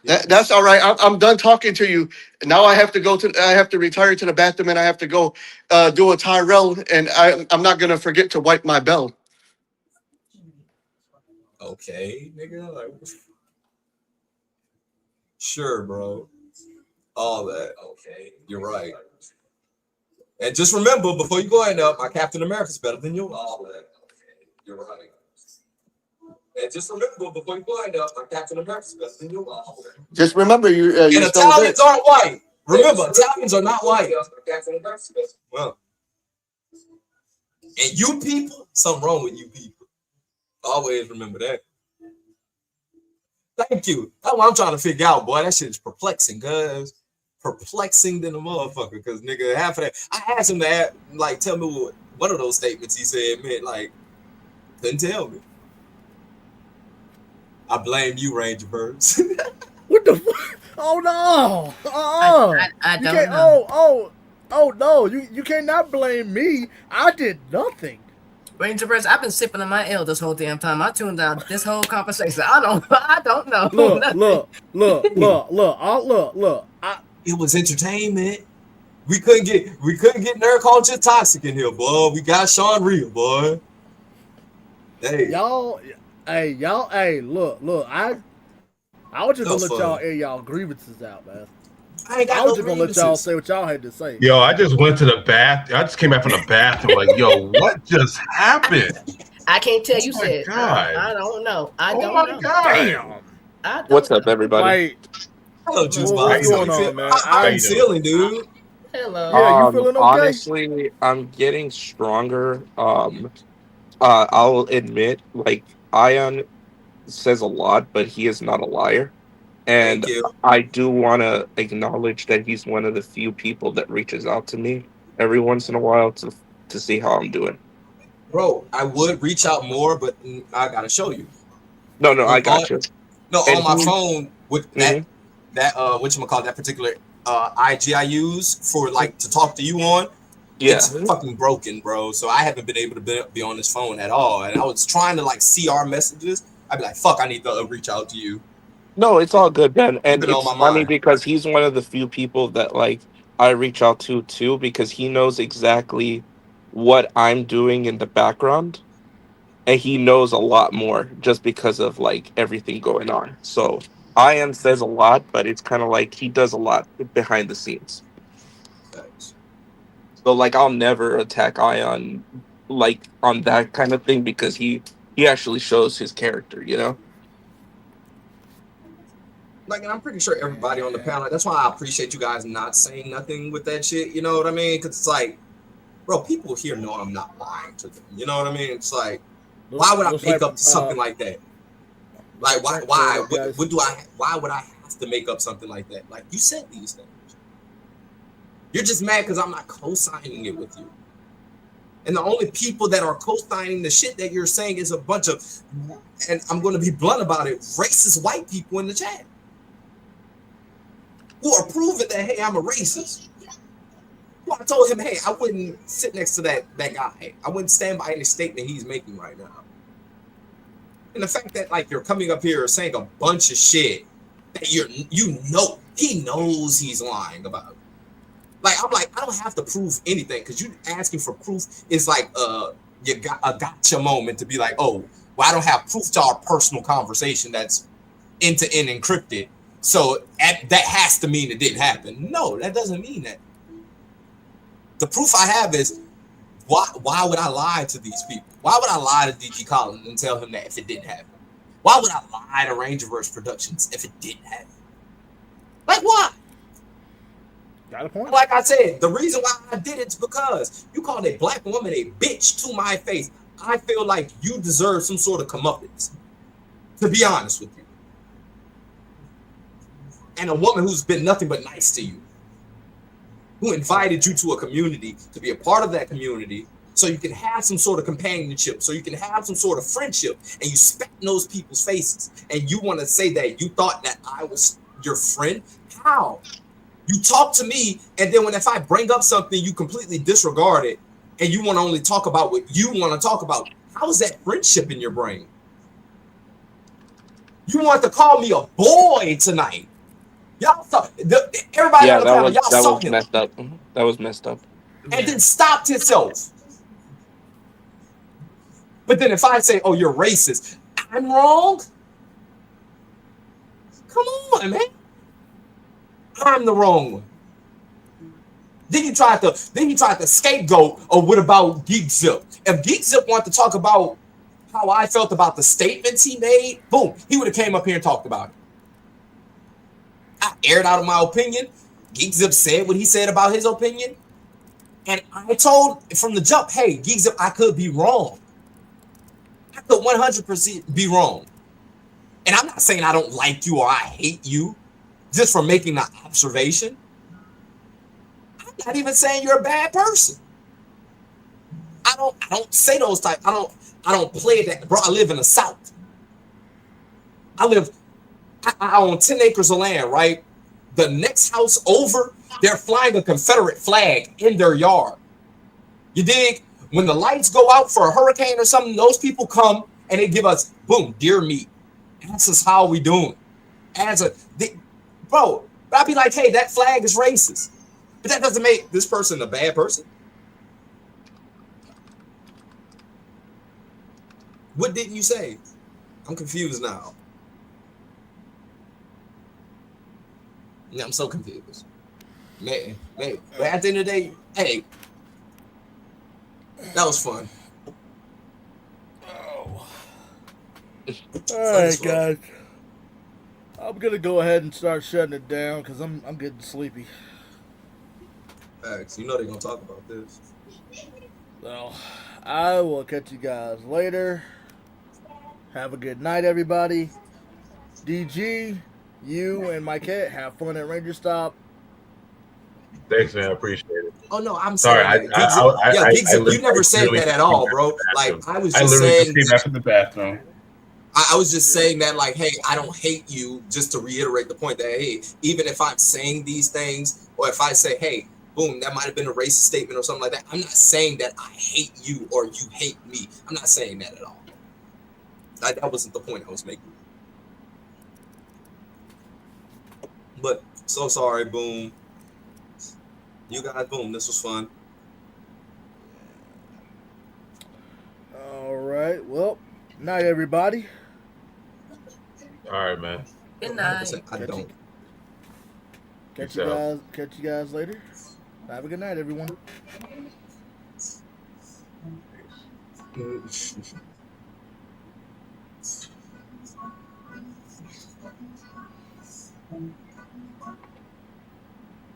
That's all right. I'm done talking to you. Now I have to retire to the bathroom, and I have to go do a Tyrell, and I'm not gonna forget to wipe my bell. Okay, nigga. Sure, bro. All that. Okay, you're right. And just remember, before you go ahead up, my Captain America's better than yours. All that. Okay, you're right. And just remember, before you go ahead up, my Captain America's better than yours. Just remember, you're And still a Italians bitch. aren't white. Remember, Italians are not white. Well, and you people, something wrong with you people. Always remember that. Thank you. That's what I'm trying to figure out, boy. That shit is perplexing, cuz. Perplexing than a motherfucker, because nigga, half of that. I asked him to tell me what one of those statements he said meant. Like, couldn't tell me. I blame you, Ranger Birds. What the fuck? Oh no! I You don't can't. know. Oh no! You cannot blame me. I did nothing. Ranger Birds, I've been sipping on my ale this whole damn time. I tuned out this whole conversation. I don't know. Look. It was entertainment. We couldn't get nerd culture toxic in here, boy. We got Sean Real, boy. Hey, y'all. Look. I was just gonna let y'all air y'all grievances out, man. I ain't got I was no just gonna let y'all say what y'all had to say. Yo, I just went to the bath. I just came back from the bathroom. Like, yo, what just happened? I can't tell you. Oh my Said God. I don't know. I Oh don't my know. God. Damn. I don't What's up, know. everybody? Like, hello, Juice Well, Box. what's going on, man? I'm feeling, dude. Hello. Yeah, you feeling okay? Honestly, I'm getting stronger. I'll admit, like, Ion says a lot, but he is not a liar. And Thank you, I do want to acknowledge that he's one of the few people that reaches out to me every once in a while to see how I'm doing. bro. I would reach out more, but I gotta show you. No, I got you. On my he- phone with Mhm. that whatchamacallit, that particular IG I use for like to talk to you on. Yeah. It's fucking broken, bro. So I haven't been able to be on this phone at all. And I was trying to like see our messages. I'd be like, fuck, I need to reach out to you. No, it's all good, Ben. And Been on it's my funny mind. because he's one of the few people that like I reach out to too, because he knows exactly what I'm doing in the background, and he knows a lot more just because of like everything going on. So Ian says a lot, but it's kind of like he does a lot behind the scenes. Thanks. So like I'll never attack Ion like on that kind of thing because he actually shows his character, you know? Like, and I'm pretty sure everybody on the panel. That's why I appreciate you guys not saying nothing with that shit. You know what I mean? Because it's like, bro, people here know I'm not lying to them. You know what I mean? It's like, why would I make up something like that? Like, why? Why would I have to make up something like that? Like, you said these things. You're just mad because I'm not co-signing it with you. And the only people that are co-signing the shit that you're saying is a bunch of, and I'm going to be blunt about it, racist white people in the chat who are proving that, hey, I'm a racist. Well, I told him, hey, I wouldn't sit next to that guy. I wouldn't stand by any statement he's making right now. And the fact that like you're coming up here saying a bunch of shit that he knows he's lying about. Like, I'm like, I don't have to prove anything, because you asking for proof is like you got a gotcha moment to be like, oh, well, I don't have proof to our personal conversation that's end-to-end encrypted, so that has to mean it didn't happen. No, that doesn't mean that. The proof I have is why would I lie to these people? Why would I lie to DG Collins and tell him that if it didn't happen? Why would I lie to Rangerverse Productions if it didn't happen? Like, why? Got a point. Like I said, the reason why I did it's because you called a black woman a bitch to my face. I feel like you deserve some sort of comeuppance, to be honest with you. And a woman who's been nothing but nice to you, who invited you to a community to be a part of that community so you can have some sort of companionship, so you can have some sort of friendship, and you spat in those people's faces, and you want to say that you thought that I was your friend? How? You talk to me, and then if I bring up something, you completely disregard it, and you want to only talk about what you want to talk about. How is that friendship in your brain? You want to call me a boy tonight. Y'all saw everybody on the panel, y'all saw him. Messed up. That was messed up. And then stopped himself. But then if I say, oh, you're racist, I'm wrong? Come on, man. I'm the wrong one. Then he tried to scapegoat, or what about Geek Zip? If Geek Zip wanted to talk about how I felt about the statements he made, boom, he would have came up here and talked about it. I aired out my opinion. Geek Zip said what he said about his opinion. And I told from the jump, hey, Geek Zip, I could be wrong. I could 100% be wrong. And I'm not saying I don't like you or I hate you just for making the observation. I'm not even saying you're a bad person. I don't say those type. I don't play that, bro. I live in the South. I own 10 acres of land, right? The next house over, they're flying a Confederate flag in their yard. You dig? When the lights go out for a hurricane or something, those people come and they give us, boom, deer meat. That's just how we doing. Bro, I'd be like, hey, that flag is racist. But that doesn't make this person a bad person. What didn't you say? I'm confused now. Yeah, I'm so confused. Man. But at the end of the day, hey, that was fun. Oh. All right, guys. I'm gonna go ahead and start shutting it down because I'm getting sleepy. Facts. You know they're gonna talk about this. So I will catch you guys later. Have a good night, everybody. DG, you and my cat have fun at Ranger Stop. Thanks, man. I appreciate it. Oh no, I'm Sorry. saying that. Geek Zip, you never said that at all, bro. Like I was just saying. Came back from the bathroom. I was just saying that, like, hey, I don't hate you. Just to reiterate the point that, hey, even if I'm saying these things, or if I say, hey, boom, that might have been a racist statement or something like that, I'm not saying that I hate you or you hate me. I'm not saying that at all. That wasn't the point I was making. But so sorry, boom. You guys, boom. This was fun. All right. Well, night, everybody. All right, man. Good night. I don't. Catch you guys later. Have a good night, everyone.